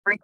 Okay,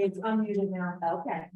it's unmuted now. Okay.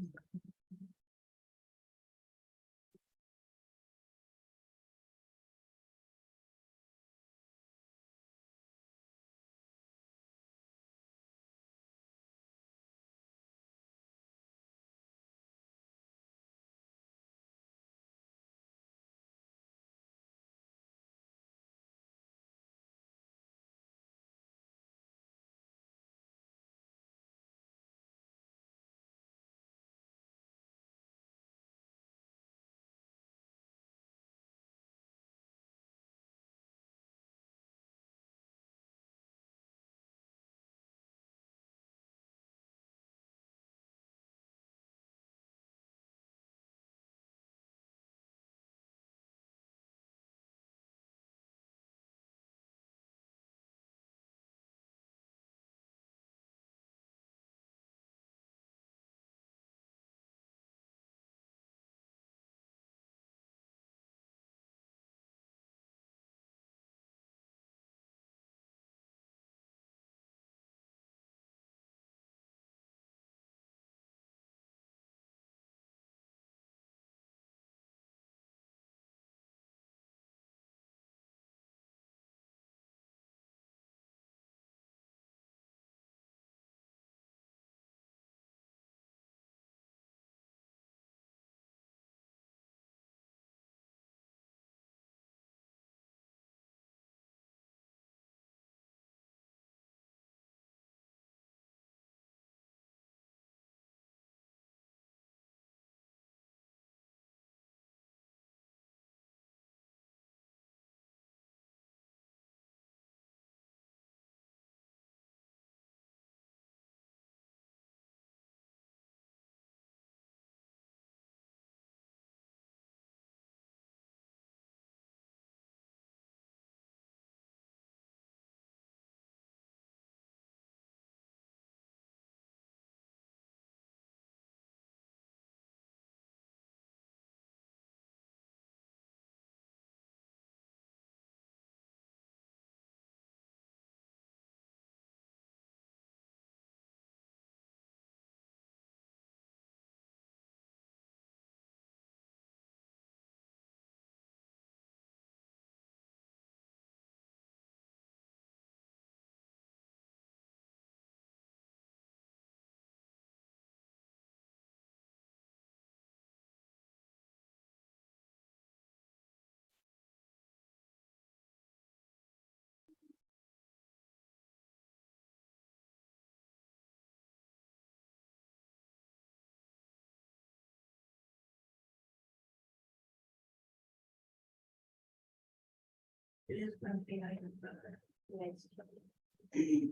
It is something I can.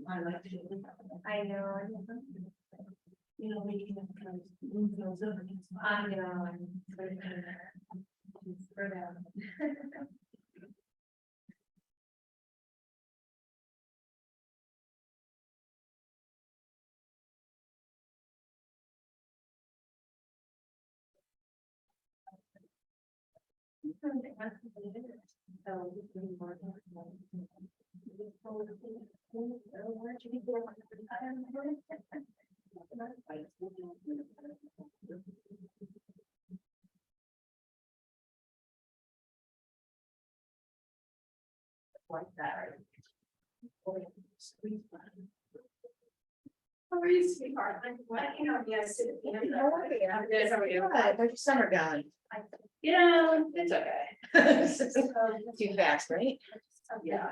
I like to. I know. You know, we can kind of move those over. I know. Spread out. Like that. How are you, sweetheart? Why can't I be a citizen? How are you? I'm good. How are you? Good. How's your summer going? You know, it's okay. Too fast, right? Yeah.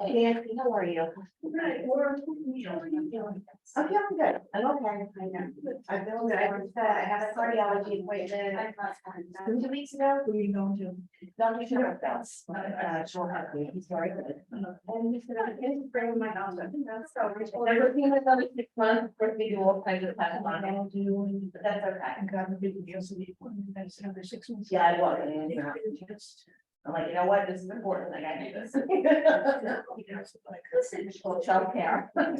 Hey, Nancy, how are you? Right, or, how are you feeling? I'm feeling good. I'm okay. I feel good. I have a cardiology appointment 2 weeks ago. Who are you going to? Dr. Schnorfels. She'll have me. He's very good. And he said, I can bring my house. Never seen another 6 months, of course, we do all kinds of tests on it, I'll do, and but that's okay. I got a big deal, so the appointment, that's another 6 months. Yeah, I was. Yeah. Just. I'm like, you know what? This is important. I gotta do this. Listen, for childcare. And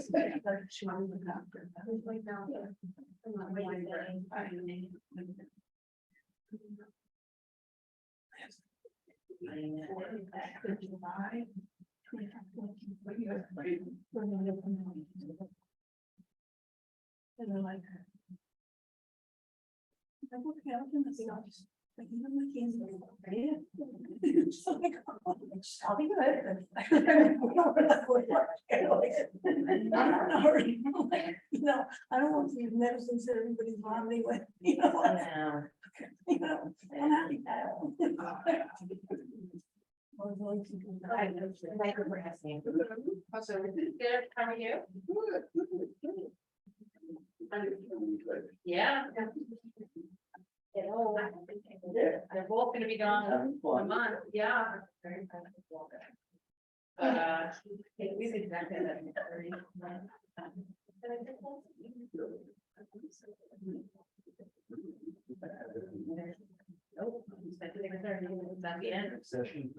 they're like. I'm okay, I'll do this, I'll just, like, you know, my kids are great. So like, I'll be good. I'm not in a hurry, like, you know, I don't want these medicines that everybody's vomiting with, you know. Yeah. You know, I'm happy. Thank you for asking. Also, good, how are you? Yeah. They're both gonna be gone a month, yeah. It was exactly that. Nope. At the end. Session.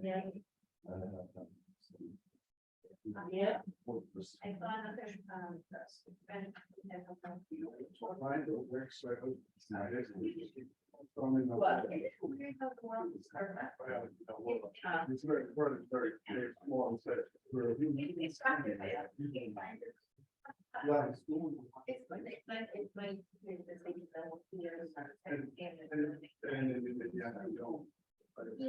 Yeah. Yeah. I saw another, It's very, very small. Yeah.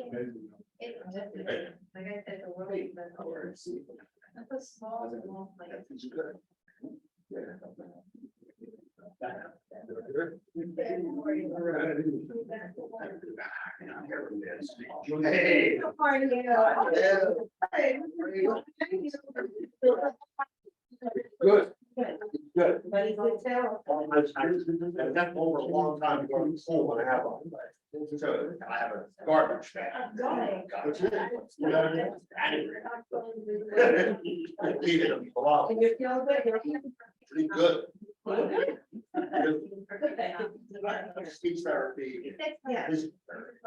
Like I said, the world is that's a small place. Hey. Good. Good. Buddy, good too. I've done over a long time ago to school when I have a. So I have a garbage bag. That's it. You know what I mean? I needed them a lot. And you're feeling good? Pretty good. Good. Speech therapy. Yeah. Physical therapy.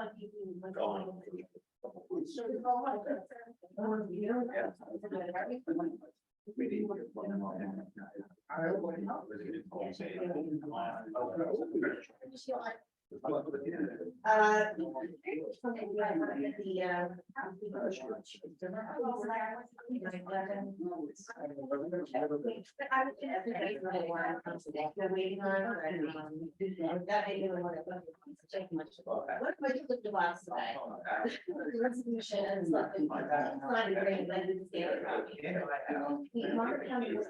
Gone. What did you look the last day? Resolutions, like, it's not a great, but it's scary. Mark County was-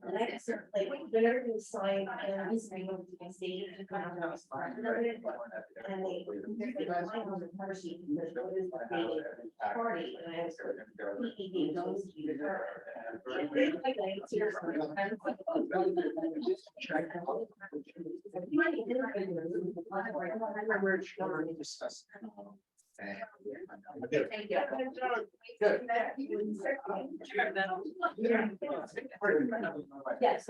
And I just like, when everything's signed and he's able to see it. And they, there's like line on the cover sheet, there's what is the date, party, and I was like, he goes to her. Thank you. Yes.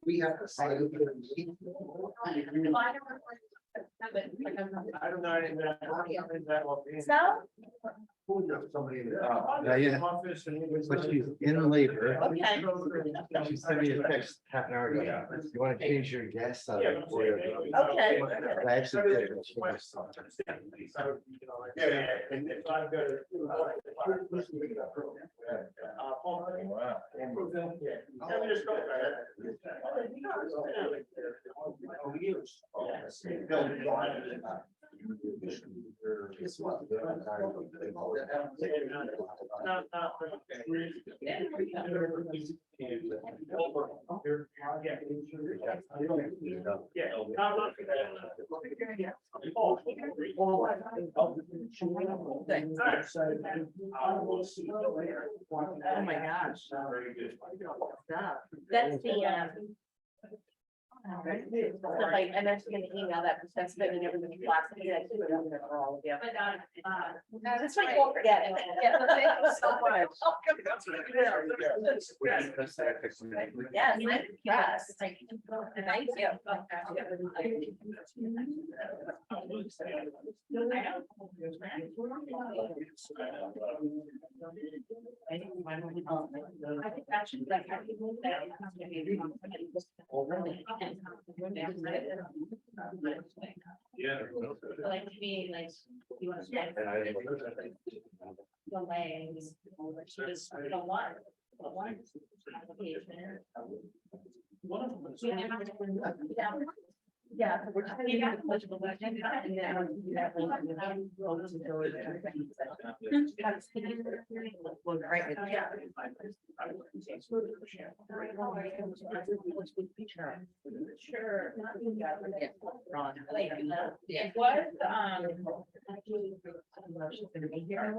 We have to say. I don't know anything about. So? Yeah. But she's in labor. Okay. She sent me a text half an hour ago. You want to change your guess? Okay. I actually did. But she was- Yeah. And if I go to. Wow. Oh my gosh. Very good. That's the. So like, I'm actually gonna email that, because that's been in everybody's class. For all of you. But, That's why you won't forget it. Yeah, but thank you so much. Yes, yes. Thank you. I think that should like. Yeah. Like to be like, you want to stay delays, which is, you don't want. Application. Yeah. We're talking about the political budget, and then well, right. Sure. It was, she's gonna be here.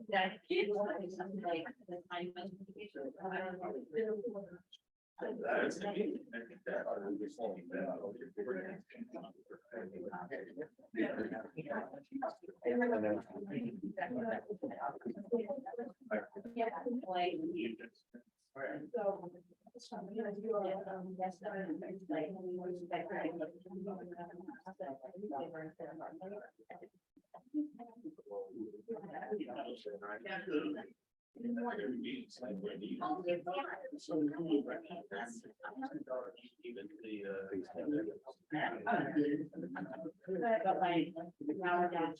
That kid wanted something like the time. Yeah, like. So. But like, now we're down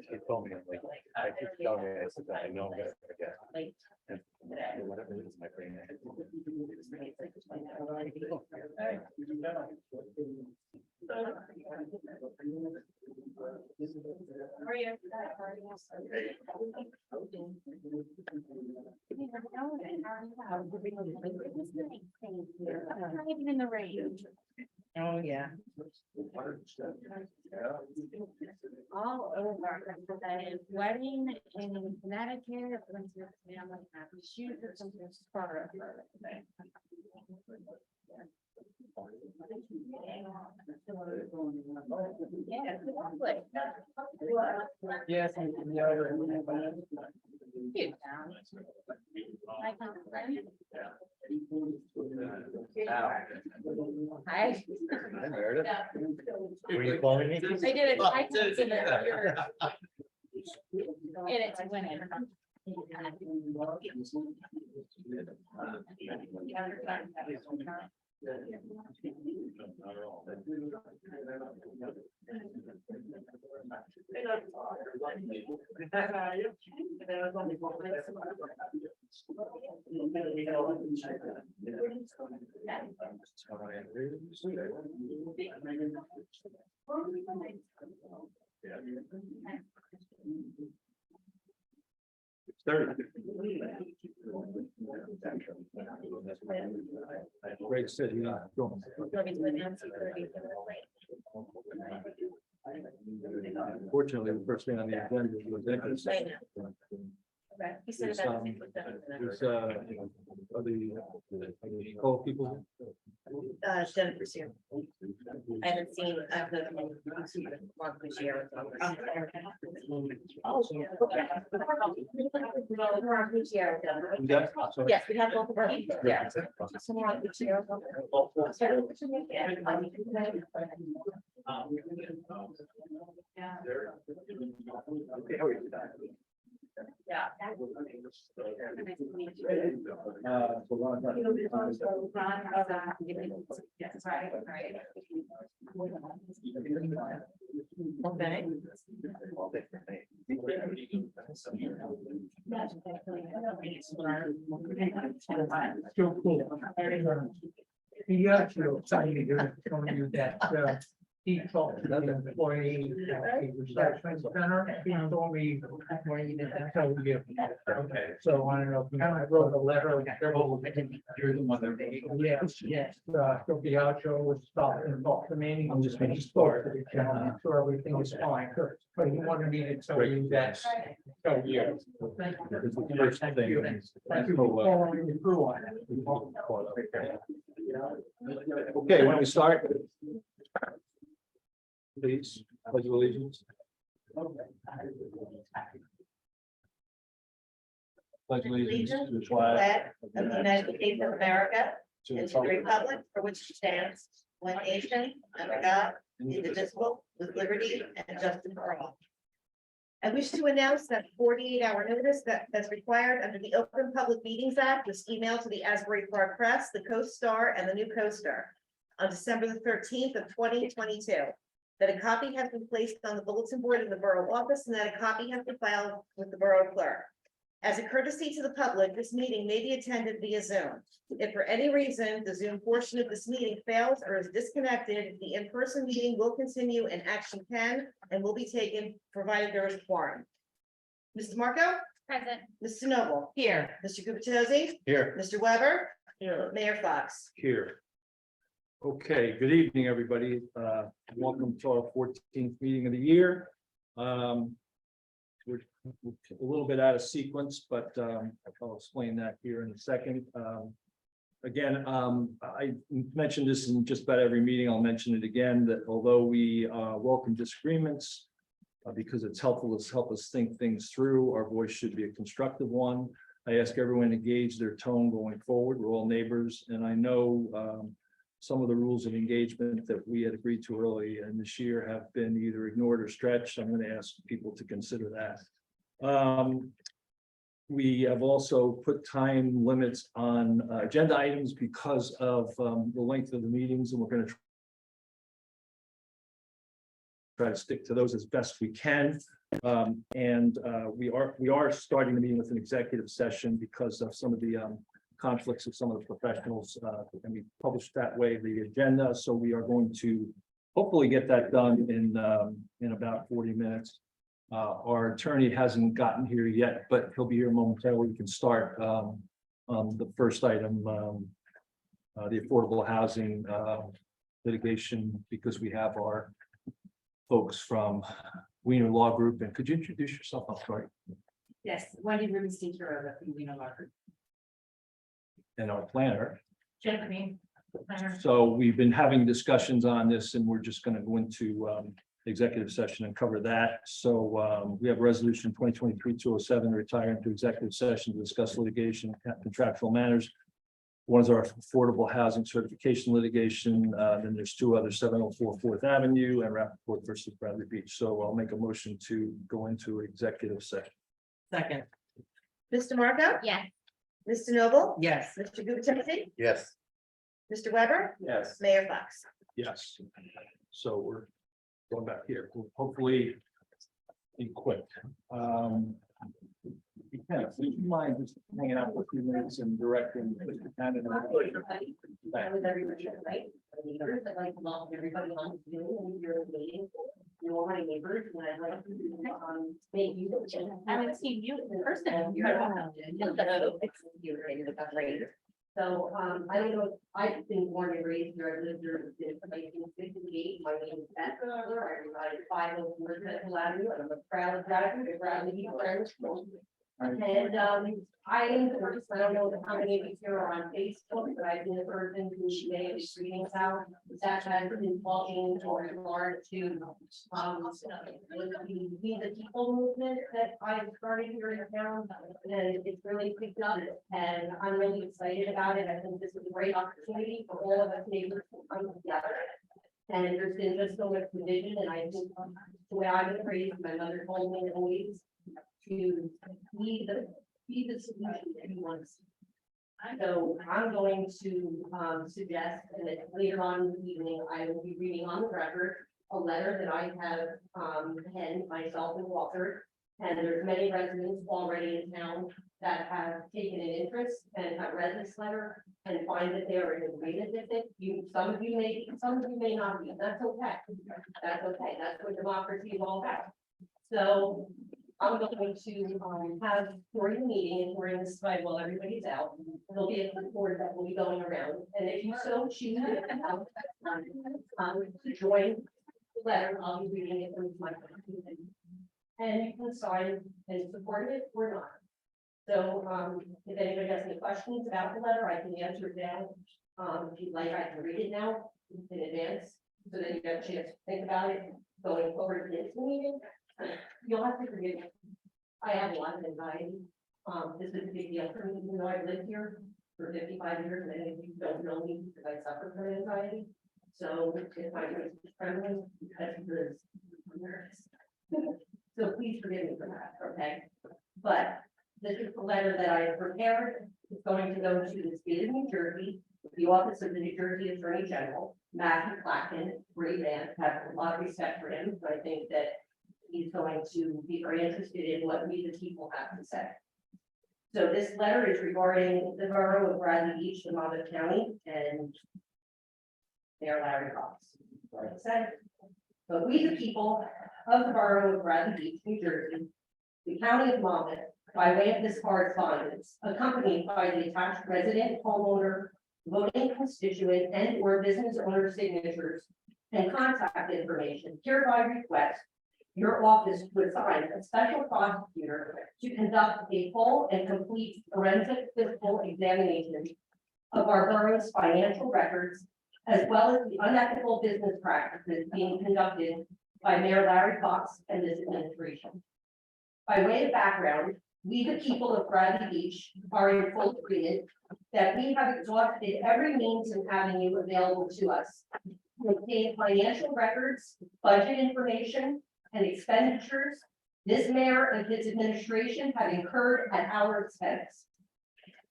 She told me, like, I keep telling me, I said, I know I'm gonna forget. And whatever it is, my brain. Even in the rain. Oh, yeah. All over, wedding in Connecticut, went to family, shoot or something. Yeah, lovely. Yes. Cute. Hi. I heard it. Were you calling me? I did it. I texted it. And it's winning. Greg said he was going. Unfortunately, the first thing on the agenda was executive session. He said Is, about. Is, are the call people? Jennifer's here. I haven't seen, the Mark this year. Yes, we have both of our. Yeah. Someone this year. Yeah. Yes, right, right. Okay. So cool. He actually excited to show you that, he talked to the employee at the reception center. He told me where you did that. So you. Okay. So I don't know, I wrote a letter. You're the mother. Yes, yes. So Biagio was stopping and talk to me. I'm just making sure. I'm sure everything is fine. But he wanted me to tell you that. So yeah. Thank you. Thank you for following me through on it. Okay, when we start. Please, pledge of allegiance. Pledge allegiance to the flag Flag of the United States of America to and the to the republic for which it stands, one nation, under God, indivisible, with liberty and justice for all. I wish to announce that 48-hour notice that's required under the Open Public Meetings Act was emailed to the Asbury Park Press, the Co-Star, and the New Coaster on December the 13th of 2022. That a copy has been placed on the bulletin board in the borough office and that a copy has been filed with the borough clerk. As a courtesy to the public, this meeting may be attended via Zoom. If for any reason the Zoom portion of this meeting fails or is disconnected, the in-person meeting will continue and action can and will be taken, provided there is a quorum. Mr. Marco? Present. Mr. Noble? Here. Mr. Gubatose? Here. Mr. Weber? Mayor Fox? Here. Okay, good evening, everybody. Welcome to our 14th meeting of the year. We're a little bit out of sequence, but I'll explain that here in a second. Again, I mentioned this in just about every meeting. I'll mention it again, that although we welcome disagreements, because it's helpful to help us think things through, our voice should be a constructive one. I ask everyone to gauge their tone going forward. We're all neighbors, and I know some of the rules of engagement that we had agreed to early in this year have been either ignored or stretched. I'm going to ask people to consider that. We have also put time limits on agenda items because of the length of the meetings, and we're going to try to stick to those as best we can. We are starting the meeting with an executive session because of some of the conflicts of some of the professionals, and we published that way the agenda. So we are going to hopefully get that done in about 40 minutes. Our attorney hasn't gotten here yet, but he'll be here momentarily. We can start on the first item, the affordable housing litigation, because we have our folks from Wiener Law Group. And could you introduce yourself? I'm sorry. Yes, Wendy Rubenstein, Wiener Law Group. And our planner. Stephanie. Planner. So we've been having discussions on this, and we're just going to go into executive session and cover that. So we have resolution 2023-207 to retire into executive session to discuss litigation, contractual matters. One is our affordable housing certification litigation. Then there's two others, 704 4th Avenue and Rappaport versus Bradley Beach. So I'll make a motion to go into executive session. Second. Mr. Marco? Yes. Mr. Noble? Yes. Mr. Gubatose? Yes. Mr. Weber, Yes. Mayor Fox. Yes. So we're going back here, We'll hopefully be quick. Yeah, would you mind just hanging out for a few minutes and directing Mr. Cannon? That was everybody, right? Neighbors that like love everybody on Zoom and you're meeting. You all my neighbors and I'd like to make you. I haven't seen you in person. So I don't know, I've been born and raised here, I lived here since 1968. My name is Beth Miller. I reside at 504 Central Avenue, and I'm a proud graduate of Bradley Heath Grammar School. And I am the person, I don't know how many of you here are on Facebook, but I've been the person who may have reading out that has been talking or regard to the We the People movement that I started here in town, and it's really picked up, and I'm really excited about it. I think this is a great opportunity for all of us neighbors to come together. And there's been just so much division, and I think the way I was raised, my mother told me always to be the solution that he wants. So I'm going to suggest that later on in the evening, I will be reading on the record a letter that I have penned myself and Walter. And there's many residents already in town that have taken an interest and have read this letter and find that they are in agreement with it. Some of you may not be, that's okay. That's okay, that's what democracy is all about. So I'm going to have during the meeting and during this slide while everybody's out, there'll be a clipboard that will be going around. And if you so choose to join the letter, I'll be reading it from my phone. And you can sign and support it or not. So if anybody has any questions about the letter, I can answer it now. If you'd like, I can read it now in advance, so that you get a chance to think about it going forward to this meeting. You'll have to forgive me. I have a lot of anxiety. This is a big deal for me, even though I've lived here for 55 years, and many of you don't know me because I suffer from anxiety. So if my voice is trembling, because I'm nervous. So please forgive me for that, okay? But this is the letter that I have prepared. It's going to go to the state of New Jersey, the office of the New Jersey Attorney General, Matthew Clacken, great man, have a lot of respect for him. So I think that he's going to be very interested in what we the people have to say. So this letter is regarding the borough of Bradley Beach in Monmouth County and Mayor Larry Fox. Like I said, but we the people of the borough of Bradley Beach, New Jersey, the county of Monmouth, by way of this correspondence, accompanied by the attached resident, homeowner, voting constituent, and or business owner signatures and contact information, hereby request your office to assign a special prosecutor to conduct a full and complete forensic physical examination of our borough's financial records, as well as the unethical business practices being conducted by Mayor Larry Fox and this administration. By way of background, we the people of Bradley Beach are in full agreement that we have exhausted every means and avenue available to us to obtain financial records, budget information, and expenditures this mayor and his administration have incurred at our expense.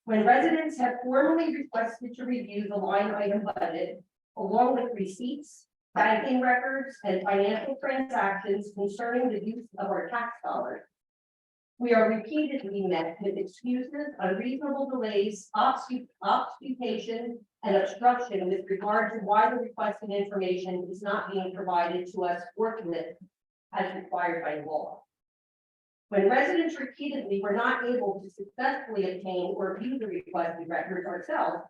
When residents have formally requested to review the line item budget, along with receipts, banking records, and financial transactions concerning the use of our tax dollars, we are repeatedly met with excuses, unreasonable delays, obfuscation, and obstruction with regard to why the requested information is not being provided to us forthwith as required by law. When residents repeatedly were not able to successfully obtain or view the requested records ourselves,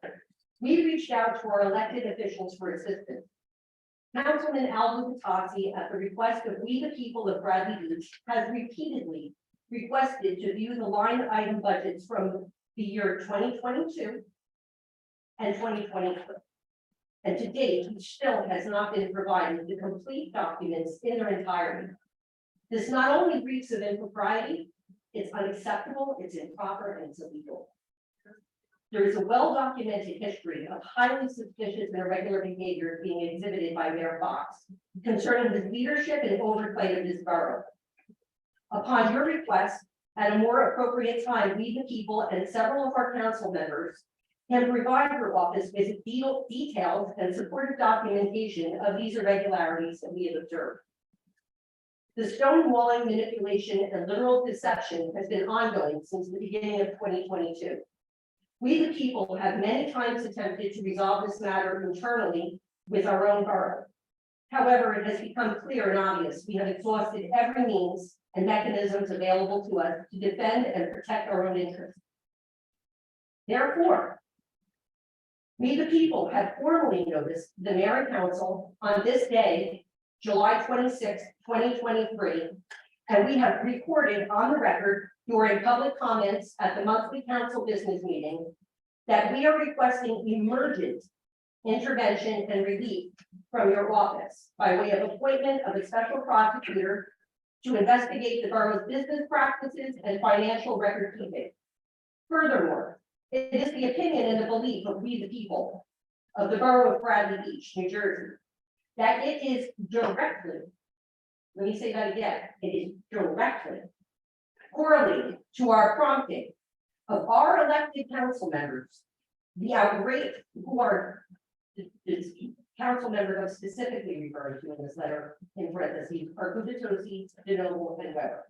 we reached out to our elected officials for assistance. Councilman Alvin Patasi, at the request of we the people of Bradley Beach, has repeatedly requested to view the line item budgets from the year 2022 and 2023. And to date, he still has not been provided the complete documents in their entirety. This not only reeks of impropriety, it's unacceptable, it's improper, and it's illegal. There is a well-documented history of highly suspicious and irregular behavior being exhibited by Mayor Fox concerning his leadership and oversight of this borough. Upon your request, at a more appropriate time, we the people and several of our council members can provide her office with details and supportive documentation of these irregularities that we have observed. The stonewalling, manipulation, and literal deception has been ongoing since the beginning of 2022. We, the people, have many times attempted to resolve this matter internally with our own borough. However, it has become clear and obvious we have exhausted every means and mechanisms available to us to defend and protect our own interests. Therefore, we, the people, have formally noticed the mayor and council on this day, July 26, 2023, and we have recorded on the record during public comments at the monthly council business meeting that we are requesting emergent intervention and relief from your office by way of appointment of a special prosecutor to investigate the borough's business practices and financial record keeping. Furthermore, it is the opinion and the belief of we, the people of the borough of Bradley Beach, New Jersey, that it is directly, let me say that again, it is directly correlated to our prompting of our elected council members, the outrage who are the council members I'm specifically referring to in this letter in parentheses are Gudetosi, DeNoble, and Weber,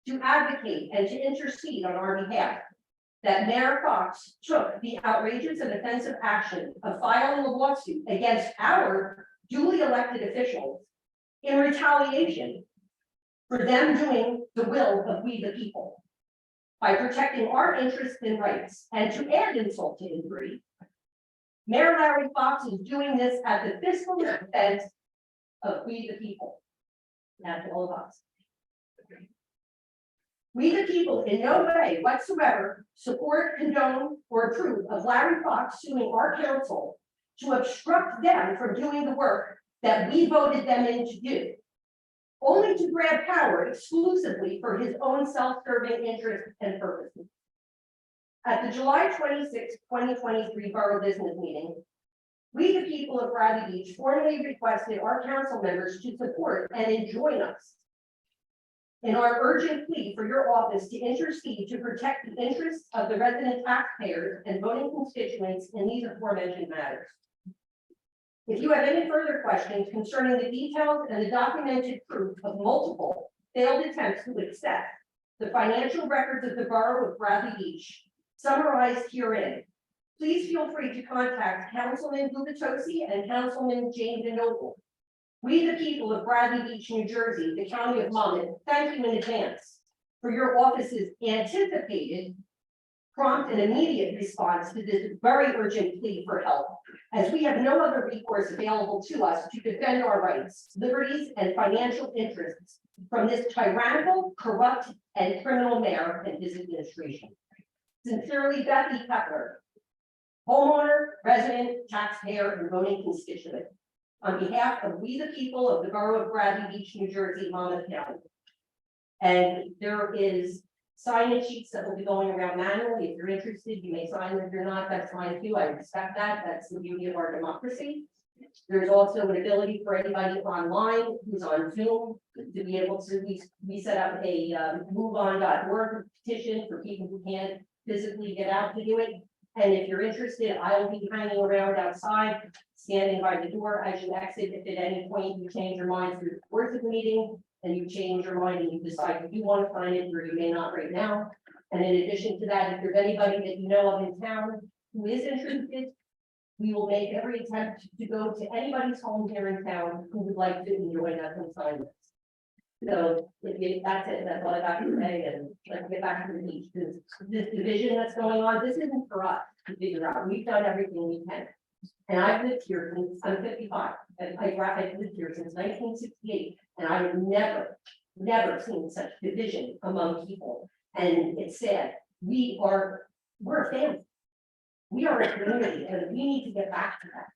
to advocate and to intercede on our behalf that Mayor Fox took the outrageous and offensive action of filing a lawsuit against our duly elected officials in retaliation for them doing the will of we the people by protecting our interests and rights. And to add insult to injury, Mayor Larry Fox is doing this at the fiscal expense of we the people. That's all of us. We the people in no way whatsoever support, condone, or approve of Larry Fox suing our council to obstruct them from doing the work that we voted them in to do, only to grab power exclusively for his own self-serving interests and purposes. At the July 26, 2023 Borough Business Meeting, we the people of Bradley Beach formally requested our council members to support and join us in our urgent plea for your office to intercede to protect the interests of the resident taxpayers and voting constituents in these aforementioned matters. If you have any further questions concerning the details and the documented proof of multiple failed attempts to access the financial records of the borough of Bradley Beach, summarized herein, please feel free to contact Councilman Gubitosi and Councilman Jane DeNoble. We, the people of Bradley Beach, New Jersey, the county of Monmouth, thank you in advance for your office's anticipated, prompt, and immediate response to this very urgent plea for help, as we have no other recourse available to us to defend our rights, liberties, and financial interests from this tyrannical, corrupt, and criminal mayor and his administration. Sincerely, Becky Kepler, homeowner, resident, taxpayer, and voting constituent, on behalf of we the people of the borough of Bradley Beach, New Jersey, Monmouth County. And there is sign-in sheets that will be going around manually. If you're interested, you may sign them. If you're not, that's fine too. I respect that. That's the beauty of our democracy. There's also an ability for anybody online who's on Zoom to be able to, we set up a moveon.org petition for people who can't physically get out to do it. And if you're interested, I'll be hanging around outside, standing by the door as you exit. If at any point you change your mind through the course of the meeting and you change your mind and you decide if you want to sign it or you may not right now. And in addition to that, if there's anybody that you know of in town who is interested, we will make every attempt to go to anybody's home here in town who would like to join us and sign this. So that's it, that's all I got to say, and let's get back to the beach. This division that's going on, this isn't for us to figure out. We've done everything we can. And I've lived here since I'm 55. And I've lived here since 1968, and I've never seen such division among people. And it's sad. We're a family. We are a community, and we need to get back to that.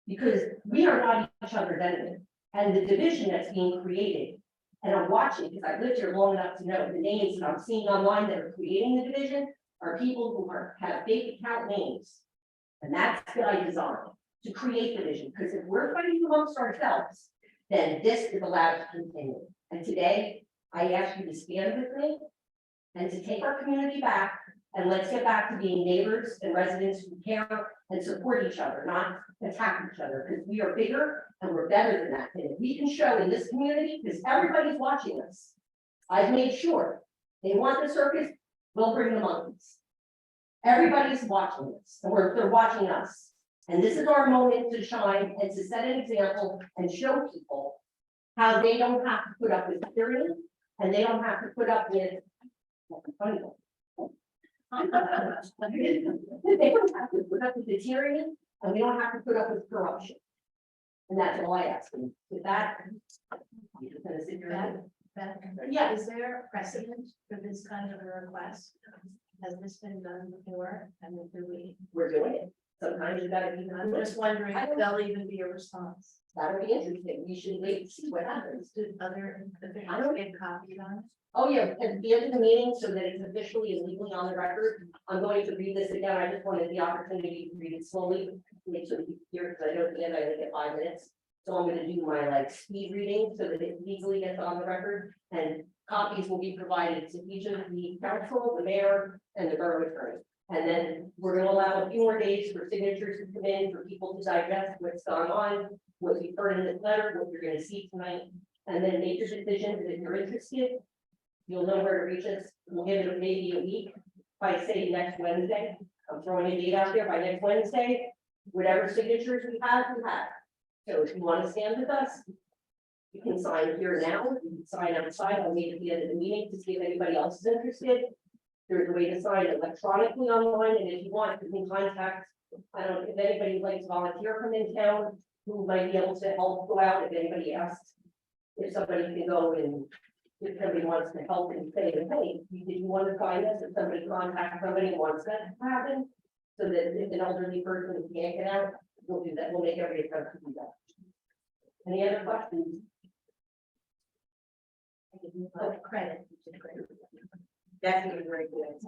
Because we are not each other's enemy. And the division that's being created, and I'm watching because I've lived here long enough to know the names that I'm seeing online that are creating the division are people who have fake account names. And that's by design to create division. Because if we're fighting amongst ourselves, then this is allowed to continue. And today, I ask you to stand with me and to take our community back And let's get back to being neighbors and residents who care and support each other, not attack each other, because we are bigger and we're better than that. And if we can show in this community, because everybody's watching us, I've made sure they want the circus, we'll bring the monkeys. Everybody's watching this, and they're watching us. And this is our moment to shine and to set an example and show people how they don't have to put up with tyranny and they don't have to put up with. They don't have to put up with the tyranny and we don't have to put up with corruption. And that's all I ask them. With that. I'm just gonna sit here. Yeah, is there a precedent for this kind of a request? Has this been done before? And do we, We're doing it. Sometimes you gotta be. I'm just wondering if there'll even be a response. That'll be interesting. We should wait and see what happens. Did other I officials don't- get copies on it? Oh, yeah, at the end of the meeting, so that it's officially and legally on the record, I'm going to read this again. I just wanted the opportunity to read it slowly. Make sure you hear, because I know at the end I only get 5 minutes. So I'm gonna do my like speed reading so that it legally gets on the record, and copies will be provided to each of the council, the mayor, and the borough attorney. And then we're gonna allow a few more days for signatures to come in, for people to digest what's gone on, what you've heard in this letter, what you're gonna see tonight, and then make your decision. If you're interested, you'll know where to reach us. We'll give it maybe a week, by say next Wednesday. I'm throwing a date out there. By next Wednesday, whatever signatures we have, we have. So if you want to stand with us, you can sign here now, you can sign outside. I'll meet at the end of the meeting to see if anybody else is interested. There's a way to sign electronically online, and if you want, you can contact, I don't know if anybody would like to volunteer from in town, who might be able to help go out if anybody asks. If somebody can go and, if somebody wants to help and say, hey, did you want to sign this? If somebody contacts somebody who wants that to happen, so that if an elderly person can't get out, we'll do that. We'll make every attempt to do that. Any other questions? Credit. which is great. Definitely very good.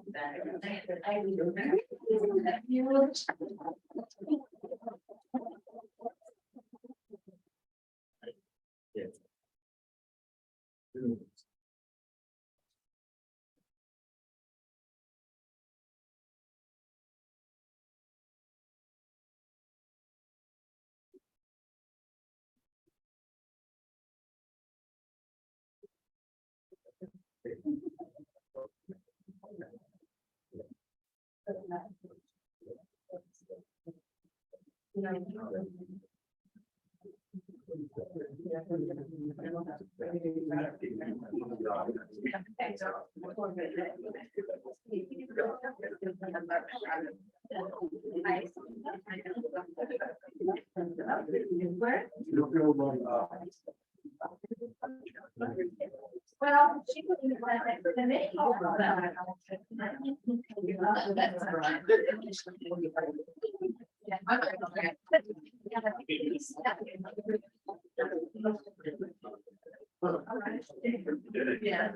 Well, she couldn't let that for the minute. Yeah.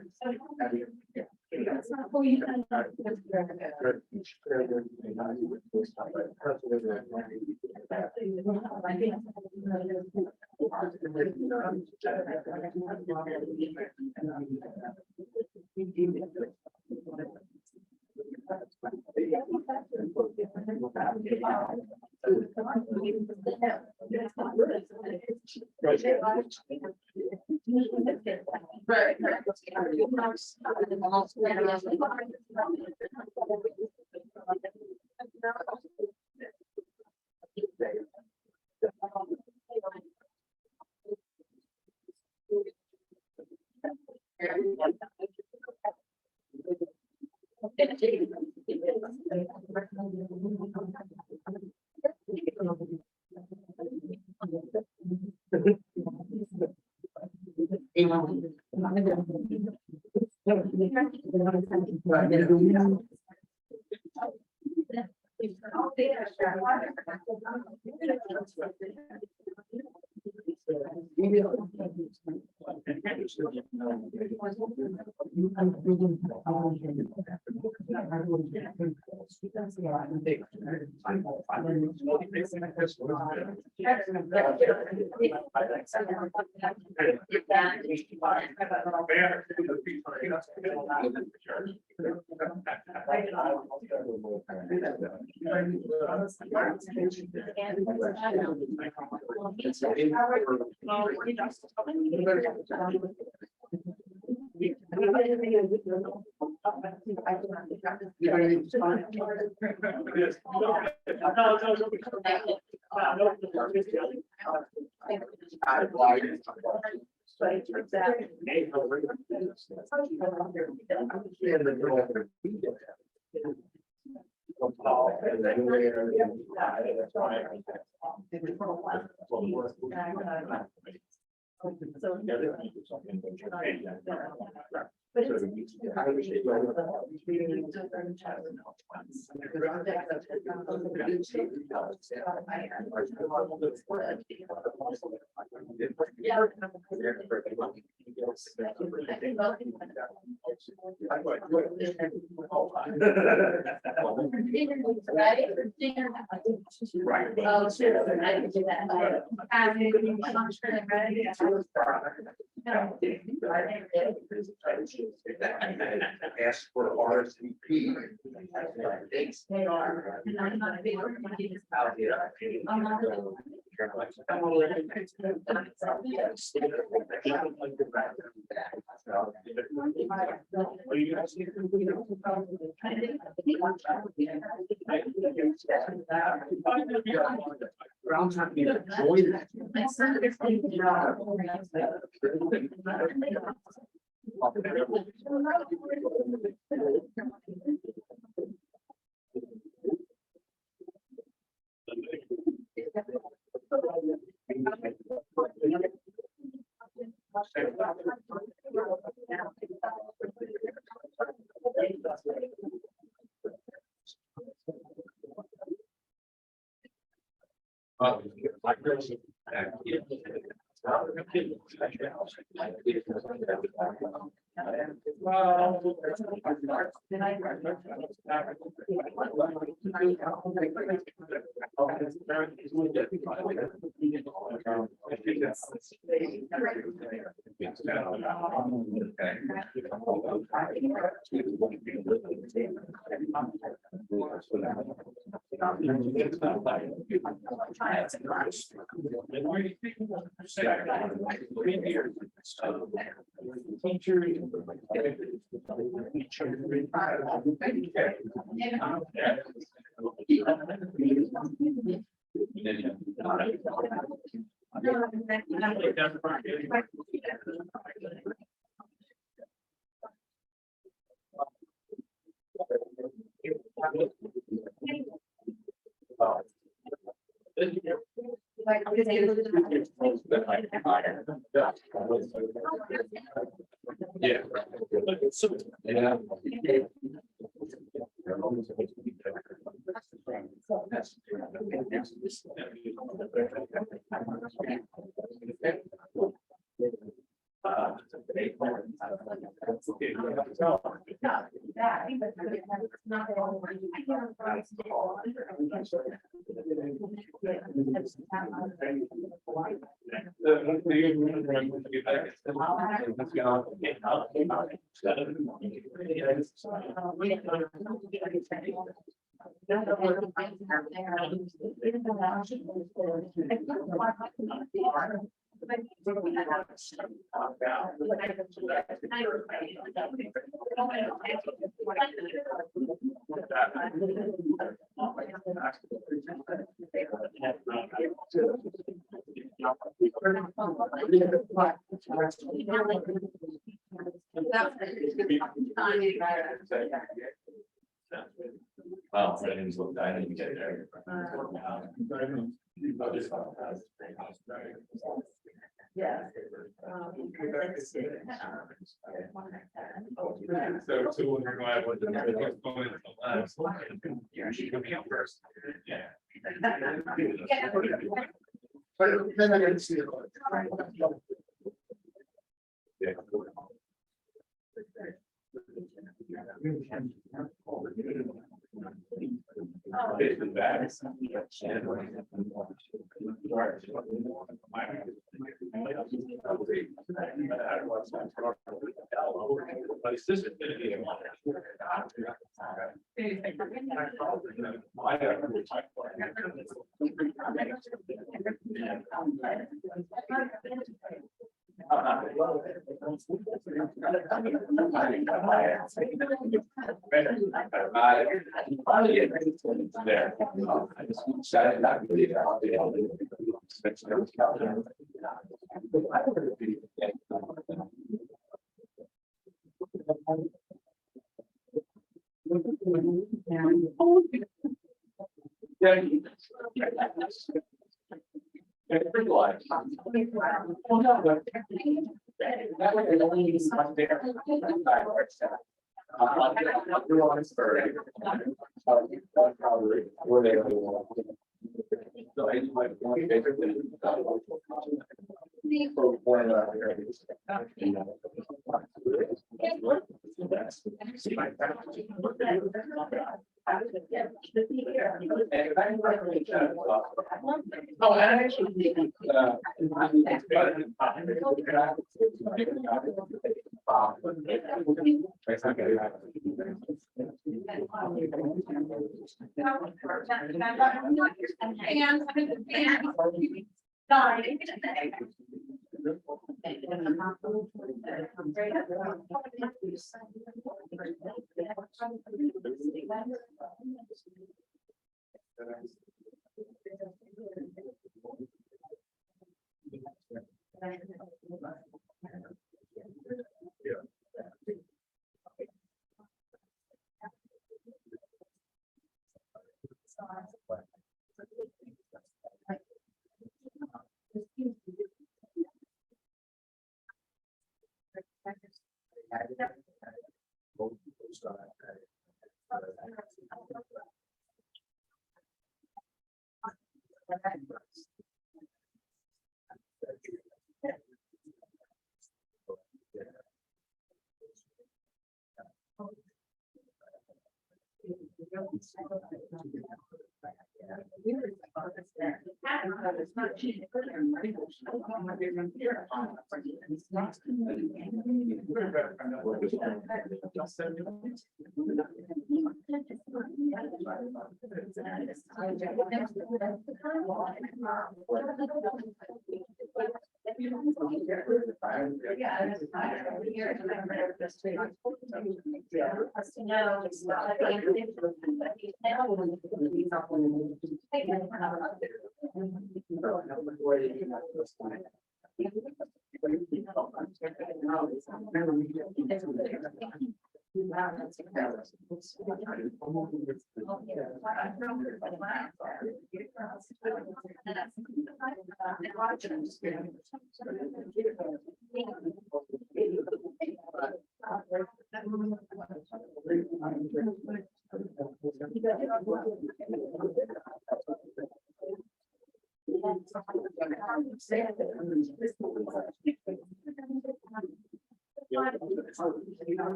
Right. Oh, sure, I can do that. Ask for RSVP. They are. And I'm not a big. I'm not. Ground time to enjoy that. My son is thinking about. Yeah. Yeah. Well, things look, I didn't get there. Yeah. So when we're going, what the last one, she could be up first. Yeah. Then I didn't see it. But it's just. There. I just decided not to leave Oh, and actually,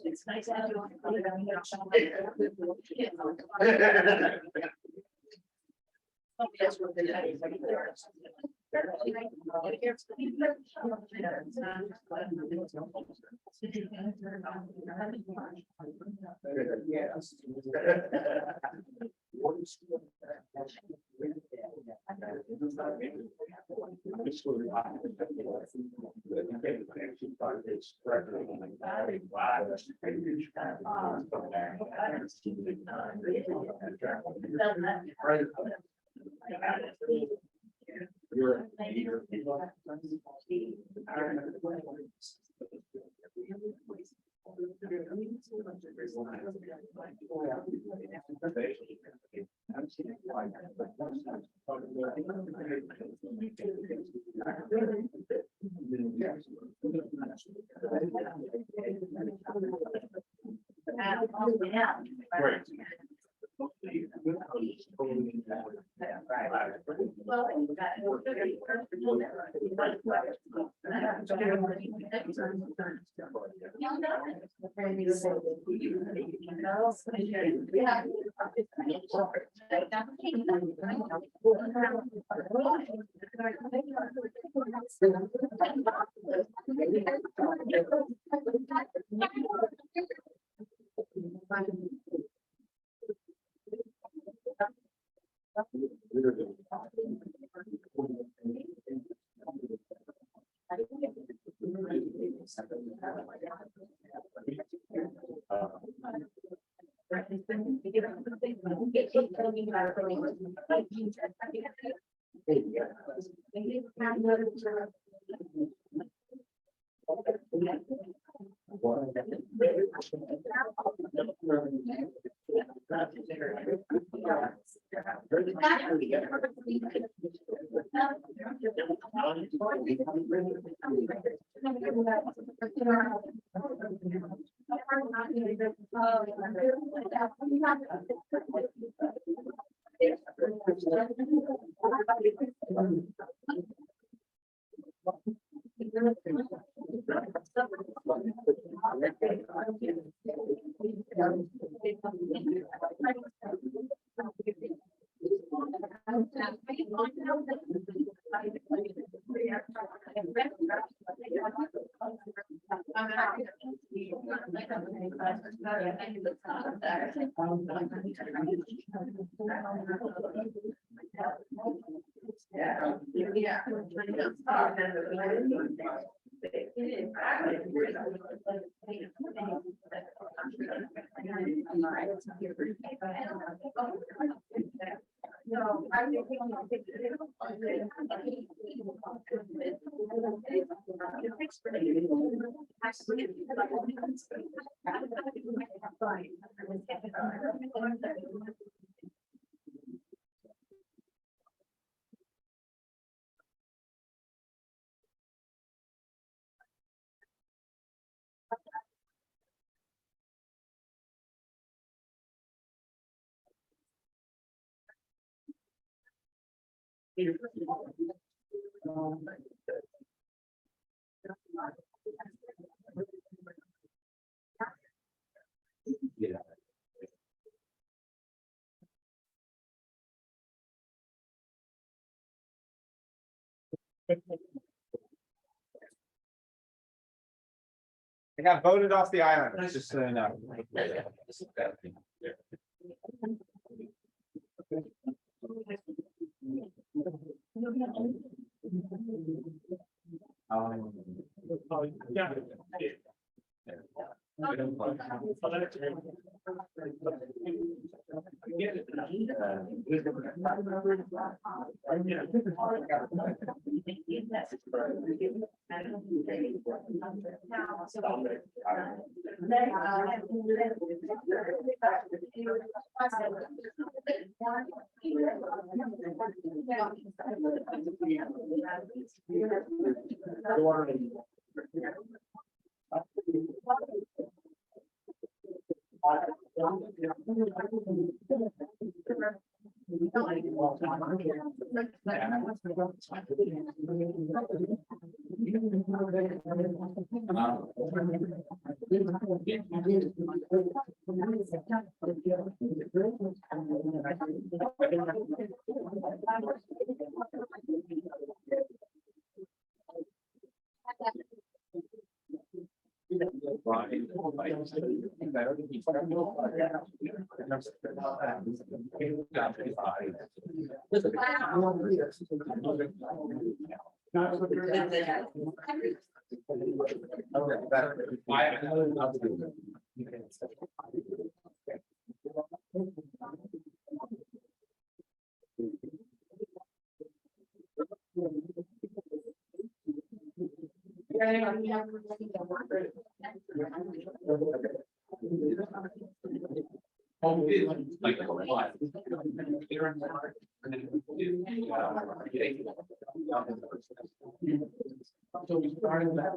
It's nice to have you. I got voted off the island, just so you know. Yeah. Like a lot. So we started that.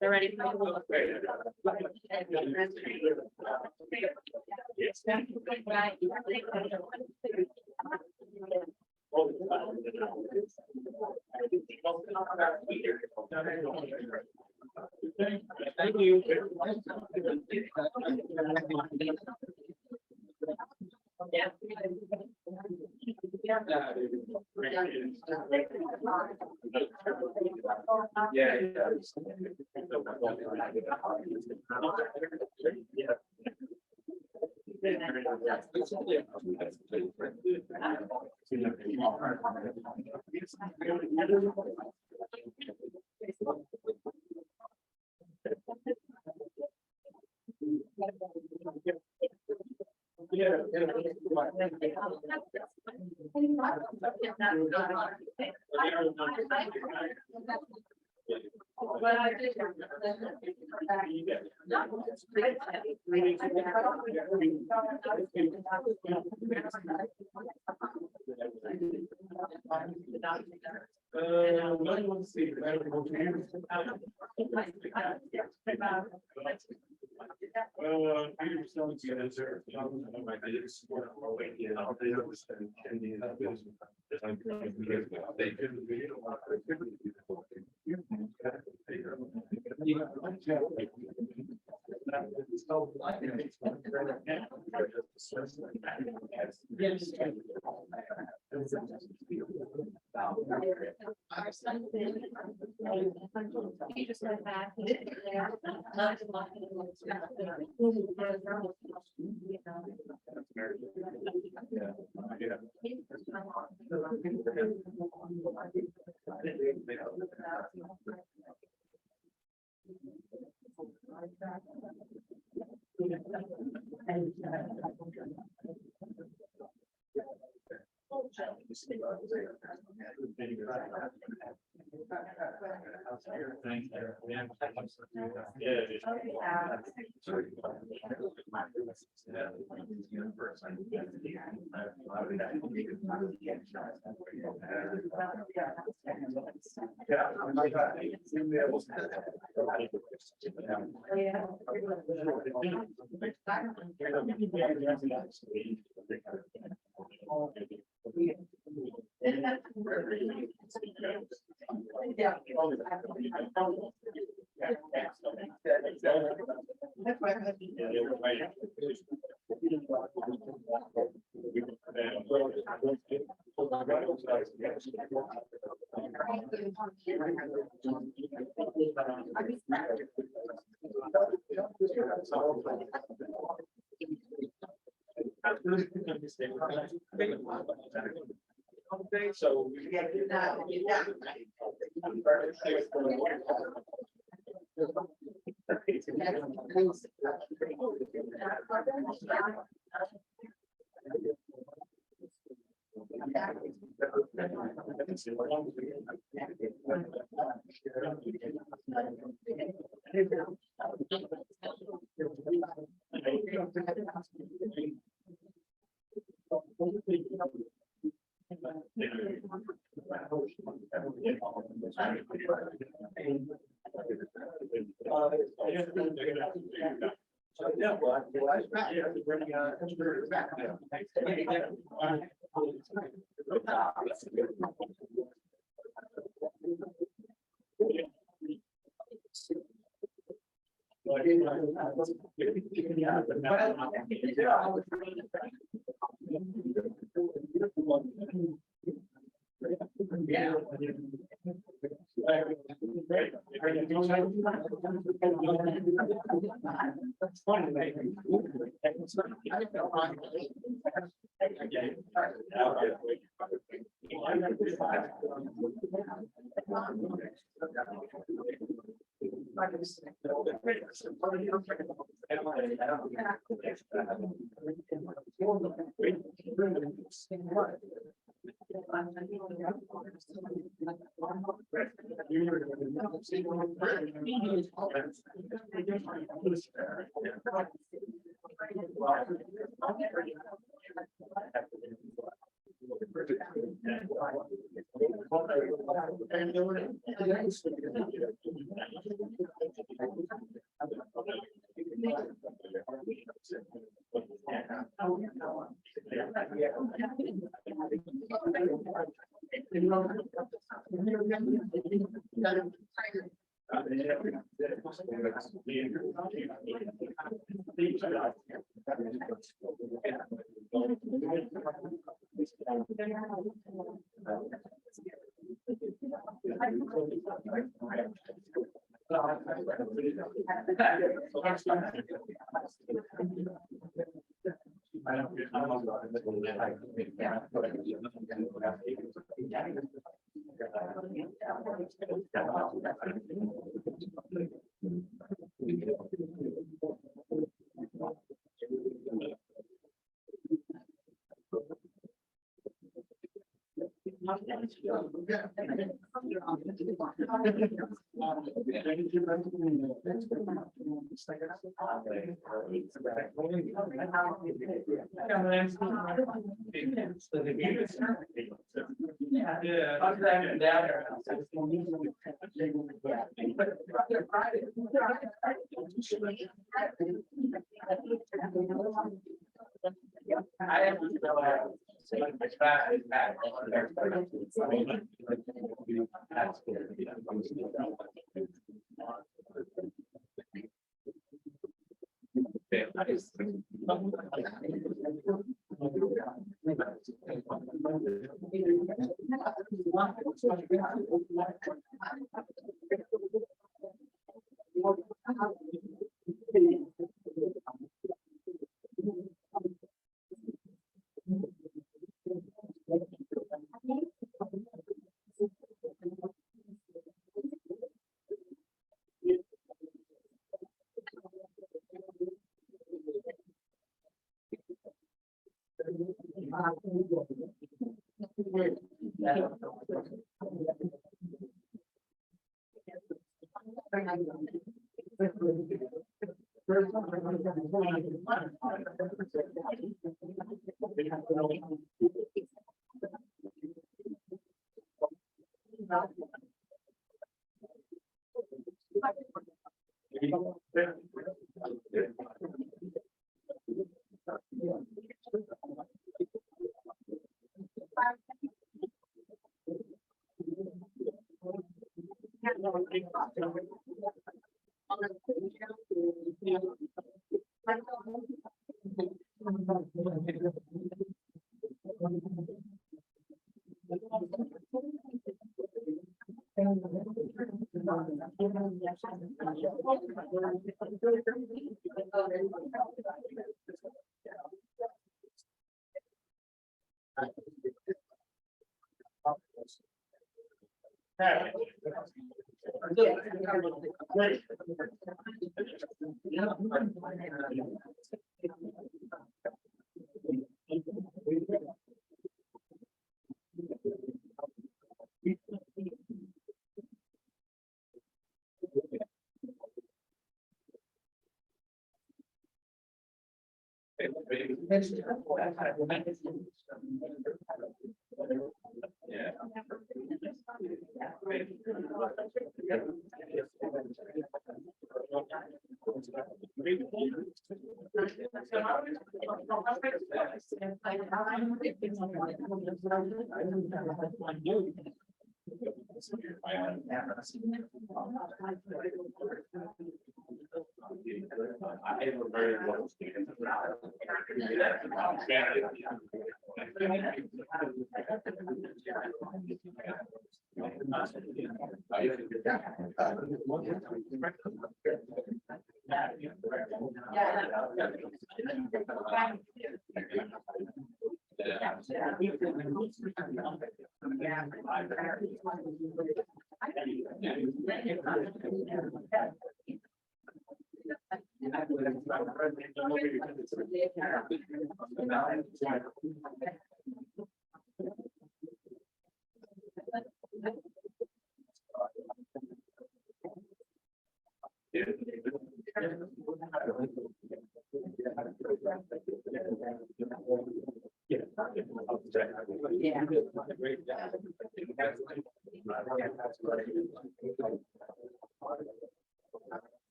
They're ready. Thank you. You just went back. Okay, so. Yeah. That's funny.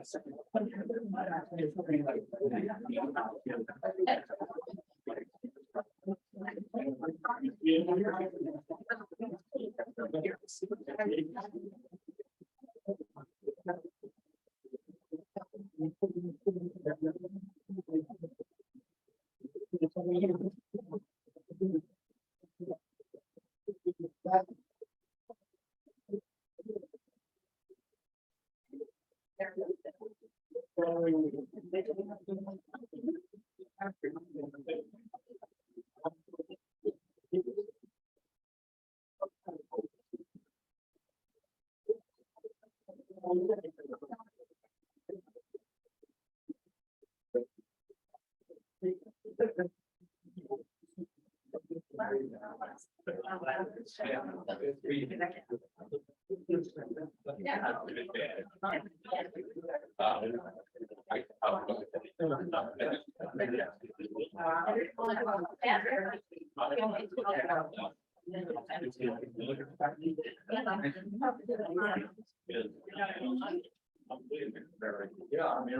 Yeah, I mean,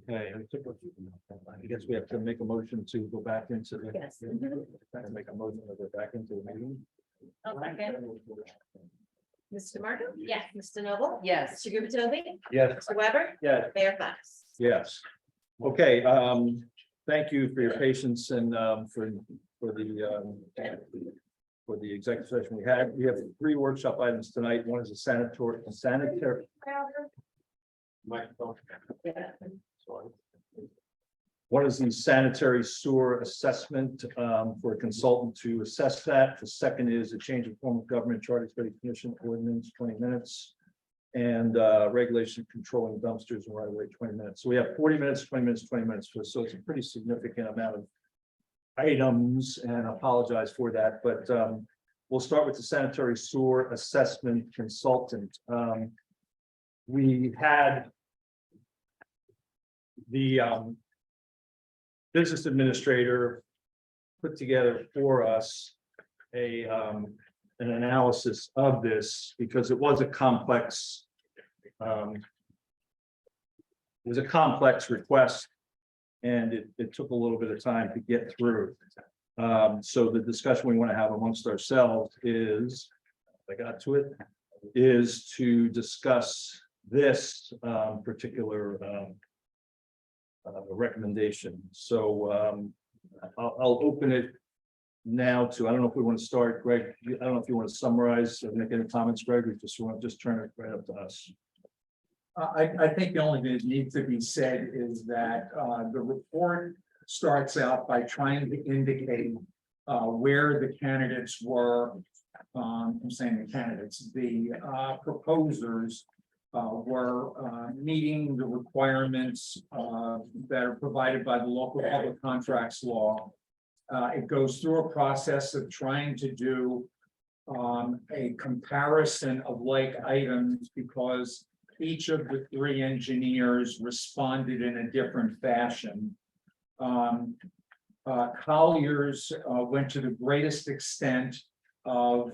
Okay, I guess we have to make a motion to go back into the. Yes. Make a motion to go back into the meeting. Mr. Marco? Yes. Mr. Noble? Yes. Mr. Gubatoni? Yes. Mr. Weber? Yes. Mayor Fox? Yes. Okay, thank you for your patience and, for the executive session we had. We have 3 workshop items tonight. One is a sanitary. Microphone. Sorry. One is the sanitary sewer assessment, for a consultant to assess that. The second is a change of form of government charter study commission ordinance, 20 minutes. And regulation controlling dumpsters and right away 20 minutes. So we have 40 minutes, 20 minutes, 20 minutes. So it's a pretty significant amount of items, and I apologize for that, but we'll start with the sanitary sewer assessment consultant. We had the business administrator put together for us an analysis of this because it was a complex. It was a complex request, and it took a little bit of time to get through. So the discussion we want to have amongst ourselves is, I got to it, is to discuss this particular recommendation. So I'll open it now to, I don't know if we want to start, Greg, I don't know if you want to summarize or make any comments, Greg, or just want to just turn it right up to us. I think the only thing that needs to be said is that the report starts out by trying to indicate where the candidates were. I'm saying the candidates, the proposers were meeting the requirements that are provided by the local public contracts law. It goes through a process of trying to do a comparison of like items because each of the 3 engineers responded in a different fashion. Colliers went to the greatest extent of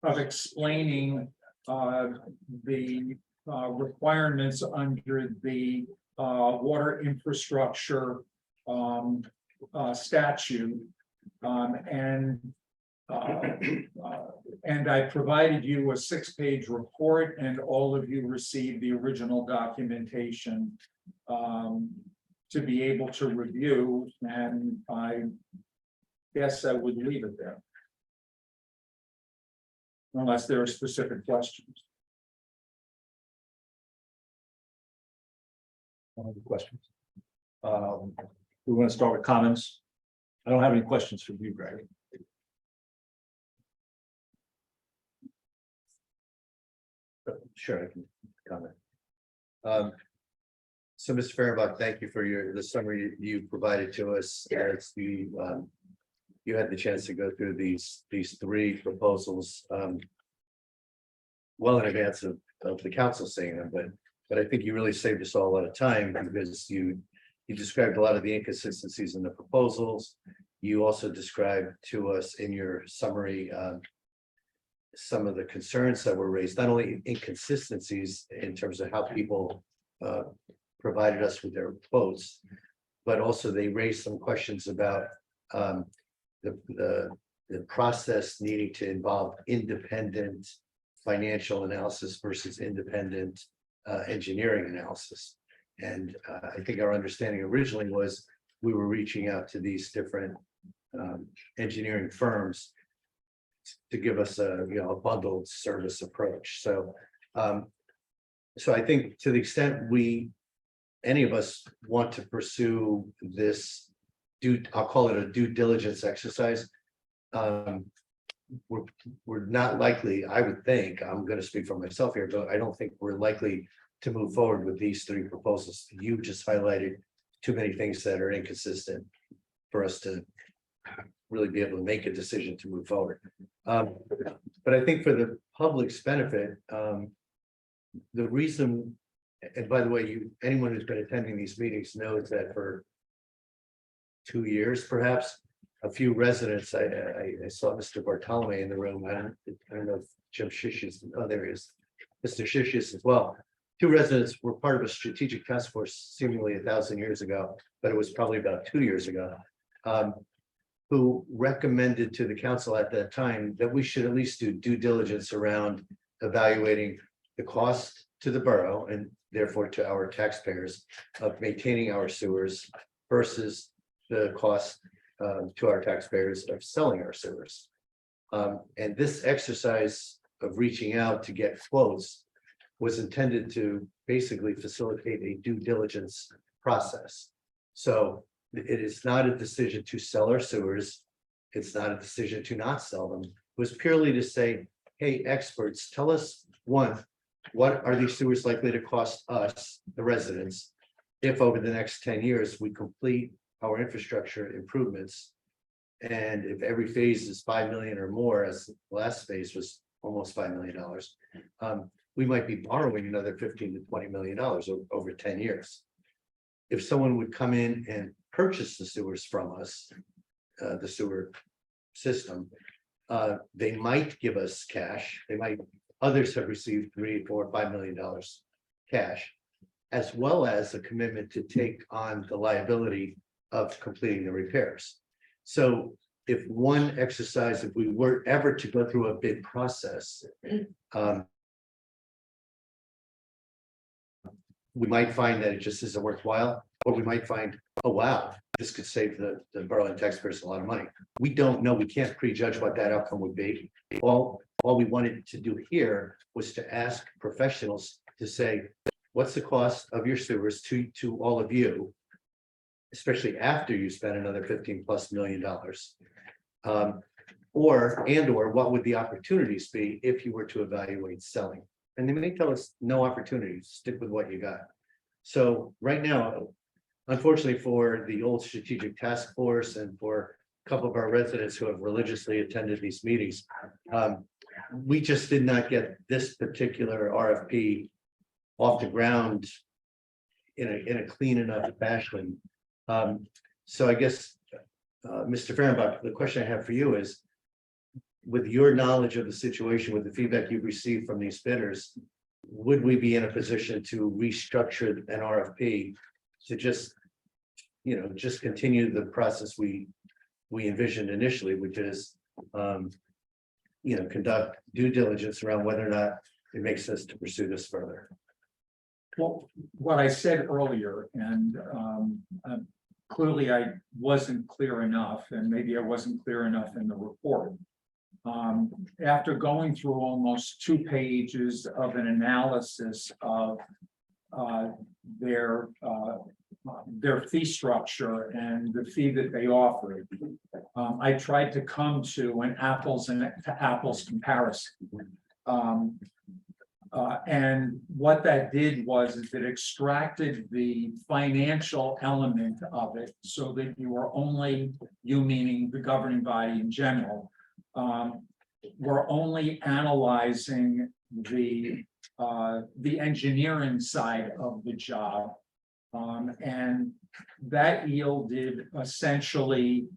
explaining the requirements under the water infrastructure statute, and I provided you a 6-page report, and all of you received the original documentation to be able to review, and I guess I would leave it there. unless there are specific questions. Any other questions? We want to start with comments. I don't have any questions for you, Greg. Sure, I can comment. So, Mr. Fehrenbach, thank you for the summary you provided to us as you had the chance to go through these three proposals well in advance of the council seeing them, but I think you really saved us all a lot of time because you described a lot of the inconsistencies in the proposals. You also described to us in your summary some of the concerns that were raised, not only inconsistencies in terms of how people provided us with their quotes, but also they raised some questions about the process needing to involve independent financial analysis versus independent engineering analysis. And I think our understanding originally was we were reaching out to these different engineering firms to give us a bundled service approach. So so I think to the extent any of us want to pursue this I'll call it a due diligence exercise. We're not likely, I would think, I'm going to speak for myself here, but I don't think we're likely to move forward with these three proposals. You just highlighted too many things that are inconsistent for us to really be able to make a decision to move forward. But I think for the public's benefit, the reason, and by the way, anyone who's been attending these meetings knows that for 2 years, perhaps, a few residents, I saw Mr. Bartolome in the room. I don't know if Jim Shish is, oh, there he is. Mr. Shish is as well. 2 residents were part of a strategic task force seemingly 1,000 years ago, but it was probably about 2 years ago, who recommended to the council at that time that we should at least do due diligence around evaluating the cost to the borough and therefore to our taxpayers of maintaining our sewers versus the cost to our taxpayers of selling our sewers. And this exercise of reaching out to get quotes was intended to basically facilitate a due diligence process. So it is not a decision to sell our sewers. It's not a decision to not sell them. It was purely to say, hey, experts, tell us, one, what are these sewers likely to cost us, the residents, if over the next 10 years we complete our infrastructure improvements? And if every phase is 5 million or more, as the last phase was almost $5 million, we might be borrowing another $15 to $20 million over 10 years. If someone would come in and purchase the sewers from us, the sewer system, they might give us cash. Others have received $3, $4, $5 million cash, as well as a commitment to take on the liability of completing the repairs. So if we were ever to go through a bid process, we might find that it just isn't worthwhile, or we might find, oh, wow, this could save the borough and taxpayers a lot of money. We don't know. We can't prejudge what that outcome would be. All we wanted to do here was to ask professionals to say, what's the cost of your sewers to all of you, especially after you spend another $15+ million, or what would the opportunities be if you were to evaluate selling? And they may tell us no opportunities, stick with what you got. So right now, unfortunately for the old strategic task force and for a couple of our residents who have religiously attended these meetings, we just did not get this particular RFP off the ground in a clean enough fashion. So I guess, Mr. Fehrenbach, the question I have for you is, with your knowledge of the situation, with the feedback you've received from these bidders, would we be in a position to restructure an RFP to just continue the process we envisioned initially, which is, conduct due diligence around whether or not it makes sense to pursue this further? Well, what I said earlier, and clearly I wasn't clear enough, and maybe I wasn't clear enough in the report. After going through almost 2 pages of an analysis of their fee structure and the fee that they offered, I tried to come to an apples and to apples comparison. And what that did was is it extracted the financial element of it so that you were only, you meaning the governing body in general, were only analyzing the engineering side of the job. And that yielded essentially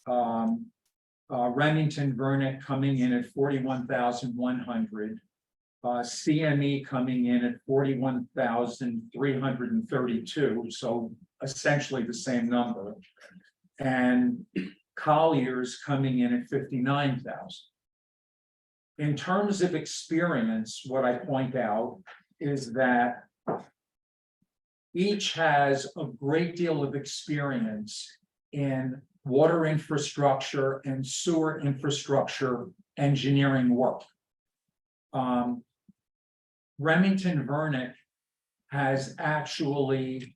Remington Vernick coming in at 41,100. CME coming in at 41,332, so essentially the same number. And Collier's coming in at 59,000. In terms of experience, what I point out is that each has a great deal of experience in water infrastructure and sewer infrastructure engineering work. Remington Vernick has actually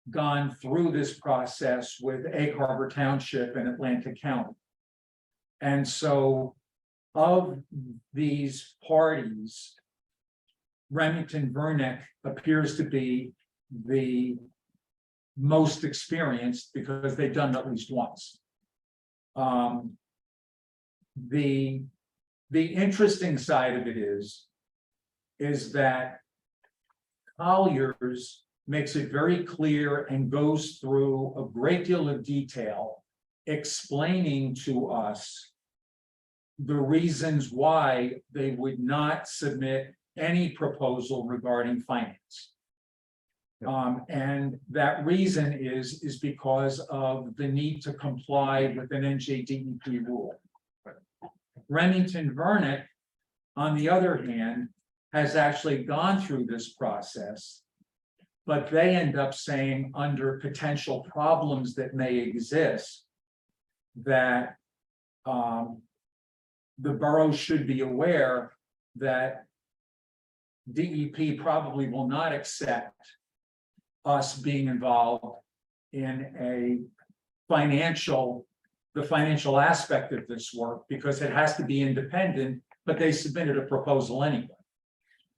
gone through this process with Egg Harbor Township and Atlantic County. And so of these parties, Remington Vernick appears to be the most experienced because they've done it at least once. The interesting side of it is that Collier's makes it very clear and goes through a great deal of detail explaining to us the reasons why they would not submit any proposal regarding finance. And that reason is because of the need to comply with an NJDEP rule. Remington Vernick, on the other hand, has actually gone through this process, but they end up saying under potential problems that may exist, that the borough should be aware that DEP probably will not accept us being involved in the financial aspect of this work because it has to be independent, but they submitted a proposal anyway.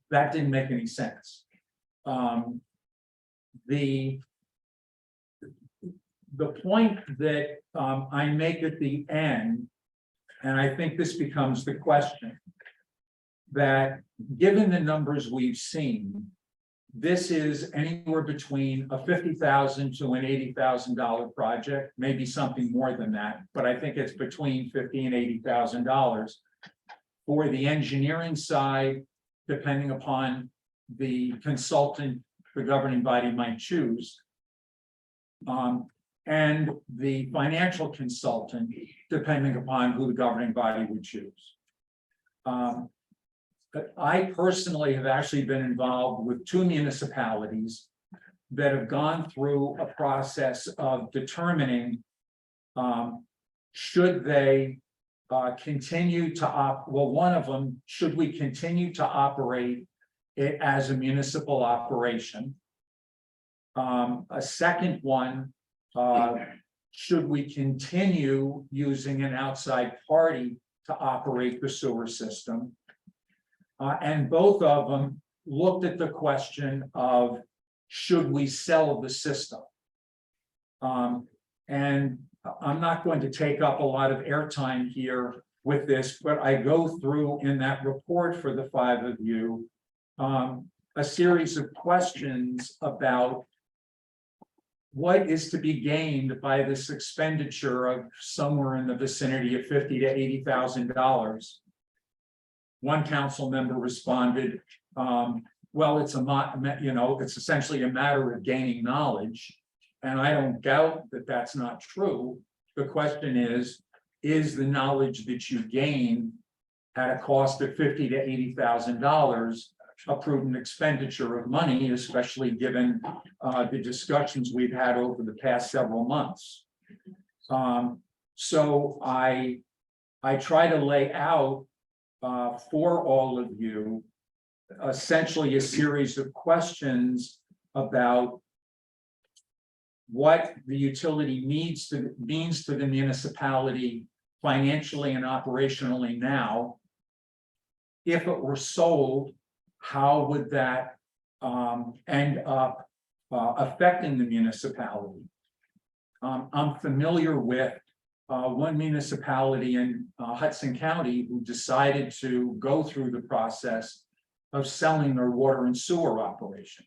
That didn't make any sense. The point that I make at the end, and I think this becomes the question, that given the numbers we've seen, this is anywhere between a $50,000 to an $80,000 project, maybe something more than that, but I think it's between $50,000 and $80,000 for the engineering side, depending upon the consultant the governing body might choose, and the financial consultant, depending upon who the governing body would choose. But I personally have actually been involved with 2 municipalities that have gone through a process of determining should they continue to one of them, should we continue to operate it as a municipal operation? A second one, should we continue using an outside party to operate the sewer system? And both of them looked at the question of should we sell the system? And I'm not going to take up a lot of airtime here with this, but I go through in that report for the 5 of you a series of questions about what is to be gained by this expenditure of somewhere in the vicinity of $50,000 to $80,000. One council member responded, well, it's it's essentially a matter of gaining knowledge. And I don't doubt that that's not true. The question is the knowledge that you gain at a cost of $50,000 to $80,000 a prudent expenditure of money, especially given the discussions we've had over the past several months. So I I try to lay out for all of you essentially a series of questions about what the utility means to the municipality financially and operationally now. If it were sold, how would that end up affecting the municipality? I'm familiar with one municipality in Hudson County who decided to go through the process of selling their water and sewer operation.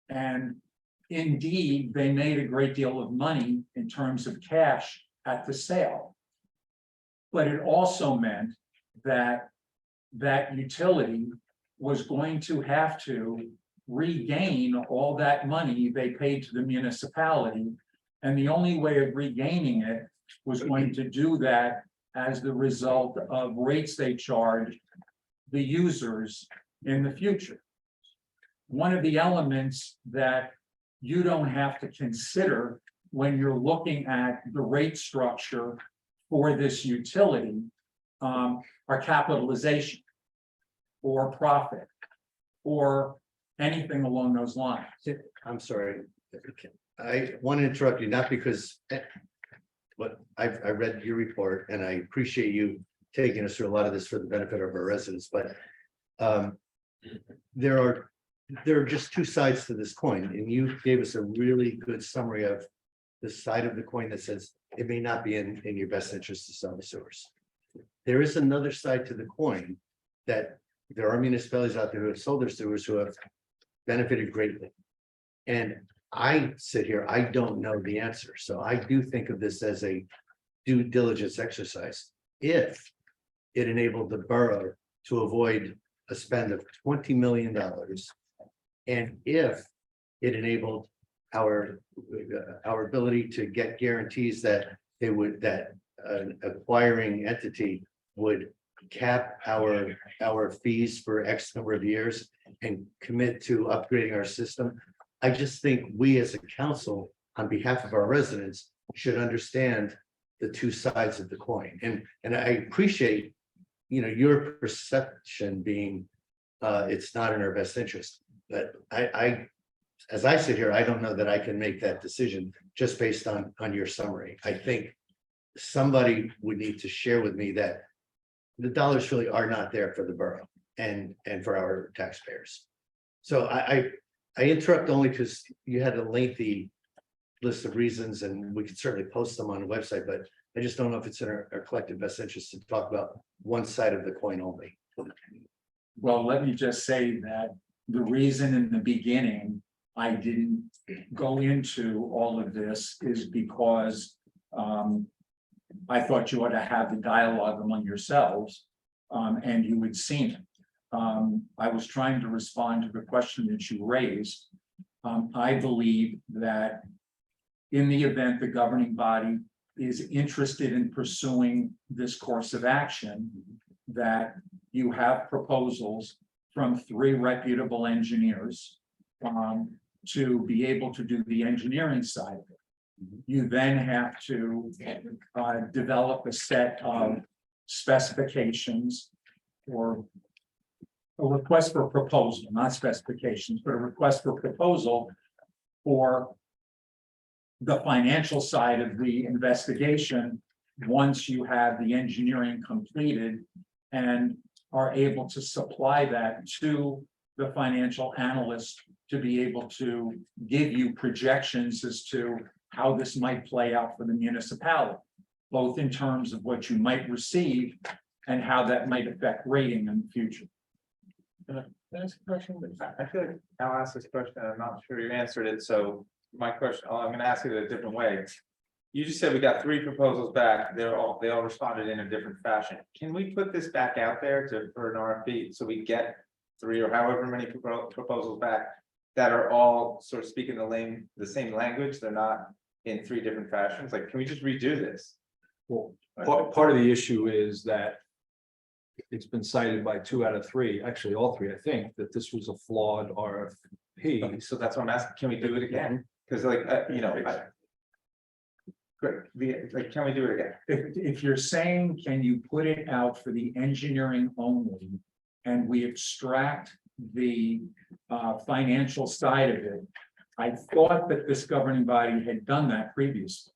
And indeed, they made a great deal of money in terms of cash at the sale. But it also meant that that utility was going to have to regain all that money they paid to the municipality. And the only way of regaining it was going to do that as the result of rates they charged the users in the future. One of the elements that you don't have to consider when you're looking at the rate structure for this utility are capitalization or profit or anything along those lines. I'm sorry. I want to interrupt you, not because. But I read your report and I appreciate you taking us through a lot of this for the benefit of our residents, but. There are just two sides to this coin, and you gave us a really good summary of the side of the coin that says it may not be in your best interest to sell the sewers. There is another side to the coin that there are municipalities out there who have sold their sewers who have benefited greatly. And I sit here, I don't know the answer. So I do think of this as a due diligence exercise. If it enabled the borough to avoid a spend of $20 million. And if it enabled our ability to get guarantees that an acquiring entity would cap our fees for X number of years and commit to upgrading our system. I just think we as a council, on behalf of our residents, should understand the two sides of the coin. And I appreciate, your perception being it's not in our best interest. But as I sit here, I don't know that I can make that decision just based on your summary. I think somebody would need to share with me that the dollars really are not there for the borough and for our taxpayers. So I interrupt only because you had a lengthy list of reasons and we could certainly post them on the website, but I just don't know if it's in our collective best interest to talk about one side of the coin only. Well, let me just say that the reason in the beginning I didn't go into all of this is because I thought you ought to have the dialogue among yourselves and you had seen it. I was trying to respond to the question that you raised. I believe that in the event the governing body is interested in pursuing this course of action, that you have proposals from 3 reputable engineers to be able to do the engineering side of it. You then have to develop a set of specifications or a request for proposal, not specifications, but a request for proposal for the financial side of the investigation once you have the engineering completed and are able to supply that to the financial analyst to be able to give you projections as to how this might play out for the municipality, both in terms of what you might receive and how that might affect rating in the future. Can I ask a question? I feel like I'll ask this question, and I'm not sure you answered it, so my question, I'm gonna ask it a different way. You just said we got 3 proposals back, they all responded in a different fashion. Can we put this back out there for an RFP, so we get 3 or however many proposals back that are all sort of speaking the same language, they're not in 3 different fashions, like, can we just redo this? Well, part of the issue is that it's been cited by 2 out of 3, actually all 3, I think, that this was a flawed RFP. Okay, so that's what I'm asking, can we do it again? Because Great, like, can we do it again? If you're saying, can you put it out for the engineering only? And we extract the financial side of it. I thought that this governing body had done that previously.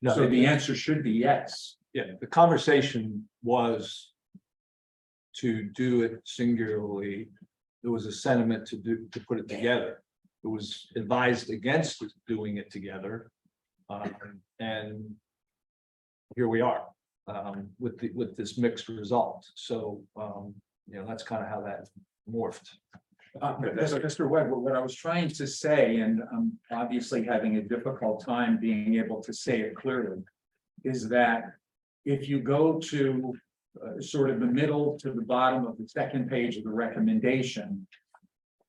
No, So the answer should be yes. Yeah, the conversation was to do it singularly. There was a sentiment to put it together. It was advised against doing it together. And here we are, with this mixed result. So, that's kind of how that morphed. Mr. Webb, what I was trying to say, and I'm obviously having a difficult time being able to say it clearly, is that if you go to sort of the middle to the bottom of the second page of the recommendation,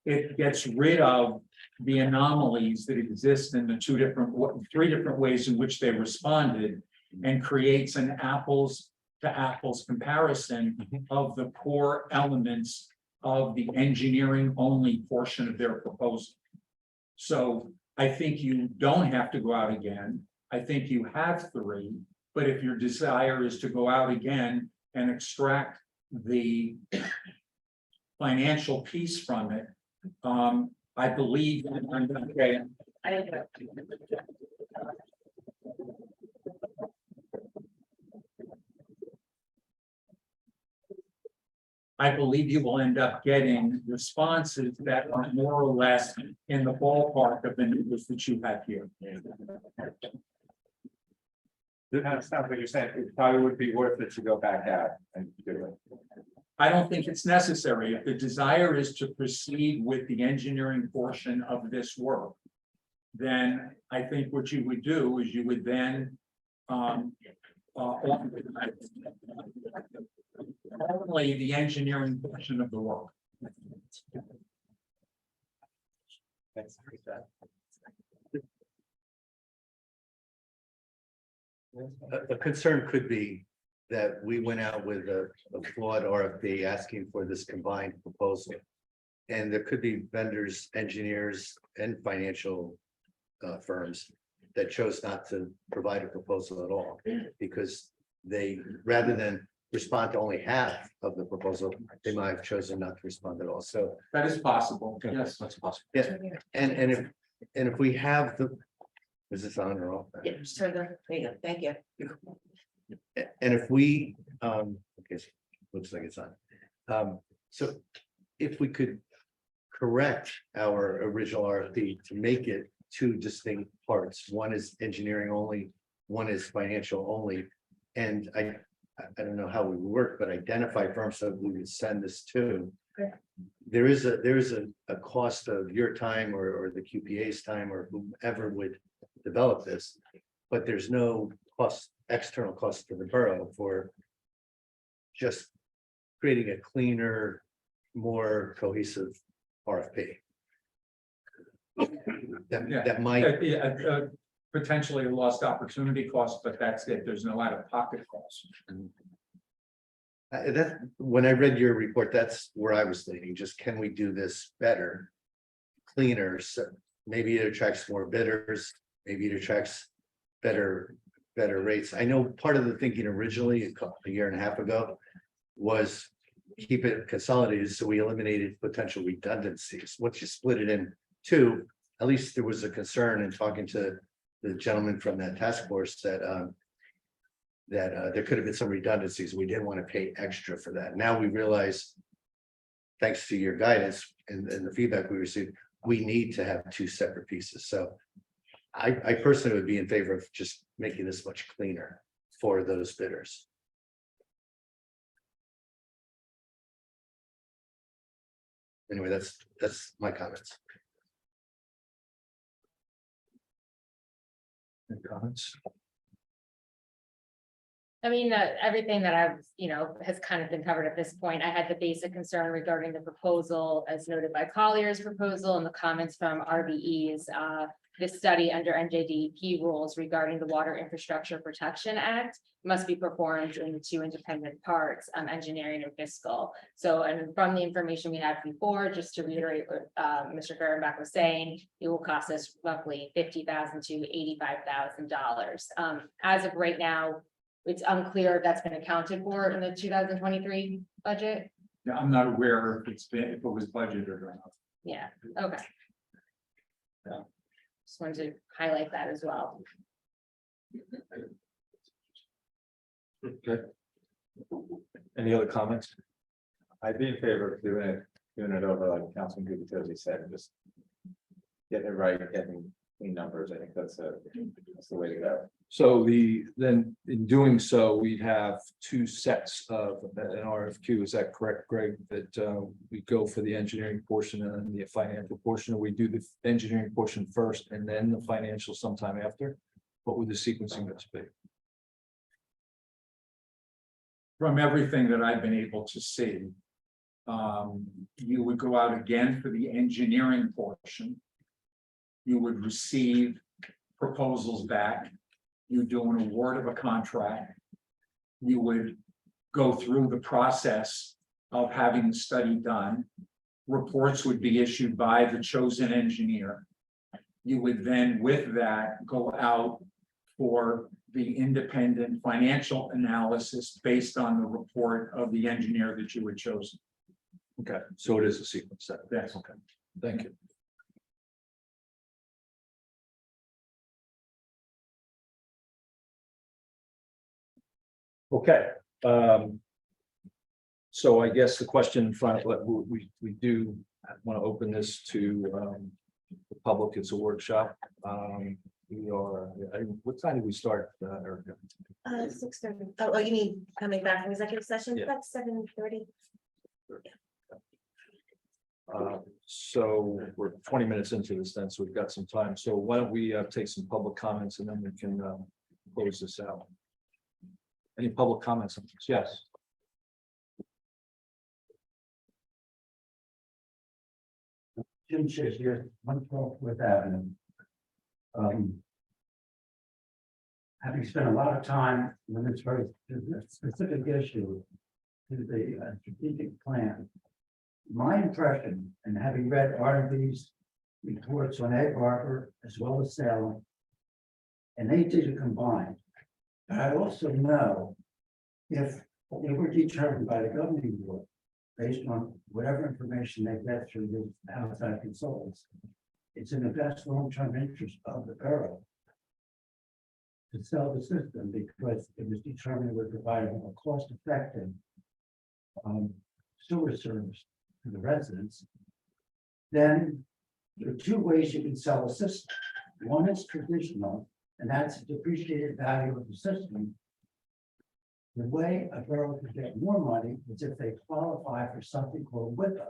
it gets rid of the anomalies that exist in the three different ways in which they responded, and creates an apples to apples comparison of the core elements of the engineering only portion of their proposal. So I think you don't have to go out again. I think you have three, but if your desire is to go out again and extract the financial piece from it, I believe. Okay. I believe you will end up getting responses that are more or less in the ballpark of the numbers that you have here. It kind of sounds like you're saying it probably would be worth it to go back out and do it. I don't think it's necessary. If the desire is to proceed with the engineering portion of this work, then I think what you would do is you would then only the engineering portion of the work. Thanks. A concern could be that we went out with a flawed RFP asking for this combined proposal. And there could be vendors, engineers, and financial firms that chose not to provide a proposal at all. Because they, rather than respond to only half of the proposal, they might have chosen not to respond at all. So, That is possible, yes. That's possible. yeah, and if we have the, is this on or off? Yeah, just turn the, there you go, thank you. And if we, okay, looks like it's on. So if we could correct our original RFP to make it two distinct parts, one is engineering only, one is financial only. And I don't know how we would work, but identify firms that we would send this to. Okay. There is a cost of your time or the QPA's time or whomever would develop this, but there's no cost, external cost to the borough for just creating a cleaner, more cohesive RFP. That might, Potentially a lost opportunity cost, but that's it. There's no out-of-pocket cost. that, when I read your report, that's where I was thinking, just can we do this better? Cleaner, so maybe it attracts more bidders, maybe it attracts better rates. I know part of the thinking originally, a year and a half ago, was keep it consolidated, so we eliminated potential redundancies. Once you split it in two, at least there was a concern in talking to the gentleman from that task force that there could have been some redundancies. We didn't want to pay extra for that. Now we realize, thanks to your guidance and the feedback we received, we need to have two separate pieces. So I personally would be in favor of just making this much cleaner for those bidders. Anyway, that's my comments. Any comments? I mean, everything that I've, has kind of been covered at this point. I had the basic concern regarding the proposal as noted by Collier's proposal and the comments from RVEs. this study under NJDEP rules regarding the Water Infrastructure Protection Act must be performed in two independent parts, engineering and fiscal. So, and from the information we had before, just to reiterate what Mr. Fehrenbach was saying, it will cost us roughly $50,000 to $85,000. As of right now, it's unclear if that's been accounted for in the 2023 budget. Yeah, I'm not aware if if it was budgeted or not. Yeah, okay. Just wanted to highlight that as well. Okay. Any other comments? I'd be in favor of doing it over like Councilman Gubitosi said, just. Getting it right, getting clean numbers, I think that's the way to go. So then in doing so, we have two sets of an RFQ. Is that correct, Greg? That we go for the engineering portion and then the financial portion, or we do the engineering portion first and then the financial sometime after? What would the sequencing best be? From everything that I've been able to see. You would go out again for the engineering portion. You would receive proposals back. You do an award of a contract. You would go through the process of having the study done. Reports would be issued by the chosen engineer. You would then, with that, go out for the independent financial analysis based on the report of the engineer that you had chosen. Okay, so it is a sequence set. Yes. Okay, thank you. Okay, so I guess the question in front of, we do want to open this to the public. It's a workshop. We are, what time did we start, Erica? 6:30. Oh, you mean coming back from executive session? Yeah. That's 7:30. So we're 20 minutes into this then, so we've got some time. So why don't we take some public comments and then we can close this out. Any public comments on this? Yes. Jim Chase here, 112th Avenue. Having spent a lot of time on this very specific issue to the strategic plan, my impression, and having read R&B's reports on Egg Harbor as well as Salem, and they did combined. But I also know if they were determined by the governing board, based on whatever information they get through the outside consultants, it's in the best long-term interest of the borough to sell the system because it was determined we're providing a cost-effective sewer service to the residents. Then there are two ways you can sell a system. One is traditional, and that's the depreciated value of the system. The way a borough could get more money is if they qualify for something called WIPA.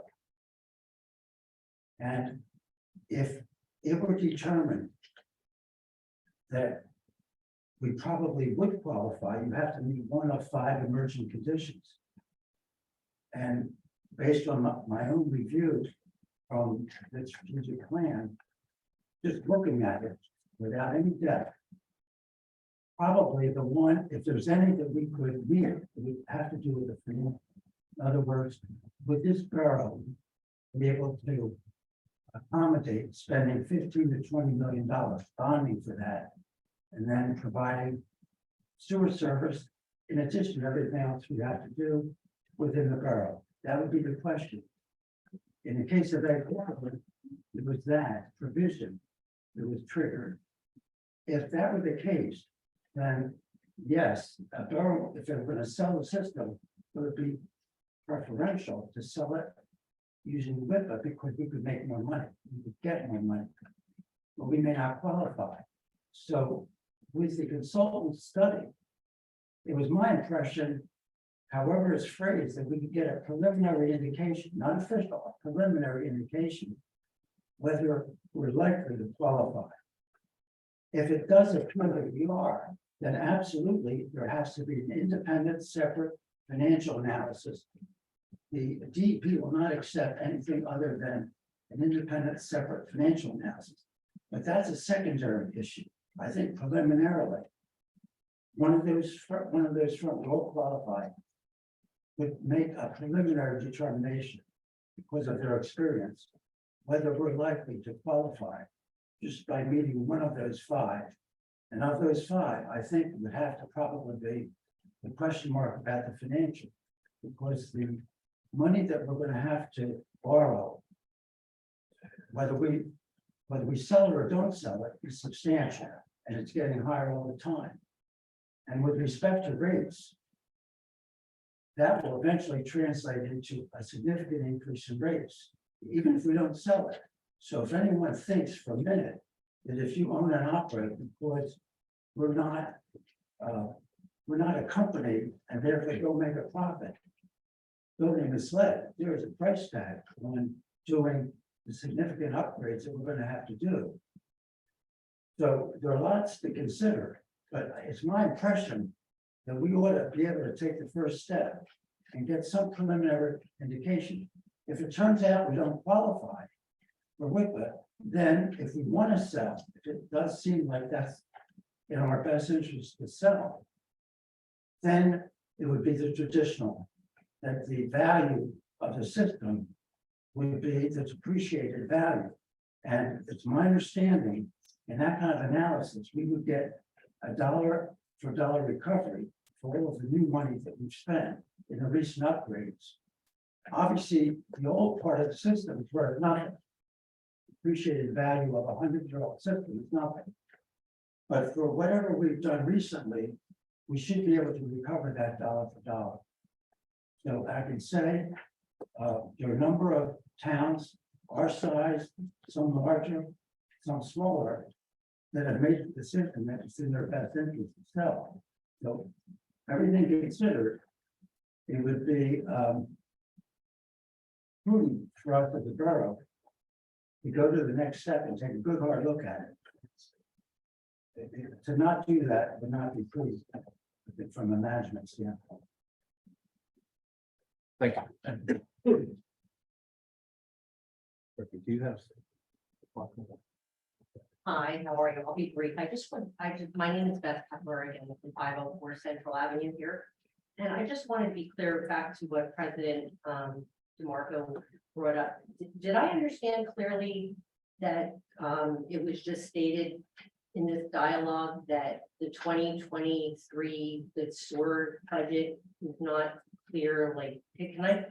And if it were determined that we probably would qualify, you have to meet one of 5 emerging conditions. And based on my own review from the strategic plan, just looking at it without any depth, probably the one, if there's any that we could meet, it would have to do with the financial. In other words, would this borough be able to accommodate spending $15 to $20 million bonding for that, and then providing sewer service in addition to everything else we have to do within the borough? That would be the question. In the case of Egg Harbor, it was that provision that was triggered. If that were the case, then yes, a borough, if they're going to sell the system, it would be preferential to sell it using WIPA because we could make more money, we could get more money, but we may not qualify. So with the consultant study, it was my impression, however it's phrased, that we could get a preliminary indication, not official, a preliminary indication whether we're likely to qualify. If it does appear that we are, then absolutely there has to be an independent, separate financial analysis. The DEP will not accept anything other than an independent, separate financial analysis. But that's a secondary issue. I think preliminarily. One of those firms will qualify. Would make a preliminary determination because of their experience, whether we're likely to qualify just by meeting one of those five. And of those five, I think it would have to probably be the question mark about the financial, because the money that we're gonna have to borrow, whether we sell it or don't sell it, is substantial, and it's getting higher all the time. And with respect to rates, that will eventually translate into a significant increase in rates, even if we don't sell it. So if anyone thinks for a minute that if you own and operate, because we're not a company and therefore don't make a profit, don't be misled. There is a price tag on doing the significant upgrades that we're going to have to do. So there are lots to consider, but it's my impression that we ought to be able to take the first step and get some preliminary indication. If it turns out we don't qualify for WIPA, then if we want to sell, if it does seem like that's in our best interest to sell, then it would be the traditional, that the value of the system would be the depreciated value. And it's my understanding, in that kind of analysis, we would get a dollar for dollar recovery for all of the new money that we've spent in the recent upgrades. Obviously, the old part of the system is worth nothing. Appreciated value of a 100-year-old system is nothing. But for whatever we've done recently, we should be able to recover that dollar for dollar. So I can say, there are a number of towns our size, some larger, some smaller, that have made the decision that it's in their best interest to sell. So everything considered, it would be prudent for us as a borough to go to the next step and take a good hard look at it. To not do that would not be prudent from a management standpoint. Thank you. Do you have? Hi, how are you? I'll be brief. My name is Beth Kepler again from 504 Central Avenue here. And I just want to be clear back to what President DeMarco brought up. Did I understand clearly that it was just stated in this dialogue that the 2023, the sewer budget is not clear? Like,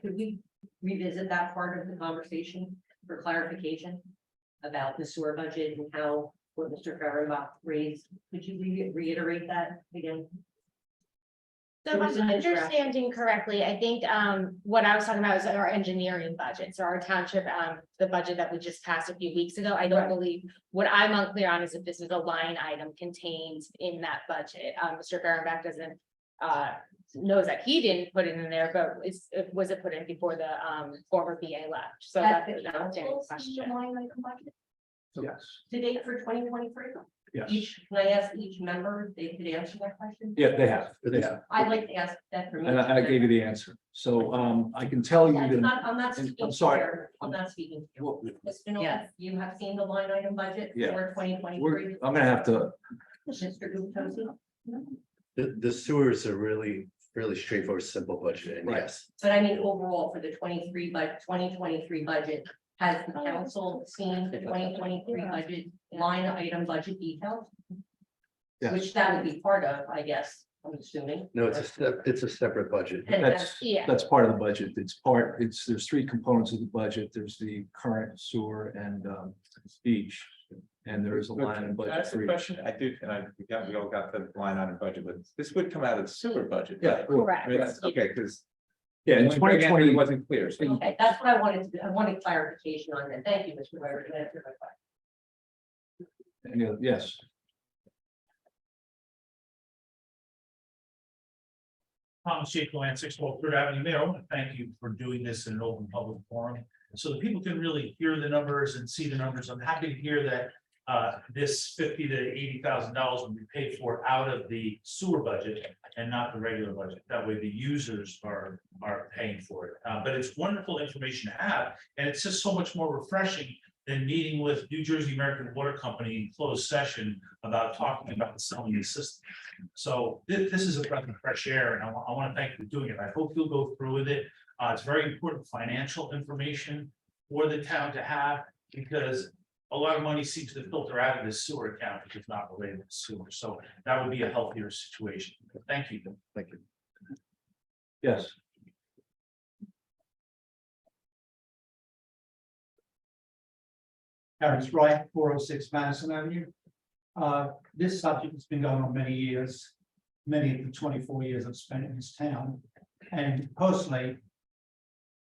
could we revisit that part of the conversation for clarification about the sewer budget and how what Mr. Fehrenbach raised? Could you reiterate that again? So if I'm understanding correctly, I think what I was talking about is our engineering budget. So our township, the budget that we just passed a few weeks ago, I don't believe, what I'm unclear on is if this is a line item contained in that budget. Mr. Fehrenbach doesn't knows that he didn't put it in there, but was it put in before the former BA left? So that's an outstanding question. Yes. To date for 2023? Yes. Can I ask each member if they could answer that question? Yeah, they have. They have. I'd like to ask that for me. And I gave you the answer. So I can tell you I'm that. not speaking. I'm sorry. I'm not speaking. to Well, you. Mr. Noel, you have seen the line item budget Yeah. for 2023? I'm gonna have to, Mr. Guptosi? The sewers are really straightforward, simple budget, and Right. yes. But I mean, overall, for the 2023 budget, has the council seen the 2023 budget line item budget details? Yes. Which that would be part of, I guess, I'm assuming. No, it's a separate budget. And that's, Yeah. that's part of the budget. There's three components of the budget. There's the current sewer and beach. And there is a line in budget That's the for each. question. I do, and we all got the line item budget, but this would come out of the sewer budget. Yeah, right? Correct. I mean, that's okay, because. Yeah, in 2020, It wasn't clear, so. Okay, that's what I wanted to do. I wanted clarification on that. Thank you, Mr. Weber. You answered my question. yes. Thomas J. Colan, 612 Third Avenue, Maryland. Thank you for doing this in an open public forum, so that people can really hear the numbers and see the numbers. I'm happy to hear that this $50,000 to $80,000 will be paid for out of the sewer budget and not the regular budget. That way the users are paying for it. But it's wonderful information to have, and it's just so much more refreshing then meeting with New Jersey American Water Company in closed session about talking about selling the system. So this is a breath of fresh air, and I want to thank you for doing it. I hope you'll go through with it. It's very important financial information for the town to have, because a lot of money seems to filter out of this sewer account, which is not related to sewer. So that would be a healthier situation. Thank you. Thank you. Yes. Terrence Wright, 406 Madison Avenue. This subject has been going on many years, many of the 24 years I've spent in this town. And personally,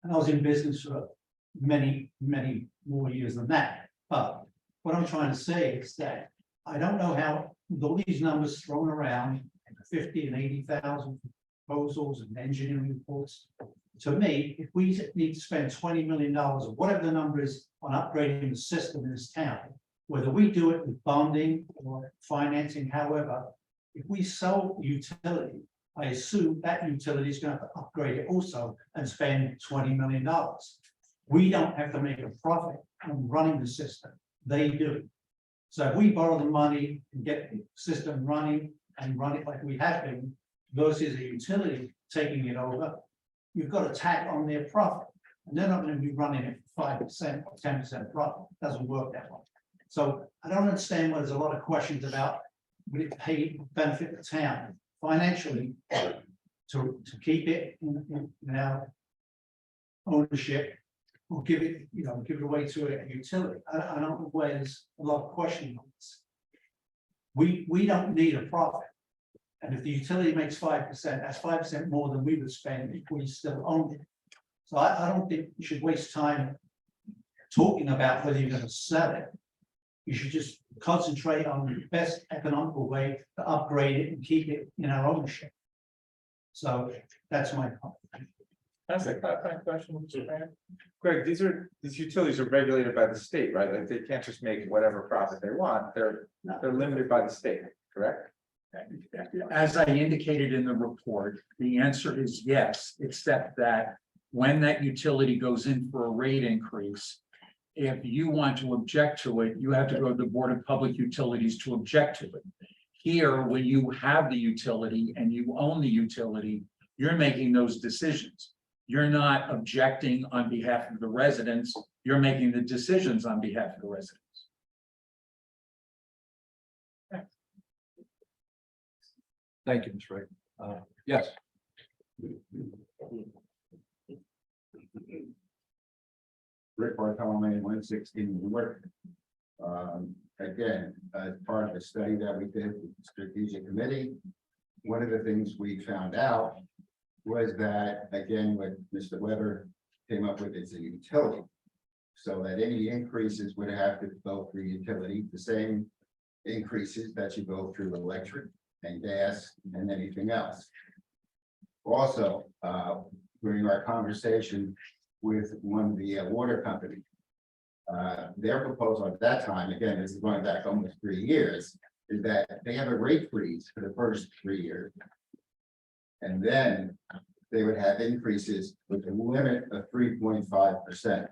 and I was in business for many more years than that. But what I'm trying to say is that I don't know how, with all these numbers thrown around, 50 and 80,000 proposals and engineering reports. To me, if we need to spend $20 million or whatever the number is on upgrading the system in this town, whether we do it with bonding or financing, however, if we sell utility, I assume that utility is going to have to upgrade it also and spend $20 million. We don't have to make a profit on running the system. They do. So if we borrow the money and get the system running and run it like we have been, versus a utility taking it over, you've got to tack on their profit. And they're not going to be running it for 5% or 10% profit. It doesn't work that way. So I don't understand why there's a lot of questions about would it pay benefit the town financially to keep it in our ownership or give it, give it away to a utility. I don't know why there's a lot of questioning on this. We don't need a profit. And if the utility makes 5%, that's 5% more than we would spend if we still owned it. So I don't think you should waste time talking about whether you're going to sell it. You should just concentrate on the best economical way to upgrade it and keep it in our ownership. So that's my comment. That's a clarifying question, Mr. Mayor. Greg, these utilities are regulated by the state, right? Like they can't just make whatever profit they want. They're limited by the state, correct? As I indicated in the report, the answer is yes, except that when that utility goes in for a rate increase, if you want to object to it, you have to go to the Board of Public Utilities to object to it. Here, when you have the utility and you own the utility, you're making those decisions. You're not objecting on behalf of the residents, you're making the decisions on behalf of the residents. Thank you, Ms. Wright. Yes. Rick Bartholomew, 116 Newark. Again, as part of the study that we did with the strategic committee, one of the things we found out was that, again, what Mr. Weber came up with is a utility. So that any increases would have to go through utility, the same increases that you go through electric and gas and anything else. Also, during our conversation with one of the water company, their proposal at that time, again, this is going back almost 3 years, is that they have a rate freeze for the first 3 years. And then they would have increases with a limit of 3.5%.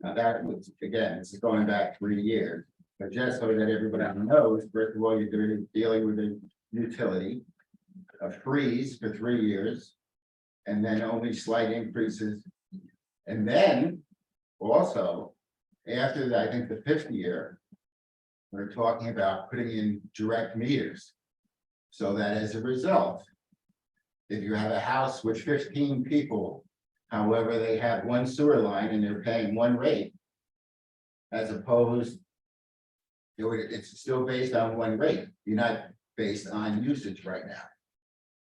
Now that was, again, this is going back 3 years, but just so that everybody knows, first of all, you're dealing with a utility, a freeze for 3 years, and then only slight increases. And then also, after I think the 5th year, we're talking about putting in direct meters. So that as a result, if you have a house with 15 people, however, they have one sewer line and they're paying one rate, as opposed, it's still based on one rate. You're not based on usage right now.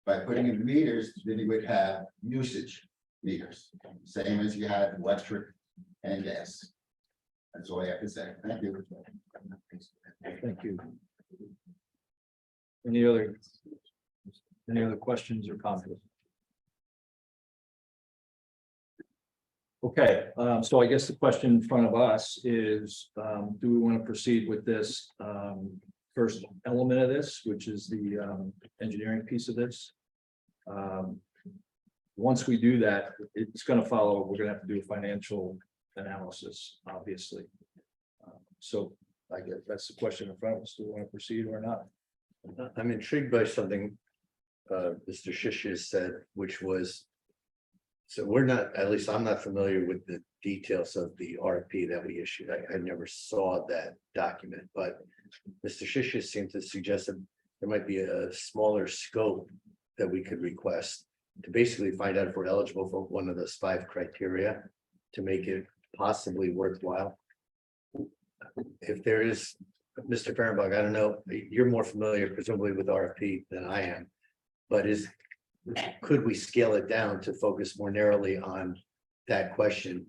By putting in meters, then you would have usage meters, same as you have electric and gas. That's all I have to say. Thank you. Thank you. Any other questions or comments? Okay, so I guess the question in front of us is, do we want to proceed with this first element of this, which is the engineering piece of this? Once we do that, it's going to follow, we're going to have to do a financial analysis, obviously. So I guess that's the question in front of us. Do we want to proceed or not? I'm intrigued by something Mr. Shishis said, which was. So we're not, at least I'm not familiar with the details of the RFP that we issued. I never saw that document, but Mr. Shishis seemed to suggest that there might be a smaller scope that we could request to basically find out if we're eligible for one of those 5 criteria to make it possibly worthwhile. If there is, Mr. Fehrenbach, I don't know, you're more familiar presumably with RFP than I am, but could we scale it down to focus more narrowly on that question?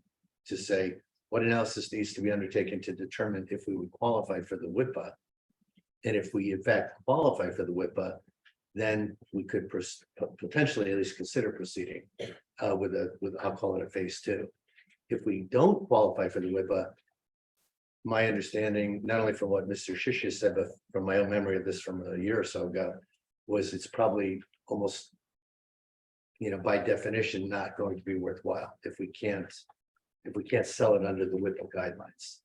To say, what analysis needs to be undertaken to determine if we would qualify for the WIPA? And if we in fact qualify for the WIPA, then we could potentially at least consider proceeding with I'll call it a phase 2. If we don't qualify for the WIPA, my understanding, not only from what Mr. Shishis said, but from my own memory of this from a year or so ago, was it's probably almost, by definition, not going to be worthwhile if we can't sell it under the WIPA guidelines.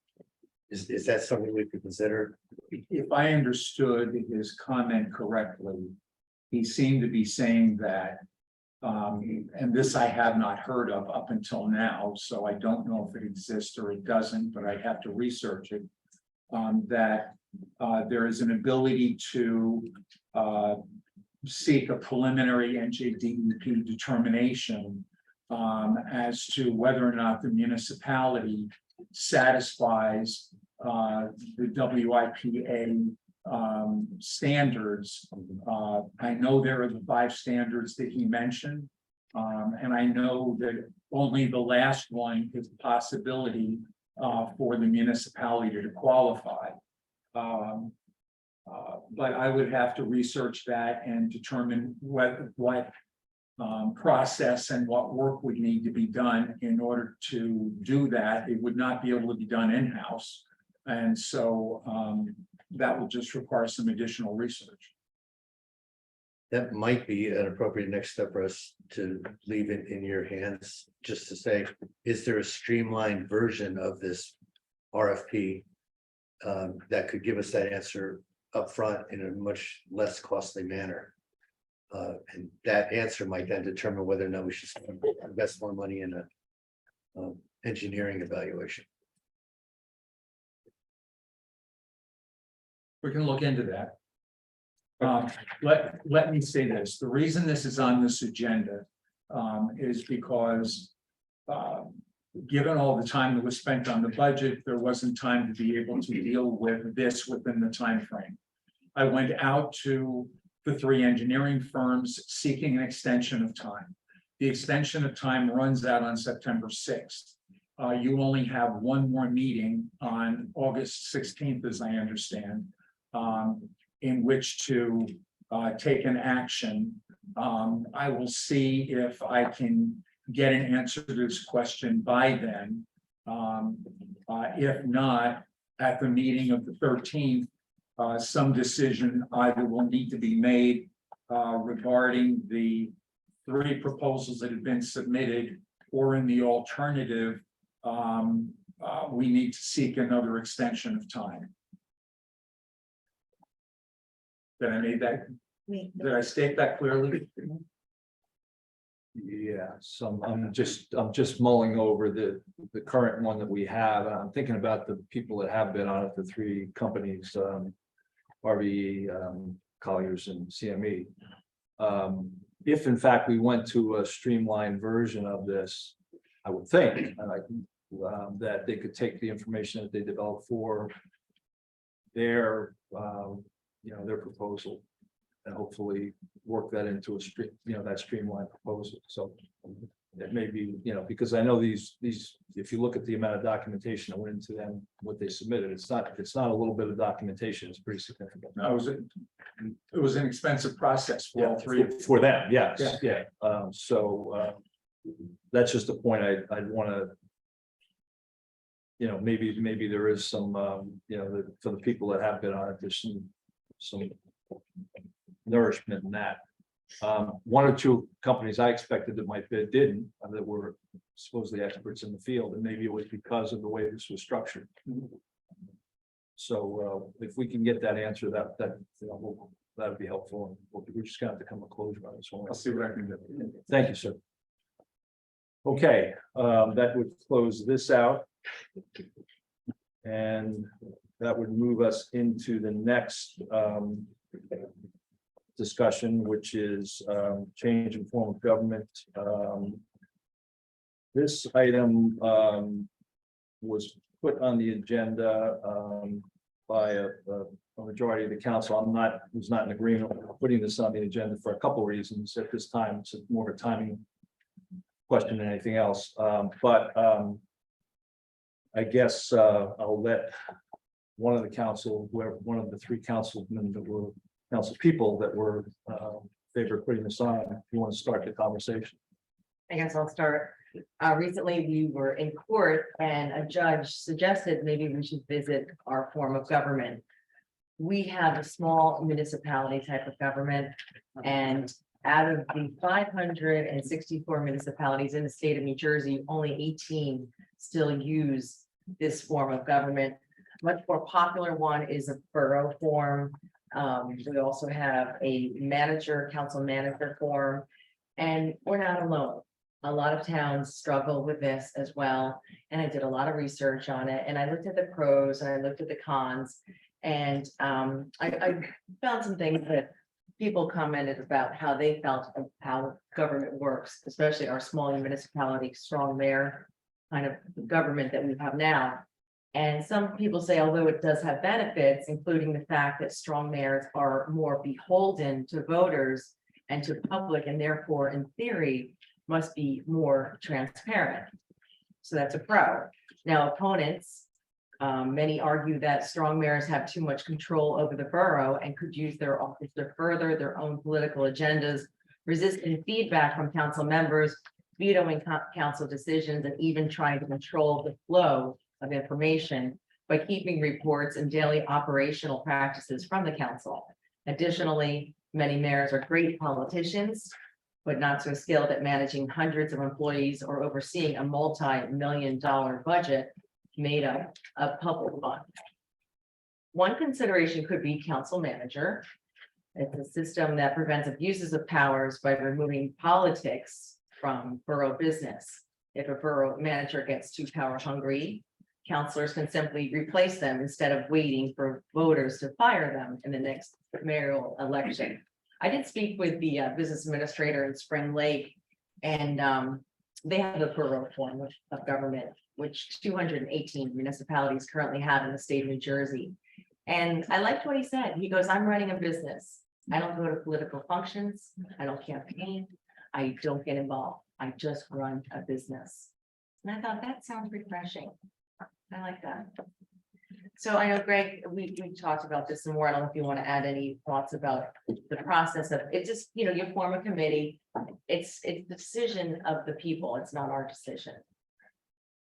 Is that something we could consider? If I understood his comment correctly, he seemed to be saying that, and this I have not heard of up until now, so I don't know if it exists or it doesn't, but I have to research it. That there is an ability to seek a preliminary NJDEP determination as to whether or not the municipality satisfies the WIPA standards. I know there are the 5 standards that he mentioned, and I know that only the last one is a possibility for the municipality to qualify. But I would have to research that and determine what process and what work would need to be done in order to do that. It would not be able to be done in-house. And so that would just require some additional research. That might be an appropriate next step for us to leave it in your hands, just to say, is there a streamlined version of this RFP that could give us that answer upfront in a much less costly manner? And that answer might then determine whether or not we should invest more money in a engineering evaluation. We can look into that. Let me say this, the reason this is on this agenda is because given all the time that was spent on the budget, there wasn't time to be able to deal with this within the time frame. I went out to the 3 engineering firms seeking an extension of time. The extension of time runs out on September 6th. You only have one more meeting on August 16th, as I understand, in which to take an action. I will see if I can get an answer to this question by then. If not, at the meeting of the 13th, some decision either will need to be made regarding the 3 proposals that have been submitted, or in the alternative, we need to seek another extension of time. Did I state that clearly? Yeah, so I'm just mulling over the current one that we have. I'm thinking about the people that have been on it, the 3 companies, RVE, Colliers and CME. If in fact we went to a streamlined version of this, I would think that they could take the information that they developed for their their proposal and hopefully work that into a that streamlined proposal. So it may be, because I know these, if you look at the amount of documentation that went into them, what they submitted, it's not a little bit of documentation, it's pretty significant. No, it was an expensive process for all 3 of for them, yes, Yeah. So that's just a point I'd want to, maybe there is some, for the people that have been on it, there's some nourishment in that. 1 or 2 companies I expected that might bid didn't, that were supposedly experts in the field, and maybe it was because of the way this was structured. So if we can get that answer, that'd be helpful. We're just gonna have to come to closure on this one. I'll see what I can do. Thank you, sir. Okay, that would close this out. And that would move us into the next discussion, which is change in form of government. This item was put on the agenda by a majority of the council. Was not in agreement with putting this on the agenda for a couple of reasons. At this time, it's more of a timing question than anything else. I guess I'll let one of the three councilmen that were council people that were favor putting this on. If you want to start the conversation. I guess I'll start. Recently, we were in court and a judge suggested maybe we should visit our form of government. We have a small municipality type of government, and out of the 564 municipalities in the state of New Jersey, only 18 still use this form of government. Much more popular one is a borough form. We also have a council manager form, and we're not alone. A lot of towns struggle with this as well. And I did a lot of research on it, and I looked at the pros and I looked at the cons. And I found some things that people commented about how they felt of how government works, especially our small municipality, strong mayor kind of government that we have now. And some people say, although it does have benefits, including the fact that strong mayors are more beholden to voters and to the public, and therefore, in theory, must be more transparent. So that's a pro. Now, opponents, many argue that strong mayors have too much control over the borough and could use their office to further their own political agendas, resisting feedback from council members, vetoing council decisions, and even trying to control the flow of information by keeping reports and daily operational practices from the council. Additionally, many mayors are great politicians, but not so skilled at managing hundreds of employees or overseeing a multi-million-dollar budget made up of public funds. One consideration could be council manager. It's a system that prevents abuses of powers by removing politics from borough business. If a borough manager gets too power hungry, councilors can simply replace them instead of waiting for voters to fire them in the next mayoral election. I did speak with the business administrator in Spring Lake, and they have the borough form of government, which 218 municipalities currently have in the state of New Jersey. And I liked what he said. He goes, I'm running a business. I don't go to political functions. I don't campaign. I don't get involved. I just run a business. And I thought that sounds refreshing. I like that. So I know, Greg, we talked about this some more. I don't know if you want to add any thoughts about the process of it. Just, you form a committee. It's the decision of the people. It's not our decision.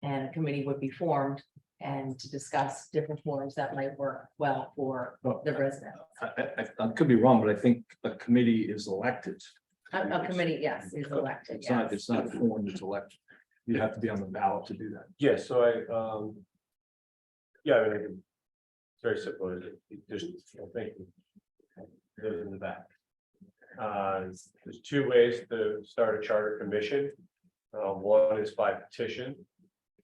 And a committee would be formed and to discuss different forms that might work well for the residents. I could be wrong, but I think a committee is elected. A committee, yes, is elected. It's not formed, it's elected. You have to be on the ballot to do that. Yes, so yeah, I mean, it's very simple. There's, thank you. Those in the back. There's two ways to start a charter commission. One is by petition.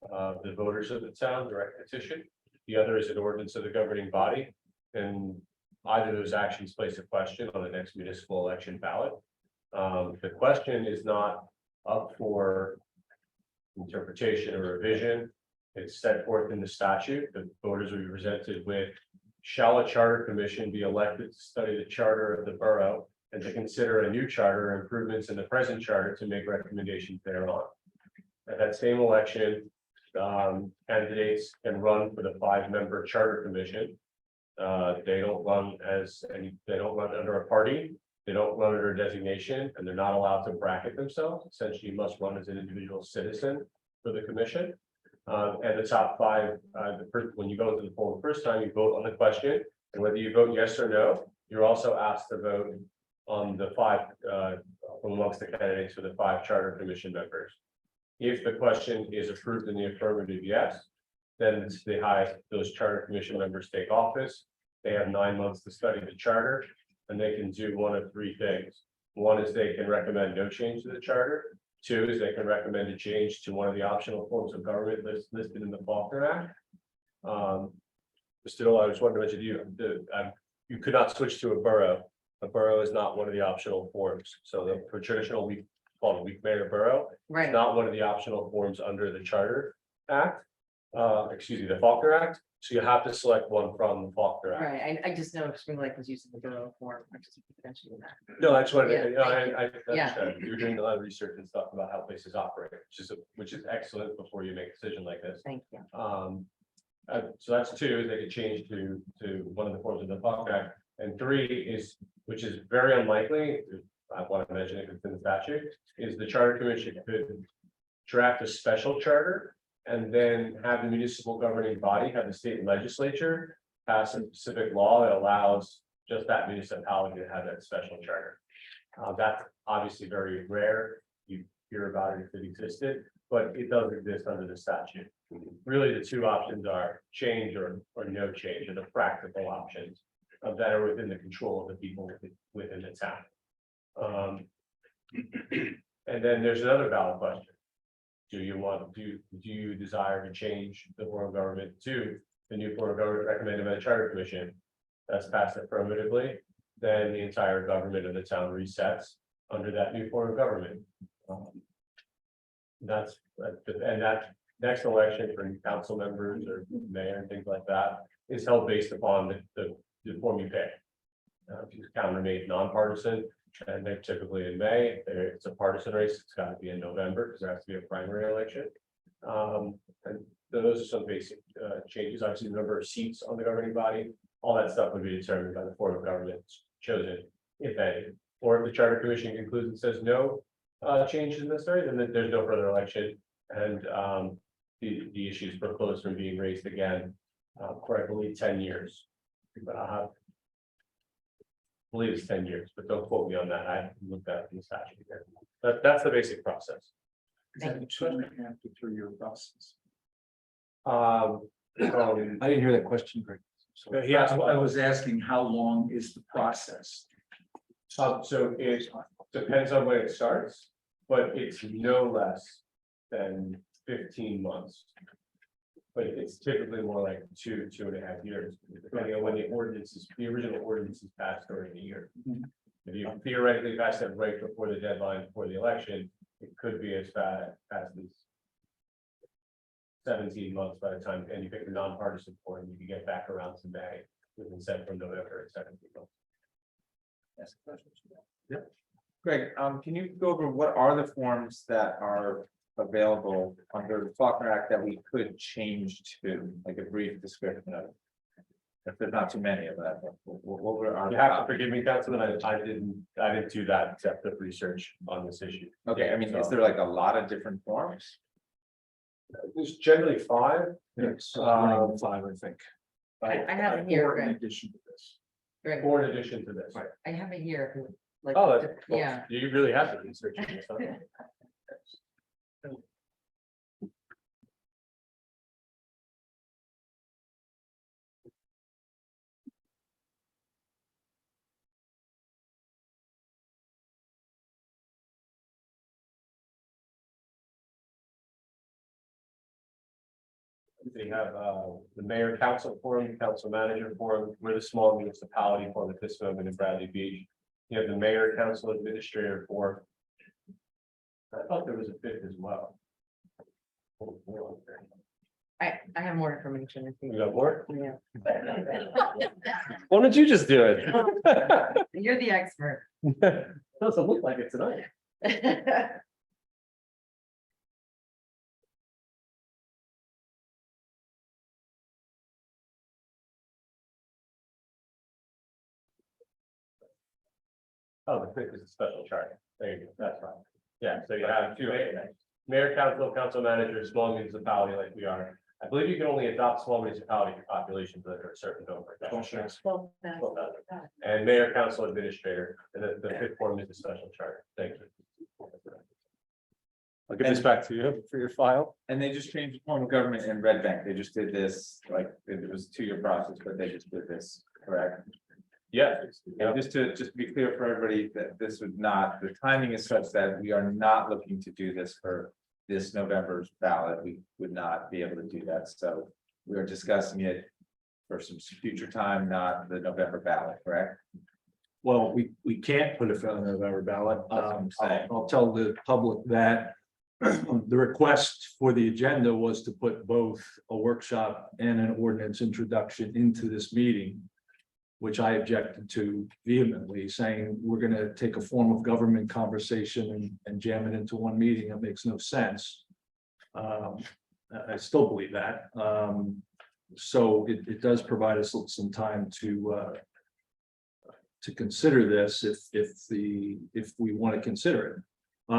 The voters of the town, direct petition. The other is an ordinance of the governing body. And either of those actions place a question on the next municipal election ballot. The question is not up for interpretation or revision. It's set forth in the statute. The voters will be presented with, shall a charter commission be elected to study the charter of the borough and to consider a new charter or improvements in the present charter to make recommendations thereon. At that same election, candidates can run for the 5-member charter commission. They don't run under a party. They don't run under a designation, and they're not allowed to bracket themselves. Essentially, you must run as an individual citizen for the commission. And the top 5, when you go to the poll the first time, you vote on the question, and whether you vote yes or no, you're also asked to vote on the 5 amongst the candidates for the 5 charter commission members. If the question is approved in the affirmative yes, then the highest, those charter commission members take office. They have 9 months to study the charter, and they can do one of three things. One is they can recommend no change to the charter. Two is they can recommend a change to one of the optional forms of government listed in the Faulkner Act. Mr. Dole, I just wanted to mention to you, you could not switch to a borough. A borough is not one of the optional forms. So the traditional, we call it weak mayor borough. Right. It's not one of the optional forms under the Charter Act. Excuse me, the Faulkner Act. So you have to select one from the Faulkner Act. Right, I just know Spring Lake was using the borough form. I just potentially that. No, I just wanted to, Yeah, I Yeah. understand. You're doing a lot of research and stuff about how places operate, which is excellent before you make a decision like this. Thank you. So that's two, they could change to one of the forms of the Faulkner Act. And three is, which is very unlikely, I want to mention it because it's in the statute, is the Charter Commission could draft a special charter and then have the municipal governing body, have the state legislature pass a specific law that allows just that municipality to have that special charter. That's obviously very rare. You hear about it if it existed, but it does exist under the statute. Really, the two options are change or no change, are the practical options that are within the control of the people within the town. And then there's another valid question. Do you desire to change the form of government to the new form of government recommended by the Charter Commission? That's passed affirmatively, then the entire government of the town resets under that new form of government. And that next election for council members or mayor and things like that is held based upon the form you pick. If you town remains nonpartisan, and they're typically in May. If it's a partisan race, it's got to be in November because there has to be a primary election. And those are some basic changes. Obviously, the number of seats on the governing body, all that stuff would be determined by the form of government chosen, if any. Or if the Charter Commission concludes and says no change is necessary, then there's no further election, and the issue is foreclosed from being raised again for, I believe, 10 years. But I believe it's 10 years, but don't quote me on that. I haven't looked at the statute again. That's the basic process. Is that 2.5 to 3 year process? I didn't hear that question, Greg. Yeah, I was asking how long is the process? So it depends on when it starts, but it's no less than 15 months. But it's typically more like 2.5 years, depending on when the original ordinance is passed during the year. If you theoretically pass it right before the deadline for the election, it could be as fast as 17 months by the time, and you pick a nonpartisan form, you can get back around to May, within set from November at 17 months. Yes. Yep. Greg, can you go over what are the forms that are available under the Faulkner Act that we could change to, like a brief description of it? If there's not too many of that, what were our? You have to forgive me, Councilman, I didn't do that depth of research on this issue. Okay, I mean, is there like a lot of different forms? There's generally 5. Yes, 5, I think. I have it here, In Greg. addition to this. Greg, 4 in addition to this. I have it here. Like, Oh, that's cool. yeah. You really have to research this, huh? They have the mayor council forum, council manager forum, we're the small municipality forum at this moment in Bradley Beach. You have the mayor council administrator forum. I thought there was a 5th as well. I have more information. I think. You got more? Yeah. Why don't you just do it? You're the expert. Doesn't look like it tonight. Oh, the 5th is a special chart. There you go. That's right. Yeah, so you have 2 mayor, council, council manager, small municipality like we are. I believe you can only adopt small municipality populations that are a certain number. And mayor, council, administrator, and the 5th form is a special charter. Thank you. I'll give this back to you for your file. And they just changed the form of government in Red Bank. They just did this, like, it was a 2-year process, but they just did this, correct? Yeah. And just to be clear for everybody, that this would not, the timing is such that we are not looking to do this for this November's ballot. We would not be able to do that. So we are discussing it for some future time, not the November ballot, correct? Well, we can't put it on the November ballot. That's what I'm saying. I'll tell the public that the request for the agenda was to put both a workshop and an ordinance introduction into this meeting, which I objected to vehemently, saying we're gonna take a form of government conversation and jam it into one meeting. That makes no sense. I still believe that. So it does provide us some time to consider this if we want to consider it.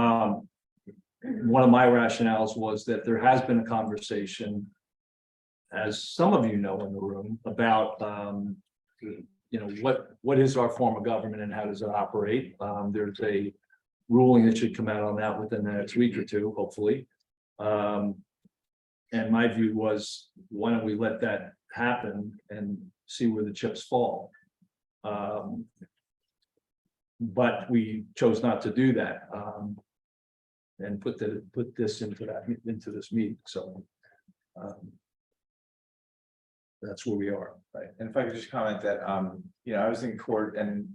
One of my rationales was that there has been a conversation, as some of you know in the room, about what is our form of government and how does it operate? There's a ruling that should come out on that within the next week or two, hopefully. And my view was, why don't we let that happen and see where the chips fall? But we chose not to do that. And put this into this meeting, so. That's where we are. Right, and if I could just comment that, I was in court and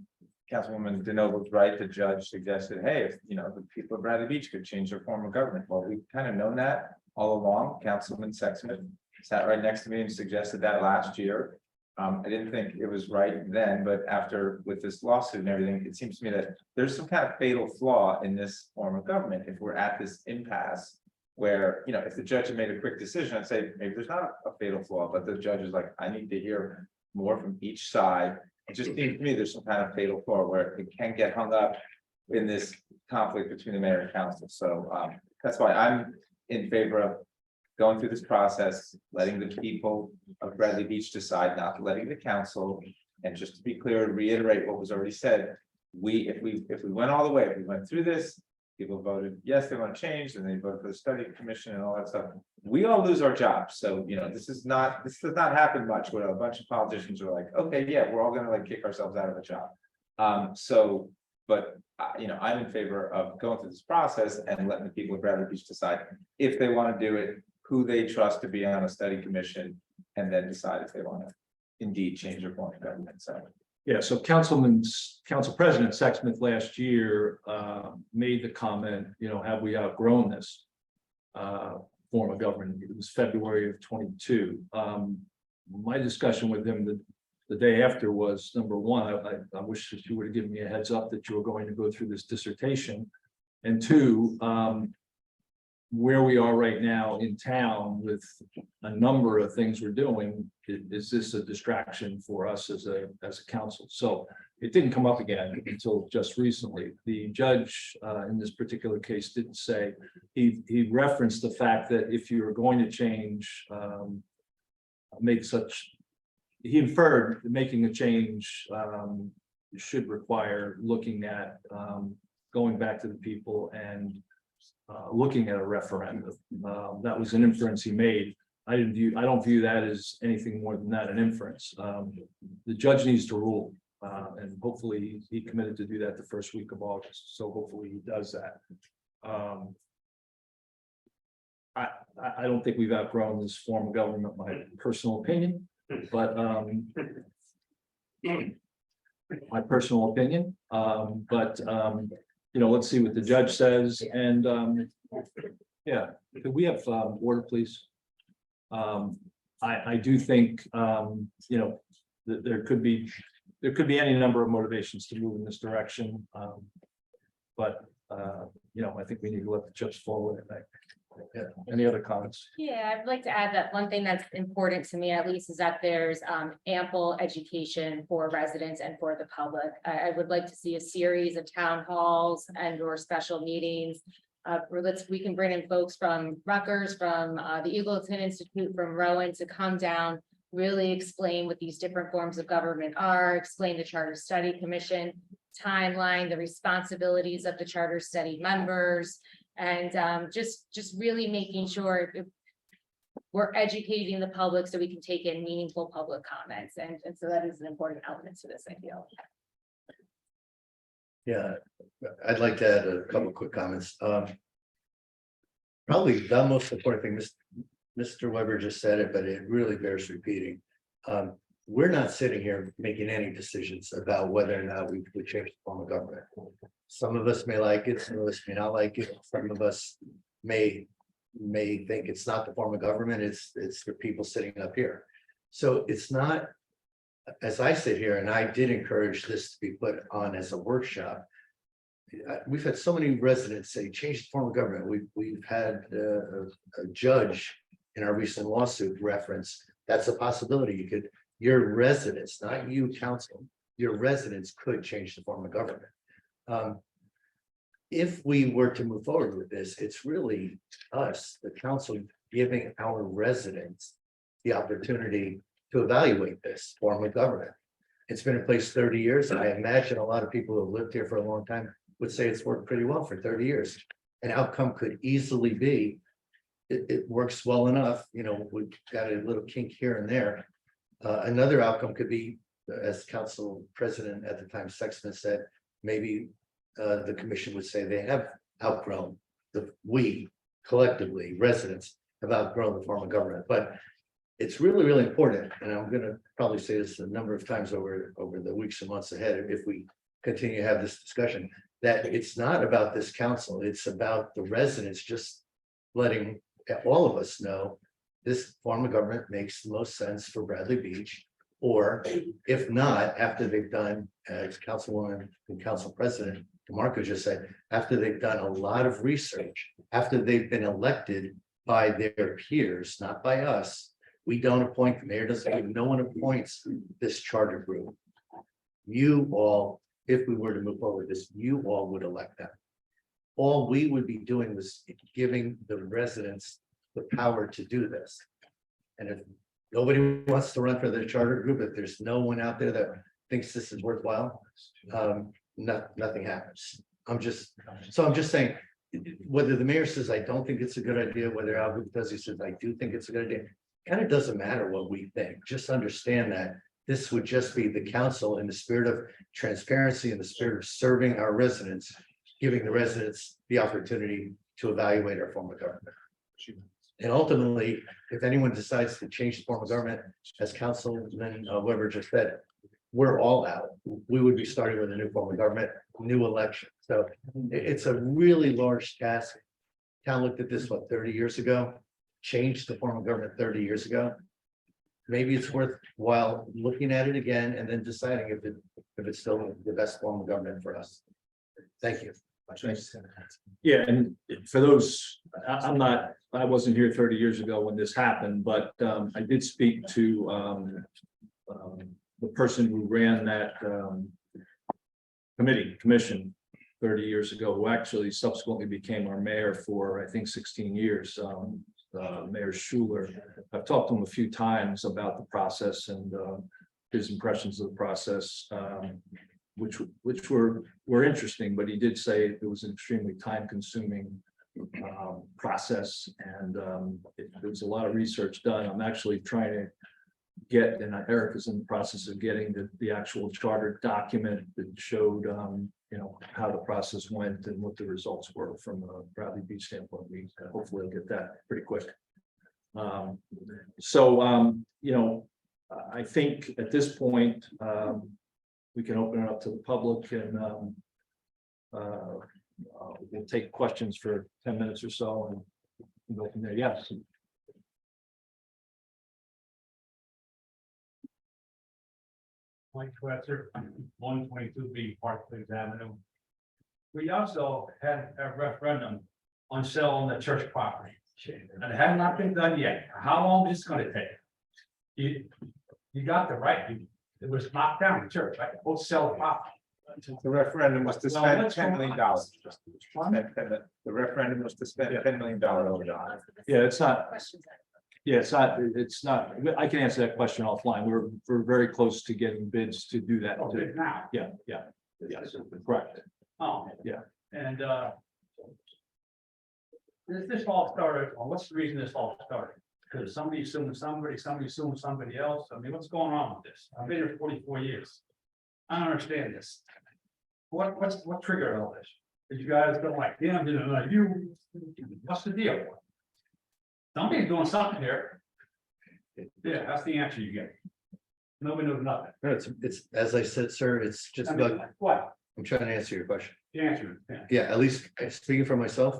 Councilwoman DeNoble was right, the judge suggested, hey, if, the people of Bradley Beach could change their form of government. Well, we've kind of known that all along. Councilman Sexsmith sat right next to me and suggested that last year. I didn't think it was right then, but after with this lawsuit and everything, it seems to me that there's some kind of fatal flaw in this form of government. If we're at this impasse where, if the judge had made a quick decision, I'd say maybe there's not a fatal flaw, but the judge is like, I need to hear more from each side. It just seems to me there's some kind of fatal flaw where it can get hung up in this conflict between the mayor and council. So that's why I'm in favor of going through this process, letting the people of Bradley Beach decide, not letting the council. And just to be clear, reiterate what was already said, if we went all the way, if we went through this, people voted, yes, they want to change, and they voted for the study commission and all that stuff. We all lose our jobs. So, this does not happen much where a bunch of politicians are like, okay, yeah, we're all gonna like kick ourselves out of a job. I'm in favor of going through this process and letting the people of Bradley Beach decide if they want to do it, who they trust to be on a study commission, and then decide if they want to indeed change their form of government. So. Yeah, so Council President Sexsmith last year made the comment, have we outgrown this form of government? It was February of 22. My discussion with him the day after was, number one, I wish that you would have given me a heads up that you were going to go through this dissertation. And two, where we are right now in town with a number of things we're doing, is this a distraction for us as a council? So it didn't come up again until just recently. The judge in this particular case didn't say, he referenced the fact that if you were going to change, he inferred that making a change should require looking at going back to the people and looking at a referendum. That was an inference he made. I don't view that as anything more than that, an inference. The judge needs to rule, and hopefully he committed to do that the first week of August. So hopefully he does that. I don't think we've outgrown this form of government, my personal opinion, but let's see what the judge says. And could we have order, please? I do think that there could be any number of motivations to move in this direction. I think we need to let the chips fall in it. Any other comments? Yeah, I'd like to add that one thing that's important to me, at least, is that there's ample education for residents and for the public. I would like to see a series of town halls and or special meetings. We can bring in folks from Rutgers, from the Eagleton Institute, from Rowan, to come down, really explain what these different forms of government are, explain the Charter Study Commission timeline, the responsibilities of the Charter Study members, And just really making sure we're educating the public so we can take in meaningful public comments. And so that is an important element to this, I feel. Yeah, I'd like to add a couple quick comments. Probably the most important thing, Mr. Weber just said it, but it really bears repeating. We're not sitting here making any decisions about whether or not we would change the form of government. Some of us may like it, some of us may not like it, some of us may think it's not the form of government, it's the people sitting up here. So it's not, as I sit here, and I did encourage this to be put on as a workshop. We've had so many residents say, change the form of government. We've had a judge in our recent lawsuit reference, that's a possibility. Your residents, not you council, your residents could change the form of government. If we were to move forward with this, it's really us, the council, giving our residents the opportunity to evaluate this form of government. It's been in place 30 years, and I imagine a lot of people who have lived here for a long time would say it's worked pretty well for 30 years. An outcome could easily be, it works well enough, we've got a little kink here and there. Another outcome could be, as council president at the time, Sexton said, maybe the commission would say they have outgrown, we collectively, residents, have outgrown the form of government. But it's really, really important, and I'm gonna probably say this a number of times over the weeks and months ahead, if we continue to have this discussion, that it's not about this council, it's about the residents just letting all of us know this form of government makes the most sense for Bradley Beach. Or if not, after they've done, as Councilwoman and Council President DeMarco just said, after they've done a lot of research, after they've been elected by their peers, not by us. We don't appoint, the mayor doesn't, no one appoints this charter group. You all, if we were to move forward with this, you all would elect them. All we would be doing was giving the residents the power to do this. And if nobody wants to run for the charter group, if there's no one out there that thinks this is worthwhile, nothing happens. I'm just saying, whether the mayor says, I don't think it's a good idea, whether Albert does, he says, I do think it's a good idea. Kind of doesn't matter what we think. Just understand that this would just be the council in the spirit of transparency, in the spirit of serving our residents, giving the residents the opportunity to evaluate our form of government. And ultimately, if anyone decides to change the form of government, as Councilman Weber just said, we're all out. We would be starting with a new form of government, new election. So it's a really large task. Town looked at this, 30 years ago, changed the form of government 30 years ago. Maybe it's worthwhile looking at it again and then deciding if it's still the best form of government for us. Thank you. Yeah, and for those, I wasn't here 30 years ago when this happened, but I did speak to the person who ran that commission 30 years ago, who actually subsequently became our mayor for, I think, 16 years. Mayor Schuler. I've talked to him a few times about the process and his impressions of the process, which were interesting, but he did say it was an extremely time-consuming process, and there was a lot of research done. I'm actually trying to get, and Eric is in the process of getting the actual charter document that showed how the process went and what the results were from a Bradley Beach standpoint. We hopefully will get that pretty quick. I think at this point we can open it up to the public, and we'll take questions for 10 minutes or so and go from there. Yes. Mike Swetzer, 122B Parkland Avenue. We also had a referendum on selling the church property, and it had not been done yet. How long is it going to take? You got the right. It was knocked down, the church, right? Both sell the property. The referendum was to spend $10 million. The referendum was to spend $10 million. Yeah, it's not. Yeah, it's not. I can answer that question offline. We're very close to getting bids to do that. Now. Yeah, correct. Oh. Yeah. And this all started, or what's the reason this all started? Because somebody suing somebody suing somebody else. I mean, what's going on with this? I've been here 44 years. I don't understand this. What triggered all this? Did you guys go like, yeah, you, what's the deal? Somebody's doing something here. Yeah, that's the answer you get. Nobody knows nothing. No, it's, as I said, sir, it's just about, What? I'm trying to answer your question. The answer, yeah. Yeah, at least speaking for myself,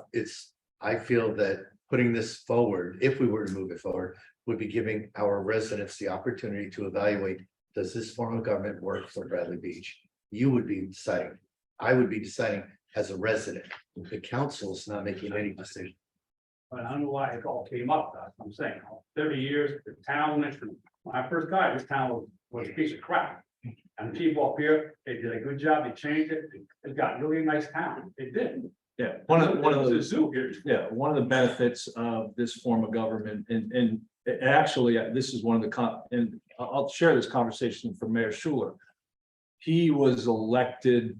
I feel that putting this forward, if we were to move it forward, would be giving our residents the opportunity to evaluate, does this form of government work for Bradley Beach? You would be deciding, I would be deciding as a resident, the council's not making any decision. But I don't know why it all came up, that's what I'm saying, 30 years, the town, when I first got it, this town was a piece of crap. And the people up here, they did a good job, they changed it, it got really a nice town, it did. Yeah, one of The the, zoo here. yeah, one of the benefits of this form of government, and actually, this is one of the and I'll share this conversation from Mayor Schuler. He was elected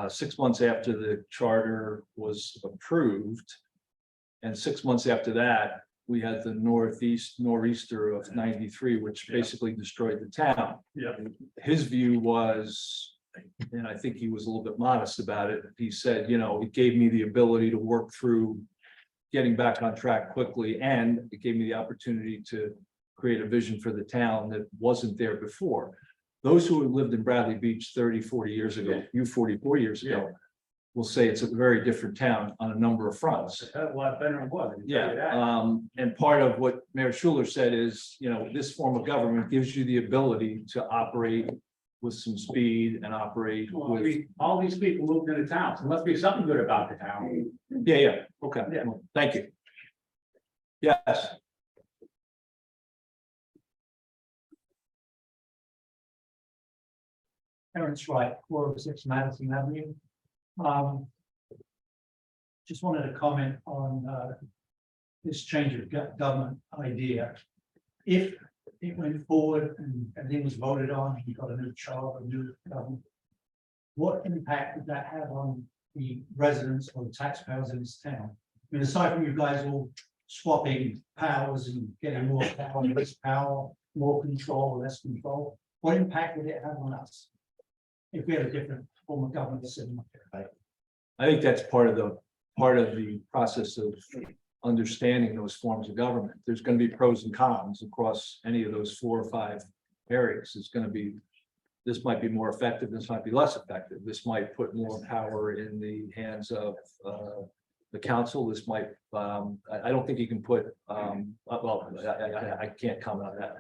6 months after the charter was approved. And 6 months after that, we had the nor'easter of '93, which basically destroyed the town. Yeah. His view was, and I think he was a little bit modest about it. He said, it gave me the ability to work through getting back on track quickly, and it gave me the opportunity to create a vision for the town that wasn't there before. Those who lived in Bradley Beach 30, 40 years ago, you 44 years ago, will say it's a very different town on a number of fronts. It's a lot better than it was. I can tell you that. Yeah, and part of what Mayor Schuler said is, this form of government gives you the ability to operate with some speed and operate Well, with. all these people moved into town, so there must be something good about the town. Yeah, okay, Yeah. thank you. Yes. Terrence Wright, 406 Madison Avenue. Just wanted to comment on this change of government idea. If it went forward and everything was voted on, you got a new charter, a new government, what impact would that have on the residents or the taxpayers in this town? I mean, aside from you guys all swapping powers and getting more power, less power, more control, less control, what impact would it have on us? If we had a different form of government sitting up there. I think that's part of the process of understanding those forms of government. There's going to be pros and cons across any of those 4 or 5 areas. It's going to be, this might be more effective, this might be less effective. This might put more power in the hands of the council. This might, I don't think you can put, I can't comment on that.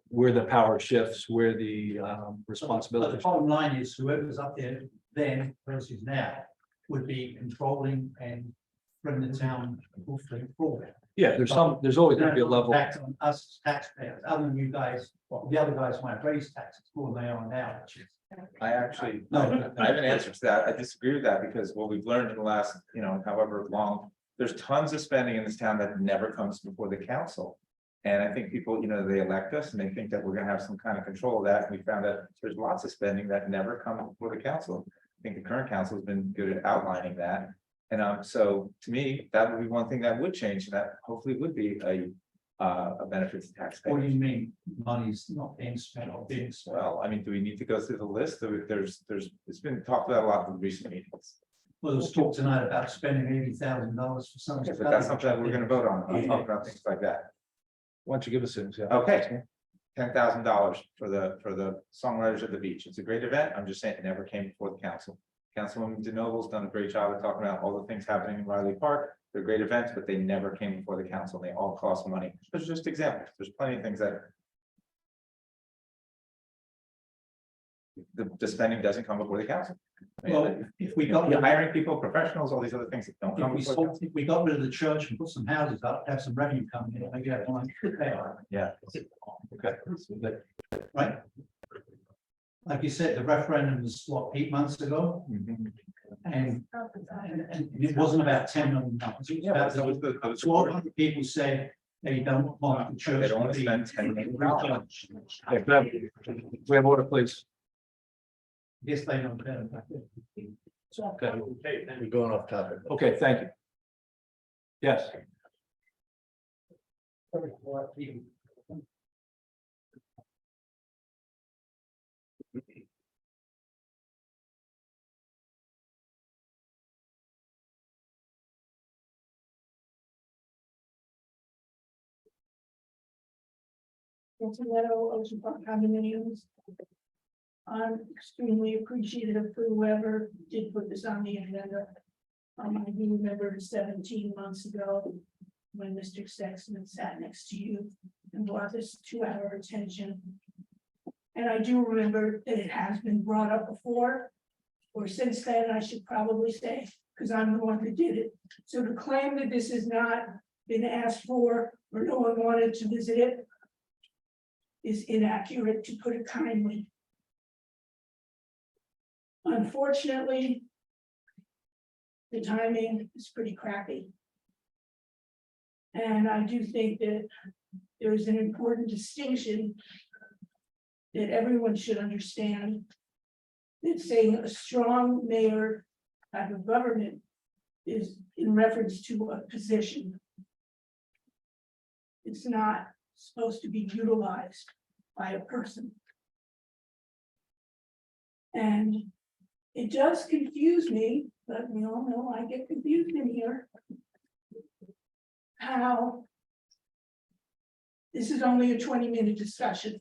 Where the power shifts, where the But responsibility. the bottom line is whoever's up there then versus now would be controlling and bringing the town forward. Yeah, there's always going to be a level. Back on us as taxpayers, other than you guys, well, the other guys might raise taxes more than they are now, which is. I actually, No. I have an answer to that. I disagree with that because what we've learned in the last, however long, there's tons of spending in this town that never comes before the council. And I think people, they elect us and they think that we're gonna have some kind of control of that. And we found that there's lots of spending that never comes before the council. I think the current council has been good at outlining that. And so to me, that would be one thing that would change, and that hopefully would be a benefit to taxpayers. What do you mean, money's not being spent or being spent? Well, I mean, do we need to go through the list? It's been talked about a lot in recent meetings. Well, there was talk tonight about spending $80,000 for some. But that's something that we're gonna vote on. I'll talk about things like that. Why don't you give us an example? Okay. $10,000 for the Songwriters at the Beach. It's a great event. I'm just saying it never came before the council. Councilwoman DeNoble's done a great job of talking about all the things happening in Riley Park. They're great events, but they never came before the council. They all cost money. Those are just examples. There's plenty of things that the spending doesn't come before the council. I mean, Well, if we got. you're hiring people, professionals, all these other things that don't come If we before. sold, if we got rid of the church and put some houses up, have some revenue coming in, maybe have one, Yeah. Okay. right? Like you said, the referendum was what, 8 months ago? And it wasn't about 10 million dollars. It was Yeah, about that was the- that was the- 1,200 people said they don't want the church. They don't want to to be spend $10 million. We have order, please. Yes, they don't. Better. Okay. We're going off topic. Okay, thank you. Yes. Meadow, Ocean Park condominiums. I'm extremely appreciative for whoever did put this on the agenda. I do remember 17 months ago, when Mr. Sexton sat next to you and brought this to our attention. And I do remember that it has been brought up before, or since then, I should probably say, because I'm the one who did it. So to claim that this has not been asked for, or no one wanted to visit it, is inaccurate, to put it kindly. Unfortunately, the timing is pretty crappy. And I do think that there's an important distinction that everyone should understand. That saying a strong mayor type of government is in reference to a position. It's not supposed to be utilized by a person. And it does confuse me, but we all know I get confused in here. How this is only a 20-minute discussion.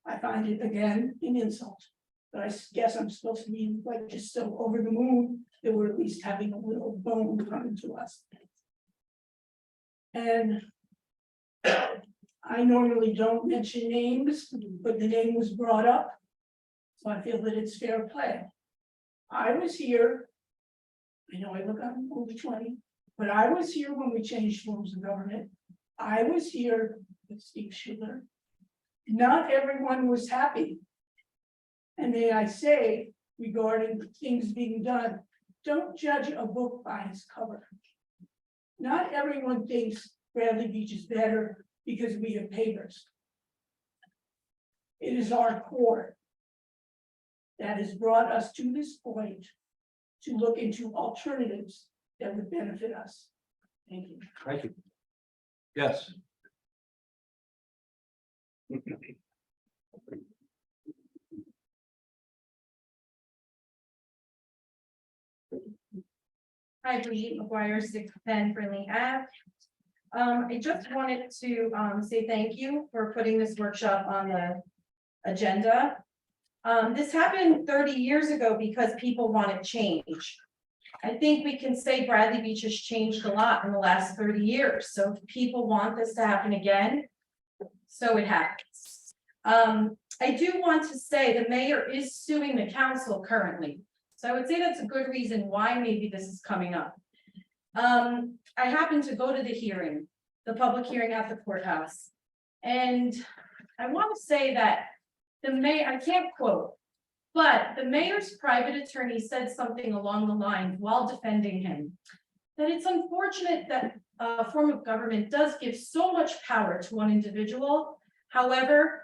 I find it again an insult, but I guess I'm supposed to be like just so over the moon that we're at least having a little bone coming to us. And I normally don't mention names, but the name was brought up. So I feel that it's fair play. I was here. I know I look I'm over 20, but I was here when we changed forms of government. I was here with Steve Schiller. Not everyone was happy. And may I say, regarding things being done, don't judge a book by its cover. Not everyone thinks Bradley Beach is better because we have papers. It is our core that has brought us to this point to look into alternatives that would benefit us. Thank you. Thank you. Yes. Hi, Brigitte McGuire, 610 Friendly Ave. I just wanted to say thank you for putting this workshop on the agenda. This happened 30 years ago because people wanted change. I think we can say Bradley Beach has changed a lot in the last 30 years. So if people want this to happen again, so it happens. I do want to say the mayor is suing the council currently. So I would say that's a good reason why maybe this is coming up. I happened to go to the hearing, the public hearing at the courthouse. And I want to say that the mayor, I can't quote, but the mayor's private attorney said something along the line while defending him, that it's unfortunate that a form of government does give so much power to one individual. However, ...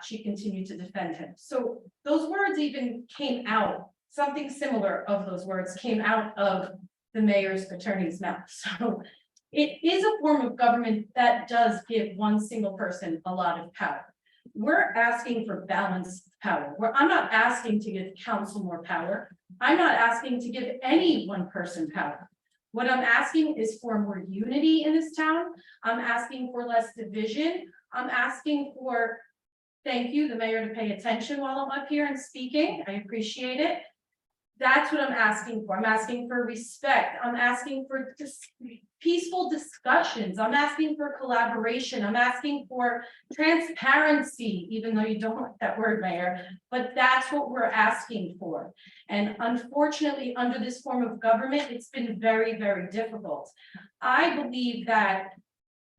she continued to defend him. So those words even came out, something similar of those words came out of the mayor's attorney's mouth. So it is a form of government that does give one single person a lot of power. We're asking for balanced power. I'm not asking to give council more power. I'm not asking to give any one person power. What I'm asking is for more unity in this town. I'm asking for less division. I'm asking for, thank you, the mayor, to pay attention while I'm up here and speaking. I appreciate it. That's what I'm asking for. I'm asking for respect. I'm asking for peaceful discussions. I'm asking for collaboration. I'm asking for transparency, even though you don't like that word, Mayor, but that's what we're asking for. And unfortunately, under this form of government, it's been very, very difficult. I believe that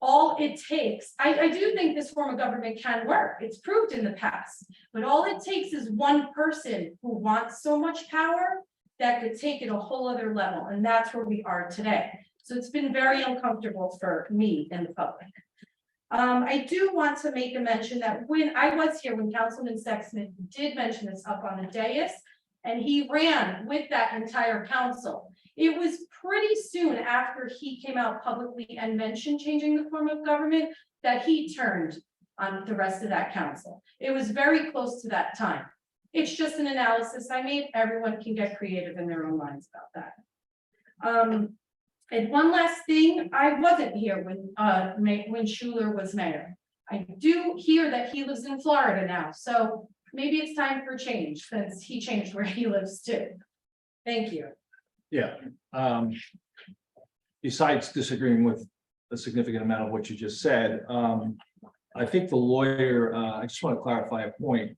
all it takes, I do think this form of government can work. It's proved in the past, but all it takes is one person who wants so much power that could take it a whole other level. And that's where we are today. So it's been very uncomfortable for me and the public. I do want to make a mention that when I was here, when Councilman Sexton did mention this up on the dais, and he ran with that entire council. It was pretty soon after he came out publicly and mentioned changing the form of government that he turned on the rest of that council. It was very close to that time. It's just an analysis I made. Everyone can get creative in their own minds about that. And one last thing, I wasn't here when Schuler was mayor. I do hear that he lives in Florida now, so maybe it's time for change since he changed where he lives too. Thank you. Yeah, besides disagreeing with a significant amount of what you just said, I think the lawyer, I just want to clarify a point.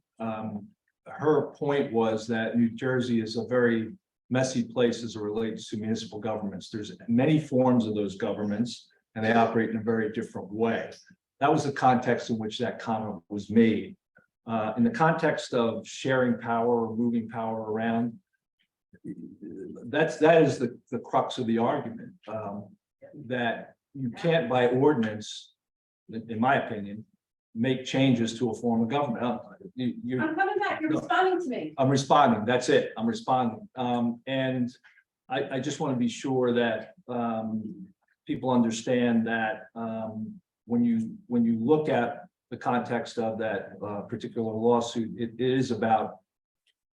Her point was that New Jersey is a very messy place as it relates to municipal governments. There's many forms of those governments, and they operate in a very different way. That was the context in which that comment was made. In the context of sharing power or moving power around, that is the crux of the argument, that you can't by ordinance, in my opinion, make changes to a form of government. I'm coming back. You're No. responding to me. I'm responding, that's it, I'm responding. And I just want to be sure that people understand that when you look at the context of that particular lawsuit, it is about,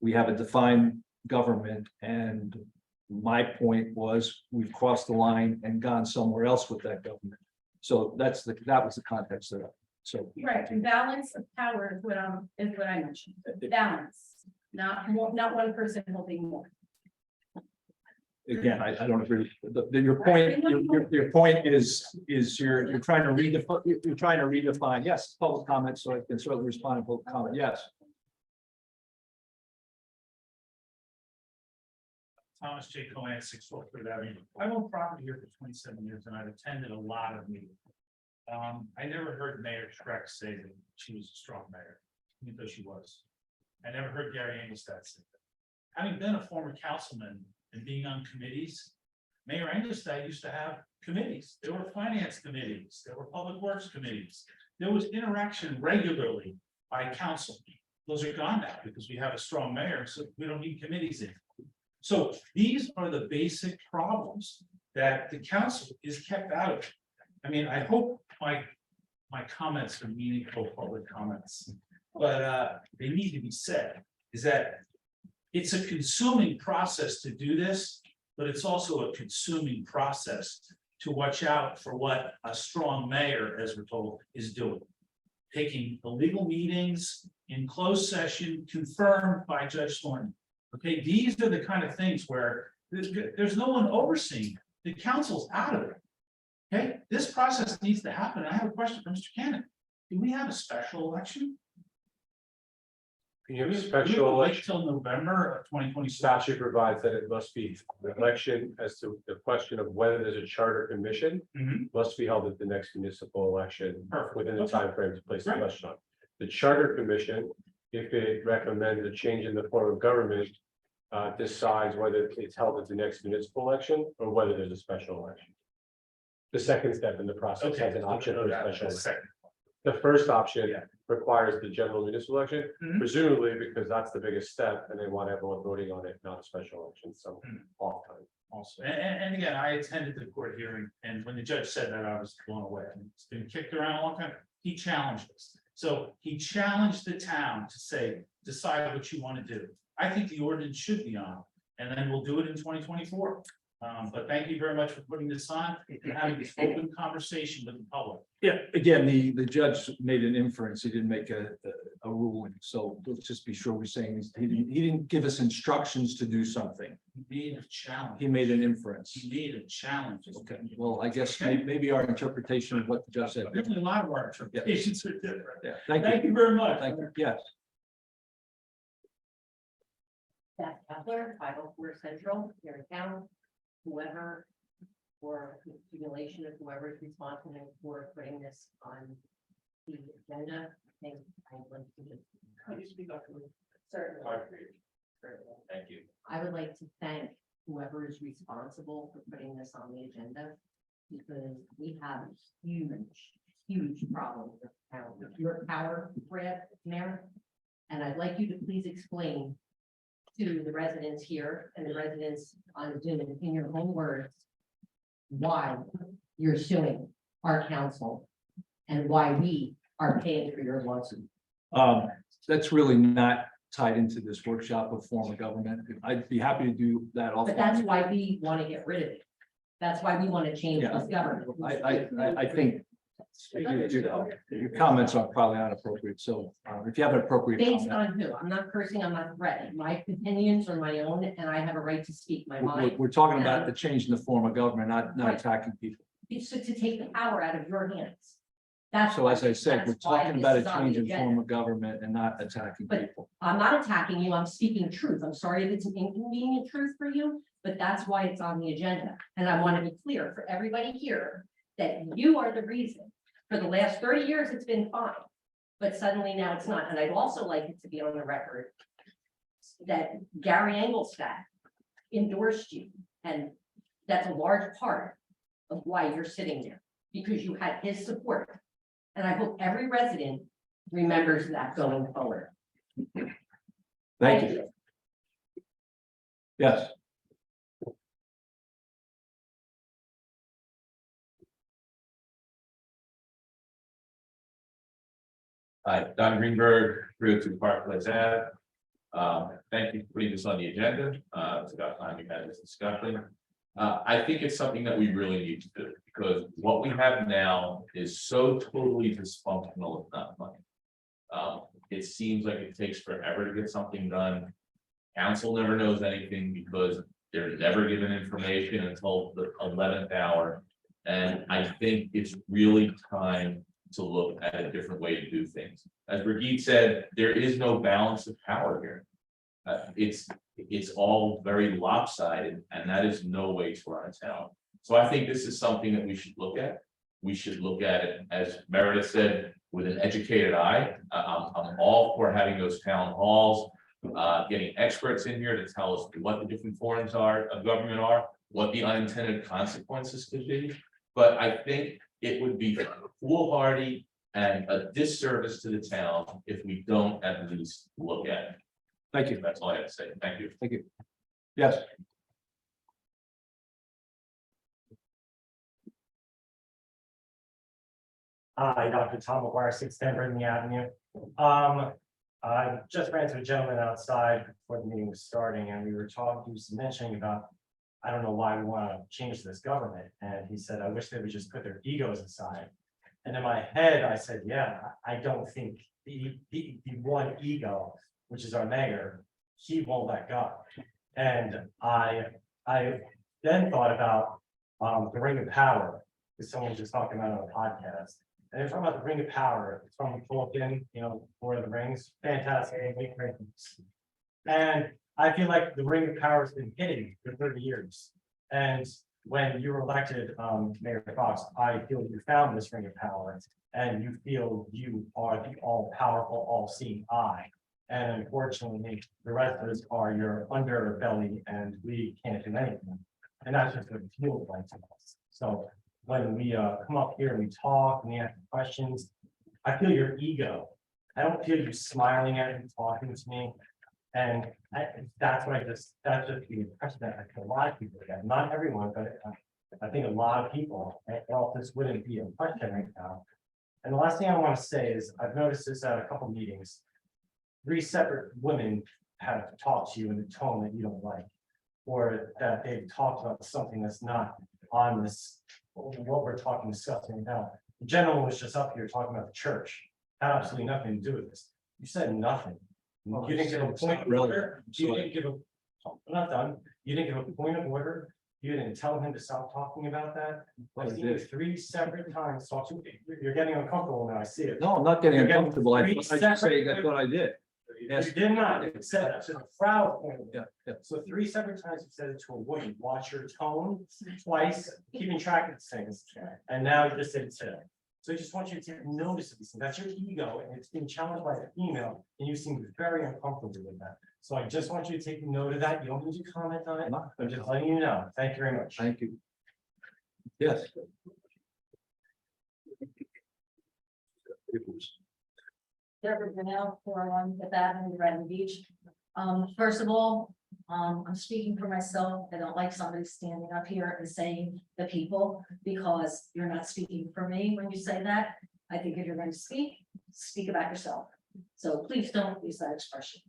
we have a defined government, and my point was we've crossed the line and gone somewhere else with that government. So that was the context of it. So Right, and balance of power is what I mentioned. Balance, not one person holding more. again, I don't agree. Your point is you're trying to redefine, yes, public comment, so I can certainly respond to public comment, yes. Thomas J. Cohen, 6 Third Avenue. I've owned property here for 27 years and I've attended a lot of meetings. I never heard Mayor Schreck say that she was a strong mayor, even though she was. I never heard Gary Engelstad say that. Having been a former councilman and being on committees, Mayor Engelstad used to have committees. There were finance committees, there were public works committees. There was interaction regularly by council. Those are gone now because we have a strong mayor, so we don't need committees in. So these are the basic problems that the council is kept out of. I mean, I hope my comments are meaningful public comments, but they need to be said, is that it's a consuming process to do this, but it's also a consuming process to watch out for what a strong mayor, as we're told, is doing. Taking illegal meetings in closed session confirmed by Judge Thornton. Okay, these are the kind of things where there's no one overseeing. The council's out of it. Okay, this process needs to happen. I have a question for Mr. Cannon. Do we have a special election? You have a Do we special wait election. till November of 2026? Statute provides that it must be an election as to the question of whether there's a charter commission Mhm. must be held at the next municipal election Perfect. within the Okay. time frame to place the Great. question on. The charter commission, if it recommends a change in the form of government, decides whether it's held at the next municipal election or whether there's a special election. The second step in the process has an option for a special election. Second. The first option Yeah. requires the general municipal election, Mhm. presumably because that's the biggest step and they want everyone voting on it, not a special election, so Mhm. off time. Also, and again, I attended the court hearing, and when the judge said that, I was blown away. I mean, it's been kicked around a long time. He challenged us. So he challenged the town to say, decide what you want to do. I think the ordinance should be on, and then we'll do it in 2024. But thank you very much for putting this on and having this open conversation with the public. Yeah, again, the judge made an inference, he didn't make a ruling, so let's just be sure we're saying, he didn't give us instructions to do something. He made a challenge. He made an inference. He made a challenge. Okay, well, I guess maybe our interpretation of what the judge said. Definitely a lot of our interpretations are different. Yeah, Thank you very much. Thank you, yes. Beth Kepler, 504 Central, here in town, whoever, or accumulation of whoever is responsible for putting this on the agenda, I think I'd like to just. Could you speak up? Certainly. Certainly. Thank you. I would like to thank whoever is responsible for putting this on the agenda, because we have huge problem with town, with your power, Brad, Mayor. And I'd like you to please explain to the residents here and the residents on Zoom in your own words why you're suing our council and why we are paying for your lawsuit. That's really not tied into this workshop of form of government. I'd be happy to do that. But that's why we want to get rid of it. That's why we want to change Yeah. this government. I think your comments are probably not appropriate, so if you have an appropriate Based comment. on who? I'm not cursing, I'm not threatening. My opinions are my own and I have a right to speak my mind. We're talking about the change in the form of government, not Right. attacking people. It's to take the power out of your hands. That's. So as I said, we're that's why talking this about a is on change the in agenda. form of government and not attacking But- people. I'm not attacking you, I'm speaking truth. I'm sorry if it's an inconvenient truth for you, but that's why it's on the agenda. And I want to be clear for everybody here that you are the reason. For the last 30 years, it's been fine, but suddenly now it's not. And I'd also like it to be on the record that Gary Engelstad endorsed you, and that's a large part of why you're sitting there, because you had his support. And I hope every resident remembers that going forward. Thank you. Yes. Hi, Don Greenberg, 302 Park Place Ave. Thank you for putting this on the agenda. It's about time we had this discussion. I think it's something that we really need to do, because what we have now is so totally dysfunctional, if not funny. It seems like it takes forever to get something done. Council never knows anything because they're never given information until the 11th hour. And I think it's really time to look at a different way to do things. As Brigitte said, there is no balance of power here. It's all very lopsided, and that is no way to run a town. So I think this is something that we should look at. We should look at it, as Meredith said, with an educated eye. I'm all for having those town halls, getting experts in here to tell us what the different forms of government are, what the unintended consequences could be. But I think it would be foolhardy and a disservice to the town if we don't at least look at it. Thank you. That's all I have to say. Thank you. Thank you. Yes. Hi, Dr. Tom McGuire, 610 Brittany Avenue. I just ran to a gentleman outside before the meeting was starting, and we were talking, he was mentioning about, I don't know why we want to change this government, and he said, I wish they would just put their egos aside. And in my head, I said, yeah, I don't think the one ego, which is our mayor, he won't let go. And I then thought about the ring of power, because someone was just talking about it on a podcast. And they're talking about the ring of power. It's from Tolkien, Lord of the Rings, fantastic movie, great movies. And I feel like the ring of power has been hidden for 30 years. And when you were elected, Mayor Fox, I feel you found this ring of power, and you feel you are the all-powerful, all-seeing eye. And unfortunately, the rest of us are your underbelly, and we can't do anything. And that's just what it feels like to us. So when we come up here and we talk and we ask questions, I feel your ego. I don't feel you smiling at me, talking to me. And that's just the impression that I feel a lot of people get. Not everyone, but I think a lot of people, well, this wouldn't be a question right now. And the last thing I want to say is, I've noticed this at a couple meetings. 3 separate women have talked to you in a tone that you don't like, or that they've talked about something that's not on this, what we're discussing now. The gentleman was just up here talking about the church, had absolutely nothing to do with this. You said nothing. You didn't give a point of order. You didn't give I'm not done. You didn't give a point of order. You didn't tell him to stop talking about that. I've seen you 3 separate times. You're getting uncomfortable now. I see it. No, I'm not getting You're getting uncomfortable. I 3 just say separate- that's what I did. Yes. You did not. It said that to the crowd. Yeah. So 3 separate times you said it to a woman. Watch your tone twice, keeping track of things. And now you just said it today. So I just want you to take notice of these things. That's your ego, and it's been challenged by a female, and you seem very uncomfortable with that. So I just want you to take note of that. You don't need to comment on it. I'm just letting you know. Thank you very much. Thank you. Yes. Deborah Brunel, 401 Fifth Avenue, Redmond Beach. First of all, I'm speaking for myself. I don't like somebody standing up here and saying the people, because you're not speaking for me when you say that. I think if you're going to speak about yourself. So please don't use that expression.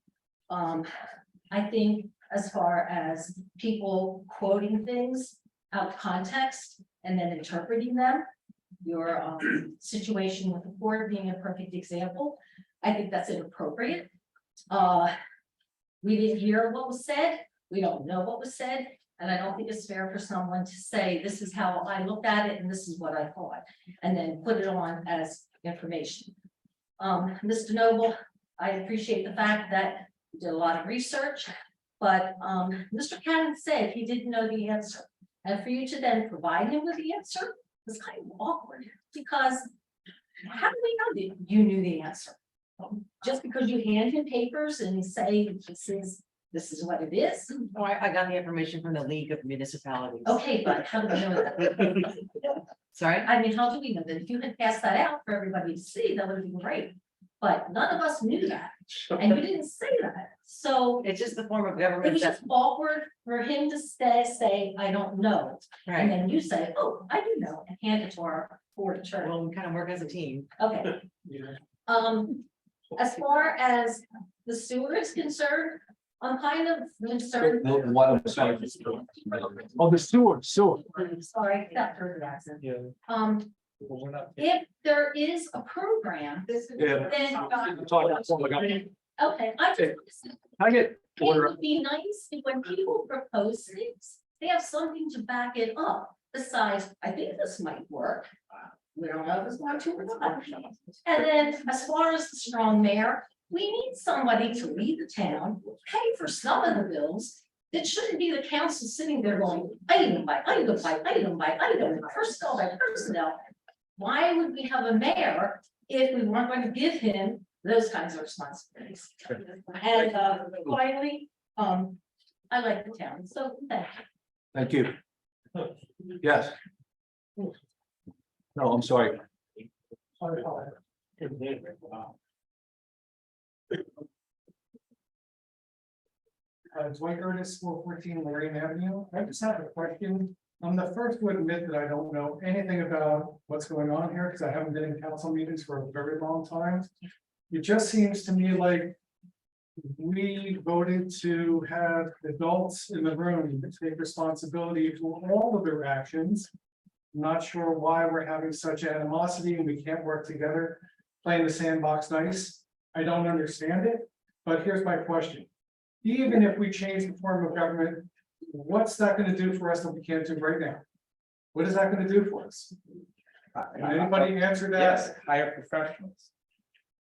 I think as far as people quoting things out of context and then interpreting them, your situation with the board being a perfect example, I think that's inappropriate. We didn't hear what was said. We don't know what was said. And I don't think it's fair for someone to say, this is how I looked at it and this is what I thought, and then put it on as information. Mr. Noble, I appreciate the fact that you did a lot of research, but Mr. Cannon said he didn't know the answer. And for you to then provide him with the answer was kind of awkward, because how do we know that you knew the answer? Just because you hand him papers and say, this is what it is? Oh, I got the information from the League of Municipalities. Okay, but how do we know that? Sorry? I mean, how do we know that? If you had passed that out for everybody to see, that would have been great. But none of us knew that, and you didn't say that. So It's just the form of it government was that, just awkward for him to say, I don't know. And right, then you say, oh, I do know, and hand it to our board attorney. well, we kind of work as a team. Okay. As far as the sewer is concerned, I'm kind of concerned. What, I'm sorry. Oh, the sewer. Sorry, that heard the accent. Yeah. We're not. If there is a program, Yeah. then. Okay, I just. I get It order. would be nice if when people propose things, they have something to back it up. Besides, I think this might work. We don't know if it's going to or not. And then as far as the strong mayor, we need somebody to lead the town, pay for some of the bills. It shouldn't be the council sitting there going item by item by item by item, personnel by personnel. Why would we have a mayor if we weren't going to give him those kinds of responsibilities? And finally, I like the town, so thank you. Thank you. Yes. No, I'm sorry. Dwight Curtis, 414 Lorraine Avenue. I just have a question. I'm the first to admit that I don't know anything about what's going on here, because I haven't been in council meetings for a very long time. It just seems to me like we voted to have adults in the room to take responsibility for all of their actions. I'm not sure why we're having such animosity and we can't work together, playing the sandbox nice. I don't understand it, but here's my question. Even if we change the form of government, what's that going to do for us that we can't do right now? What is that going to do for us? Can anybody answer that? Yes, hire professionals,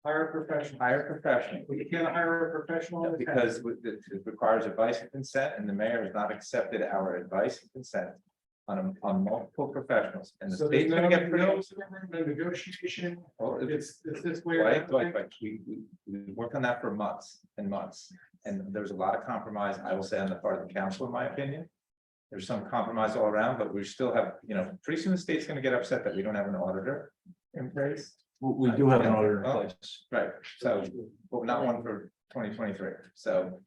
Hire a professional. hire professionals. We can't hire a professional. in the town. Because it requires advice and consent, and the mayor has not accepted our advice and consent on multiple professionals, and the So there's state's no, gonna get pretty. no negotiation. Well, It's this way. Right, but we worked on that for months and months, and there's a lot of compromise, I will say, on the part of the council, in my opinion. There's some compromise all around, but we still have, pretty soon the state's gonna get upset that we don't have an auditor in place. We do have an order in place. Right, so, but not one for 2023, so.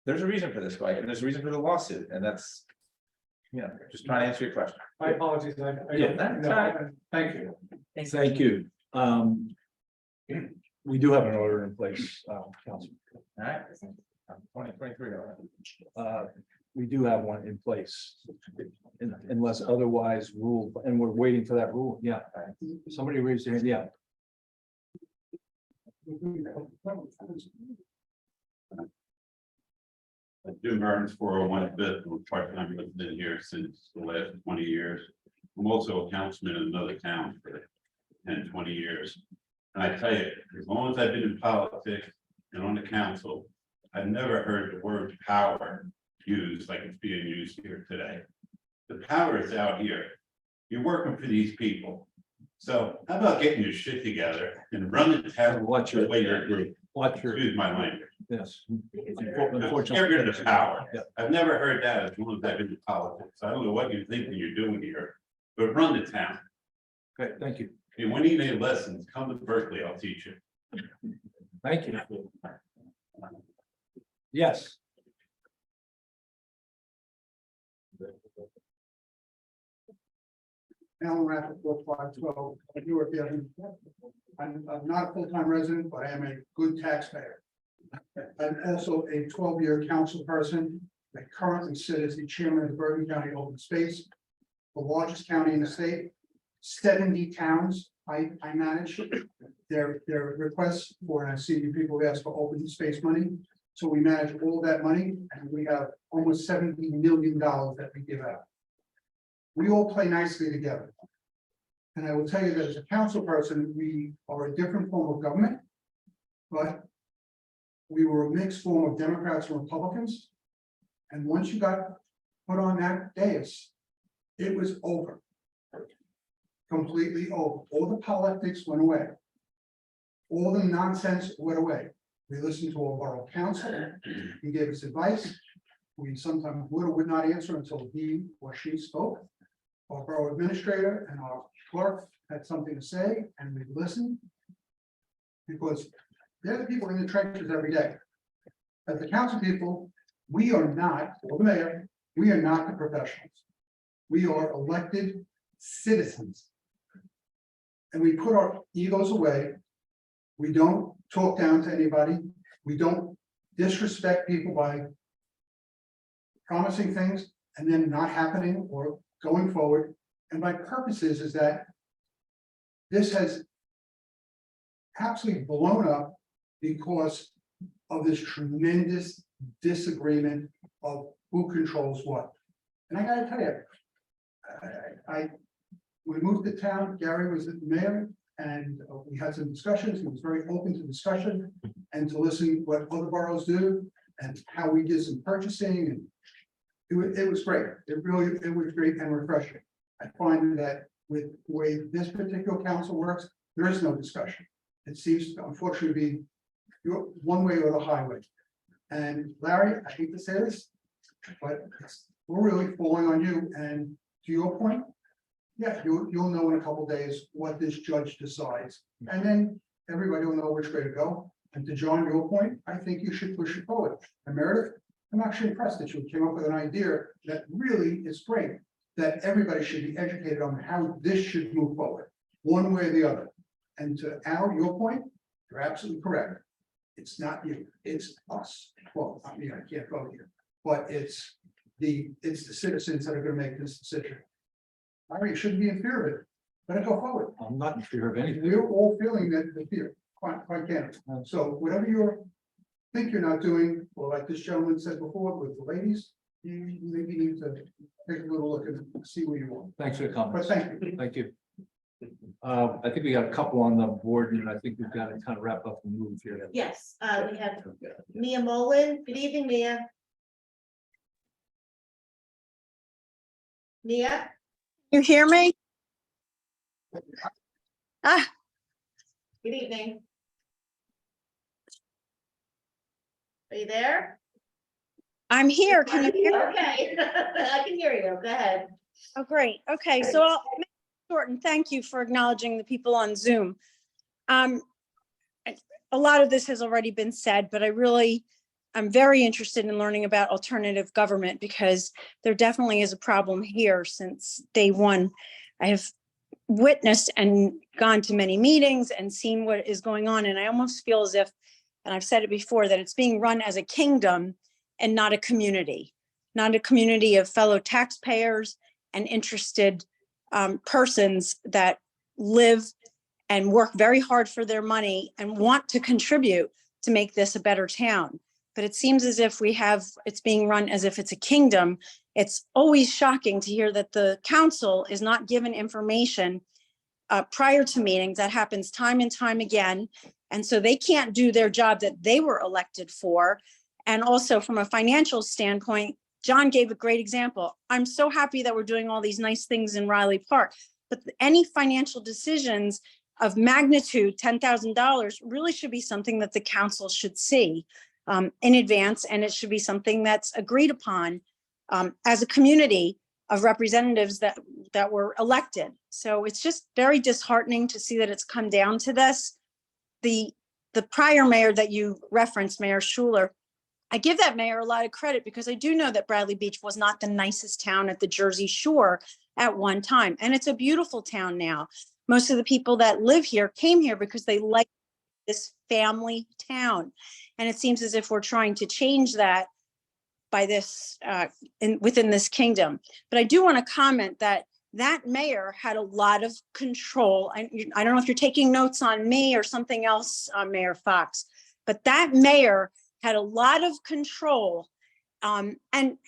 There's a reason for this, right, and there's a reason for the lawsuit, and that's. Just trying to answer your question. My apologies. Yeah, that's all right. Thank you. Thank you. We do have an order in place, Council. All right, 2023, all right. We do have one in place. Unless otherwise ruled, and we're waiting for that rule. Yeah. Somebody raised their hand. Yeah. Jim Burns, 401 Fifth, I'm part-time, I've been here since the last 20 years. I'm also a councilman in another town for 10, 20 years. And I tell you, as long as I've been in politics and on the council, I've never heard the word power used like it's being used here today. The power is out here. You're working for these people. So how about getting your shit together and running the town? Watch your way your group. Watch your. Excuse my language. Yes. Get rid of the power. I've never heard that as long as I've been in politics. I don't know what you're thinking you're doing here, but run the town. Okay, thank you. If you want any lessons, come to Berkeley, I'll teach you. Thank you. Yes. Alan Rappaport, 512, Newark Avenue. I'm not a full-time resident, but I am a good taxpayer. I'm also a 12-year council person. I currently sit as the chairman of the Bergen County Open Space, the largest county in the state. 70 towns I manage. Their requests for, and I see you people ask for open space money. So we manage all that money, and we have almost $70 million that we give out. We all play nicely together. And I will tell you that as a council person, we are a different form of government. But we were a mixed form of Democrats and Republicans. And once you got put on that dais, it was over. Completely over. All the politics went away. All the nonsense went away. We listened to our borough council. He gave us advice. We sometimes would or would not answer until he or she spoke. Our borough administrator and our clerk had something to say, and we listened. Because they're the people in the trenches every day. As the council people, we are not, or the mayor, we are not the professionals. We are elected citizens. And we put our egos away. We don't talk down to anybody. We don't disrespect people by promising things and then not happening or going forward. And my purpose is that this has absolutely blown up because of this tremendous disagreement of who controls what. And I gotta tell you, we moved to town, Gary was the mayor, and we had some discussions. He was very open to discussion and to listen what other boroughs do and how we did some purchasing. And it was great. It was great and refreshing. I find that with the way this particular council works, there is no discussion. It seems to unfortunately be one way or the highway. And Larry, I hate to say this, but we're really falling on you. And to your point, yeah, you'll know in a couple of days what this judge decides. And then everybody will know which way to go. And to John, your point, I think you should push it forward. And Meredith, I'm actually impressed that you came up with an idea that really is great, that everybody should be educated on how this should move forward, one way or the other. And to Al, your point, you're absolutely correct. It's not you, it's us. Well, I mean, I can't vote here, but it's the citizens that are gonna make this decision. All right, you shouldn't be in fear of it. Let it go forward. I'm not in fear of anything. We're all feeling that the fear, quite candidly. So whatever you think you're not doing, or like this gentleman said before with the ladies, you maybe need to take a little look and see where you are. Thanks for the comments. But thank you. Thank you. I think we got a couple on the board, and I think we've got to kind of wrap up and move here. Yes, we have Mia Mullen. Good evening, Mia. Mia? You hear me? Ah, Good evening. Are you there? I'm here. Can you hear me? Okay, I can hear you. Go ahead. Oh, great. Okay, so I'll make it short and thank you for acknowledging the people on Zoom. A lot of this has already been said, but I'm very interested in learning about alternative government because there definitely is a problem here since day one. I have witnessed and gone to many meetings and seen what is going on. And I almost feel as if, and I've said it before, that it's being run as a kingdom and not a community of fellow taxpayers and interested persons that live and work very hard for their money and want to contribute to make this a better town. But it seems as if it's being run as if it's a kingdom. It's always shocking to hear that the council is not given information prior to meetings. That happens time and time again. And so they can't do their job that they were elected for. And also from a financial standpoint, John gave a great example. I'm so happy that we're doing all these nice things in Riley Park, but any financial decisions of magnitude, $10,000 really should be something that the council should see in advance. And it should be something that's agreed upon as a community of representatives that were elected. So it's just very disheartening to see that it's come down to this. The prior mayor that you referenced, Mayor Schuler, I give that mayor a lot of credit because I do know that Bradley Beach was not the nicest town at the Jersey Shore at one time. And it's a beautiful town now. Most of the people that live here came here because they like this family town. And it seems as if we're trying to change that by this, within this kingdom. But I do want to comment that that mayor had a lot of control. I don't know if you're taking notes on me or something else, Mayor Fox, but that mayor had a lot of control and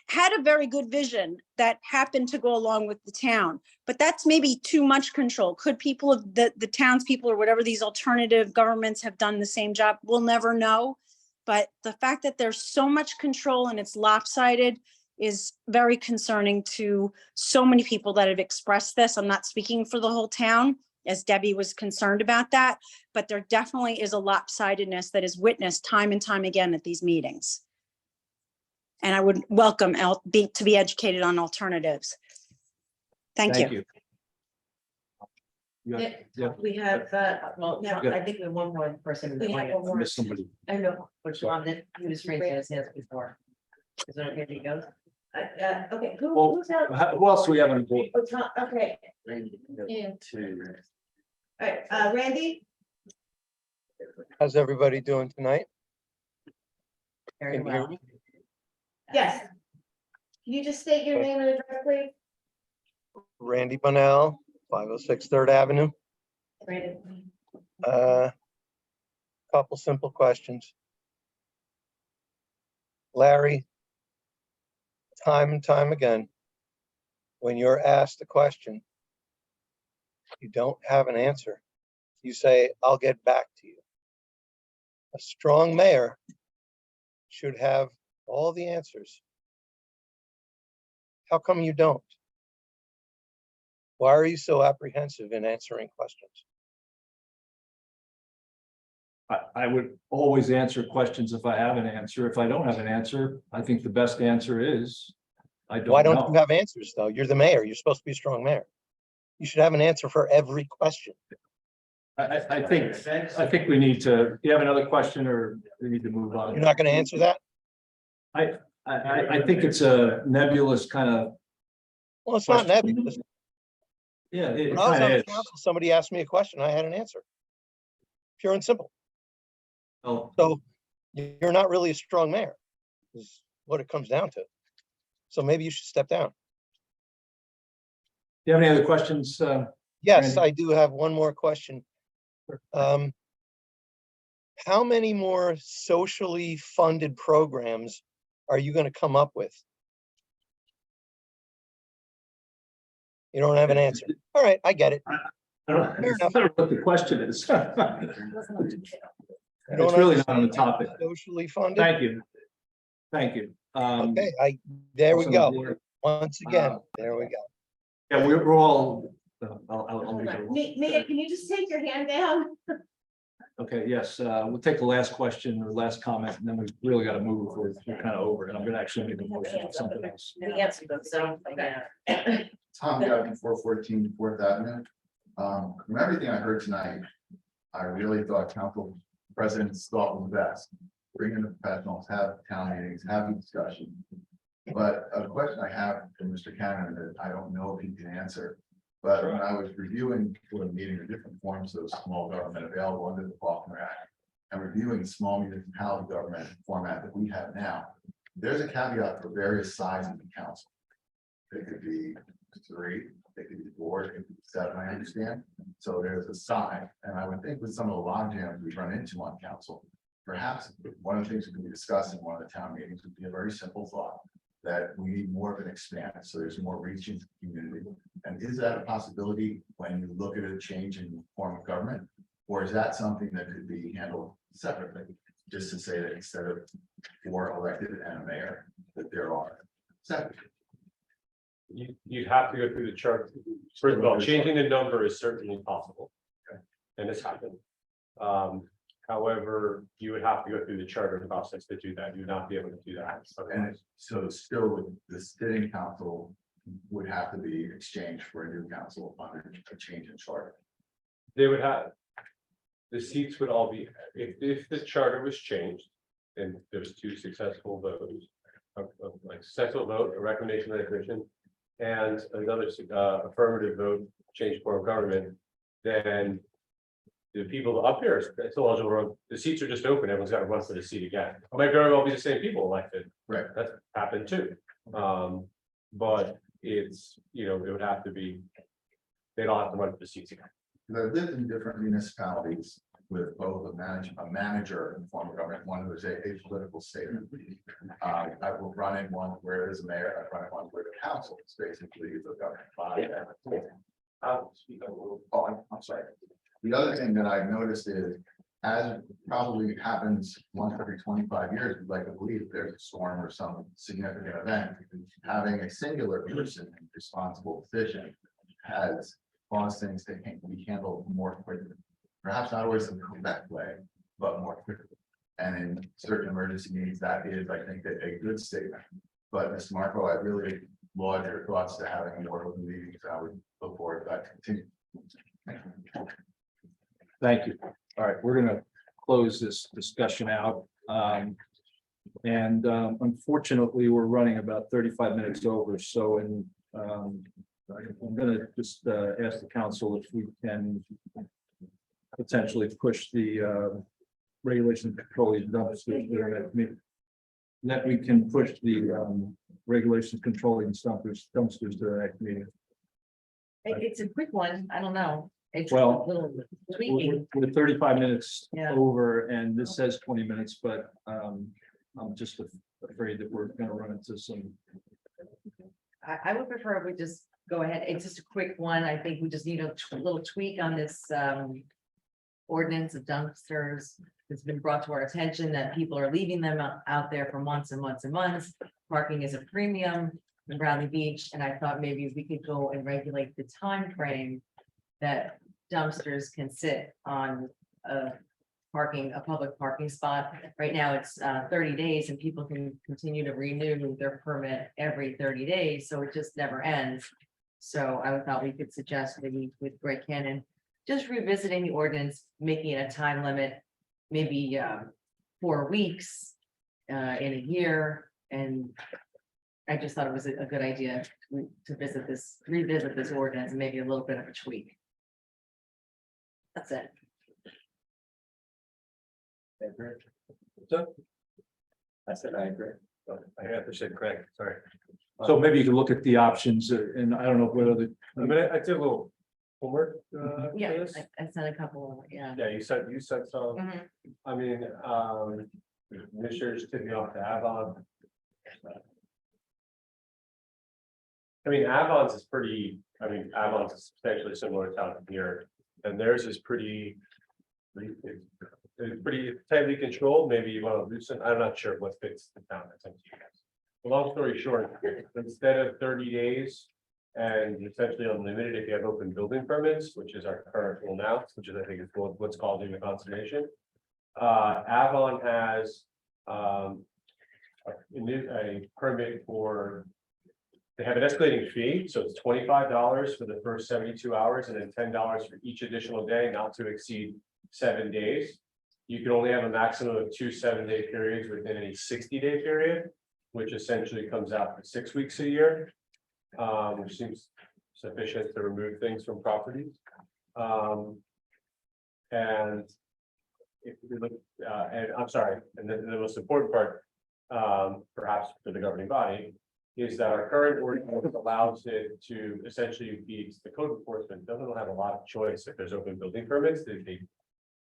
had a very good vision that happened to go along with the town. But that's maybe too much control. Could people of the townspeople or whatever these alternative governments have done the same job? We'll never know. But the fact that there's so much control and it's lopsided is very concerning to so many people that have expressed this. I'm not speaking for the whole town, as Debbie was concerned about that, but there definitely is a lopsidedness that is witnessed time and time again at these meetings. And I would welcome to be educated on alternatives. Thank you. We have, well, yeah, I think we have one more person. in the We have one audience. more. Miss somebody. I know, which one that he was raising his hands before. Is that okay if he goes? Okay, Well, who's out? Who else do we have on board? Oh, Tom, okay, Yeah. All right, Randy? How's everybody doing tonight? very Can you hear well. me? Yes. Can you just state your name and address, please? Randy Bunnell, 506 Third Avenue. Brandon. Couple simple questions. Larry, time and time again, when you're asked a question, you don't have an answer. You say, I'll get back to you. A strong mayor should have all the answers. How come you don't? Why are you so apprehensive in answering questions? I would always answer questions if I have an answer. If I don't have an answer, I think the best answer is, I don't know. Why don't you have answers, though? You're the mayor. You're supposed to be a strong mayor. You should have an answer for every question. I think we need to, you have another question or we need to move on? You're not going to answer that? I think it's a nebulous kind of, Well, it's not nebulous. yeah, it When I was kind on of the is. council, somebody asked me a question, I had an answer. Pure and simple. Oh, So you're not really a strong mayor, is what it comes down to. So maybe you should step down. do you have any other questions? Yes, Randy? I do have one more question. How many more socially funded programs are you going to come up with? You don't have an answer. All right, I get it. I don't Fair enough. know what the question is. You don't It's really not on the understand topic. Socially funded? Thank you. Thank you. Okay, there we go. Once again, there we go. Yeah, we're all, I'll leave it. Mia, can you just take your hand down? Okay, yes, we'll take the last question or last comment, and then we really got to move. We're kind of over, and I'm gonna actually make a motion on something else. We answered those, so, yeah. Tom Gavin, 414 Fourth Avenue. From everything I heard tonight, I really thought council presidents thought was best. Bring in the professionals, have town meetings, have a discussion. But a question I have for Mr. Cannon that I don't know if he can answer. But when I was reviewing for a meeting, the different forms of small government available under the Faulkner Act, and reviewing small municipality government format that we have now, there's a caveat for various sizes of council. They could be 3, they could be 4, it could be 7, I understand. So there's a size, and I would think with some of the log jams we run into on council, perhaps one of the things we can be discussing in one of the town meetings would be a very simple thought. That we need more of an expanse, so there's more reach into the community. And is that a possibility when you look at a change in form of government? Or is that something that could be handled separately? Just to say that instead of 4 elected and a mayor, that there are 7. You'd have to go through the chart. First of all, changing the number is certainly possible. And it's happened. However, you would have to go through the charter process to do that. You would not be able to do that. And so still the sitting council would have to be exchanged for a new council under a change in charter. They would have, the seats would all be, if the charter was changed, And there was 2 successful votes, like successful vote, a recommendation of the commission, and another affirmative vote, change form of government, then the people up here, it's eligible, the seats are just open, everyone's got to run for the seat again. It might very well be the same people elected. Right. That's happened too. But it's, you know, it would have to be, they don't have to run for the seats again. I've lived in different municipalities with both a manager and form of government, one who is a political statement. I will run in one where there's a mayor, I run in one where the council is basically the governing body. I'm sorry. The other thing that I've noticed is, as probably happens once every 25 years, we'd like to believe there's a storm or some significant event, having a singular person in responsible position has caused things to be handled more quickly. Perhaps not always the correct way, but more quickly. And in certain emergency needs, that is, I think, a good statement. But Mr. Marco, I really laud your thoughts to having more open meetings. I would look forward to that continue. Thank you. All right, we're gonna close this discussion out. Unfortunately, we're running about 35 minutes over, so I'm gonna just ask the council if we can potentially push the regulation controlling dumpsters to their next meeting. That we can push the regulations controlling dumpsters to the next meeting. It's a quick one, I don't know. It's a Well, little tweaking. We're 35 minutes Yeah. over, and this says 20 minutes, but I'm just afraid that we're gonna run into some. I would prefer if we just go ahead. It's just a quick one. I think we just need a little tweak on this ordinance of dumpsters. It's been brought to our attention that people are leaving them out there for months and months and months. Parking is a premium in Bradley Beach, and I thought maybe we could go and regulate the time frame that dumpsters can sit on a public parking spot. Right now, it's 30 days, and people can continue to renew their permit every 30 days, so it just never ends. So I thought we could suggest maybe with Greg Cannon, just revisiting the ordinance, making it a time limit, maybe 4 weeks in a year. And I just thought it was a good idea to revisit this ordinance, and maybe a little bit of a tweak. That's it. I said I agree. I have to say correct, sorry. So maybe you can look at the options, and I don't know whether the. I mean, I did a little homework. Yeah, for this. I sent a couple, yeah. Yeah, you said some. Mhm. I mean, Commissioners took me off to Avon. I mean, Avon's is pretty, Avon's is substantially similar to town here, and theirs is pretty. It's pretty tightly controlled, maybe you want to loosen, I'm not sure what fits the town, that's up to you guys. Long story short, instead of 30 days. And essentially unlimited if you have open building permits, which is our current rule now, which is I think is what's called in the conservation. Avon has a permit for. They have an escalating fee, so it's $25 for the first 72 hours and then $10 for each additional day, not to exceed 7 days. You can only have a maximum of 2 7-day periods within any 60-day period, which essentially comes out to 6 weeks a year. Which seems sufficient to remove things from properties. And if we look, and I'm sorry, and the most important part, perhaps for the governing body, is that our current ordinance allows it to essentially be, the code enforcement doesn't have a lot of choice if there's open building permits, they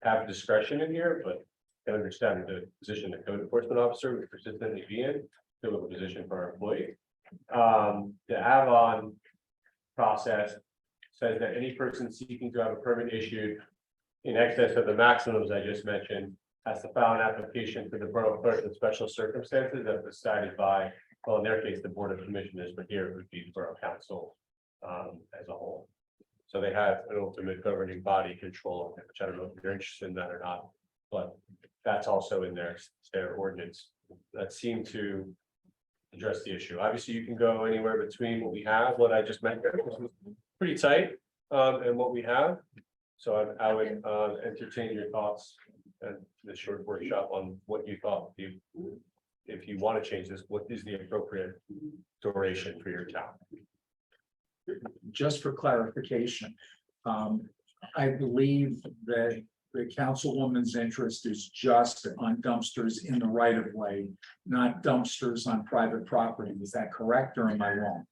have discretion in here, but I understand the position the code enforcement officer would persistently be in, to a position for our employee. The Avon process says that any person seeking to have a permit issued in excess of the maximums I just mentioned has to file an application to the borough clerk in special circumstances as decided by, well, in their case, the Board of Commissioners, but here it would be the Borough Council as a whole. So they have an ultimate governing body control, which I don't know if you're interested in that or not, but that's also in their ordinance that seemed to address the issue. Obviously, you can go anywhere between what we have, what I just mentioned, which was pretty tight, and what we have. So I would entertain your thoughts this short workshop on what you thought, if you want to change this, what is the appropriate duration for your town? Just for clarification, I believe that the councilwoman's interest is just on dumpsters in the right of way, not dumpsters on private property. Is that correct or am I wrong?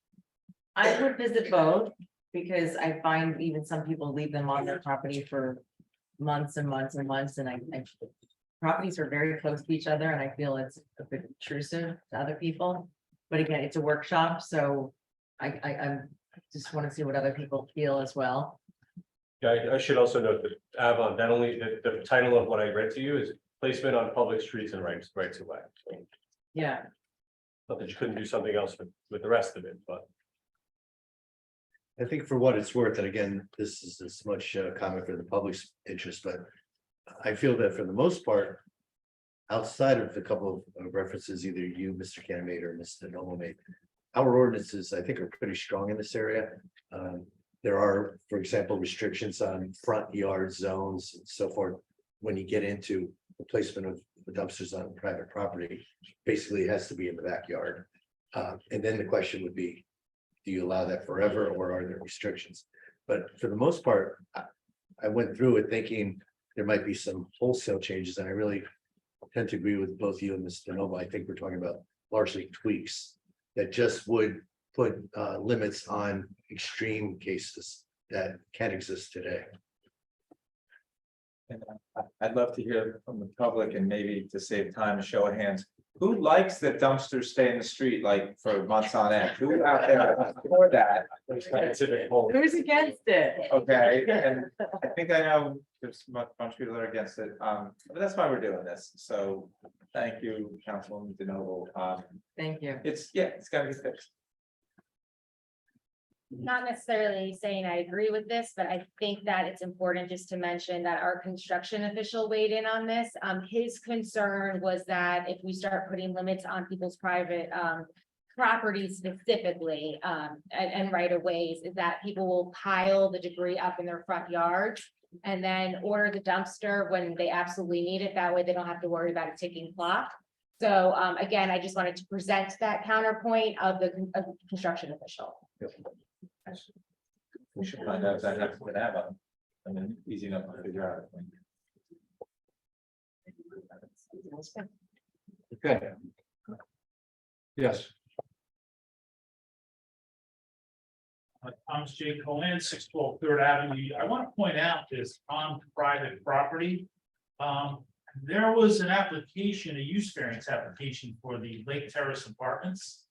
I would visit both, because I find even some people leave them on their property for months and months and months, and I properties are very close to each other, and I feel it's a bit intrusive to other people. But again, it's a workshop, so I'm just want to see what other people feel as well. Yeah, I should also note that Avon, not only the title of what I read to you is placement on public streets and rights of way. Yeah. Not that you couldn't do something else with the rest of it, but. I think for what it's worth, and again, this is as much comment for the public's interest, but I feel that for the most part, outside of the couple of references, either you, Mr. Canamate, or Mr. Noble made, our ordinances, I think, are pretty strong in this area. There are, for example, restrictions on front yard zones and so forth. When you get into the placement of the dumpsters on private property, basically it has to be in the backyard. And then the question would be, do you allow that forever or are there restrictions? But for the most part, I went through it thinking there might be some wholesale changes, and I really tend to agree with both you and Mr. Nova. I think we're talking about largely tweaks that just would put limits on extreme cases that can exist today. And I'd love to hear from the public, and maybe to save time, a show of hands. Who likes that dumpsters stay in the street like for months on end? Who out there is for that? Who's against it? Okay, and I think I know there's a bunch of people that are against it, but that's why we're doing this. So thank you, Councilwoman DeNoble. Thank you. It's gotta be fixed. Not necessarily saying I agree with this, but I think that it's important just to mention that our construction official weighed in on this. His concern was that if we start putting limits on people's private properties specifically, and right of ways, is that people will pile the debris up in their front yards and then order the dumpster when they absolutely need it. That way they don't have to worry about a ticking clock. So again, I just wanted to present that counterpoint of the construction official. We should find out if that happens with Avon. I mean, easy enough to figure out. Okay. Yes. Thomas J. Cohen, 612 Third Avenue. I want to point out this on private property. There was an application, a use variance application for the Lake Terrace Apartments.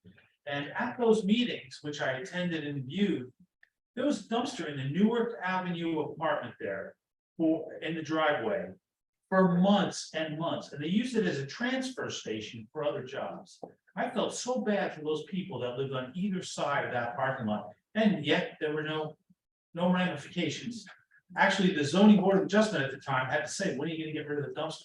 And at those meetings, which I attended and viewed, there was a dumpster in the Newark Avenue apartment there in the driveway for months and months. And they used it as a transfer station for other jobs. I felt so bad for those people that lived on either side of that parking lot. And yet there were no ramifications. Actually, the zoning board of adjustment at the time had to say, when are you gonna get rid of the dumpster?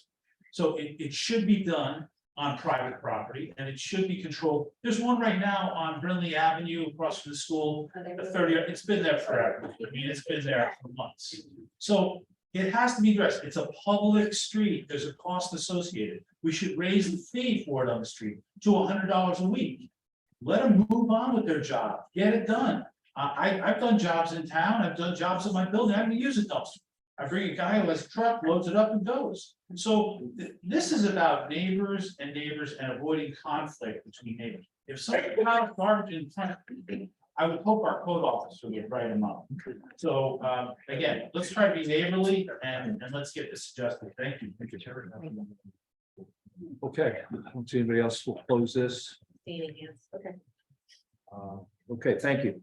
So it should be done on private property, and it should be controlled. There's one right now on Brindley Avenue across from the school, the 30, it's been there forever. I mean, it's been there for months. So it has to be addressed. It's a public street. There's a cost associated. We should raise the fee for it on the street to $100 a week. Let them move on with their job, get it done. I've done jobs in town. I've done jobs in my building. I haven't used a dumpster. I bring a guy who has a truck, loads it up and goes. So this is about neighbors and avoiding conflict between neighbors. If somebody piles garbage in front of me, I would hope our code officer would write them up. So again, let's try to be neighborly and let's get this adjusted. Thank you. Thank you, Terry. Okay, I don't see anybody else will close this. Okay. Okay, thank you.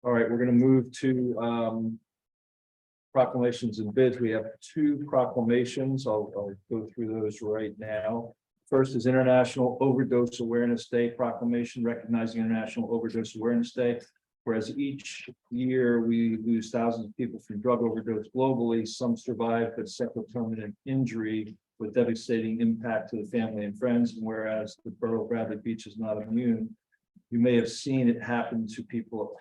All right, we're gonna move to proclamations and bids. We have two proclamations. I'll go through those right now. First is International Overdose Awareness Day proclamation recognizing International Overdose Awareness Day. Whereas each year we lose thousands of people from drug overdose globally, some survive but suffer permanent injury with devastating impact to the family and friends. And whereas the borough of Bradley Beach is not immune, you may have seen it happen to people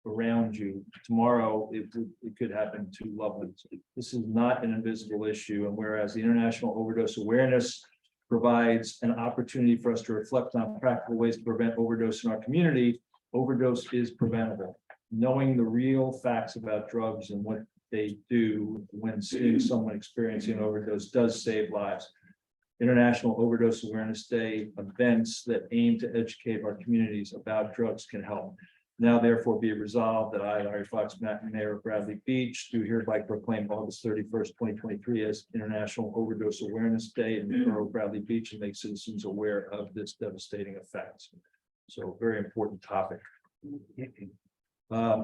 around you. Tomorrow, it could happen to loved ones. This is not an invisible issue, and whereas the International Overdose Awareness provides an opportunity for us to reflect on practical ways to prevent overdose in our community, overdose is preventable. Knowing the real facts about drugs and what they do when seeing someone experiencing an overdose does save lives. International Overdose Awareness Day events that aim to educate our communities about drugs can help. Now therefore be it resolved that I, Larry Fox, Mayor of Bradley Beach, do hereby proclaim August 31st, 2023 as International Overdose Awareness Day in the borough of Bradley Beach and make citizens aware of this devastating effect. So very important topic.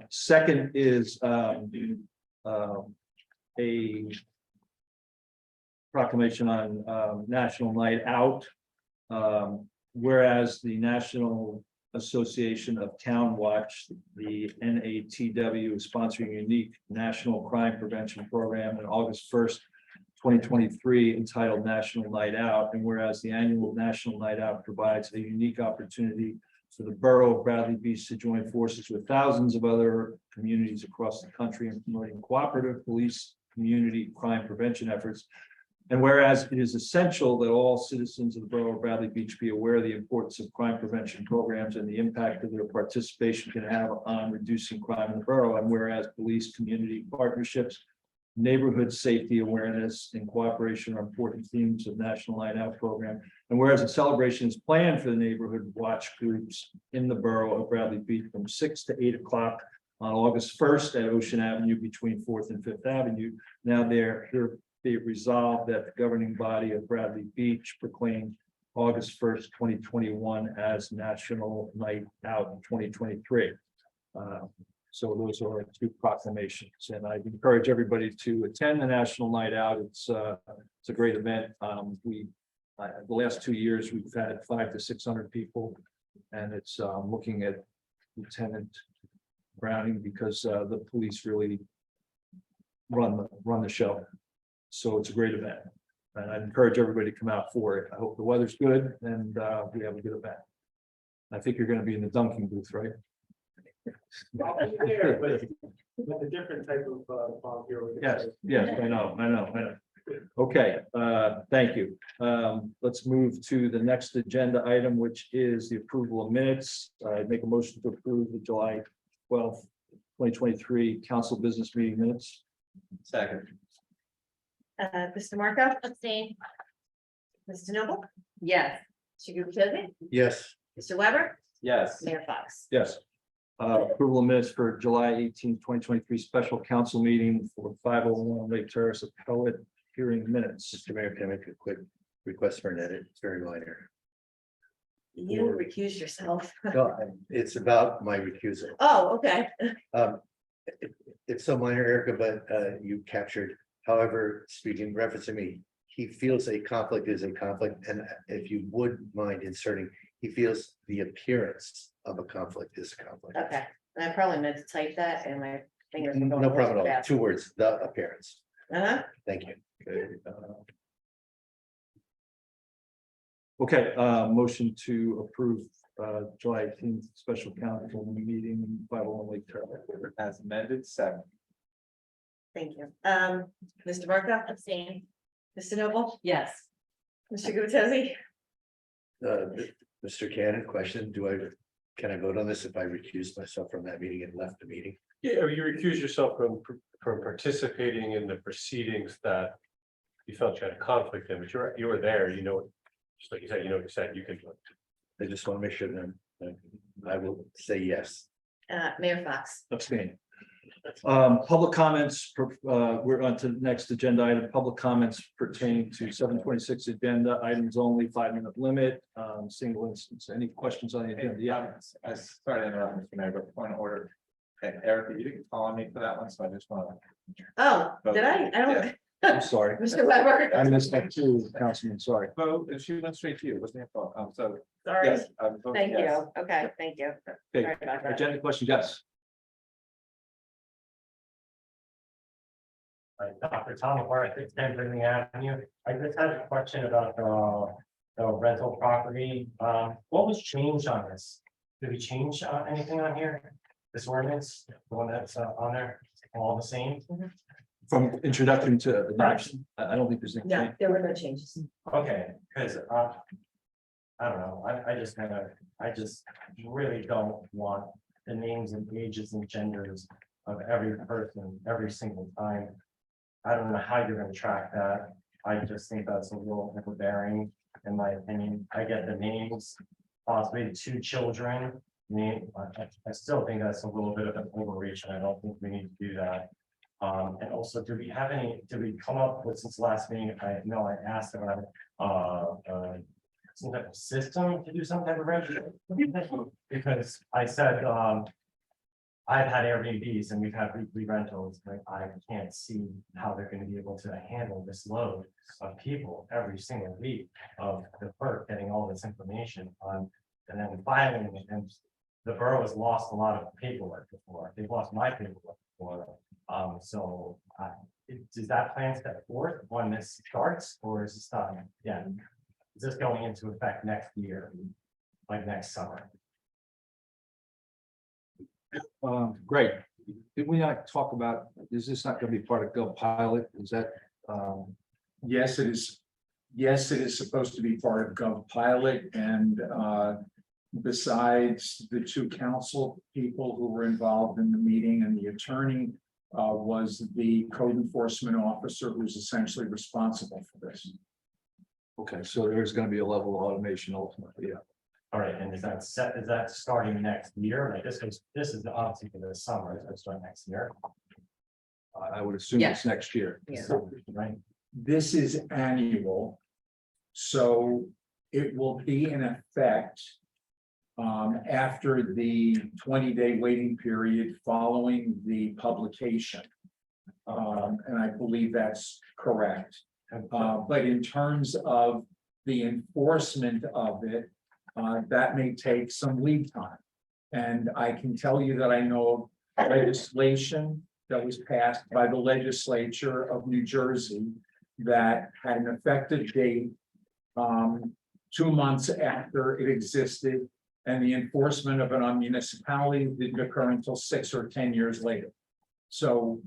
Second is a proclamation on National Night Out. Whereas the National Association of Town Watch, the NATW, is sponsoring a unique national crime prevention program on August 1st, 2023, entitled National Night Out. And whereas the annual National Night Out provides a unique opportunity for the borough of Bradley Beach to join forces with thousands of other communities across the country in promoting cooperative police community crime prevention efforts. And whereas it is essential that all citizens of the borough of Bradley Beach be aware of the importance of crime prevention programs and the impact that their participation can have on reducing crime in the borough. And whereas police community partnerships, neighborhood safety awareness, and cooperation are important themes of National Night Out program. And whereas a celebration is planned for the neighborhood watch groups in the borough of Bradley Beach from 6 to 8 o'clock on August 1st at Ocean Avenue between 4th and 5th Avenue. Now be it resolved that the governing body of Bradley Beach proclaim August 1st, 2021 as National Night Out 2023. So those are our two proclamations, and I encourage everybody to attend the National Night Out. It's a great event. The last 2 years, we've had 500 to 600 people, and it's looking at Lieutenant Browning because the police really run the show. So it's a great event, and I encourage everybody to come out for it. I hope the weather's good and we have a good event. I think you're going to be in the dunking booth, right? With a different type of volunteer. Yes, I know. Okay, thank you. Let's move to the next agenda item, which is the approval of minutes. I make a motion to approve the July 12th, 2023 council business meeting minutes. Second. Mr. Marco, Abstain. Mr. Noble, Yes. Mr. Gubatose, Yes, Mr. Weber, Yes. Mayor Fox. Yes. Approval of minutes for July 18th, 2023 special council meeting for 501 Lake Terrace appellate hearing minutes. Mr. Mayor, can I make a quick request for an edit? It's very minor. You recused yourself. No, it's about my recusal. Oh, okay. It's so minor, Erica, but you captured, however, speaking, referencing me, he feels a conflict is a conflict, and if you would mind inserting, he feels the appearance of a conflict is a conflict. Okay, and I probably meant to type that and my fingers. were going No a problem little at all. fast. 2 words, the appearance. Thank you. Okay, motion to approve July 18th special council meeting 501 Lake Terrace. As amended, second. Thank you. Mr. Marco, Abstain. Mr. Noble, Yes. Mr. Gubatose, Mr. Cannon, question, can I vote on this if I recuse myself from that meeting and left the meeting? Yeah, you recuse yourself from participating in the proceedings that you felt you had a conflict in, but you were there, just like you said, what you said, you could. I just want to make sure that I will say yes. Mayor Fox. Abstain. Public comments, we're on to the next agenda item, public comments pertaining to 726 agenda items only, 5-minute limit, single instance. Any questions on the agenda? Yeah. I started interrupting, Mr. Mayor, but point of order. Okay, Erica, you didn't call on me for that one, so I just want to. Oh, did I? I don't. Yeah. I'm sorry. Mr. Weber. I missed that too, Councilman, sorry. Vote, and she went straight to you, wasn't your fault, so. Sorry. Yes, I would vote Thank yes. you. Okay, thank you. Okay, Sorry about that. agenda question, yes. Dr. Tom McGuire, 610 Brinley Avenue. I just had a question about the rental property. What was changed on this? Did we change anything on here? this ordinance, the one that's on there, all the same? From introduction to adoption, I don't think there's any. No, there were no changes. Okay, because I don't know, I just really don't want the names and ages and genders of every person every single time. I don't know how you're gonna track that. I just think that's a little overbearing, in my opinion. I get the names, possibly 2 children. I still think that's a little bit of an overreach, and I don't think we need to do that. And also, did we come up with, since last meeting, I know I asked about some type of system to do some type of rental? Because I said, I've had Airbnbs and we've had weekly rentals, like I can't see how they're gonna be able to handle this load of people every single week of the clerk getting all this information on, and then filing it. And the borough has lost a lot of paperwork before. They've lost my paperwork before. So does that plan step forth when this starts, or is this done? Yeah. Is this going into effect next year, like next summer? Great. Did we not talk about, is this not gonna be part of GovPilot? Is that, Yes, it is. Yes, it is supposed to be part of GovPilot, and besides the 2 council people who were involved in the meeting and the attorney, was the code enforcement officer who's essentially responsible for this. okay, so there's gonna be a level of automation ultimately, yeah. All right, and is that starting next year? Like this is obviously for the summer, is that starting next year? I would assume it's next year. Right, This is annual. So it will be in effect after the 20-day waiting period following the publication. And I believe that's correct. But in terms of the enforcement of it, that may take some lead time. And I can tell you that I know legislation that was passed by the legislature of New Jersey that had an effective date 2 months after it existed, and the enforcement of it on municipality didn't occur until 6 or 10 years later. So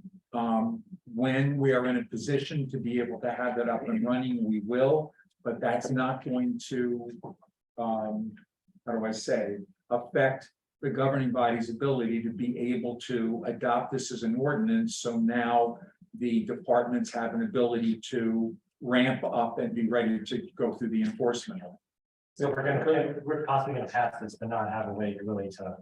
when we are in a position to be able to have that up and running, we will, but that's not going to, how do I say, affect the governing body's ability to be able to adopt this as an ordinance. So now the departments have an ability to ramp up and be ready to go through the enforcement. so we're possibly gonna pass this, but not have a way really to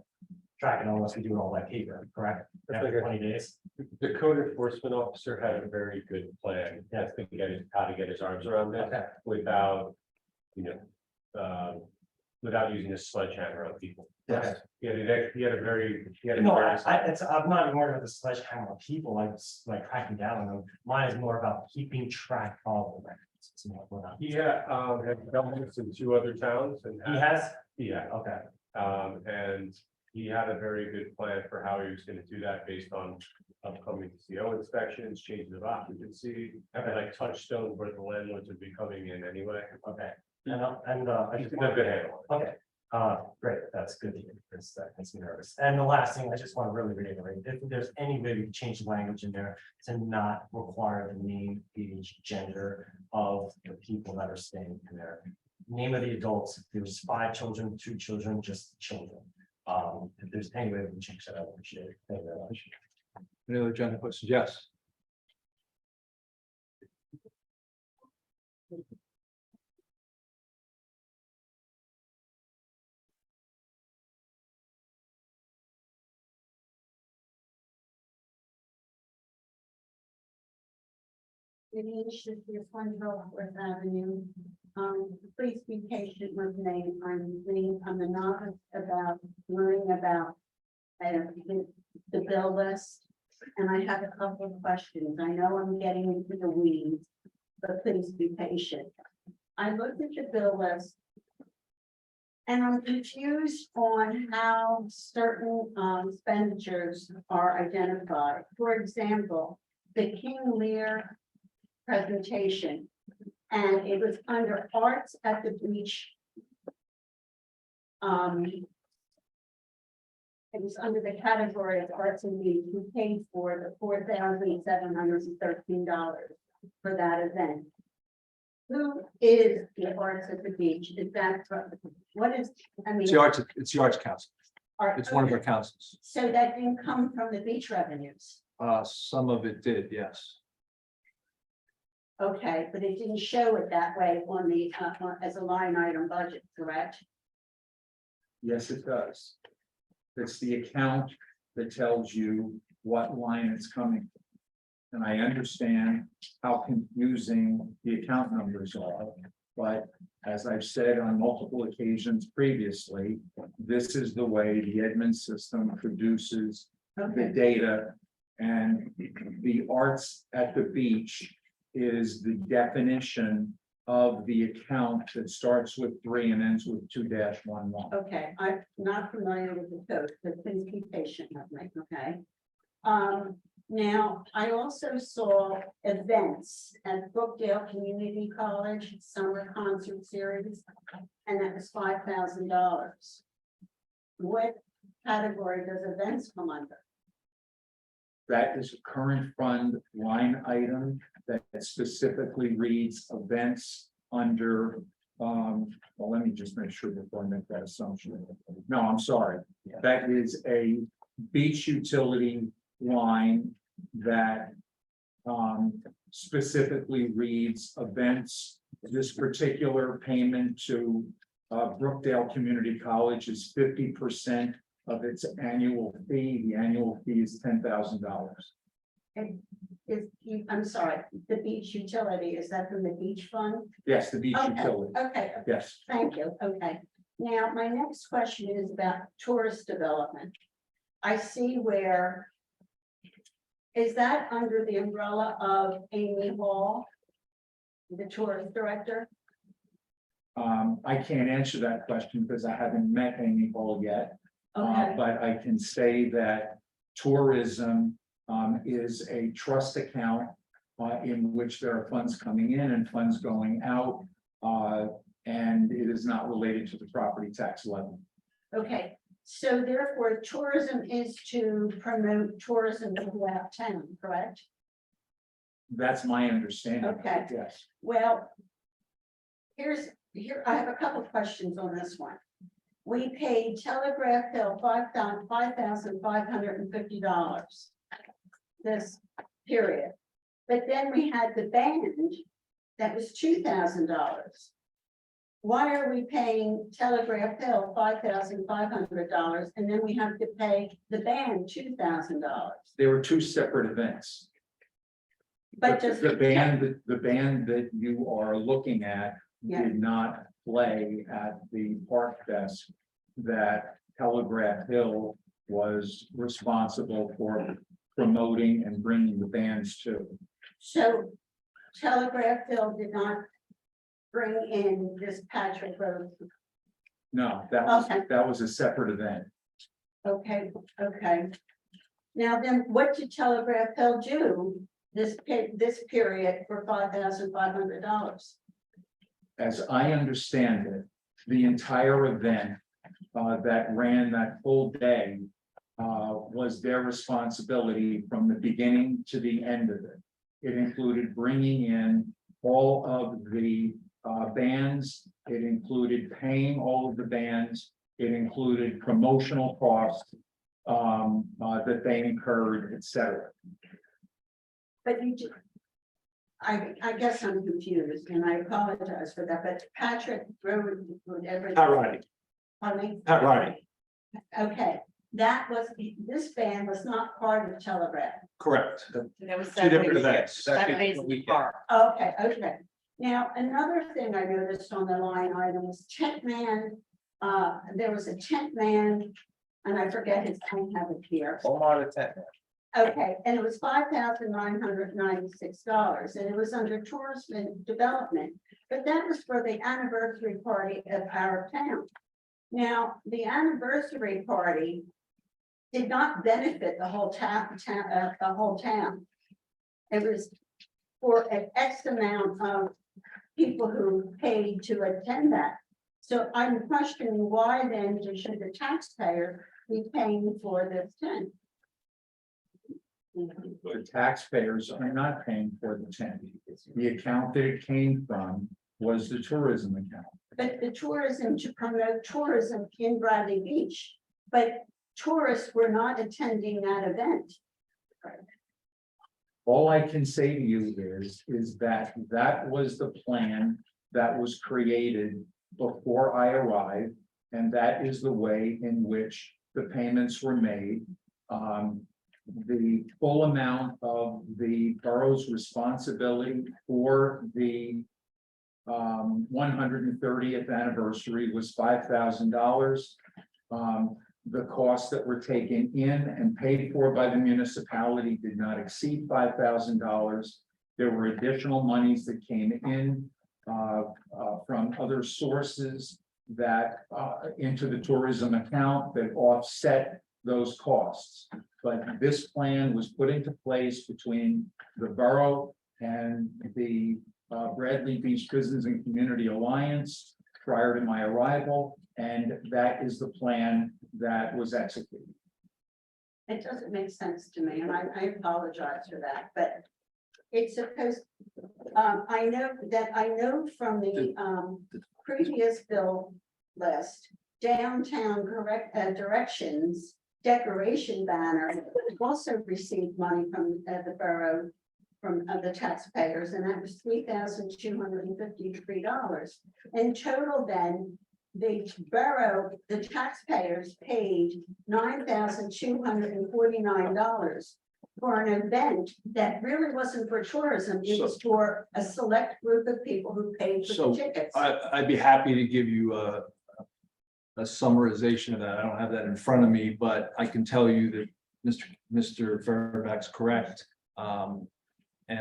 track it unless we do it all by paper, correct? After 20 days. The code enforcement officer had a very good plan. Yes, to get how to get his arms around it without, without using a sledgehammer on people. Yes. He had a very. No, I'm not even worried about the sledgehammer on people, like cracking down on them. Mine is more about keeping track of the records. It's more what I'm- Had done this in 2 other towns and. He has? Yeah. Okay. And he had a very good plan for how he was gonna do that based on upcoming CO inspections, changes of occupancy, and like touchstones where the landlords would be coming in anyway. Okay. I just. He's a good handle. Okay, great, that's good to hear, because that makes me nervous. And the last thing, I just want to really reiterate, if there's any way we can change the language in there to not require the name, age, gender of the people that are staying in there. Name of the adults, if there's 5 children, 2 children, just children. If there's any way we can change that, I appreciate it. Thank you very much. Any other general questions? Yes. Fourth Avenue. Please be patient with me. I'm a novice about learning about the bill list. And I have a couple of questions. I know I'm getting into the weeds, but please be patient. I looked at the bill list. And I'm confused on how certain expenditures are identified. For example, the King Lear presentation, and it was under Arts at the Beach. it was under the category of arts and media, we paid for the $4,713 for that event. Who is the Arts at the Beach? Is that, what is, I mean. It's the Arts Council. It's one of our councils. So that didn't come from the beach revenues, Some of it did, yes. okay, but it didn't show it that way on the, as a line item budget, correct? Yes, it does. It's the account that tells you what line it's coming from. And I understand how confusing the account numbers are, but as I've said on multiple occasions previously, this is the way the Edmunds system produces the data. And the Arts at the Beach is the definition of the account that starts with 3 and ends with 2-11. Okay, I'm not familiar with the code, but please be patient with me, okay? Now, I also saw events at Brookdale Community College Summer Concert Series, and that was $5,000. What category does events come under? That is a current fund line item that specifically reads events under, well, let me just make sure before I make that assumption. No, I'm sorry. That is a beach utility line that specifically reads events. This particular payment to Brookdale Community College is 50% of its annual fee. The annual fee is $10,000. And I'm sorry, the beach utility, is that from the beach fund? Yes, the beach Okay, utility. okay, Yes. thank you, okay. Now, my next question is about tourist development. I see where, is that under the umbrella of Amy Hall, the tourist director? I can't answer that question because I haven't met Amy Hall yet. Okay. But I can say that tourism is a trust account in which there are funds coming in and funds going out. And it is not related to the property tax levy. Okay, so therefore tourism is to promote tourism throughout town, correct? That's my understanding. Okay. Yes. Well, here, I have a couple of questions on this one. We paid Telegraph Hill $5,550 this period. But then we had the band that was $2,000. Why are we paying Telegraph Hill $5,500 and then we have to pay the band $2,000? There were two separate events. But just the band that you are looking at Yeah. did not play at the Park Fest that Telegraph Hill was responsible for promoting and bringing the bands to. So Telegraph Hill did not bring in this Patrick Road. No, Okay. that was a separate event. Okay, okay. Now then, what did Telegraph Hill do this period for $5,500? As I understand it, the entire event that ran that full day was their responsibility from the beginning to the end of it. It included bringing in all of the bands. It included paying all of the bands. It included promotional costs that they incurred, etc. But I guess I'm confused and I apologize for that, but Patrick Road. Pat Riley. Pardon me? Pat Riley. Okay, this band was not part of Telegraph. Correct. There was Two different events. Saturdays in the park. Okay, okay. Now, another thing I noticed on the line item was tent man. There was a tent man, and I forget his, I have it here. Omar the tent. Okay, and it was $5,996, and it was under tourism and development, but that was for the anniversary party of our town. Now, the anniversary party did not benefit the whole town, the whole town. It was for an X amount of people who paid to attend that. So I'm questioning why then should the taxpayer be paying for this tent? The taxpayers are not paying for the tent. The account that it came from was the tourism account. But the tourism, to promote tourism in Bradley Beach, but tourists were not attending that event. All I can say to you is that that was the plan that was created before I arrived. And that is the way in which the payments were made. The full amount of the borough's responsibility for the 130th anniversary was $5,000. The costs that were taken in and paid for by the municipality did not exceed $5,000. There were additional monies that came in from other sources that into the tourism account that offset those costs. But this plan was put into place between the borough and the Bradley Beach Business and Community Alliance prior to my arrival, and that is the plan that was executed. It doesn't make sense to me, and I apologize for that, but it's supposed, I know from the previous bill list, downtown directions decoration banner also received money from the borough, from the taxpayers, and that was $3,253. In total, then, the borough, the taxpayers paid $9,249 for an event that really wasn't for tourism. It was for a select group of people who paid for So the tickets. I'd be happy to give you a summarization of that. I don't have that in front of me, but I can tell you that Mr. Fairfax correct. And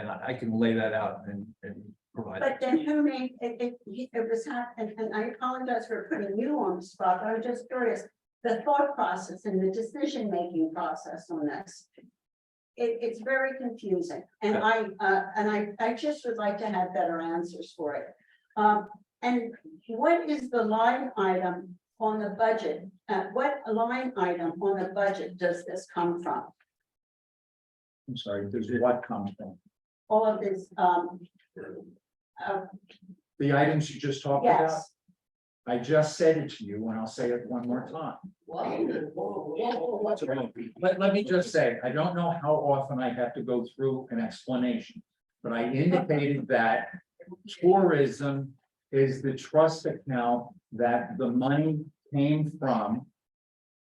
I can lay that out and provide. But then who made it was and I apologize for putting you on the spot, but I'm just curious, the thought process and the decision-making process on this. It's very confusing, and I just would like to have better answers for it. And what is the line item on the budget? What line item on the budget does this come from? I'm sorry, does what come from? All of this, The items you just talked about? yes. I just said it to you, and I'll say it one more time. Let me just say, I don't know how often I have to go through an explanation, but I indicated that tourism is the trust account that the money came from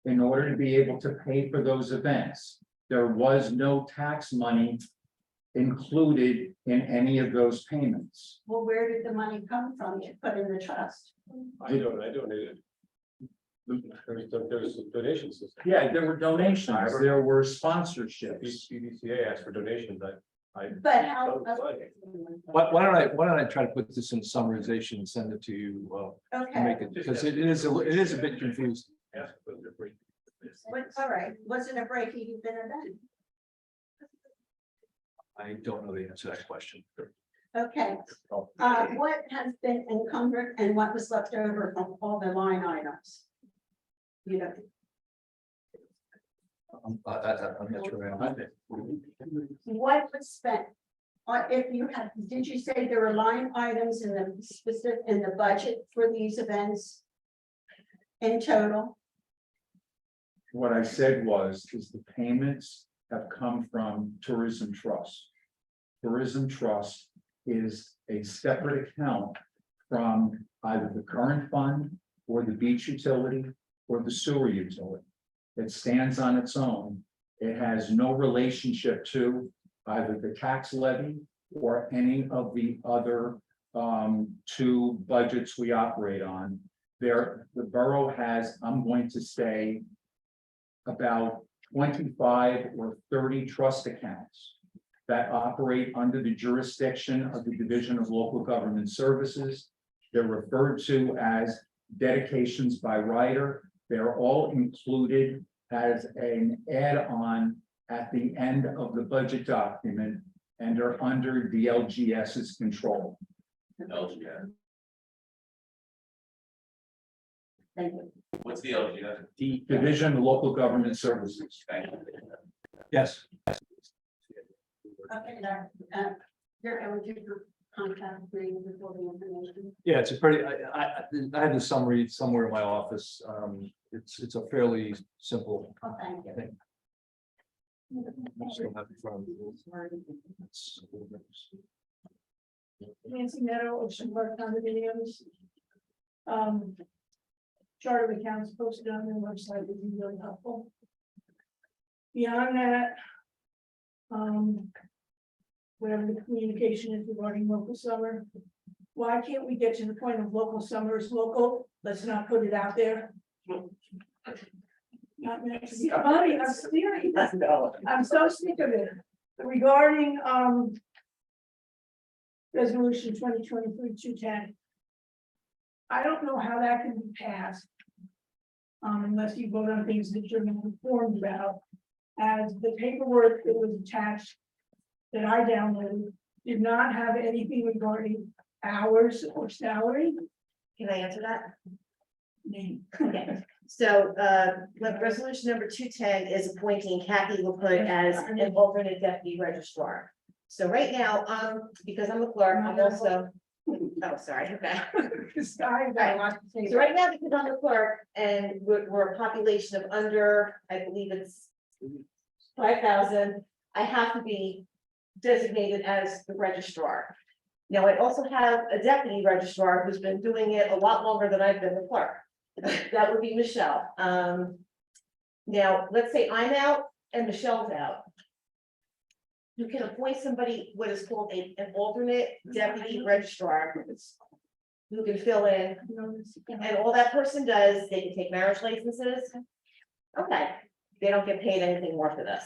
in order to be able to pay for those events. There was no tax money included in any of those payments. Well, where did the money come from to put in the trust? I donated. There's donations. Yeah, there were donations, there were sponsorships. BDCA asked for donations, But how? Why don't I try to put this in summarization and send it to you, Okay, make it, because it is a bit confusing. all right, was it a break-even event? I don't know the answer to that question. Okay, what has been encumbered and what was left over from all the line items? You know, I'm not sure. what was spent? If you have, did you say there were line items in the specific, in the budget for these events? In total? What I said is the payments have come from Tourism Trust. Tourism Trust is a separate account from either the current fund or the beach utility or the sewer utility. It stands on its own. It has no relationship to either the tax levy or any of the other two budgets we operate on. The borough has, I'm going to say, about 25 or 30 trust accounts that operate under the jurisdiction of the Division of Local Government Services. They're referred to as dedications by rider. They're all included as an add-on at the end of the budget document and are under the LGS's control. Thank you. What's the LG? The Division of Local Government Services. Yes. Okay, you're going to contact me with all the information. Yeah, it's a pretty, I have the summary somewhere in my office. It's a fairly simple Oh, thank you. thing. I still have it in front of me. Nancy Meadow, Ocean Park condominiums. Chart of accounts posted on their website would be really helpful. Beyond that. Whatever the communication is regarding local summer. Why can't we get to the point of local summer is local? Let's not put it out there. Not meant to be funny, I'm serious. I'm so sick of it. Regarding, resolution 2023-210. I don't know how that can be passed. Unless you vote on things that you're not informed about, as the paperwork that was attached. That I downloaded did not have anything regarding hours or salary. Can I answer that? Name. Okay, so, resolution number 210 is appointing Kathy LaPointe as an alternate deputy registrar. So right now, because I'm a clerk, I'm also, oh, sorry, okay. This guy got a lot to say. So right now, because I'm a clerk and we're a population of under, I believe it's 5,000, I have to be designated as the registrar. Now, I also have a deputy registrar who's been doing it a lot longer than I've been the clerk. That would be Michelle. Now, let's say I'm out and Michelle's out. You can appoint somebody, what is called an alternate deputy registrar. Who can fill in, and all that person does, they can take marriage licenses. Okay, they don't get paid anything more for this.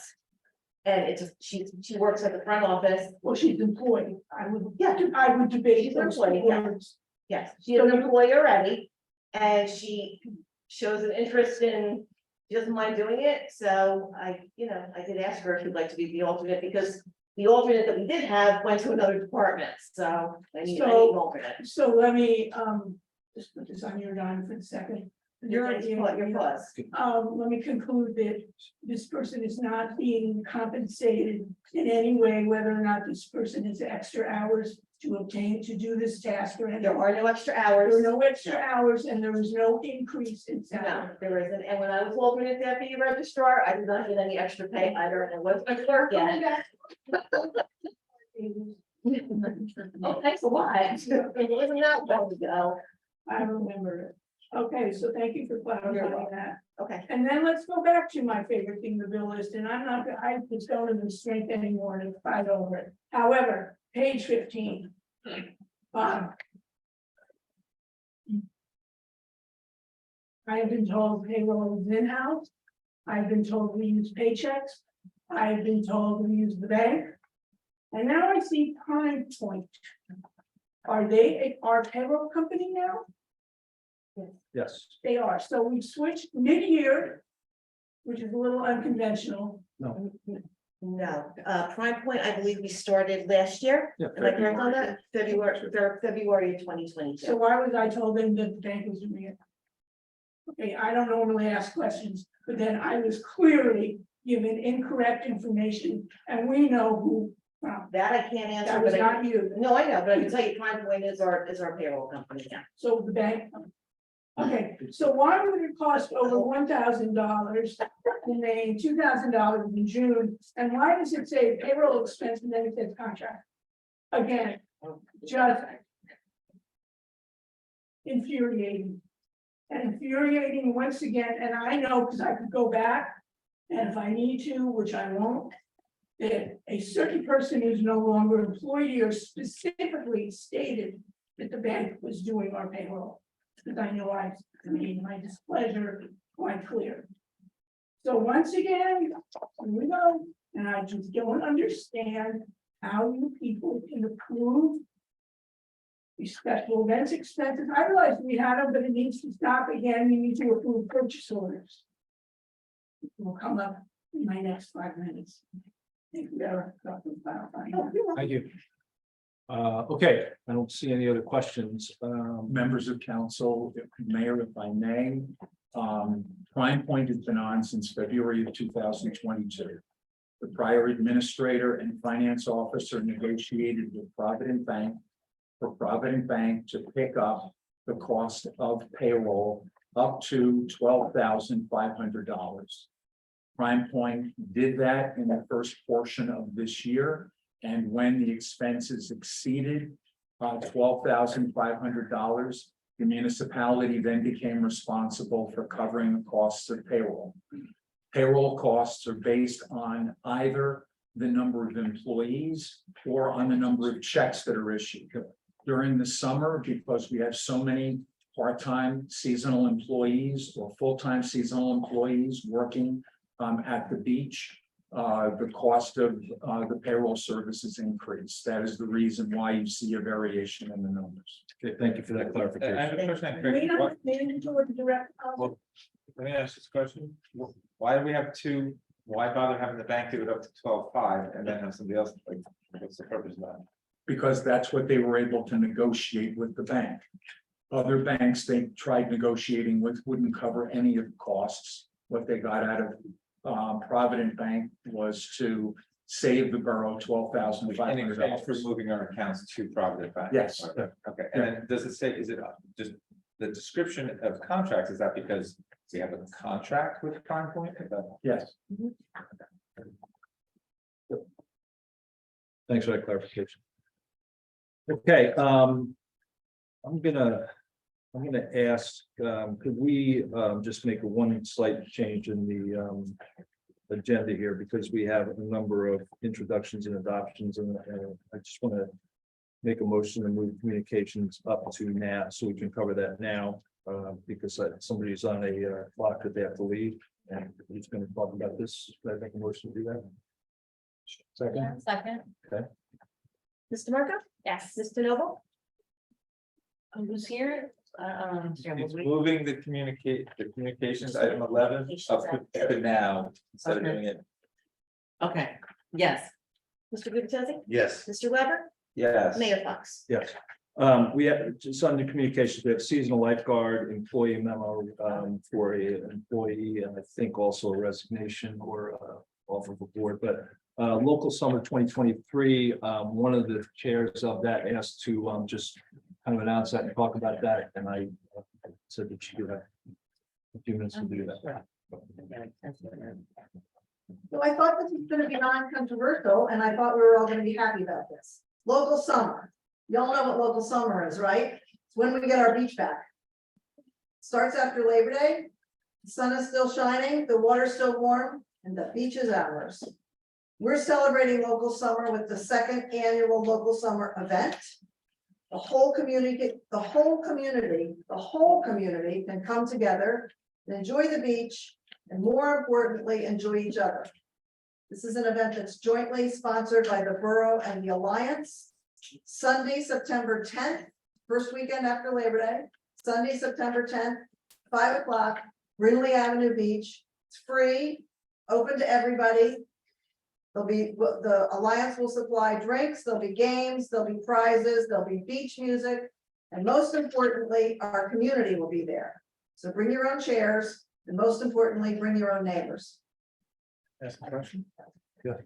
And it's just, she works at the front office. Well, she's employed. I would, Yeah. I would debate She's those employed, yeah. words. Yes, she is an employee already, and she shows an interest in, she doesn't mind doing it, so I did ask her if she'd like to be the alternate, because the alternate that we did have went to another department, so I need an alternate. So let me, just put this on your dime for a second. Your pause. Let me conclude that this person is not being compensated in any way, whether or not this person has extra hours to obtain, to do this task or anything. There are no extra hours. There are no extra hours and there is no increase in No, salary. there isn't, and when I was alternate deputy registrar, I did not get any extra pay either, and I wasn't a clerk yet. Oh, thanks a lot. It wasn't that long ago. I remember it. Okay, so thank you for clarifying welcome. that. Okay. And then let's go back to my favorite thing, the bill list, and I'm not, I just don't have the strength anymore to fight over it. However, page 15. I have been told payroll is in-house. I've been told we use paychecks. I've been told we use the bank. And now I see Prime Point. Are they our payroll company now? Yes, They are, so we've switched mid-year, which is a little unconventional. no, No, Prime Point, I believe we started last year. yeah. Am I correct on that? February of 2022. So why was I told them that the bank was doing it? Okay, I don't normally ask questions, but then I was clearly given incorrect information, and we know who. That I can't answer. That was but I- not you. No, I know, but I can tell you Prime Point is our payroll company now. So the bank. Okay, so why would it cost over $1,000 in May, $2,000 in June, and why does it say payroll expense and then it says contract? Again, just infuriating. And infuriating once again, and I know because I could go back, and if I need to, which I won't, that a certain person who's no longer employed here specifically stated that the bank was doing our payroll. Because I know I made my displeasure quite clear. So once again, here we go, and I just don't understand how you people can approve these special events expenses. I realize we had them, but it needs to stop again. You need to approve purchase orders. It will come up in my next 5 minutes. Thank you, Eric. Thank you. Okay, I don't see any other questions. Members of council, mayor, if I may. Prime Point has been on since February of 2022. The prior administrator and finance officer negotiated with Provident Bank for Provident Bank to pick up the cost of payroll up to $12,500. Prime Point did that in the first portion of this year, and when the expenses exceeded $12,500, the municipality then became responsible for covering the costs of payroll. Payroll costs are based on either the number of employees or on the number of checks that are issued. During the summer, because we have so many part-time seasonal employees or full-time seasonal employees working at the beach, the cost of the payroll services increase. That is the reason why you see a variation in the numbers. Okay, thank you for that I clarification. have a question. We don't need to direct. Well, let me ask this question. Why do we have two? Why bother having the bank do it up to 12.5 and then have somebody else, like, what's the purpose of that? Because that's what they were able to negotiate with the bank. Other banks they tried negotiating with wouldn't cover any of the costs. What they got out of Provident Bank was to save the borough $12,500. For moving our accounts to Provident Bank. Yes. Okay, and then does it say, is it just the description of contracts, is that because we have a contract with Prime Point? Is that- Yes. Thanks for that clarification. Okay, I'm gonna ask, could we just make one slight change in the agenda here, because we have a number of introductions and adoptions, and I just want to make a motion to move communications up to now, so we can cover that now, because somebody's on a clock that they have to leave, and he's going to talk about this. Should I make a motion to do that? Second. Second. Okay. Mr. Marco? Yes. Mr. Noble? Who's here? It's moving the communications item 11 up to now, instead of Okay. doing it. Okay, yes. Mr. Gubatose? Yes. Mr. Weber? Yes. Mayor Fox? Yes. We have just under communications, we have seasonal lifeguard employee memo for a employee, and I think also a resignation or off of the board, but local summer 2023, one of the chairs of that asked to just kind of announce that and talk about that, and I said that she would have a few minutes to do that. So I thought this was gonna be non-controversial, and I thought we were all gonna be happy about this. Local summer. Y'all know what local summer is, right? It's when we get our beach back. Starts after Labor Day. The sun is still shining, the water's still warm, and the beach is ours. We're celebrating local summer with the second annual local summer event. The whole community can come together and enjoy the beach, and more importantly, enjoy each other. This is an event that's jointly sponsored by the Borough and the Alliance. Sunday, September 10th, first weekend after Labor Day, Sunday, September 10th, 5 o'clock, Brindley Avenue Beach. It's free, open to everybody. There'll be, the Alliance will supply drinks, there'll be games, there'll be prizes, there'll be beach music. And most importantly, our community will be there. So bring your own chairs, and most importantly, bring your own neighbors. Ask a question? Yeah.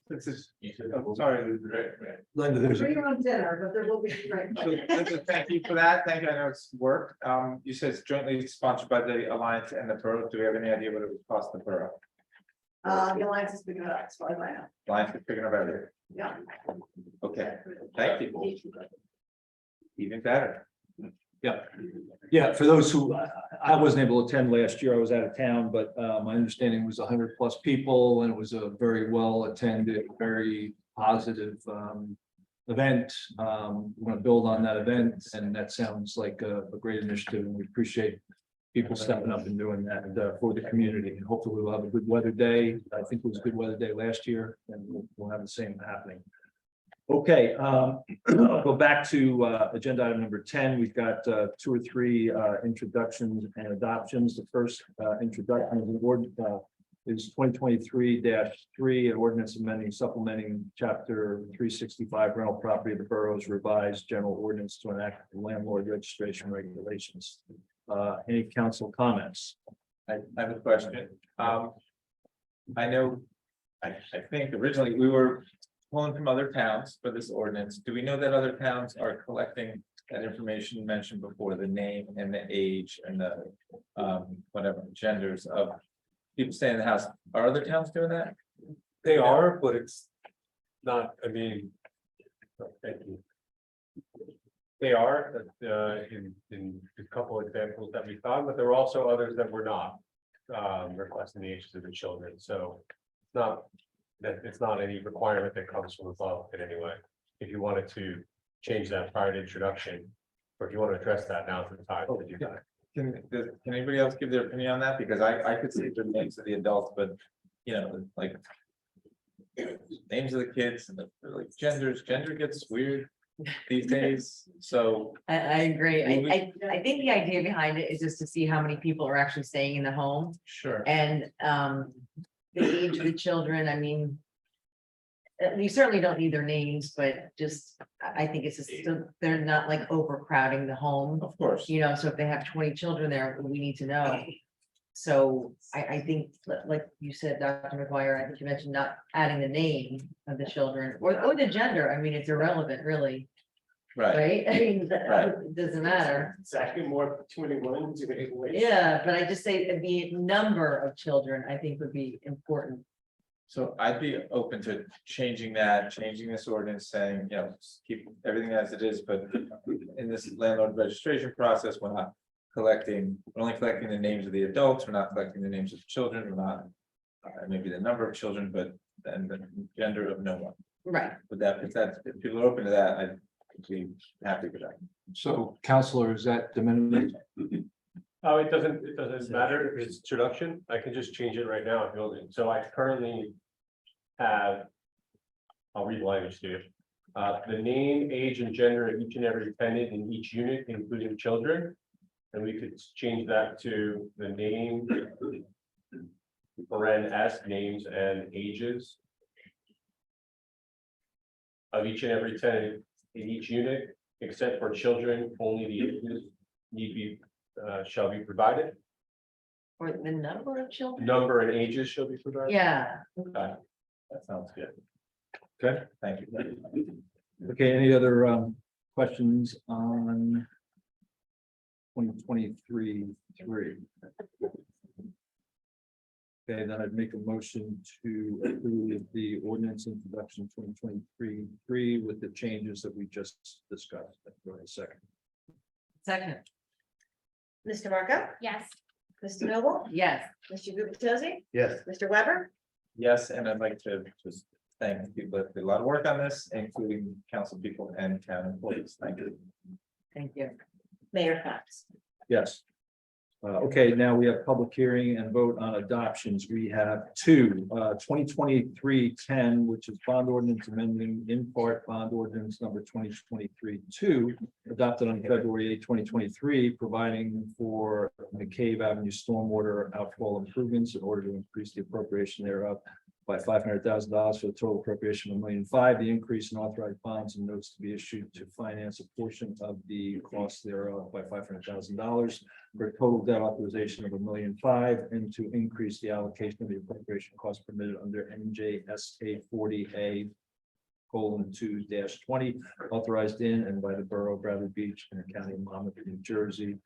This is, sorry. Linda, there's Bring your own dinner, but there will be drinks. Thank you for that. Thank you. I know it's work. You said it's jointly sponsored by the Alliance and the borough. Do we have any idea what it would cost the borough? The Alliance is picking it up, as far as I know. Alliance is picking up everything. Yeah. Okay, thank you. Even better. Yeah, for those who, I wasn't able to attend last year, I was out of town, but my understanding was 100+ people, and it was a very well attended, very positive event. We're gonna build on that event, and that sounds like a great initiative, and we appreciate people stepping up and doing that for the community, and hopefully we'll have a good weather day. I think it was a good weather day last year, and we'll have the same happening. Okay, I'll go back to agenda item number 10. We've got 2 or 3 introductions and adoptions. The first introduction is is 2023-3, an ordinance amending supplementing chapter 365 rental property of the borough's revised general ordinance to enact landlord registration regulations. Any council comments? I have a question. I know, I think originally we were pulling from other towns for this ordinance. Do we know that other towns are collecting that information you mentioned before, the name and the age and the whatever genders of people staying in the house? Are other towns doing that? They are, but it's not, I mean. Thank you. They are, in a couple of examples that we found, but there were also others that were not. Requesting the ages of the children, so it's not that it's not any requirement that comes from above in any way. If you wanted to change that prior to introduction, or if you want to address that, now's the time to do that. Can anybody else give their opinion on that? Because I could see the names of the adults, but you know, like. Names of the kids and the like gender gets weird these days, so. I agree. I think the idea behind it is just to see how many people are actually staying in the home Sure. and the age of the children, I mean. You certainly don't need their names, but just, I think it's just, they're not like overcrowding the home. Of course. You know, so if they have 20 children there, we need to know. So I think, like you said, Dr. McGuire, I think you mentioned not adding the name of the children or the gender. I mean, it's irrelevant, really. Right? I mean, it doesn't matter. It's actually more too many ones. Yeah, but I just say the number of children, I think would be important. So I'd be open to changing this ordinance saying, you know, keep everything as it is, but in this landlord registration process, we're only collecting the names of the adults, we're not collecting the names of the children, we're not. Maybe the number of children, but then the gender of no one. Right. With that, if people are open to that, I'd be happy with that. So, Counselor, is that de minimis? Oh, it doesn't matter if it's introduction, I can just change it right now if you want. So I currently have. I'll read the language to you. The name, age, and gender of each and every tenant in each unit, including children. And we could change that to the name. S names and ages. Of each and every tenant in each unit, except for children, only the ages shall be provided. Or the number of children? Number and ages shall be provided. Yeah. Okay, that sounds good. Okay, Thank you. okay, any other questions on 2023-3? Okay, then I'd make a motion to approve the ordinance introduction 2023-3 with the changes that we just discussed. Go ahead, second. Second. Mr. Marco? Yes. Mr. Noble? Yes. Mr. Gubatose? Yes. Mr. Weber? Yes, and I'd like to just thank the people that did a lot of work on this, including council people and town employees. Thank you. Thank you. Mayor Fox? Yes. Okay, now we have public hearing and vote on adoptions. We have two, 2023-10, which is bond ordinance amending in part bond ordinance number 2023-2, adopted on February 8, 2023, providing for McCabe Avenue stormwater outfall improvements in order to increase the appropriation thereof by $500,000 for the total appropriation of $1.5 million. The increase in authorized bonds and notes to be issued to finance a portion of the cost thereof by $500,000 for a total debt authorization of $1.5 million, and to increase the allocation of the appropriation cost permitted under NJSA 40A: 2-20, authorized in and by the Borough of Bradley Beach and the County of Monmouth, New Jersey.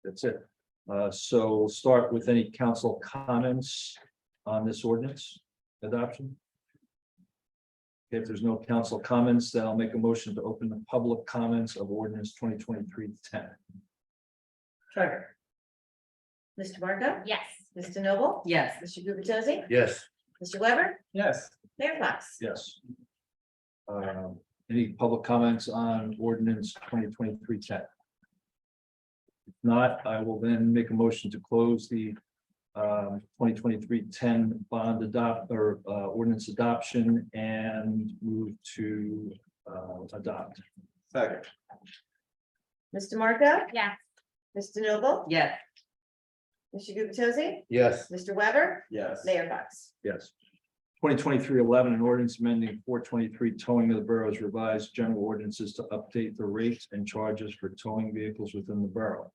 That's it. So we'll start with any council comments on this ordinance adoption. If there's no council comments, then I'll make a motion to open the public comments of ordinance 2023-10. Trevor? Mr. Marco? Yes. Mr. Noble? Yes. Mr. Gubatose? Yes. Mr. Weber? Yes. Mayor Fox? Yes. Any public comments on ordinance 2023-10? If not, I will then make a motion to close the 2023-10 bond ordinance adoption and move to adopt. Second. Mr. Marco? Yes. Mr. Noble? Yes. Mr. Gubatose? Yes. Mr. Weber? Yes. Mayor Fox? Yes. 2023-11, an ordinance amending 423 towing of the borough's revised general ordinances to update the rates and charges for towing vehicles within the borough.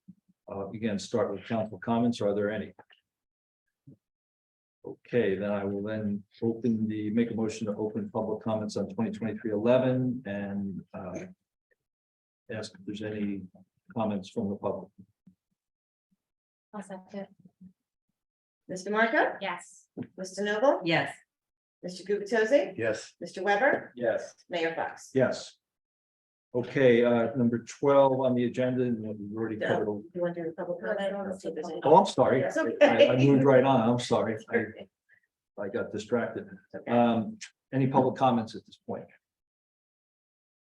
Again, start with council comments. Are there any? Okay, then I will then make a motion to open public comments on 2023-11 and ask if there's any comments from the public. I'll second. Mr. Marco? Yes. Mr. Noble? Yes. Mr. Gubatose? Yes. Mr. Weber? Yes. Mayor Fox? Yes. Okay, number 12 on the agenda, and we've already covered. You want to do the public comment? Let's see if there's any- Oh, I'm sorry. That's I okay. moved right on. I'm sorry. I got distracted. Any public comments at this point?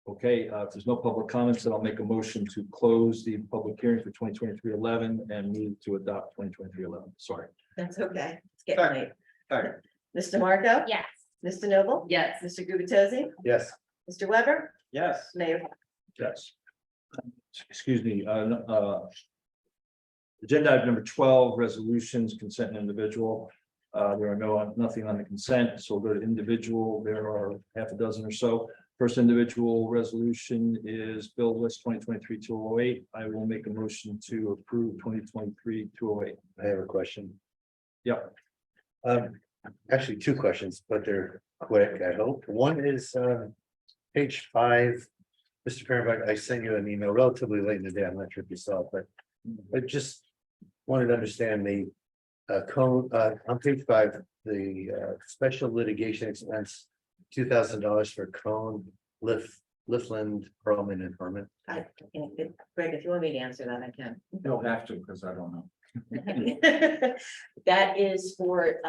Okay, if there's no public comments, then I'll make a motion to close the public hearing for 2023-11 and move to adopt 2023-11. Sorry. That's okay. It's getting late. Second. Mr. Marco? Yes. Mr. Noble? Yes. Mr. Gubatose? Yes. Mr. Weber? Yes. Mayor Fox? Yes. Excuse me, agenda item number 12, resolutions, consent and individual. There are nothing on the consent, so we'll go to individual. There are half a dozen or so. First individual resolution is Bill List 2023-208. I will make a motion to approve 2023-208. I have a question. Yep. Actually, two questions, but they're quick, I hope. One is page 5. Mr. Fehrenbach, I sent you an email relatively late in the day. I'm not sure if you saw it, but I just wanted to understand the code on page 5, the special litigation expense, $2,000 for Cone, Liftland, Perlman, and Herman. Greg, if you want me to answer that, I can. They'll have to, because I don't know. That is for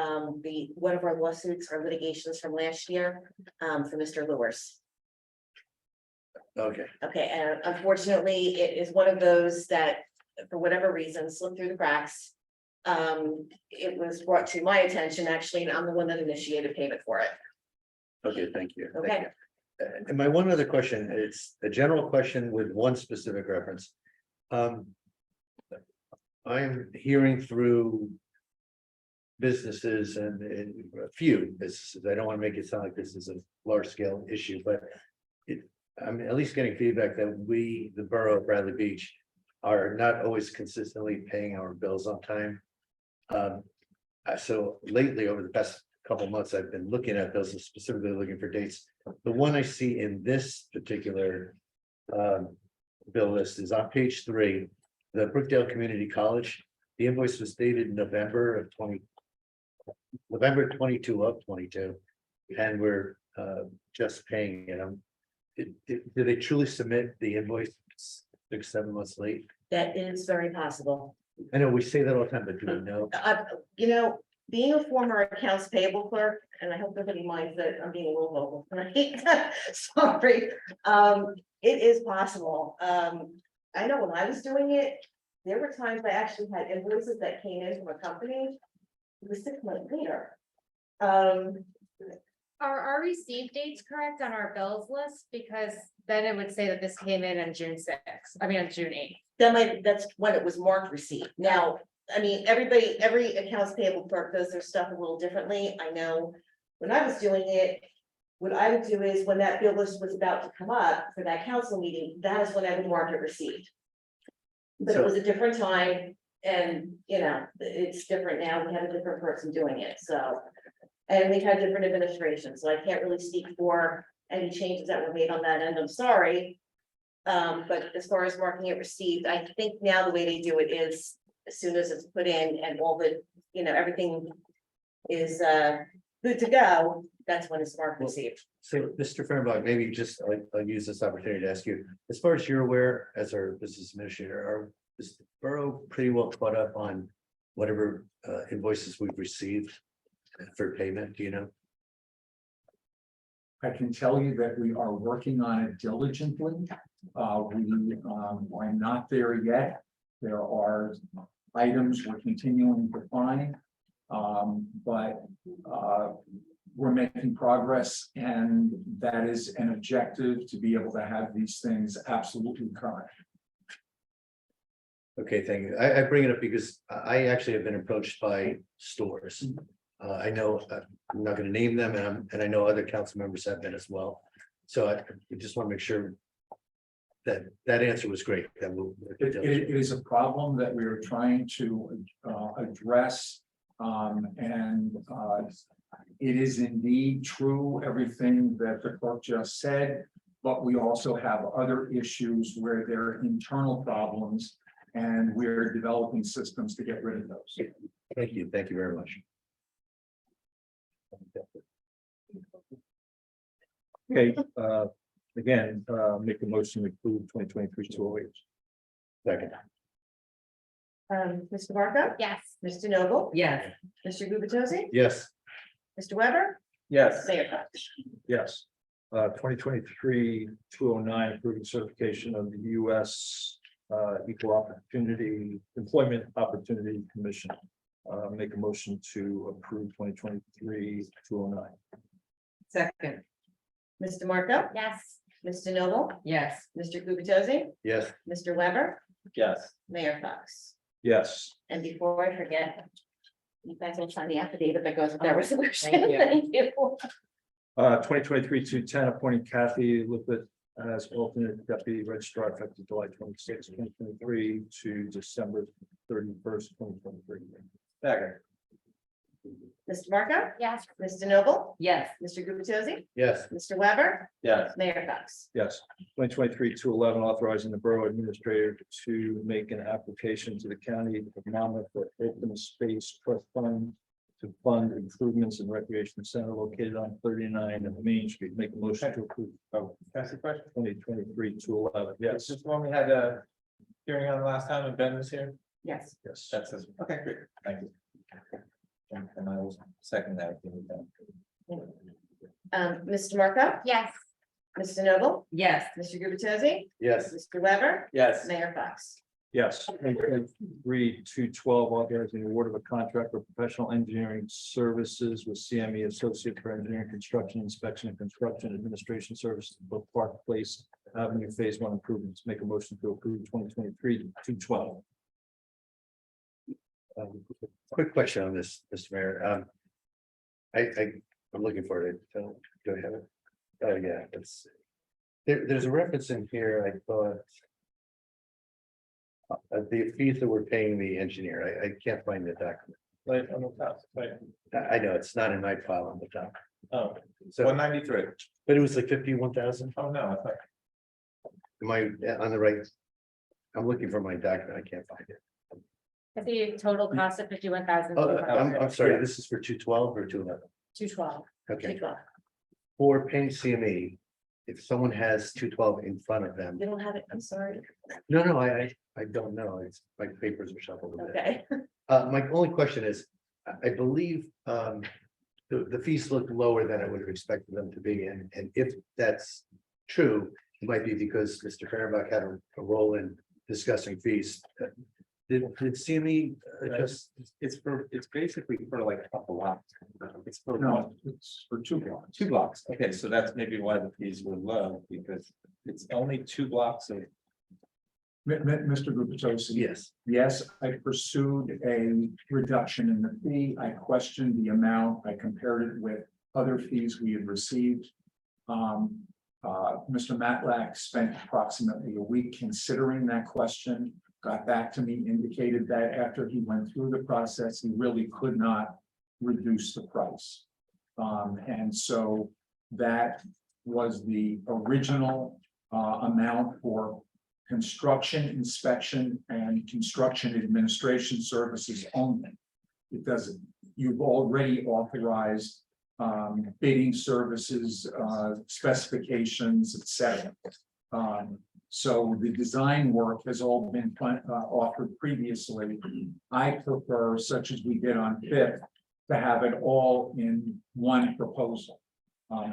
one of our lawsuits or litigations from last year for Mr. Lewis. Okay. Okay, and unfortunately, it is one of those that, for whatever reason, slipped through the cracks. It was brought to my attention, actually, and I'm the one that initiated payment for it. Okay, thank you. Thank Okay. you. And my one other question, it's a general question with one specific reference. I'm hearing through businesses and a few businesses. I don't want to make it sound like this is a large scale issue, but I'm at least getting feedback that we, the borough of Bradley Beach, are not always consistently paying our bills on time. So lately, over the past couple months, I've been looking at bills and specifically looking for dates. The one I see in this particular bill list is on page 3, the Brookdale Community College. The invoice was dated November 22 of 22, and we're just paying it. Do they truly submit the invoice 6-7 months late? That is very possible. I know we say that all the time, but do we know? You know, being a former accounts payable clerk, and I hope nobody minds that I'm being a little vocal tonight. Sorry. It is possible. I know when I was doing it, there were times I actually had invoices that came in from a company. It was 6 months later. Are our receive dates correct on our bills list? Because then it would say that this came in on June 6th, on June 8th. That's when it was marked receipt. Now, I mean, every accounts payable clerk does their stuff a little differently. I know when I was doing it, what I would do is when that bill list was about to come up for that council meeting, that is when I would mark it received. But it was a different time and, you know, it's different now. We have a different person doing it, so. And we've had different administrations, so I can't really speak for any changes that were made on that end. I'm sorry. But as far as marking it received, I think now the way they do it is as soon as it's put in and all the, you know, everything is good to go, that's when it's marked received. So, Mr. Fehrenbach, maybe just I'll use this opportunity to ask you, as far as you're aware, as our business administrator, is the borough pretty well caught up on whatever invoices we've received for payment, do you know? I can tell you that we are working on it diligently. I'm not there yet. There are items we're continuing to find. But we're making progress, and that is an objective, to be able to have these things absolutely current. Okay, thank you. I bring it up because I actually have been approached by stores. I know, I'm not gonna name them, and I know other council members have been as well. So I just want to make sure that answer was great. It is a problem that we are trying to address. It is indeed true, everything that the clerk just said, but we also have other issues where there are internal problems, and we're developing systems to get rid of those. Thank you very much. Okay, again, make a motion to approve 2023-208. Second. Mr. Marco? Yes. Mr. Noble? Yes. Mr. Gubatose? Yes. Mr. Weber? Yes. Mayor Fox? Yes. 2023-209, approving certification of the U.S. Equal Opportunity Employment Opportunity Commission. Make a motion to approve 2023-209. Second. Mr. Marco? Yes. Mr. Noble? Yes. Mr. Gubatose? Yes. Mr. Weber? Yes. Mayor Fox? Yes. And before I forget, you guys will sign the affidavit that goes with that resolution. Thank you. Thank you. 2023-210, appointing Kathy Lippett as alternate deputy registrar effective July 26, 2023 to December 31st, 2023. Second. Mr. Marco? Yes. Mr. Noble? Yes. Mr. Gubatose? Yes. Mr. Weber? Yes. Mayor Fox? Yes, 2023-211, authorizing the borough administrator to make an application to the county of Monmouth for open space trust fund to fund improvements in recreation center located on 39 and Main Street. Make a motion to approve. Oh, can I ask a question? 2023-211. It's Yes. just when we had a hearing on last time and Ben was here. Yes. Yes. That's this. Okay, great. Thank you. And I will second that. Mr. Marco? Yes. Mr. Noble? Yes. Mr. Gubatose? Yes. Mr. Weber? Yes. Mayor Fox? Yes. 2023-212, authorizing the award of a contract for professional engineering services with CME Associate for engineering, construction, inspection, and construction administration services at both Park Place Avenue Phase 1 improvements. Make a motion to approve 2023-212. Quick question on this, Mr. Mayor. I'm looking for it. Do I have it? Oh, yeah, it's. There's a reference in here, I thought. The fees that we're paying the engineer, I can't find the document. Right on the top, right. I know it's not in my file on the top. Oh, So, 193. but it was like 51,000. Oh, no, I thought. Am I on the right? I'm looking for my document. I can't find it. I see total cost of 51,000. Oh, I'm sorry, this is for 212 or 211? 212. Okay, 212. for paying CME, if someone has 212 in front of them. You don't have it, I'm sorry. No, I don't know. It's my papers are shuffled a bit. Okay. My only question is, I believe the fees look lower than I would have expected them to be, and if that's true, it might be because Mr. Fehrenbach had a role in discussing fees. Did CME adjust? It's basically for like a couple lots. It's for No, it's for 2 blocks. 2 blocks. Okay, so that's maybe why the fees were low, because it's only 2 blocks of. Mr. Gubatose. Yes. Yes, I pursued a reduction in the fee. I questioned the amount. I compared it with other fees we had received. Mr. Matlack spent approximately a week considering that question, got back to me, indicated that after he went through the process, he really could not reduce the price. And so that was the original amount for construction, inspection, and construction administration services only. It doesn't, you've already authorized bidding services, specifications, etc. So the design work has all been offered previously. I prefer, such as we did on Fifth, to have it all in one proposal,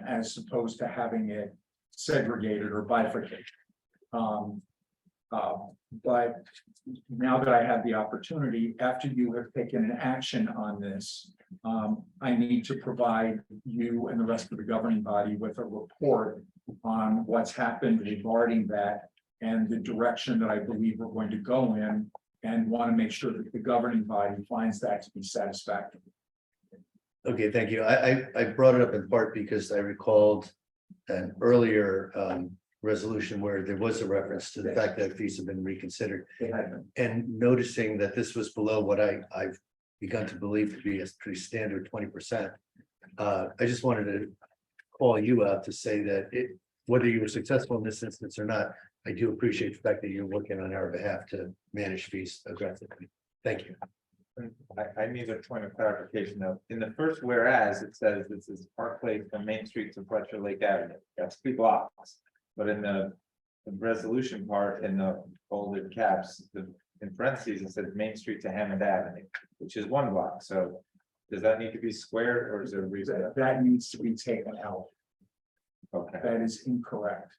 as opposed to having it segregated or bifurcated. But now that I have the opportunity, after you have taken an action on this, I need to provide you and the rest of the governing body with a report on what's happened regarding that and the direction that I believe we're going to go in and want to make sure that the governing body finds that to be satisfactory. Okay, thank you. I brought it up in part because I recalled an earlier resolution where there was a reference to the fact that fees have been reconsidered. They had been. And noticing that this was below what I've begun to believe to be a pretty standard 20%. I just wanted to call you out to say that whether you were successful in this instance or not, I do appreciate the fact that you're working on our behalf to manage fees aggressively. Thank you. I need a point of clarification though. In the first whereas, it says this is Park Place from Main Street to Fletcher Lake Avenue. That's 3 blocks. But in the resolution part, in the bolded caps, in parentheses, it says Main Street to Hammond Avenue, which is 1 block. So does that need to be squared or is there a reason? That needs to be taken out. Okay, That is incorrect.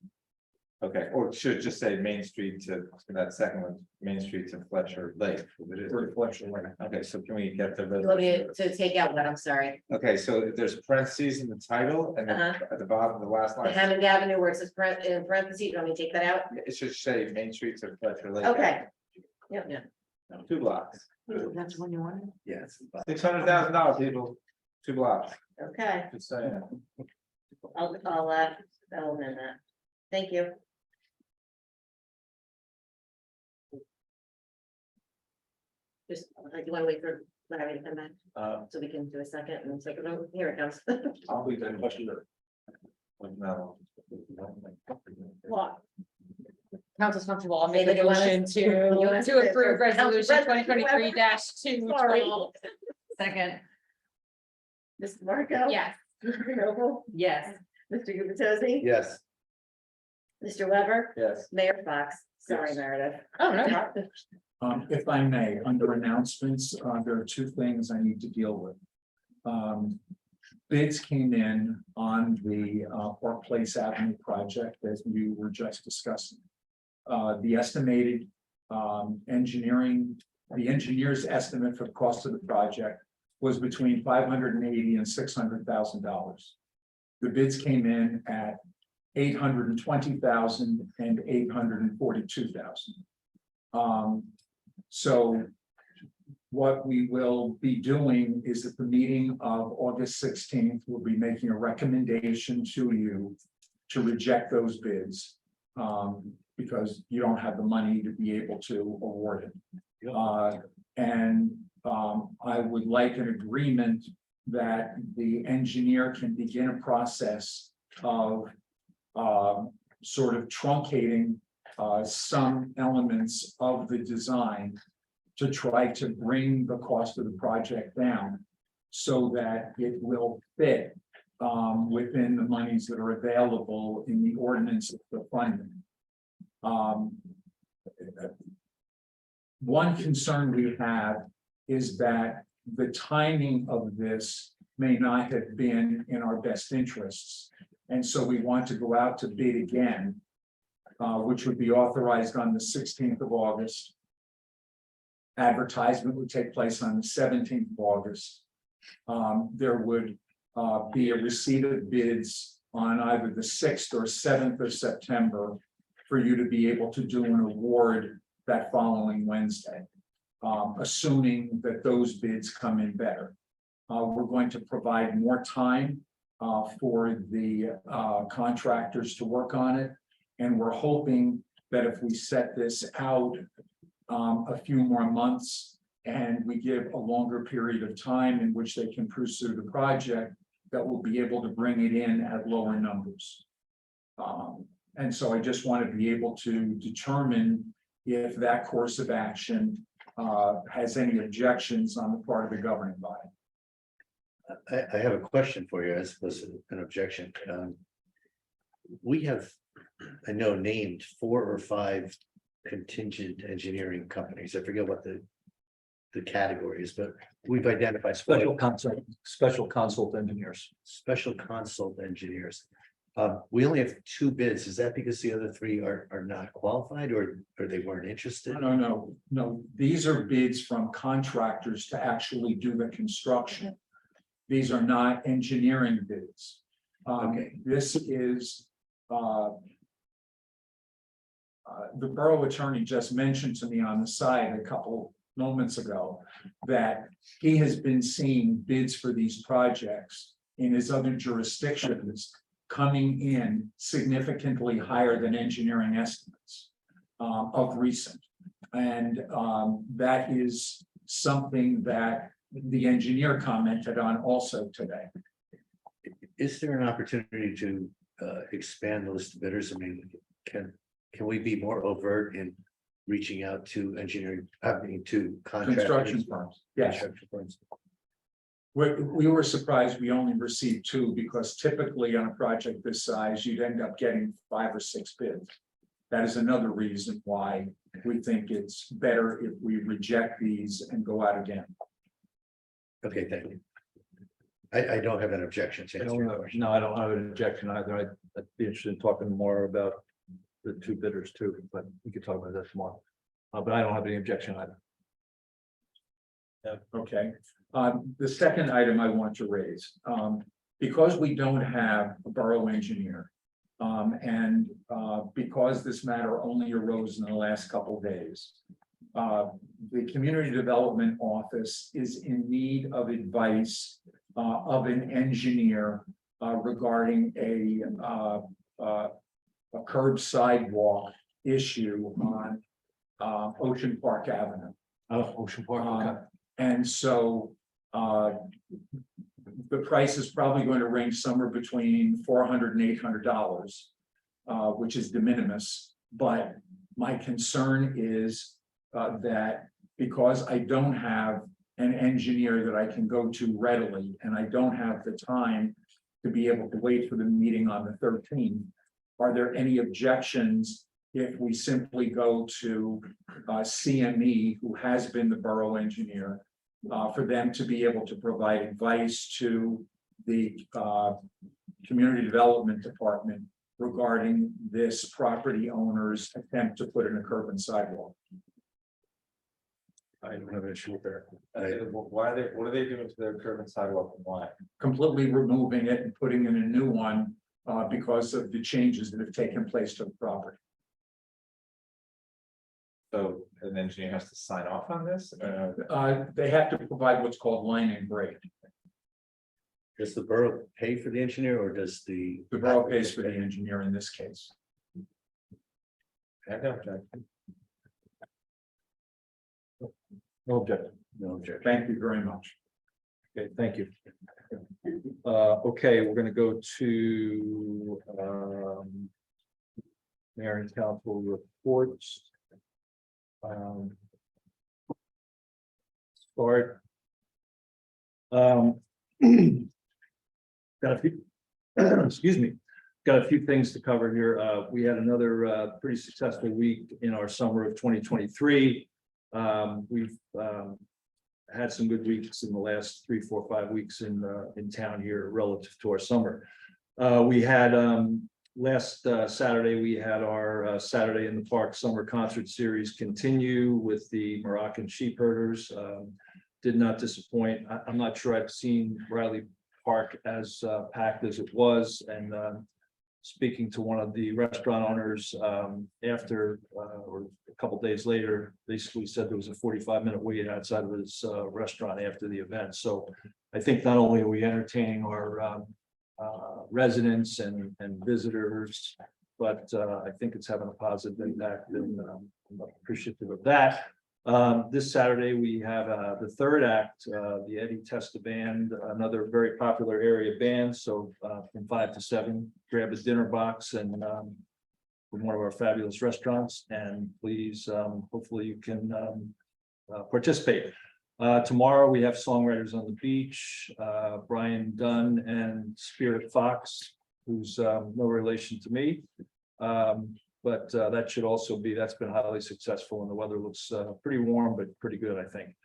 okay, or it should just say Main Street to, that second one, Main Street to Fletcher Lake. It is. For Fletcher Lake. Okay, so can we get the? You want me to take out what, I'm sorry, Okay, so there's parentheses in the title and then at the bottom, the last the line, Hammond Avenue where it says in parentheses, you want me to take that out? it should say Main Street to Fletcher Lake. Okay. Yep. 2 blocks, That's one you wanted? Yes. $600,000 people, 2 blocks, Okay, just saying. I'll amend that. Thank you. Just, like, you wanna wait for Larry to come back, so we can do a second and take a vote? Here it comes. I'll leave that question there. No. Well, Council's comfortable, I'll make Maybe a you wanna- motion you wanna to do it approve for Council resolution President, 2023-212. Second. Mr. Marco? Yes. Mr. Noble? Yes. Mr. Gubatose? Yes. Mr. Weber? Yes. Mayor Fox? Sorry, Yes. Meredith. Oh, no problem. If I may, under announcements, there are 2 things I need to deal with. Bids came in on the Park Place Avenue project as we were just discussing. The estimated the engineer's estimate for the cost of the project was between $580,000 and $600,000. The bids came in at $820,000 and $842,000. So what we will be doing is at the meeting of August 16th, we'll be making a recommendation to you to reject those bids. Because you don't have the money to be able to award it. I would like an agreement that the engineer can begin a process of sort of truncating some elements of the design to try to bring the cost of the project down so that it will fit within the monies that are available in the ordinance for funding. One concern we have is that the timing of this may not have been in our best interests. And so we want to go out to bid again, which would be authorized on the 16th of August. Advertisement would take place on the 17th of August. There would be a receipt of bids on either the 6th or 7th of September for you to be able to do an award that following Wednesday, assuming that those bids come in better. We're going to provide more time for the contractors to work on it. And we're hoping that if we set this out a few more months and we give a longer period of time in which they can pursue the project, that we'll be able to bring it in at lower numbers. And so I just want to be able to determine if that course of action has any objections on the part of the governing body. I have a question for you as opposed to an objection. We have, I know, named 4 or 5 contingent engineering companies. I forget what the category is, but we've identified Special consult engineers. special consult engineers. We only have 2 bids. Is that because the other 3 are not qualified or they weren't interested? No. These are bids from contractors to actually do the construction. These are not engineering bids. Okay. This is the borough attorney just mentioned to me on the side a couple moments ago that he has been seeing bids for these projects in his other jurisdictions coming in significantly higher than engineering estimates of recent. And that is something that the engineer commented on also today. Is there an opportunity to expand the list of bidders? I mean, can we be more overt in reaching out to engineering, to contractors? Construction firms, yes. Construction firms. We were surprised we only received 2 because typically on a project this size, you'd end up getting 5 or 6 bids. That is another reason why we think it's better if we reject these and go out again. Okay, thank you. I don't have an objection to answer your question. No, I don't have an objection either. I'd be interested in talking more about the 2 bidders too, but we could talk about that tomorrow. But I don't have any objection either. Okay, the second item I want to raise, because we don't have a borough engineer. And because this matter only arose in the last couple of days. The Community Development Office is in need of advice of an engineer regarding a curb sidewalk issue on Ocean Park Avenue. Oh, Ocean Park, okay. And so the price is probably going to range somewhere between $400 and $800, which is de minimis. But my concern is that because I don't have an engineer that I can go to readily, and I don't have the time to be able to wait for the meeting on the 13th, are there any objections if we simply go to CME, who has been the borough engineer, for them to be able to provide advice to the Community Development Department regarding this property owner's attempt to put in a curb and sidewalk? I don't have an issue with that. Why are they, what are they doing to their curb and sidewalk and why? Completely removing it and putting in a new one because of the changes that have taken place to the property. So an engineer has to sign off on this? They have to provide what's called line and grade. Does the borough pay for the engineer or does the? The borough pays for the engineer in this case. I don't know. No objection. No objection. Thank you very much. Okay, thank you. Okay, we're gonna go to Mayor and Council reports. Start. Got a few, excuse me, got a few things to cover here. We had another pretty successful week in our summer of 2023. We've had some good weeks in the last 3, 4, 5 weeks in town here relative to our summer. We had last Saturday, we had our Saturday in the Park Summer Concert Series continue with the Moroccan Sheep Herders. Did not disappoint. I'm not sure I've seen Riley Park as packed as it was, and speaking to one of the restaurant owners after or a couple days later, basically said there was a 45-minute wait outside of his restaurant after the event. So I think not only are we entertaining our residents and visitors, but I think it's having a positive impact, and I'm appreciative of that. This Saturday, we have the third act, the Eddie Testa Band, another very popular area band. So from 5 to 7, grab a dinner box and from one of our fabulous restaurants, and please, hopefully you can participate. Tomorrow, we have Songwriters on the Beach, Brian Dunn and Spirit Fox, who's no relation to me. But that should also be, that's been highly successful, and the weather looks pretty warm, but pretty good, I think.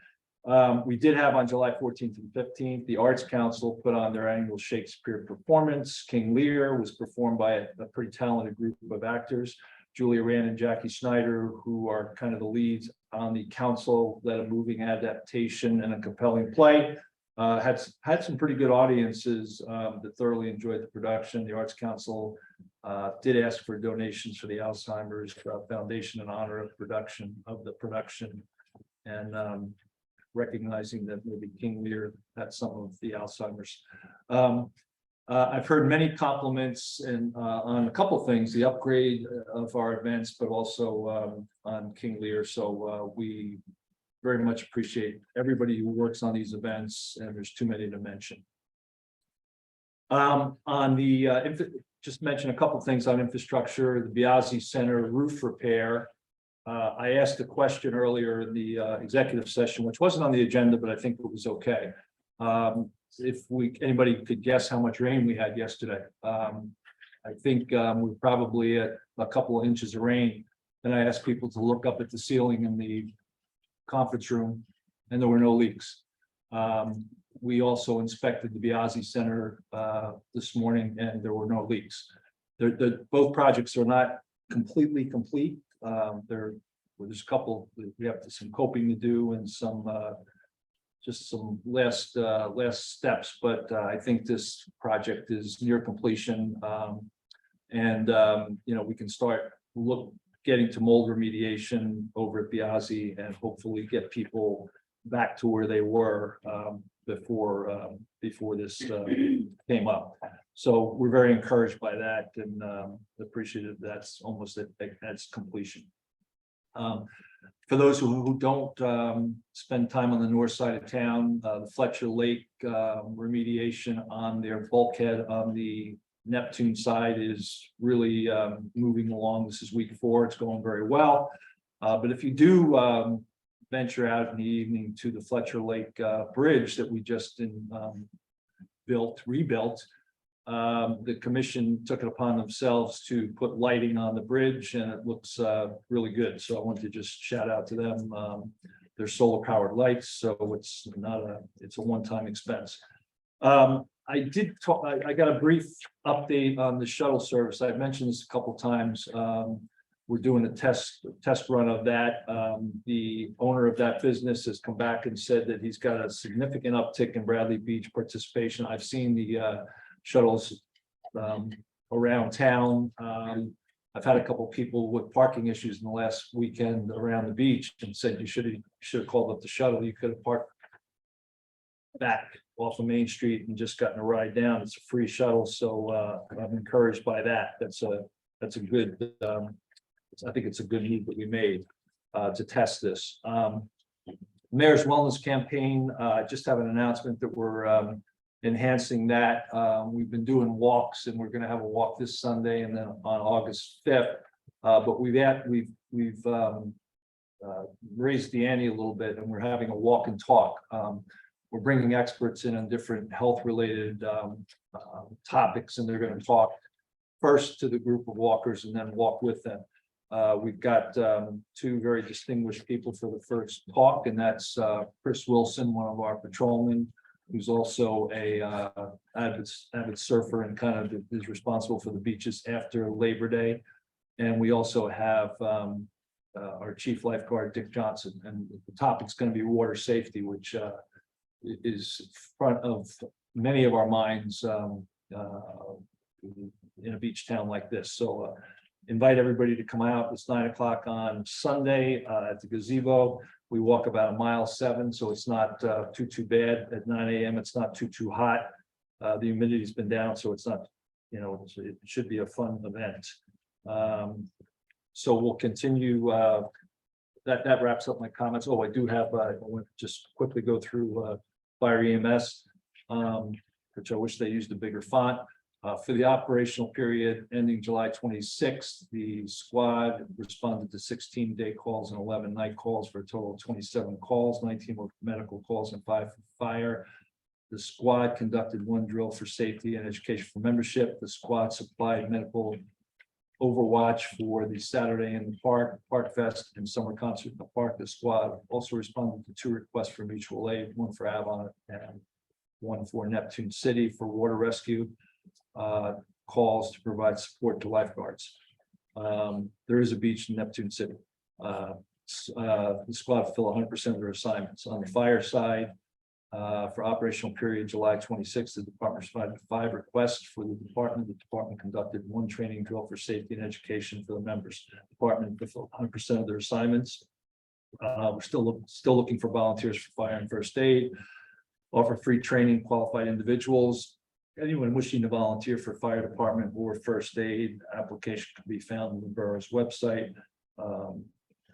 We did have on July 14th and 15th, the Arts Council put on their annual Shakespeare performance. King Lear was performed by a pretty talented group of actors, Julia Rand and Jackie Schneider, who are kind of the leads on the council, led a moving adaptation and a compelling play. Had some pretty good audiences that thoroughly enjoyed the production. The Arts Council did ask for donations for the Alzheimer's Foundation in honor of the production. And recognizing that maybe King Lear had some of the Alzheimer's. I've heard many compliments and on a couple things, the upgrade of our events, but also on King Lear. So we very much appreciate everybody who works on these events, and there's too many to mention. On the just mention a couple things on infrastructure, the Biazi Center roof repair. I asked a question earlier in the executive session, which wasn't on the agenda, but I think it was okay. If anybody could guess how much rain we had yesterday. I think we're probably at a couple of inches of rain. And I asked people to look up at the ceiling in the conference room, and there were no leaks. We also inspected the Biazi Center this morning, and there were no leaks. Both projects are not completely complete. There's a couple, we have some coping to do and some just some last steps, but I think this project is near completion. You know, we can start getting to mold remediation over at Biazi and hopefully get people back to where they were before this came up. So we're very encouraged by that and appreciative that's almost at completion. For those who don't spend time on the north side of town, the Fletcher Lake remediation on their bulkhead on the Neptune side is really moving along. This is week 4. It's going very well. But if you do venture out in the evening to the Fletcher Lake bridge that we just rebuilt, the commission took it upon themselves to put lighting on the bridge, and it looks really good. So I want to just shout out to them. They're solar powered lights, so it's a one-time expense. I got a brief update on the shuttle service. I've mentioned this a couple times. We're doing a test run of that. The owner of that business has come back and said that he's got a significant uptick in Bradley Beach participation. I've seen the shuttles around town. I've had a couple of people with parking issues in the last weekend around the beach and said you should have called up the shuttle. You could have parked back off of Main Street and just gotten a ride down. It's a free shuttle, so I'm encouraged by that. That's a good. I think it's a good move that we made to test this. Mayor's Wellness Campaign. Just have an announcement that we're enhancing that. We've been doing walks, and we're going to have a walk this Sunday and then on August 5th. But we've raised the ante a little bit, and we're having a walk and talk. We're bringing experts in on different health related topics, and they're going to talk first to the group of walkers and then walk with them. We've got 2 very distinguished people for the first talk, and that's Chris Wilson, one of our patrolmen, who's also a avid surfer and kind of is responsible for the beaches after Labor Day. And we also have our chief lifeguard, Dick Johnson, and the topic's going to be water safety, which is front of many of our minds in a beach town like this. So invite everybody to come out. It's 9 o'clock on Sunday at the gazebo. We walk about 1.7 miles, so it's not too bad. At 9 a.m. it's not too hot. The humidity's been down, so it's not, you know, it should be a fun event. So we'll continue. That wraps up my comments. Oh, I do have, I want to just quickly go through fire EMS, which I wish they used a bigger font. For the operational period ending July 26th, the squad responded to 16 day calls and 11 night calls for a total of 27 calls, 19 were medical calls and 5 for fire. The squad conducted 1 drill for safety and education for membership. The squad supplied medical overwatch for the Saturday in the Park Fest and summer concert in the park. The squad also responded to 2 requests for mutual aid, 1 for Avon and 1 for Neptune City for water rescue. Calls to provide support to lifeguards. There is a beach in Neptune City. The squad fulfill 100% of their assignments. On the fire side, For operational period July 26th, the department responded to 5 requests for the department. The department conducted 1 training drill for safety and education for the members. The department fulfilled 100% of their assignments. We're still looking for volunteers for fire and first aid. Offer free training qualified individuals. Anyone wishing to volunteer for fire department or first aid, application can be found on the borough's website.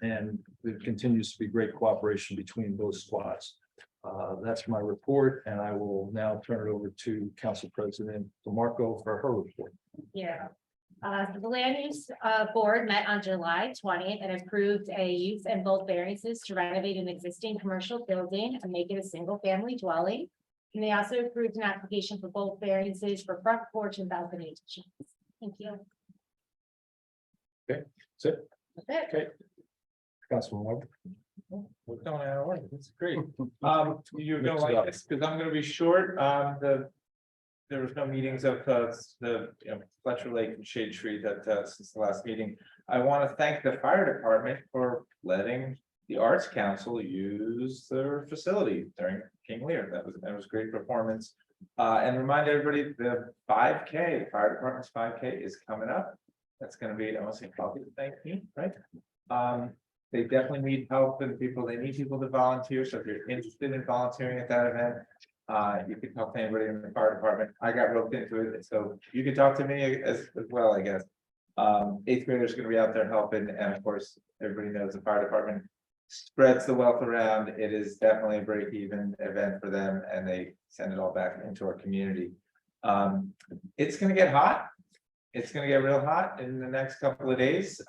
And there continues to be great cooperation between both squads. That's my report, and I will now turn it over to Council President DeMarco for her report. Yeah. The land use board met on July 20th and approved a use and bulk variances to renovate an existing commercial building and make it a single family dwelling. And they also approved an application for bulk variances for front porch and balcony additions. Thank you. Okay, that's it. That's it. Okay. Councilman Weber. We're going out of order. That's great. You're gonna like this, because I'm gonna be short. There was no meetings of the Fletcher Lake and Shade Tree that since the last meeting. I want to thank the fire department for letting the Arts Council use their facility during King Lear. That was great performance. And remind everybody, the 5K, the fire department's 5K is coming up. That's gonna be, I want to say probably the 19th, right? They definitely need help and they need people to volunteer. So if you're interested in volunteering at that event, you can talk to anybody in the fire department. I got roped into it, so you can talk to me as well, I guess. 8th graders are gonna be out there helping, and of course, everybody knows the fire department spreads the wealth around. It is definitely a break-even event for them, and they send it all back into our community. It's gonna get hot. It's gonna get real hot in the next couple of days.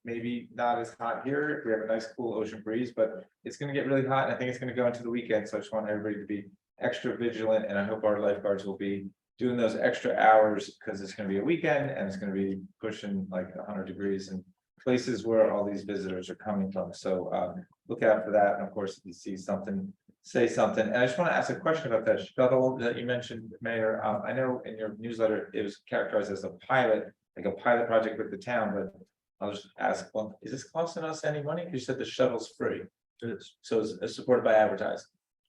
Maybe not as hot here. We have a nice cool ocean breeze, but it's gonna get really hot. And I think it's gonna go into the weekend. So I just want everybody to be extra vigilant, and I hope our lifeguards will be doing those extra hours because it's gonna be a weekend and it's gonna be pushing like 100 degrees and places where all these visitors are coming from. So look out for that. And of course, if you see something, say something. And I just want to ask a question about that shuttle that you mentioned, Mayor. I know in your newsletter, it was characterized as a pilot, like a pilot project with the town, but I'll just ask, well, is this costing us any money? You said the shuttle's free. It is. So it's supported by advertising.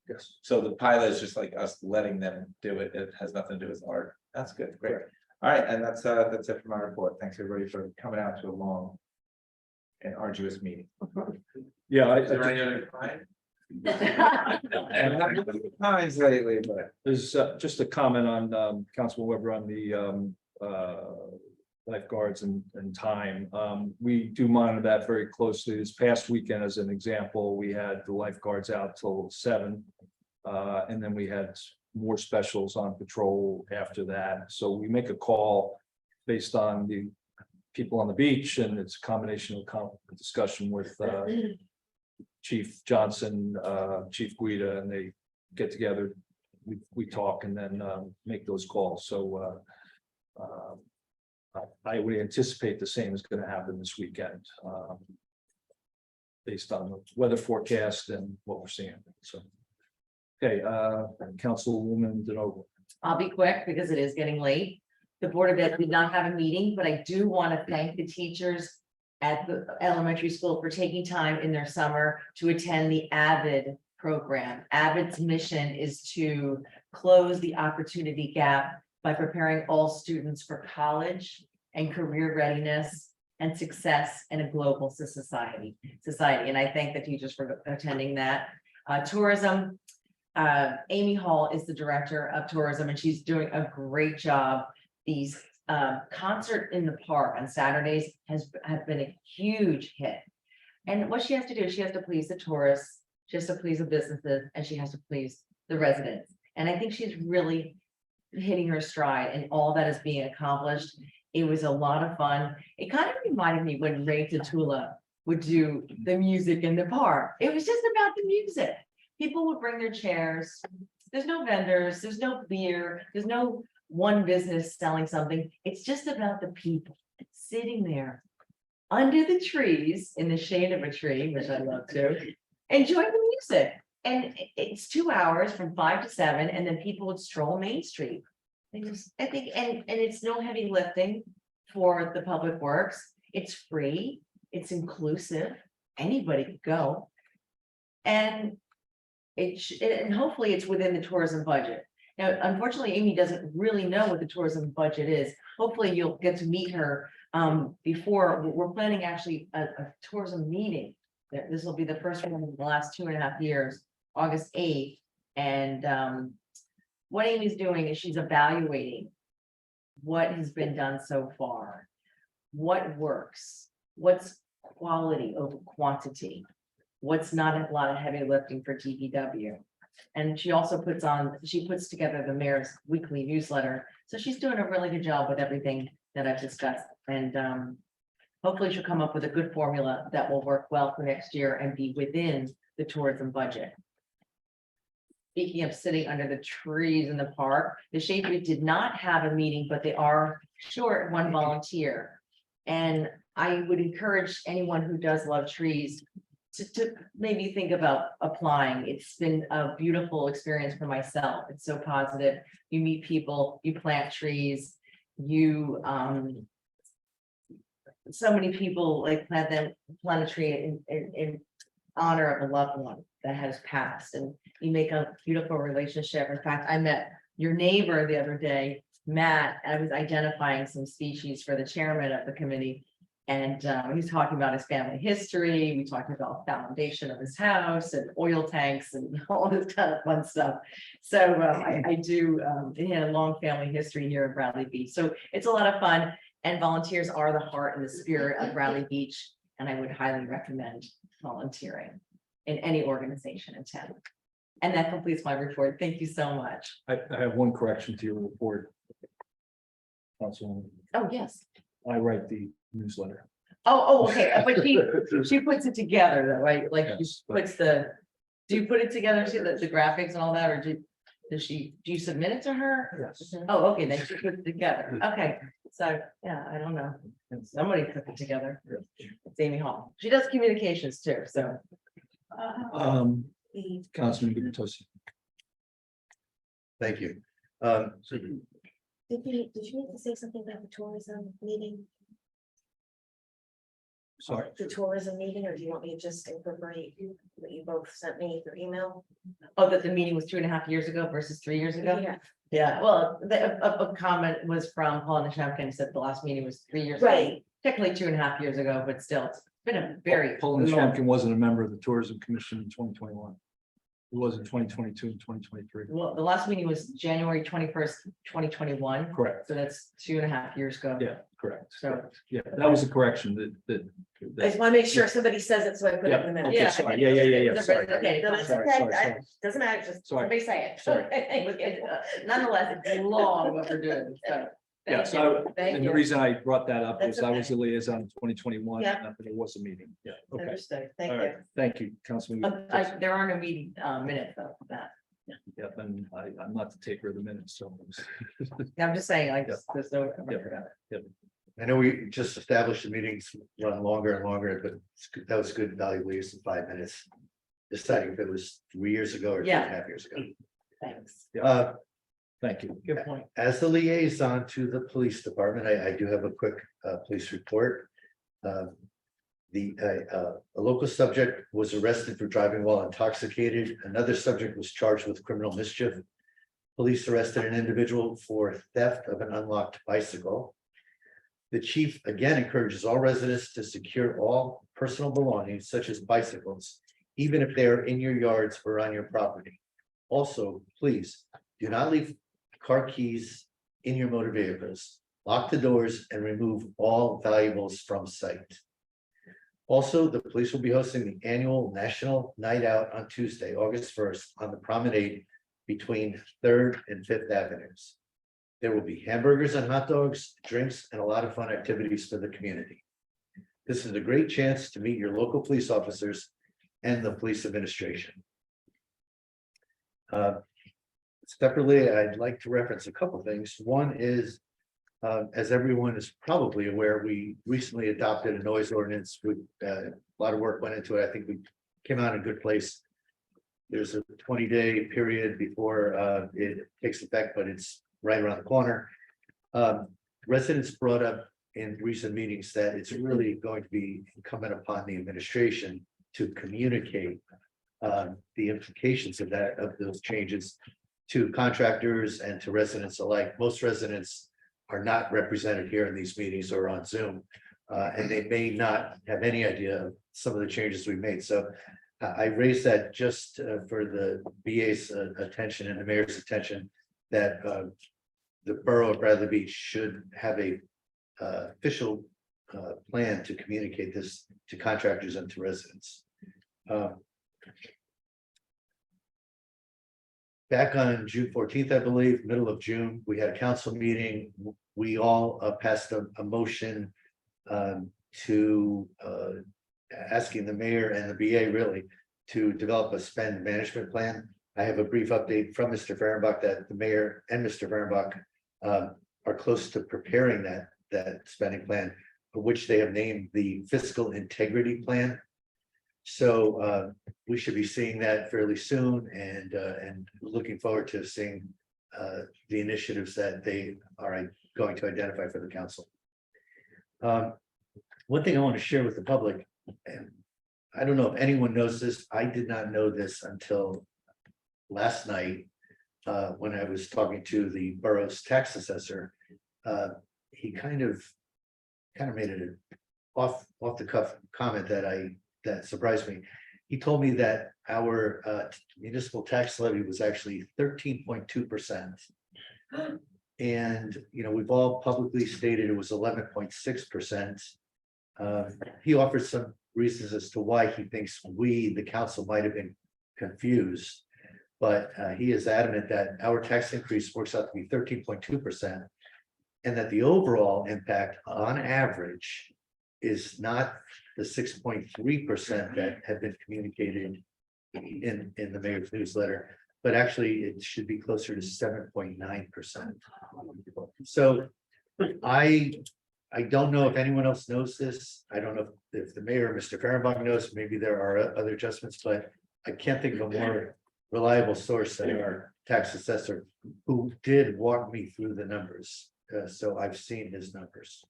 Yes. So the pilot is just like us letting them do it. It has nothing to do with art. That's good. Great. All right. And that's it for my report. Thanks everybody for coming out to a long and arduous meeting. Yeah, Is there any other time? I'm not doing times lately, but there's just a comment on Councilman Weber on the lifeguards and time. We do monitor that very closely. This past weekend, as an example, we had the lifeguards out till 7. And then we had more specials on patrol after that. So we make a call based on the people on the beach, and it's a combination of discussion with Chief Johnson, Chief Guida, and they get together. We talk and then make those calls. So I would anticipate the same is going to happen this weekend, based on the weather forecast and what we're seeing. So, okay, Councilwoman DeNovo. I'll be quick because it is getting late. The Board of Ed did not have a meeting, but I do want to thank the teachers at the elementary school for taking time in their summer to attend the AVID program. AVID's mission is to close the opportunity gap by preparing all students for college and career readiness and success in a global society. And I thank the teachers for attending that. Tourism, Amy Hall is the director of tourism, and she's doing a great job. These concert in the park on Saturdays have been a huge hit. And what she has to do, she has to please the tourists, she has to please the businesses, and she has to please the residents. And I think she's really hitting her stride, and all that is being accomplished. It was a lot of fun. It kind of reminded me when Ray Tatula would do the music in the park. It was just about the music. People would bring their chairs. There's no vendors, there's no beer, there's no one business selling something. It's just about the people sitting there under the trees in the shade of a tree, which I love to, enjoying the music. And it's 2 hours from 5 to 7, and then people would stroll Main Street. I think, and it's no heavy lifting for the public works. It's free, it's inclusive, anybody could go. And And hopefully it's within the tourism budget. Now, unfortunately, Amy doesn't really know what the tourism budget is. Hopefully you'll get to meet her before, we're planning actually a tourism meeting. This will be the first one in the last 2.5 years, August 8th. And what Amy's doing is she's evaluating what has been done so far, what works, what's quality over quantity, what's not a lot of heavy lifting for DPW. And she also puts together the mayor's weekly newsletter. So she's doing a really good job with everything that I've discussed. And hopefully she'll come up with a good formula that will work well for next year and be within the tourism budget. Speaking of sitting under the trees in the park, the Shade Tree did not have a meeting, but they are short one volunteer. And I would encourage anyone who does love trees to maybe think about applying. It's been a beautiful experience for myself. It's so positive. You meet people, you plant trees, you so many people like plant a tree in honor of a loved one that has passed, and you make a beautiful relationship. In fact, I met your neighbor the other day, Matt. I was identifying some species for the chairman of the committee. And he's talking about his family history. We talked about the foundation of his house and oil tanks and all this kind of fun stuff. So I do, he had a long family history here in Bradley Beach. So it's a lot of fun, and volunteers are the heart and the spirit of Bradley Beach. And I would highly recommend volunteering in any organization in town. And that completes my report. Thank you so much. I have one correction to your report. Councilwoman, Oh, yes. I write the newsletter. Oh, okay, but she puts it together though, right? Like she Yes, but- puts do you put it together, see the graphics and all that, or do you submit it to her? Yes. Oh, okay, then she puts it together. Okay, so, yeah, I don't know. Somebody put it together. It's Amy Hall. She does communications too, so. Councilman Gubertosi. Thank you. Did you need to say something about the tourism meeting? Sorry. The tourism meeting, or do you want me to just incorporate what you both sent me through email? Oh, that the meeting was 2.5 years ago versus 3 years ago? Yeah. Yeah, well, a comment was from Paul Nishamkin, said the last meeting was 3 years. ago. Right. Technically 2.5 years ago, but still, it's been a very. Paul long- Nishamkin wasn't a member of the Tourism Commission in 2021. He was in 2022 and 2023. Well, the last meeting was January 21st, 2021. Correct. So that's 2.5 years ago. Yeah, correct. So- correct. Yeah, that was a correction that. I just want to make sure somebody says it, so I put it in the Yeah, minutes. okay, sorry. Yeah, sorry. Okay, No, that's Sorry, okay. sorry, I- sorry. Doesn't matter, just Sorry. somebody say it. Sorry. Nonetheless, it's long overdue, so. Yeah, thank so, you. Thank and the you. reason I brought that up That's was I was okay. the liaison in 2021, Yeah. and there was a meeting. Yeah, okay. Understood, thank All you. right, thank you, Councilman. There are no meeting minutes of that. Yeah, then I'm not the taker of the minutes, so. I'm just saying, like, Yeah. there's no. I know we just established the meetings run longer and longer, but that was good, valuable use of 5 minutes. Deciding if it was 3 years ago or 2.5 years ago. Thanks. Uh, Thank you. Good point. As the liaison to the police department, I do have a quick police report. A local subject was arrested for driving while intoxicated. Another subject was charged with criminal mischief. Police arrested an individual for theft of an unlocked bicycle. The chief again encourages all residents to secure all personal belongings such as bicycles, even if they are in your yards or on your property. Also, please do not leave car keys in your motor vehicles. Lock the doors and remove all valuables from sight. Also, the police will be hosting the annual National Night Out on Tuesday, August 1st, on the promenade between 3rd and 5th Avenues. There will be hamburgers and hot dogs, drinks, and a lot of fun activities for the community. This is a great chance to meet your local police officers and the police administration. Separately, I'd like to reference a couple things. One is, as everyone is probably aware, we recently adopted a noise ordinance with a lot of work went into it. I think we came out in a good place. There's a 20-day period before it takes effect, but it's right around the corner. Residents brought up in recent meetings that it's really going to be incumbent upon the administration to communicate the implications of those changes to contractors and to residents alike. Most residents are not represented here in these meetings or on Zoom. And they may not have any idea of some of the changes we made. So I raised that just for the BA's attention and the mayor's attention that the borough of Bradley Beach should have a official plan to communicate this to contractors and to residents. Back on June 14th, I believe, middle of June, we had a council meeting. We all passed a motion to asking the mayor and the BA really to develop a spend management plan. I have a brief update from Mr. Fehrenbach that the mayor and Mr. Fehrenbach are close to preparing that spending plan, which they have named the fiscal integrity plan. So we should be seeing that fairly soon and looking forward to seeing the initiatives that they are going to identify for the council. One thing I want to share with the public, and I don't know if anyone knows this, I did not know this until last night when I was talking to the borough's tax assessor. He kind of made it off the cuff comment that surprised me. He told me that our municipal tax levy was actually 13.2%. And, you know, we've all publicly stated it was 11.6%. He offered some reasons as to why he thinks we, the council, might have been confused. But he is adamant that our tax increase works out to be 13.2%. And that the overall impact on average is not the 6.3% that had been communicated in the mayor's newsletter, but actually it should be closer to 7.9%. So I don't know if anyone else knows this. I don't know if the mayor, Mr. Fehrenbach, knows. Maybe there are other adjustments, but I can't think of a more reliable source than our tax assessor, who did walk me through the numbers. So I've seen his numbers.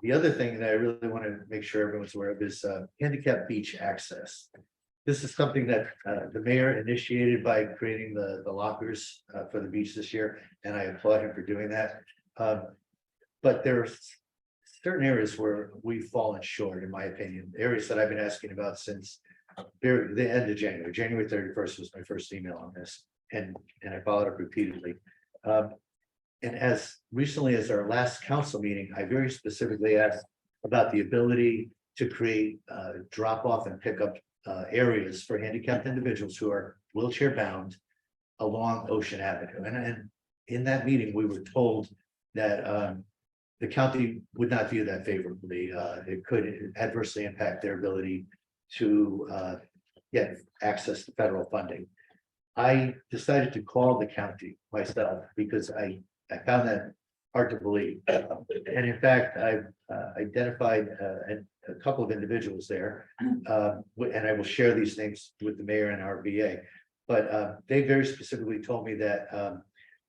The other thing that I really want to make sure everyone's aware of is handicap beach access. This is something that the mayor initiated by creating the lockers for the beach this year, and I applaud him for doing that. But there are certain areas where we've fallen short, in my opinion, areas that I've been asking about since the end of January. January 31st was my first email on this, and I followed up repeatedly. And as recently as our last council meeting, I very specifically asked about the ability to create drop-off and pickup areas for handicapped individuals who are wheelchair bound along Ocean Avenue. And in that meeting, we were told that the county would not view that favorably. It could adversely impact their ability to get access to federal funding. I decided to call the county myself because I found that hard to believe. And in fact, I've identified a couple of individuals there, and I will share these names with the mayor and our VA. But they very specifically told me that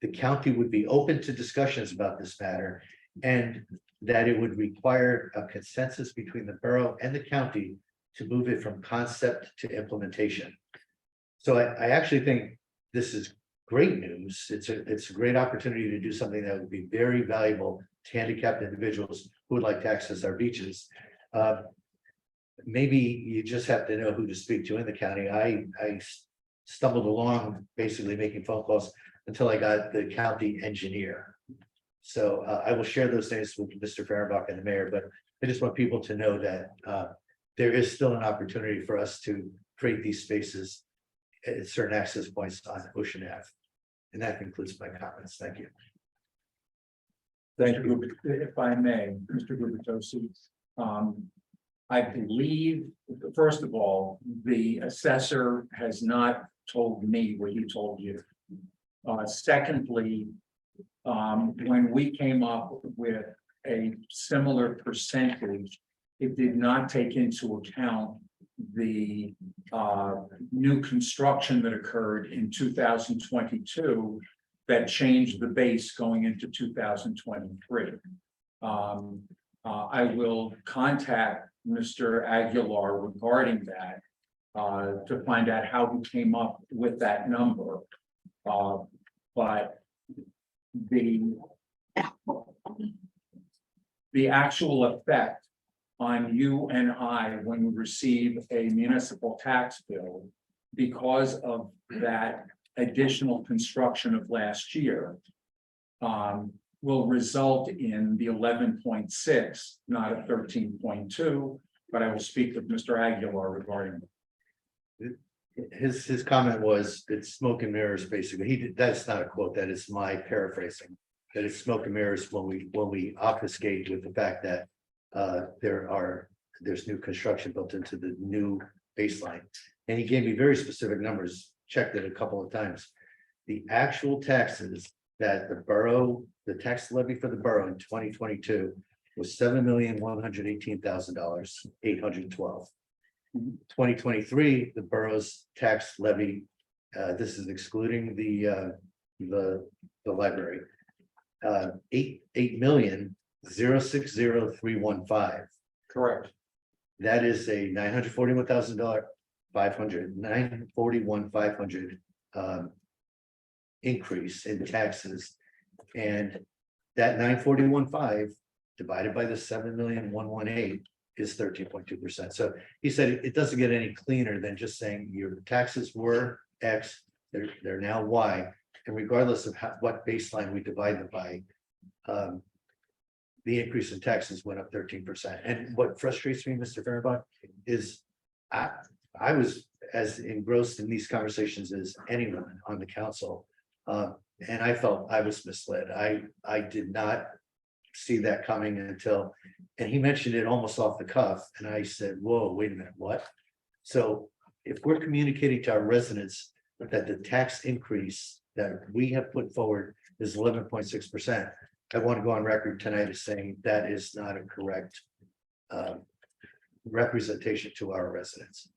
the county would be open to discussions about this matter, and that it would require a consensus between the borough and the county to move it from concept to implementation. So I actually think this is great news. It's a great opportunity to do something that would be very valuable to handicapped individuals who would like to access our beaches. Maybe you just have to know who to speak to in the county. I stumbled along basically making phone calls until I got the county engineer. So I will share those names with Mr. Fehrenbach and the mayor, but I just want people to know that there is still an opportunity for us to create these spaces at certain access points on Ocean Ave. And that concludes my comments. Thank you. Thank you. If I may, Mr. Gubertosi, I believe, first of all, the assessor has not told me what he told you. Secondly, when we came up with a similar percentage, it did not take into account the new construction that occurred in 2022 that changed the base going into 2023. I will contact Mr. Aguilar regarding that. To find out how we came up with that number. But the actual effect on you and I when we receive a municipal tax bill because of that additional construction of last year will result in the 11.6, not a 13.2, but I will speak with Mr. Aguilar regarding it. His comment was, it's smoke and mirrors, basically. That's not a quote, that is my paraphrasing. That it's smoke and mirrors when we obfuscate with the fact that there's new construction built into the new baseline. And he gave me very specific numbers, checked it a couple of times. The actual taxes that the tax levy for the borough in 2022 was $7,118,000, 812. 2023, the borough's tax levy, this is excluding the library, 8,060,315. Correct. That is a $941,500 increase in taxes. And that 941,500 divided by the 7,118,000 is 13.2%. So he said it doesn't get any cleaner than just saying your taxes were X, they're now Y. And regardless of what baseline we divide them by, the increase in taxes went up 13%. And what frustrates me, Mr. Fehrenbach, is I was as engrossed in these conversations as anyone on the council. And I felt I was misled. I did not see that coming until, and he mentioned it almost off the cuff. And I said, whoa, wait a minute, what? So if we're communicating to our residents that the tax increase that we have put forward is 11.6%, I want to go on record tonight as saying that is not a correct representation to our residents.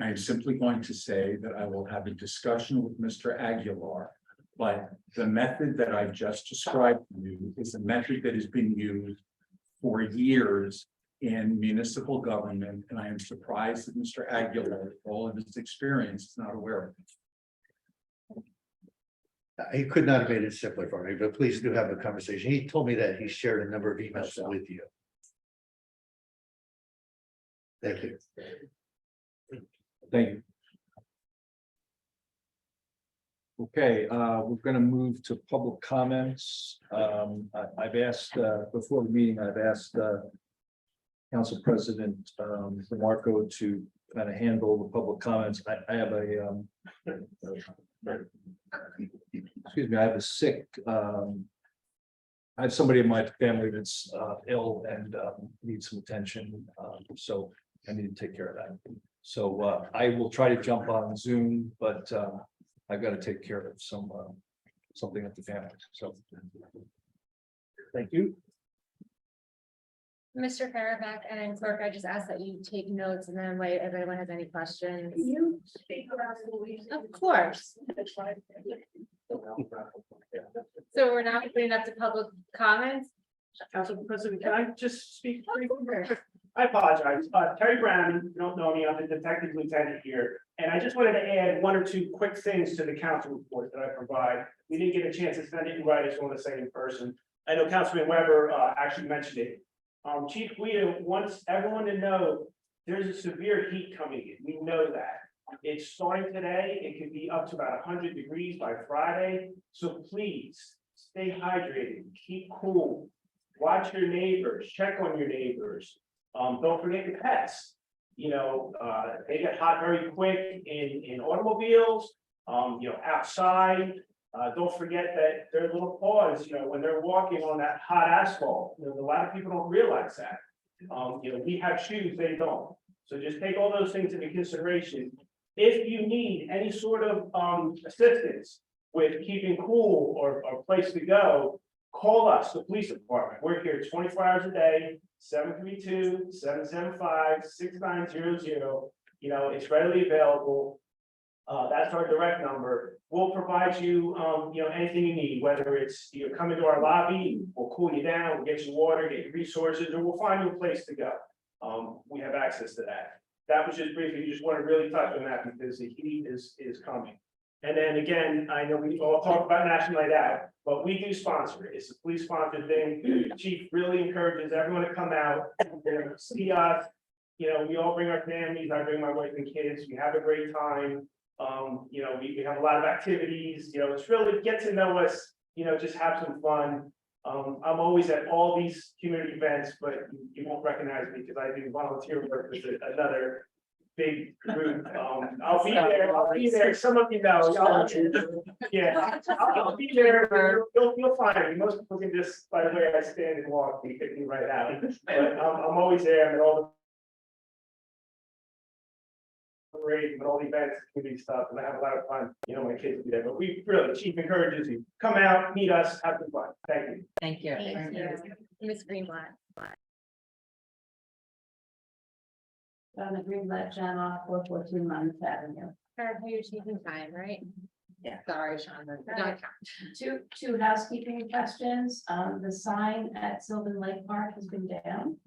I am simply going to say that I will have a discussion with Mr. Aguilar. But the method that I just described to you is a method that has been used for years in municipal government. And I am surprised that Mr. Aguilar, with all of his experience, is not aware of it. He could not have made it simpler for me, but please do have a conversation. He told me that he shared a number of emails with you. Thank you. Thank you. Okay, we're going to move to public comments. I've asked, before the meeting, I've asked Council President DeMarco to kind of handle the public comments. I have a, excuse me, I have a sick, I have somebody in my family that's ill and needs some attention, so I need to take care of that. So I will try to jump on Zoom, but I've got to take care of something at the family, so. Thank you. Mr. Farabak and clerk, I just ask that you take notes and then wait if anyone has any questions. You speak around Louise. Of course. So we're now opening up to public comments. Council President, can I just speak briefly? I apologize. Terry Brown, you don't know me, I'm the detective lieutenant here. And I just wanted to add one or two quick things to the council report that I provide. We didn't get a chance to send it in writing, so I want to say it in person. I know Councilman Weber actually mentioned it. Chief Guido wants everyone to know there's a severe heat coming in. We know that. It's starting today. It could be up to about 100 degrees by Friday. So please stay hydrated, keep cool, watch your neighbors, check on your neighbors. Don't forget your pets. You know, they get hot very quick in automobiles, you know, outside. Don't forget that their little paws, you know, when they're walking on that hot asphalt, you know, a lot of people don't realize that. You know, we have shoes, they don't. So just take all those things into consideration. If you need any sort of assistance with keeping cool or place to go, call us, the police department. We're here 24 hours a day, 732-775-6900. You know, it's readily available. That's our direct number. We'll provide you, you know, anything you need, whether it's you come into our lobby, we'll cool you down, we'll get you water, get you resources, or we'll find you a place to go. we have access to that. That was just briefly, you just want to really touch on that because the heat is coming. And then again, I know we all talk about National Night Out, but we do sponsor it. It's a police sponsored thing. The chief really encourages everyone to come out, see us. You know, we all bring our families. I bring my wife and kids. We have a great time. You know, we have a lot of activities. You know, it's really get to know us. You know, just have some fun. I'm always at all these community events, but you won't recognize me because I do volunteer work with another big group. I'll be there. I'll be there. Some of you know. Yeah, I'll be there. You'll find me. Most people can just, by the way I stand and walk, you pick me right out. But I'm always there. I'm at all the parades and all the events, community stuff, and I have a lot of fun. You know, my kids will be there. But we really, the chief encourages you. Come out, meet us, have some fun. Thank you. Thank you. Thank you. Ms. Greenblatt. On the Greenblatt channel, 442 Monmouth Avenue. You're taking time, right? Yeah. Sorry, Sean. Not Two housekeeping questions. The sign at Sylvan Lake Park has been down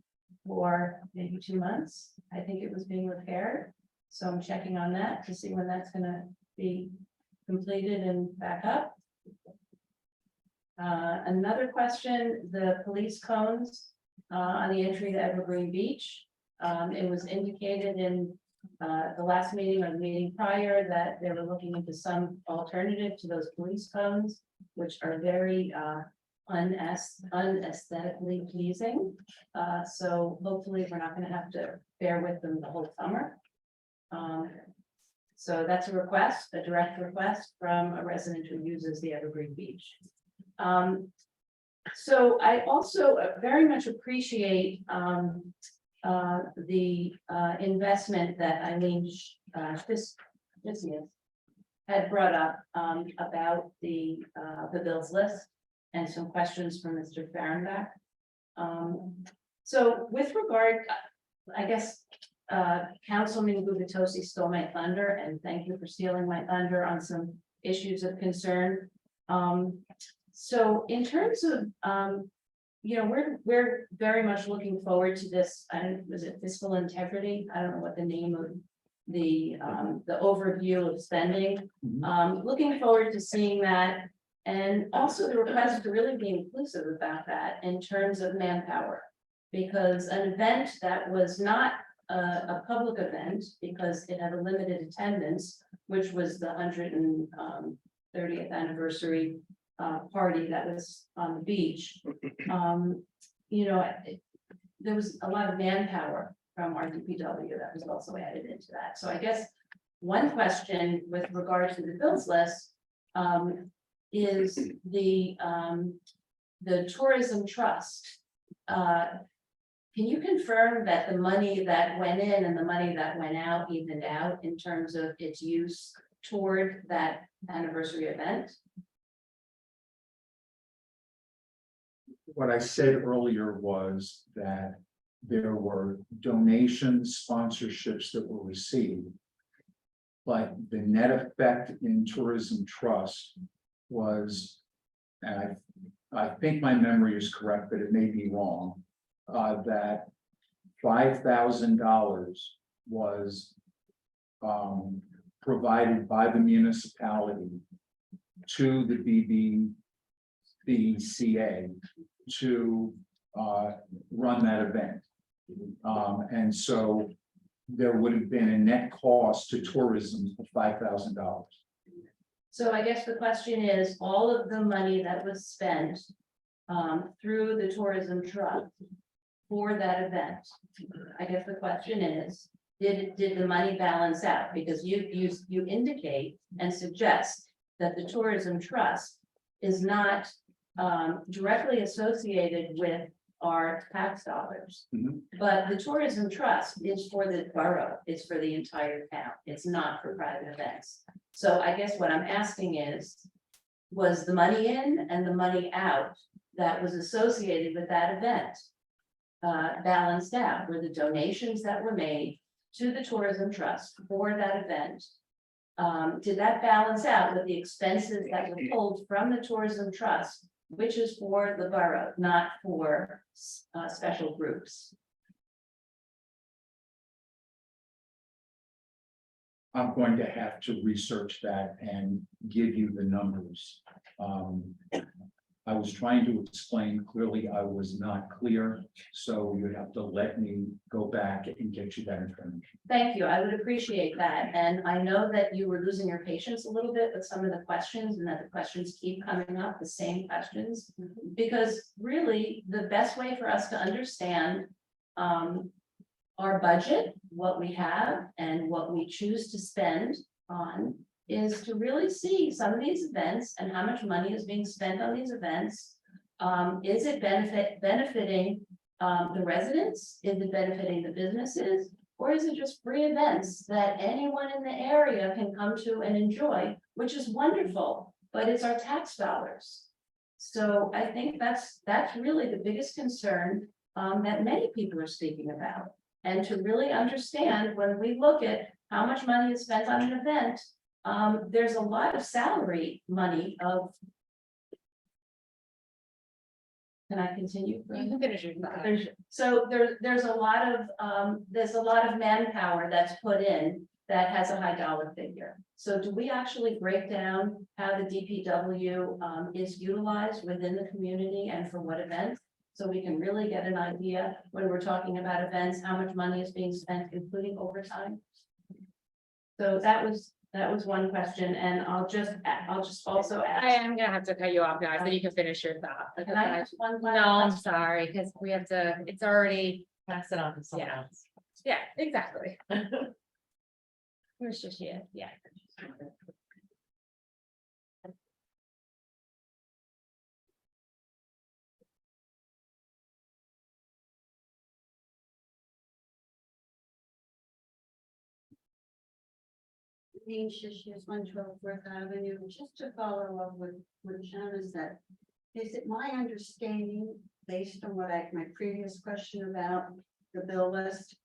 for maybe 2 months. I think it was being repaired. So I'm checking on that to see when that's gonna be completed and back up. Another question, the police cones on the entry to Evergreen Beach. It was indicated in the last meeting or the meeting prior that they were looking into some alternative to those police cones, which are very unaesthetically pleasing. So hopefully we're not gonna have to bear with them the whole summer. So that's a request, a direct request from a resident who uses the Evergreen Beach. So I also very much appreciate the investment that Eileen Fisnius had brought up about the bills list and some questions from Mr. Fahrenbach. So with regard, I guess, Councilman Gubitosi stole my thunder, and thank you for stealing my thunder on some issues of concern. So in terms of, you know, we're very much looking forward to this. Was it fiscal integrity? I don't know what the name of the overview of spending. Looking forward to seeing that, and also the request to really be inclusive about that in terms of manpower, because an event that was not a public event because it had a limited attendance, which was the 130th anniversary party that was on the beach. You know, there was a lot of manpower from our DPW that was also added into that. So I guess one question with regard to the bills list is the tourism trust. Can you confirm that the money that went in and the money that went out evened out in terms of its use toward that anniversary event? What I said earlier was that there were donations, sponsorships that were received. But the net effect in tourism trust was, and I think my memory is correct, but it may be wrong. That $5,000 was provided by the municipality to the BBCA to run that event. And so there would have been a net cost to tourism of $5,000. So I guess the question is, all of the money that was spent through the tourism trust for that event, I guess the question is, did the money balance out? Because you indicate and suggest that the tourism trust is not directly associated with our tax dollars. But the tourism trust is for the borough, it's for the entire town, it's not for private events. So I guess what I'm asking is, was the money in and the money out that was associated with that event balanced out? Were the donations that were made to the tourism trust for that event, did that balance out with the expenses that were pulled from the tourism trust, which is for the borough, not for special groups? I'm going to have to research that and give you the numbers. I was trying to explain clearly, I was not clear, so you have to let me go back and get you that information. Thank you. I would appreciate that. And I know that you were losing your patience a little bit with some of the questions and that the questions keep coming up, the same questions. Because really, the best way for us to understand our budget, what we have and what we choose to spend on is to really see some of these events and how much money is being spent on these events. Is it benefiting the residents? Is it benefiting the businesses? Or is it just free events that anyone in the area can come to and enjoy, which is wonderful, but it's our tax dollars. So I think that's really the biggest concern that many people are speaking about. And to really understand when we look at how much money is spent on an event, there's a lot of salary money of. Can I continue? You can finish your thought. There's a lot of manpower that's put in that has a high dollar figure. So do we actually break down how the DPW is utilized within the community and for what events? So we can really get an idea when we're talking about events, how much money is being spent, including overtime. So that was one question, and I'll just also ask. I am gonna have to cut you off now, so you can finish your thought. Can I ask one No, last I'm question? sorry, because we have to, it's already, Pass it on to someone Yeah. else. yeah, exactly. Where's just, yeah. Issues 112 Fourth Avenue, just to follow up with what Shannon said. Is it my understanding, based on what my previous question about the bill list?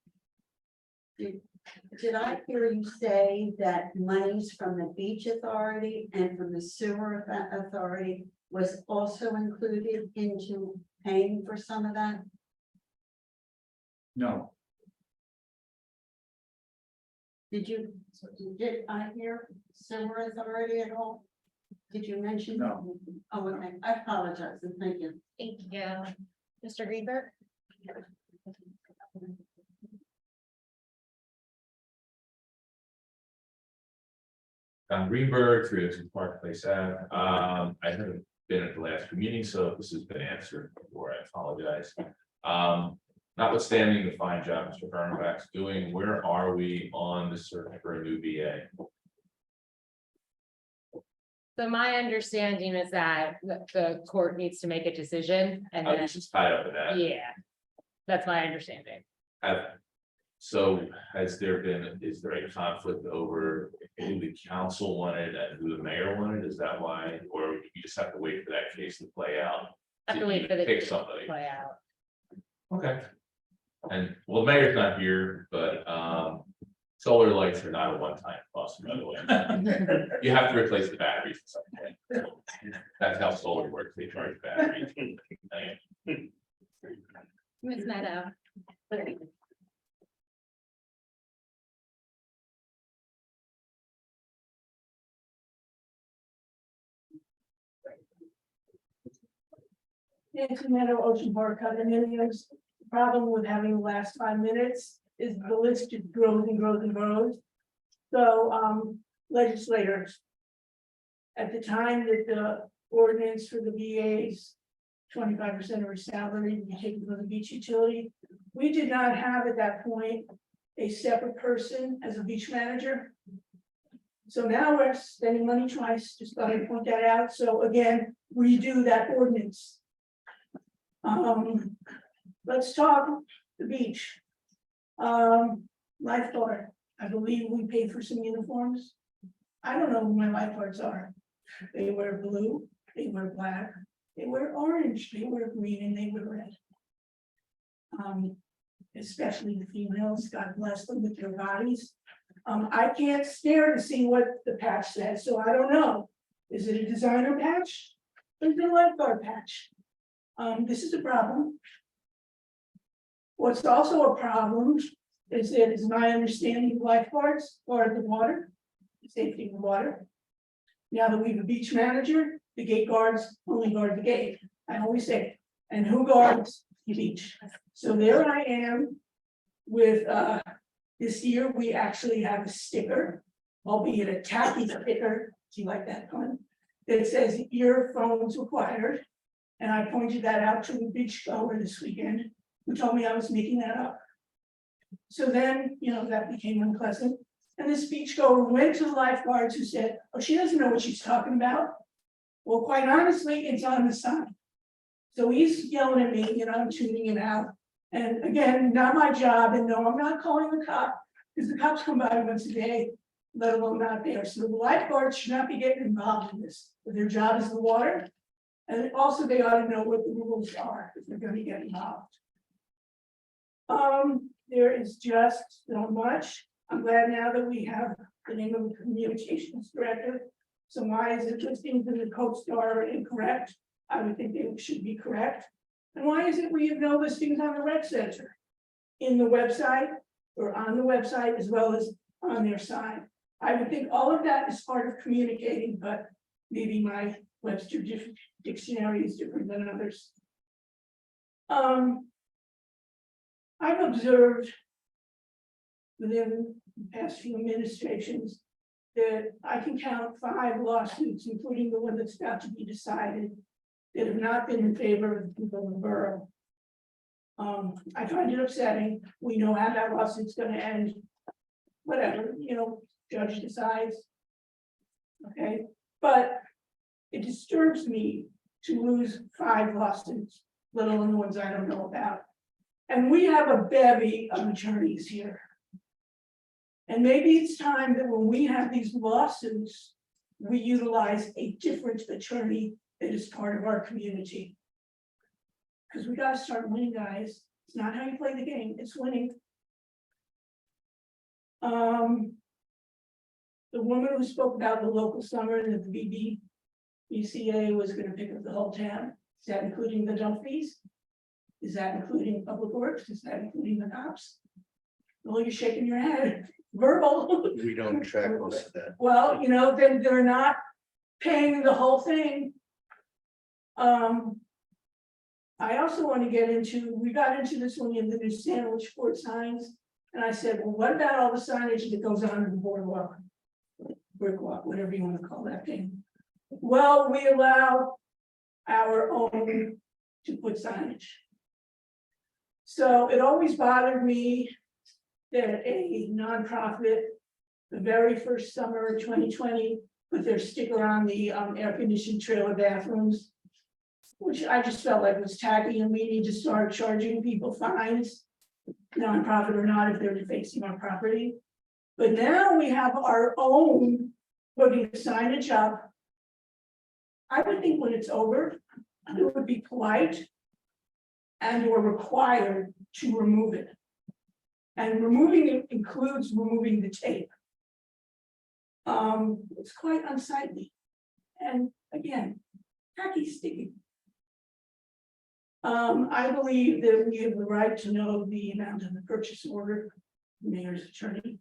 Did I hear you say that monies from the beach authority and from the sewer authority was also included into paying for some of that? No, Did I hear sewer authority at all? Did you mention? No. Oh, okay, I apologize and thank you. Thank you. Mr. Greenberg? Don Greenberg, 302 Park Place Ave. I haven't been at the last few meetings, so if this has been answered before, I apologize. Notwithstanding the fine job Mr. Bernbach's doing, where are we on the search for a new BA? So my understanding is that the court needs to make a decision and I then, was just tied up in that. yeah. That's my understanding. So has there been, is there a conflict over who the council wanted and who the mayor wanted? Is that why, or you just have to wait for that case to play out? Have to wait for the Pick case to somebody. play out. Okay. And well, the mayor's not here, but solar lights are not a one-time cost, by the way. You have to replace the batteries at some point. That's how solar works. They charge batteries. Ms. Meadow. Nancy Meadow, Ocean Park condominiums. The problem with having the last 5 minutes is the list just grows and grows and grows. So, legislators. At the time that the ordinance for the VAs, 25% of her salary, we take it from the beach utility. We did not have at that point a separate person as a beach manager. So now we're spending money twice, just thought I'd point that out. So again, redo that ordinance. Let's talk the beach. Lifeguard, I believe we paid for some uniforms. I don't know who my lifeguards are. They wear blue, they wear black, they wear orange, they wear green, and they wear red. Especially the females, God bless them with their bodies. I can't stare to see what the patch says, so I don't know. Is it a designer patch? Or is it a lifeguard patch? This is a problem. What's also a problem is it is my understanding lifeguards guard the water, safety of the water. Now that we have a beach manager, the gate guards only guard the gate, I always say, and who guards the beach? So there I am with, this year, we actually have a sticker, albeit a tacky sticker, do you like that pun? That says earphones required. And I pointed that out to a beach goer this weekend, who told me I was making that up. So then, that became unpleasant. And this beach goer went to the lifeguards who said, oh, she doesn't know what she's talking about. Well, quite honestly, it's on the sign. So he's yelling at me, I'm tuning him out. And again, not my job, and no, I'm not calling the cop, because the cops come by once a day, let alone not there. So the lifeguards should not be getting involved in this. Their job is the water. And also they ought to know what the rules are if they're gonna get involved. There is just so much. I'm glad now that we have the name of the communications director. So why is it listings in the CoStar are incorrect? I would think they should be correct. And why is it we have no listings on the rec center? In the website or on the website as well as on their side? I would think all of that is part of communicating, but maybe my Webster dictionary is different than others. I've observed within the past few administrations that I can count 5 lawsuits, including the one that's about to be decided, that have not been in favor of the people in the borough. I find it upsetting. We know how that lawsuit's gonna end. Whatever, judge decides. Okay, but it disturbs me to lose 5 lawsuits, let alone the ones I don't know about. And we have a bevy of attorneys here. And maybe it's time that when we have these lawsuits, we utilize a different attorney that is part of our community. Because we gotta start winning, guys. It's not how you play the game, it's winning. The woman who spoke about the local summer and that the BCA was gonna pick up the whole town, is that including the dump fees? Is that including public works? Is that including the cops? Well, you're shaking your head, verbal. We don't track most of that. Well, then they're not paying the whole thing. I also want to get into, we got into this one in the new sandwich board signs. And I said, well, what about all the signage that goes on in the boardwalk? Brick walk, whatever you want to call that thing. Well, we allow our own to put signage. So it always bothered me that a nonprofit, the very first summer of 2020, put their sticker on the air-conditioned trailer bathrooms, which I just felt like was tacky, and we need to start charging people fines, nonprofit or not, if they're defacing our property. But now we have our own putting signage up. I would think when it's over, it would be polite and or required to remove it. And removing it includes removing the tape. It's quite unsightly. And again, tacky sticky. I believe that we have the right to know the amount of the purchase order, the mayor's attorney.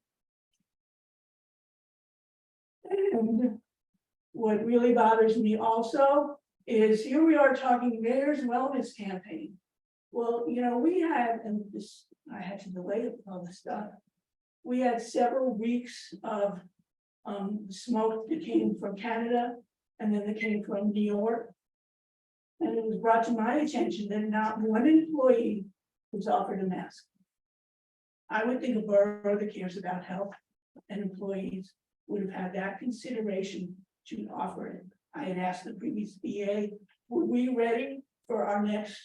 And what really bothers me also is here we are talking mayor's wellness campaign. Well, we had, and this, I had to delay all this stuff. We had several weeks of smoke that came from Canada and then that came from New York. And it was brought to my attention that not one employee was offered a mask. I would think a borough that cares about health and employees would have had that consideration to offer it. I had asked the previous BA, were we ready for our next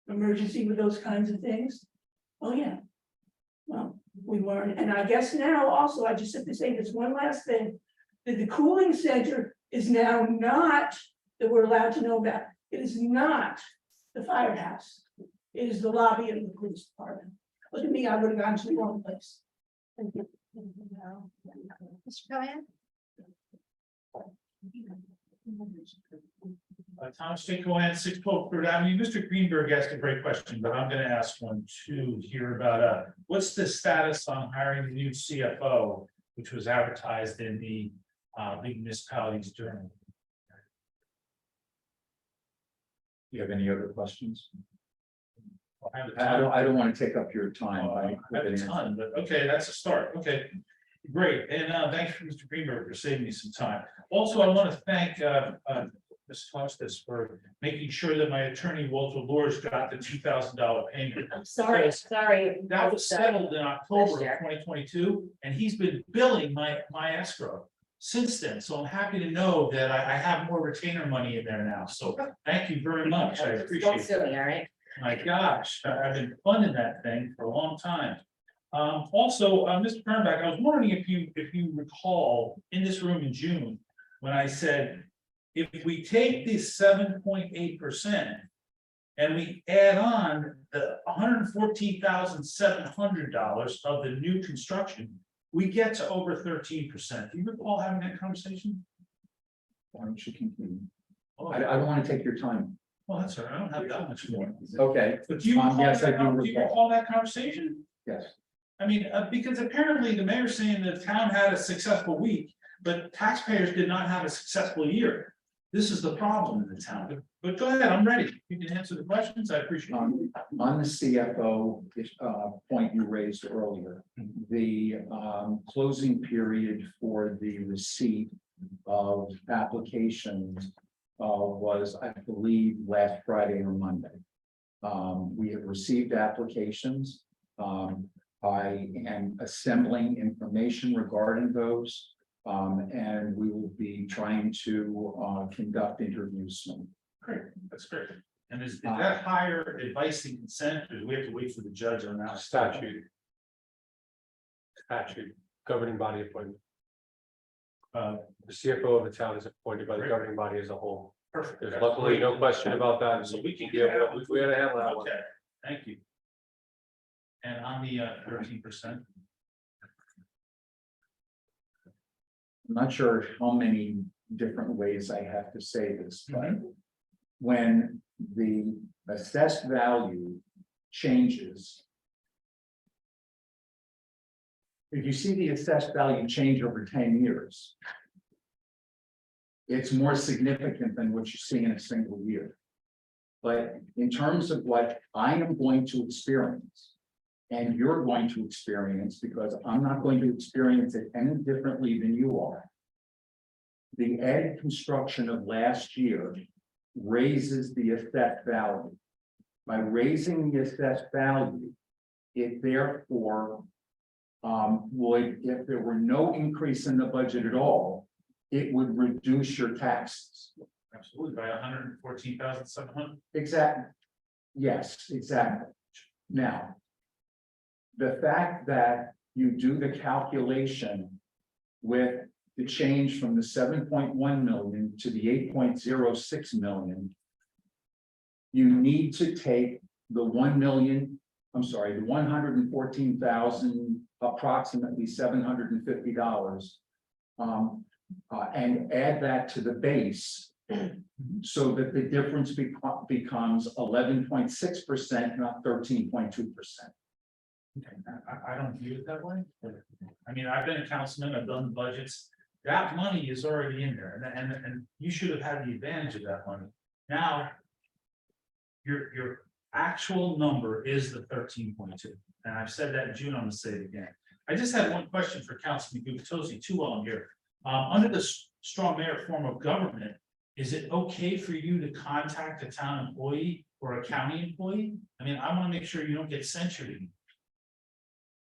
emergency with those kinds of things? Oh, yeah. Well, we weren't, and I guess now also, I just have to say this one last thing, that the cooling center is now not, that we're allowed to know about. It is not the firehouse. It is the lobby of the police department. Look at me, I would have gone to the wrong place. Thank you. Mr. Cohen? Thomas J. Cohen, 612 Third Avenue. Mr. Greenberg asked a great question, but I'm gonna ask one too here about, what's the status on hiring the new CFO, which was advertised in the, big municipalities journal? Do you have any other questions? I have a I ton. don't want to take up your time. I have a ton, but okay, that's a start. Okay, great. And thanks for Mr. Greenberg for saving me some time. Also, I want to thank Ms. Costas for making sure that my attorney Walter Lors got the $2,000 payment. I'm sorry, sorry. That was settled in October of 2022, and he's been billing my escrow since then. So I'm happy to know that I have more retainer money in there now. So thank you very much. I appreciate Don't it. sue me, all right? My gosh, I've been funding that thing for a long time. Also, Mr. Kernback, I was wondering if you recall in this room in June, when I said, if we take this 7.8% and we add on the $114,700 of the new construction, we get to over 13%. Do you recall having that conversation? Why don't you continue? Oh, I don't want to take your time. well, that's all right. I don't have that much more. Okay. But do you recall Yes, I that, do do you recall. recall that conversation? Yes. I mean, because apparently the mayor's saying the town had a successful week, but taxpayers did not have a successful year. This is the problem in the town. But go ahead, I'm ready. You can answer the questions. I appreciate it. On the CFO point you raised earlier, the closing period for the receipt of applications was, I believe, last Friday or Monday. We have received applications. I am assembling information regarding those. And we will be trying to conduct interviews soon. Great, that's great. And is that higher advice and consent, or do we have to wait for the judge on that? Statute, governing body appointment. The CFO of the town is appointed by the governing body as a whole. Perfect. There's luckily no question about that, so we can get, we had to handle that one. Okay, thank you. And on the 13%. I'm not sure how many different ways I have to say this, but when the assessed value changes. If you see the assessed value change over 10 years, it's more significant than what you see in a single year. But in terms of what I am going to experience, and you're going to experience, because I'm not going to experience it any differently than you are. The added construction of last year raises the assessed value. By raising the assessed value, it therefore would, if there were no increase in the budget at all, it would reduce your taxes. Absolutely, by 114,700. Exactly. Yes, exactly. Now, the fact that you do the calculation with the change from the 7.1 million to the 8.06 million, you need to take the 1 million, I'm sorry, the 114,000, approximately $750, and add that to the base, so that the difference becomes 11.6%, not 13.2%. Okay, I don't view it that way. I mean, I've been a councilman, I've done budgets. That money is already in there, and you should have had the advantage of that money. Now, your actual number is the 13.2, and I've said that in June, I'm gonna say it again. I just had one question for Councilman Gubitosi, too, while I'm here. Under the strong mayor form of government, is it okay for you to contact a town employee or a county employee? I mean, I want to make sure you don't get censured.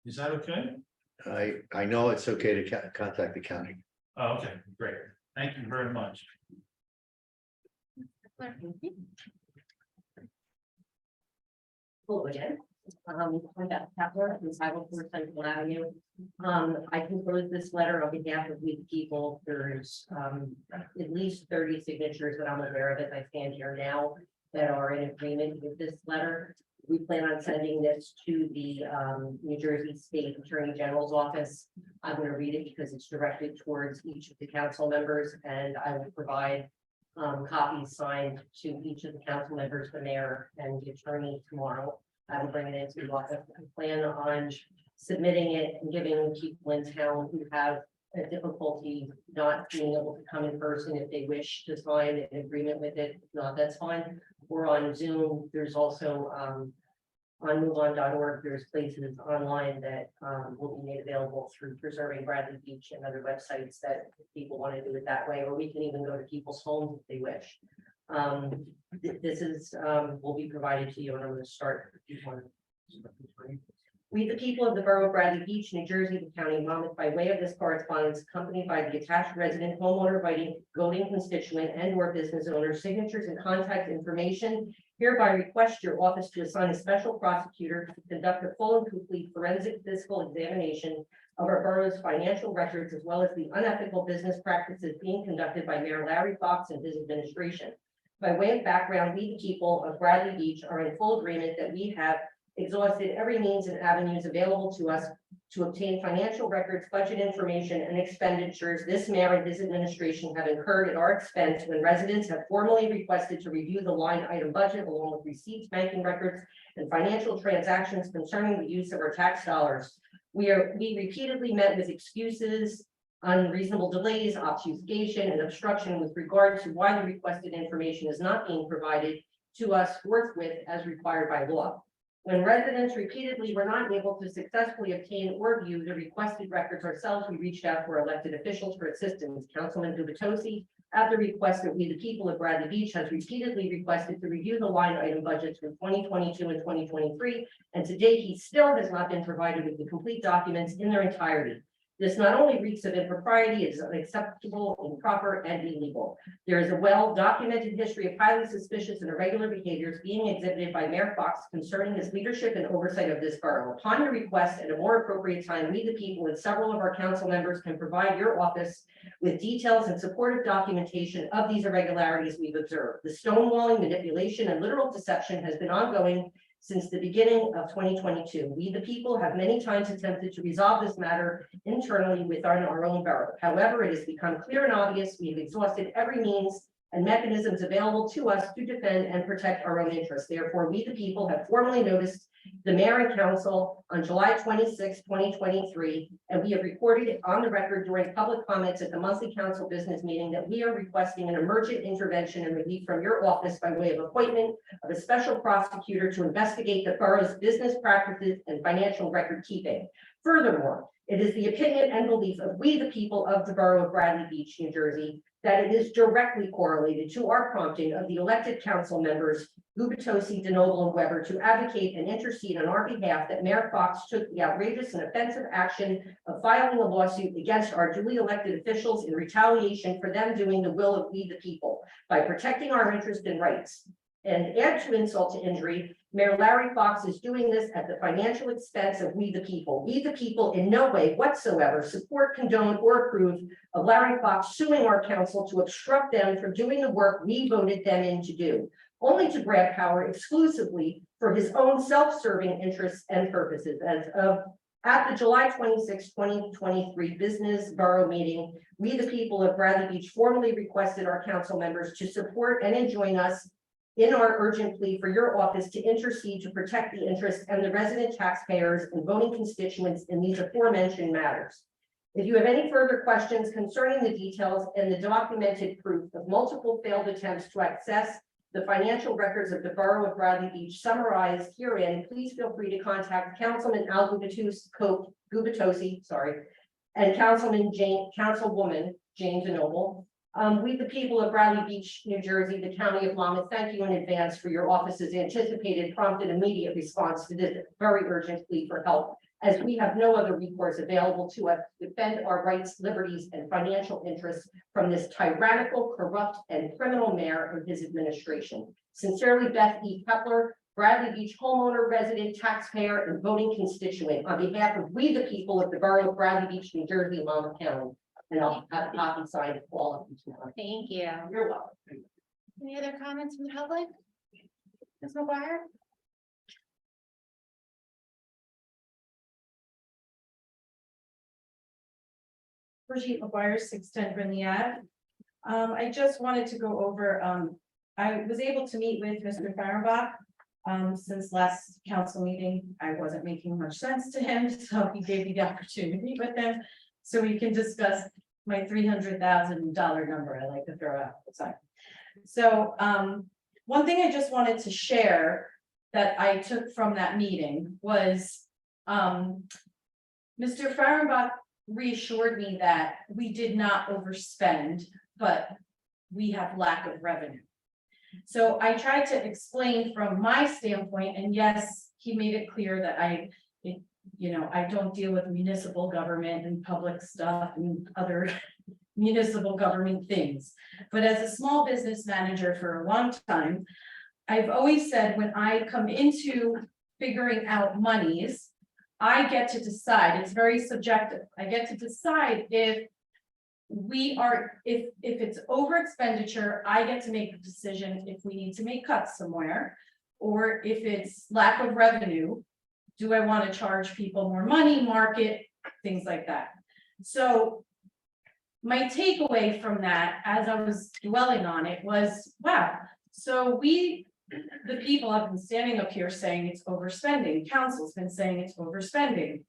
Is that okay? I know it's okay to contact the county. Oh, okay, great. Thank you very much. Hello again. I'm Beth Kepler from 504 Central Avenue. I composed this letter on behalf of We the People. There's at least 30 signatures that I'm aware of as I stand here now that are in agreement with this letter. We plan on sending this to the New Jersey State Attorney General's office. I'm going to read it because it's directed towards each of the council members, and I will provide copies signed to each of the council members, the mayor and the attorney tomorrow. I will bring it into the office. I plan on submitting it and giving people in town who have a difficulty not being able to come in person if they wish to sign an agreement with it. If not, that's fine. We're on Zoom. There's also, on moveon.org, there's places online that will be made available through Preserving Bradley Beach and other websites that people want to do it that way, or we can even go to people's homes if they wish. This is, will be provided to you, and I'm going to start. We, the people of the Borough of Bradley Beach, New Jersey, the County of Monmouth, by way of this correspondence, accompanied by the attached resident homeowner, voting constituent, and/or business owner signatures and contact information, hereby request your office to assign a special prosecutor to conduct a full and complete forensic physical examination of our borough's financial records, as well as the unethical business practices being conducted by Mayor Larry Fox and his administration. By way of background, we, the people of Bradley Beach, are in full agreement that we have exhausted every means and avenues available to us to obtain financial records, budget information, and expenditures this mayor and his administration have incurred at our expense when residents have formally requested to review the line item budget along with receipts, banking records, and financial transactions concerning the use of our tax dollars. We repeatedly met with excuses, unreasonable delays, obfuscation, and obstruction with regard to why the requested information is not being provided to us forthwith as required by law. When residents repeatedly were not able to successfully obtain or view the requested records ourselves, we reached out to our elected officials for assistance. Councilman Gubitosi, at the request of we, the people of Bradley Beach, has repeatedly requested to review the line item budgets for 2022 and 2023, and to date, he still has not been provided with the complete documents in their entirety. This not only reeks of impropriety, it is unacceptable, improper, and illegal. There is a well-documented history of highly suspicious and irregular behaviors being exhibited by Mayor Fox concerning his leadership and oversight of this borough. Upon your request, at a more appropriate time, we, the people, and several of our council members can provide your office with details and supportive documentation of these irregularities we've observed. The stonewalling, manipulation, and literal deception has been ongoing since the beginning of 2022. We, the people, have many times attempted to resolve this matter internally within our own borough. However, it has become clear and obvious we have exhausted every means and mechanisms available to us to defend and protect our own interests. Therefore, we, the people, have formally noticed the mayor and council on July 26, 2023, and we have recorded it on the record during public comments at the monthly council business meeting that we are requesting an emergent intervention and relief from your office by way of appointment of a special prosecutor to investigate the borough's business practices and financial record keeping. Furthermore, it is the opinion and belief of we, the people of the borough of Bradley Beach, New Jersey, that it is directly correlated to our prompting of the elected council members Gubitosi, DeNoble, and Weber to advocate and intercede on our behalf that Mayor Fox took the outrageous and offensive action of filing a lawsuit against our duly elected officials in retaliation for them doing the will of we, the people, by protecting our interests and rights. And add to insult to injury, Mayor Larry Fox is doing this at the financial expense of we, the people. We, the people, in no way whatsoever support, condone, or approve of Larry Fox suing our council to obstruct them from doing the work we voted them in to do, only to grab power exclusively for his own self-serving interests and purposes. As of at the July 26, 2023 business borough meeting, we, the people of Bradley Beach, formally requested our council members to support and join us in our urgent plea for your office to intercede to protect the interests and the resident taxpayers and voting constituents in these aforementioned matters. If you have any further questions concerning the details and the documented proof of multiple failed attempts to access the financial records of the borough of Bradley Beach summarized herein, please feel free to contact Councilman Al Gubitosi, and Councilwoman Jane DeNoble. We, the people of Bradley Beach, New Jersey, the County of Monmouth, thank you in advance for your office's anticipated, prompt, and immediate response to this very urgent plea for help, as we have no other recourse available to us to defend our rights, liberties, and financial interests from this tyrannical, corrupt, and criminal mayor and his administration. Sincerely, Beth E. Kepler, Bradley Beach homeowner, resident, taxpayer, and voting constituent, on behalf of we, the people of the borough of Bradley Beach, New Jersey, and Monmouth County. And I'll have a copy signed of all of them tomorrow. Thank you. You're welcome. Any other comments from the public? Ms. McGuire? Brigitte McGuire, 610 Brindley Ave. I just wanted to go over, I was able to meet with Mr. Fahrenbach. Since last council meeting, I wasn't making much sense to him, so he gave me the opportunity to meet with him. So we can discuss my $300,000 number I like to throw out all the time. So, one thing I just wanted to share that I took from that meeting was, Mr. Fahrenbach reassured me that we did not overspend, but we have lack of revenue. So I tried to explain from my standpoint, and yes, he made it clear that I don't deal with municipal government and public stuff and other municipal government things. But as a small business manager for a long time, I've always said when I come into figuring out monies, I get to decide. It's very subjective. I get to decide if it's over expenditure, I get to make a decision if we need to make cuts somewhere. Or if it's lack of revenue, do I want to charge people more money, market, things like that. So my takeaway from that, as I was dwelling on it, was, wow, so the people have been standing up here saying it's overspending, council's been saying it's overspending.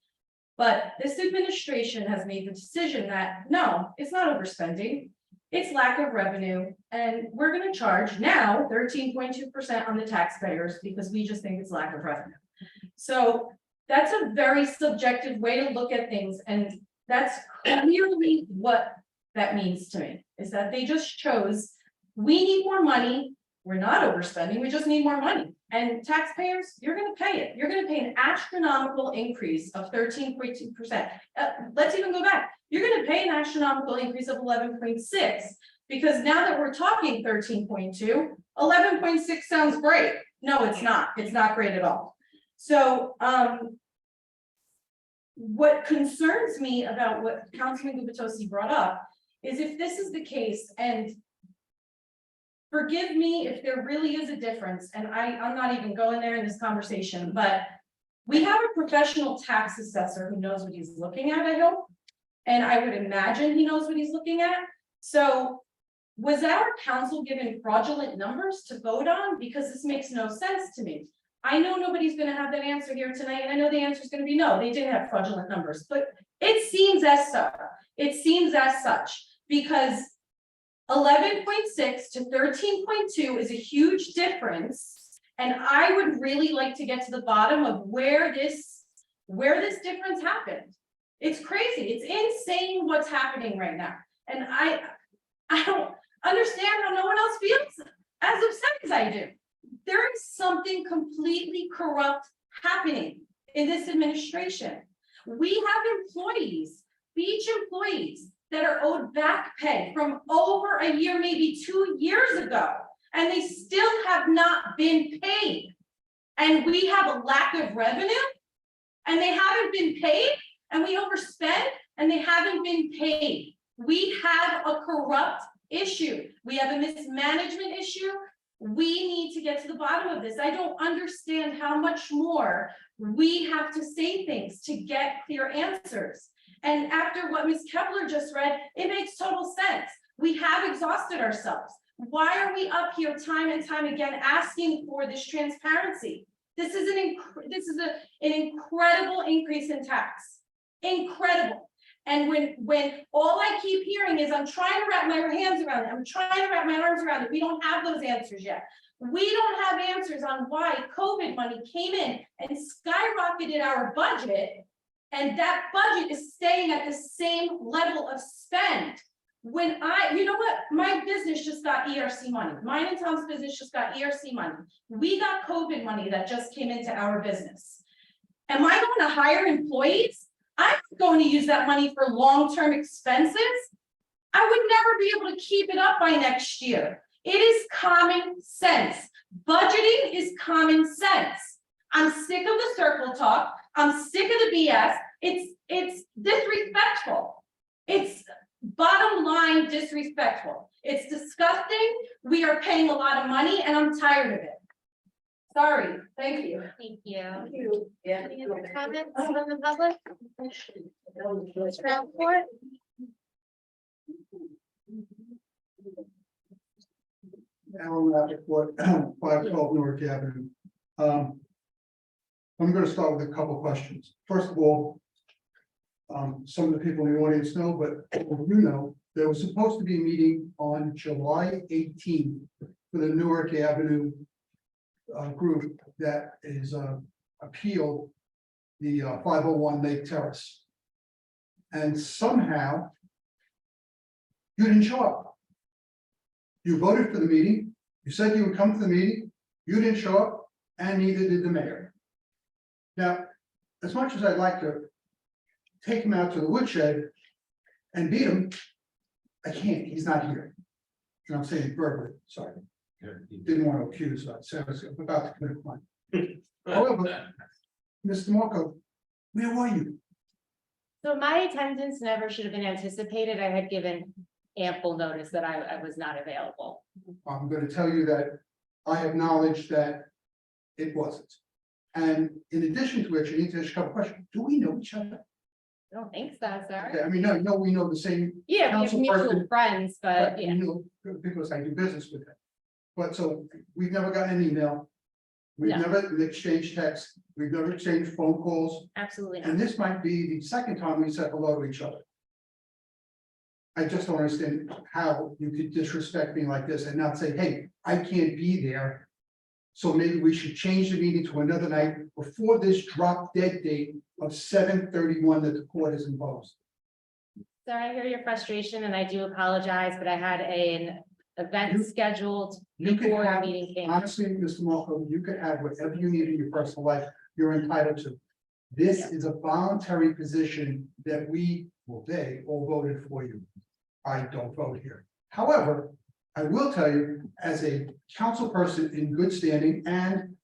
But this administration has made the decision that, no, it's not overspending, it's lack of revenue, and we're gonna charge now 13.2% on the taxpayers because we just think it's lack of revenue. So that's a very subjective way to look at things, and that's clearly what that means to me, is that they just chose, we need more money, we're not overspending, we just need more money. And taxpayers, you're gonna pay it. You're gonna pay an astronomical increase of 13.2%. Let's even go back. You're gonna pay an astronomical increase of 11.6, because now that we're talking 13.2, 11.6 sounds great. No, it's not. It's not great at all. So what concerns me about what Councilman Gubitosi brought up is if this is the case, and forgive me if there really is a difference, and I'm not even going there in this conversation, but we have a professional tax assessor who knows what he's looking at, I hope. And I would imagine he knows what he's looking at. So was our council given fraudulent numbers to vote on? Because this makes no sense to me. I know nobody's gonna have that answer here tonight, and I know the answer is gonna be no, they didn't have fraudulent numbers, but it seems as so. It seems as such, because 11.6 to 13.2 is a huge difference. And I would really like to get to the bottom of where this difference happened. It's crazy. It's insane what's happening right now. And I don't understand how no one else feels as upset as I do. There is something completely corrupt happening in this administration. We have employees, beach employees, that are owed back pay from over a year, maybe 2 years ago, and they still have not been paid. And we have a lack of revenue, and they haven't been paid, and we overspend, and they haven't been paid. We have a corrupt issue. We have a mismanagement issue. We need to get to the bottom of this. I don't understand how much more we have to say things to get clear answers. And after what Ms. Kepler just read, it makes total sense. We have exhausted ourselves. Why are we up here time and time again asking for this transparency? This is an incredible increase in tax. Incredible. And when all I keep hearing is I'm trying to wrap my hands around it, I'm trying to wrap my arms around it, we don't have those answers yet. We don't have answers on why COVID money came in and skyrocketed our budget. And that budget is staying at the same level of spend. When you know what, my business just got ERC money. Mine and Tom's business just got ERC money. We got COVID money that just came into our business. Am I going to hire employees? I'm going to use that money for long-term expenses. I would never be able to keep it up by next year. It is common sense. Budgeting is common sense. I'm sick of the circle talk. I'm sick of the BS. It's disrespectful. It's bottom line disrespectful. It's disgusting. We are paying a lot of money and I'm tired of it. Sorry. Thank you. Thank you. Thank you. Yeah. Any other comments from the public? Ms. Rappaport? Alan Rappaport, 512 Newark Avenue. I'm gonna start with a couple of questions. First of all, some of the people in the audience know, but you know, there was supposed to be a meeting on July 18th for the Newark Avenue group that is appealed the 501 Lake Terrace. And somehow you didn't show up. You voted for the meeting, you said you would come to the meeting, you didn't show up, and neither did the mayor. Now, as much as I'd like to take him out to the woodshed and beat him, I can't, he's not here. And I'm saying verbally, sorry. Didn't want to accuse, I said I was about to commit a crime. However, Mr. Marco, where were you? So my attendance never should have been anticipated. I had given ample notice that I was not available. I'm going to tell you that I acknowledge that it wasn't. And in addition to which, I need to ask a couple questions. Do we know each other? I don't think so, sir. Okay, I mean, no, we know the same. Yeah, we have council mutual person, friends, but we yeah, know because I do business with them. But so we've never gotten an email. We've No. never exchanged texts. We've never exchanged phone calls. absolutely not. And this might be the second time we said hello to each other. I just don't understand how you could disrespect me like this and not say, hey, I can't be there. So maybe we should change the meeting to another night before this drop dead date of 7/31 that the court has imposed. Sir, I hear your frustration and I do apologize, but I had an event scheduled You could before the have, meeting came. honestly, Mr. Marco, you could have whatever you need in your personal life, you're entitled to. This is a voluntary position that they all voted for you. I don't vote here. However, I will tell you, as a council person in good standing and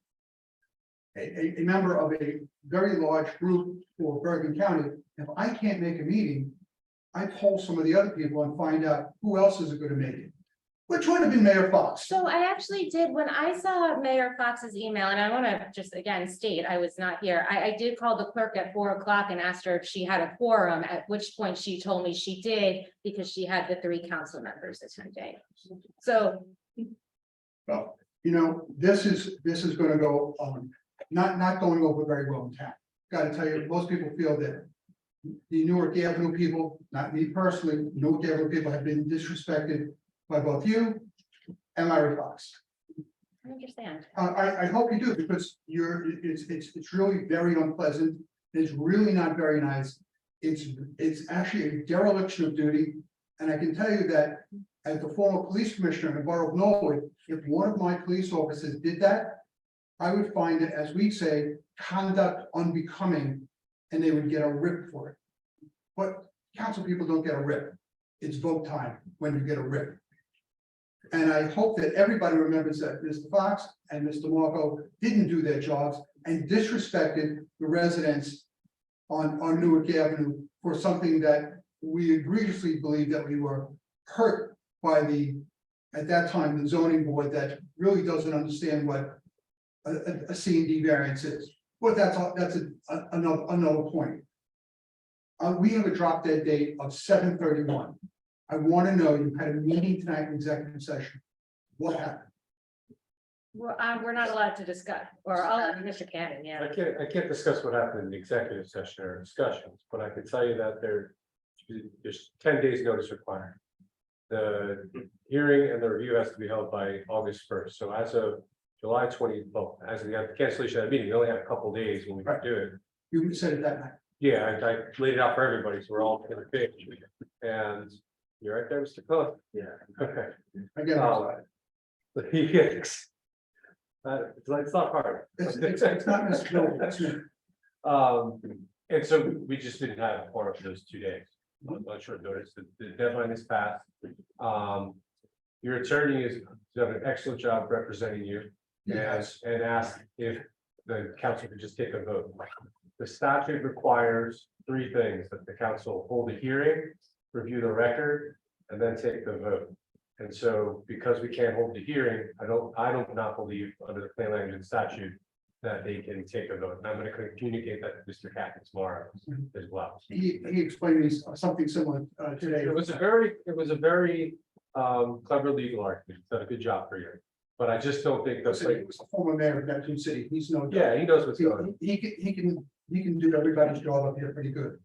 a member of a very large group for Bergen County, if I can't make a meeting, I poll some of the other people and find out who else is going to make it. Which would have been Mayor Fox. So I actually did, when I saw Mayor Fox's email, and I want to just again state, I was not here. I did call the clerk at 4 o'clock and asked her if she had a quorum, at which point she told me she did because she had the 3 council members attending. So Well, you know, this is gonna go, not going over very well in town. Gotta tell you, most people feel that the Newark Avenue people, not me personally, Newark Avenue people have been disrespected by both you and Larry Fox. I understand. I hope you do, because it's really very unpleasant. It's really not very nice. It's actually a dereliction of duty. And I can tell you that as the former police commissioner in the borough of Norwood, if one of my police officers did that, I would find it, as we say, conduct unbecoming, and they would get a rip for it. But council people don't get a rip. It's vote time when you get a rip. And I hope that everybody remembers that Mr. Fox and Mr. Marco didn't do their jobs and disrespected the residents on Newark Avenue for something that we egregiously believe that we were hurt by at that time, the zoning board that really doesn't understand what a C&D variance is. But that's another point. We have a drop dead date of 7/31. I want to know, you had a meeting tonight in executive session. What happened? We're not allowed to discuss, or I'll let Mr. Cannon, yeah. I can't discuss what happened in the executive session or discussions, but I can tell you that there's 10 days notice required. The hearing and the review has to be held by August 1st. So as of July 20, well, as of the cancellation of the meeting, we only had a couple days when we could do it. You said it that night. Yeah, I laid it out for everybody, so we're all in the page. And you're right there, Mr. Cohen. Yeah. Okay. I get it. Yes. It's not hard. It's not Mr. Bill, it's me. And so we just didn't have a quorum for those 2 days. On short notice, the deadline is passed. Your attorney has done an excellent job representing you. Yes. And asked if the council could just take a vote. The statute requires 3 things: that the council hold a hearing, review the record, and then take the vote. And so because we can't hold the hearing, I don't not believe under the plain language and statute that they can take a vote. And I'm going to communicate that to Mr. Catton tomorrow as well. He explained me something similar today. It was a very clever legal argument. He's done a good job for you. But I just don't think that's So he like, was the former mayor of Neptune City, he's no. yeah, he knows what's going on. He can do everybody's job up here pretty good.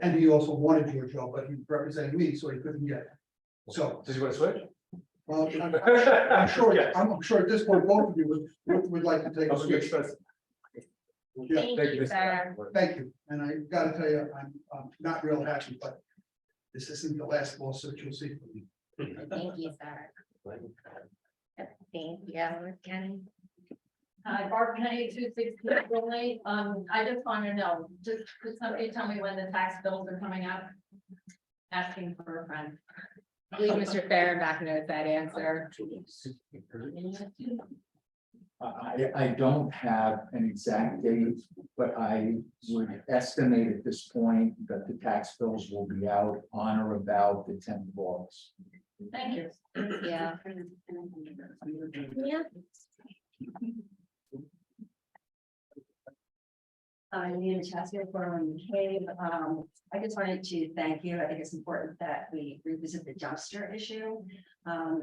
And he also wanted your job, but he was representing me, so he couldn't get it. So, Does he want to switch? well, I'm sure at this point, both of you would like to take a switch. Yeah, Thank you, sir. thank you, and I gotta tell you, I'm not real happy, but this isn't the last lawsuit you'll see from me. Thank you, sir. Thank you, Kenny. Hi, Barb Kenny, 260 Lane. I just want to know, just could somebody tell me when the tax bills are coming up? Asking for a friend. I believe Mr. Farren back knows that answer. I don't have an exact date, but I would estimate at this point that the tax bills will be out on or about the 10th of August. Thank you. Yeah. Yeah. I'm Ian Chasker from Cave. I just wanted to thank you. I think it's important that we revisit the dumpster issue.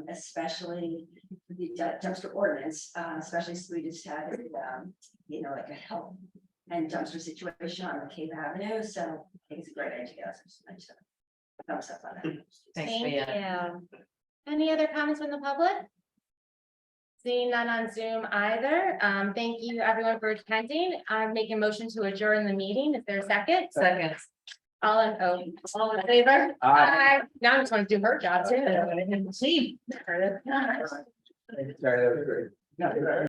Especially the dumpster ordinance, especially since we just had, like a health and dumpster situation on Cave Avenue. So I think it's a great idea. So I just thumbs up on it. Thank you. Any other comments from the public? Seeing none on Zoom either. Thank you everyone for attending. I'm making a motion to adjourn the meeting. Is there a second? Second. All in favor? Aye. Now I just want to do her job too. Sorry, that was great.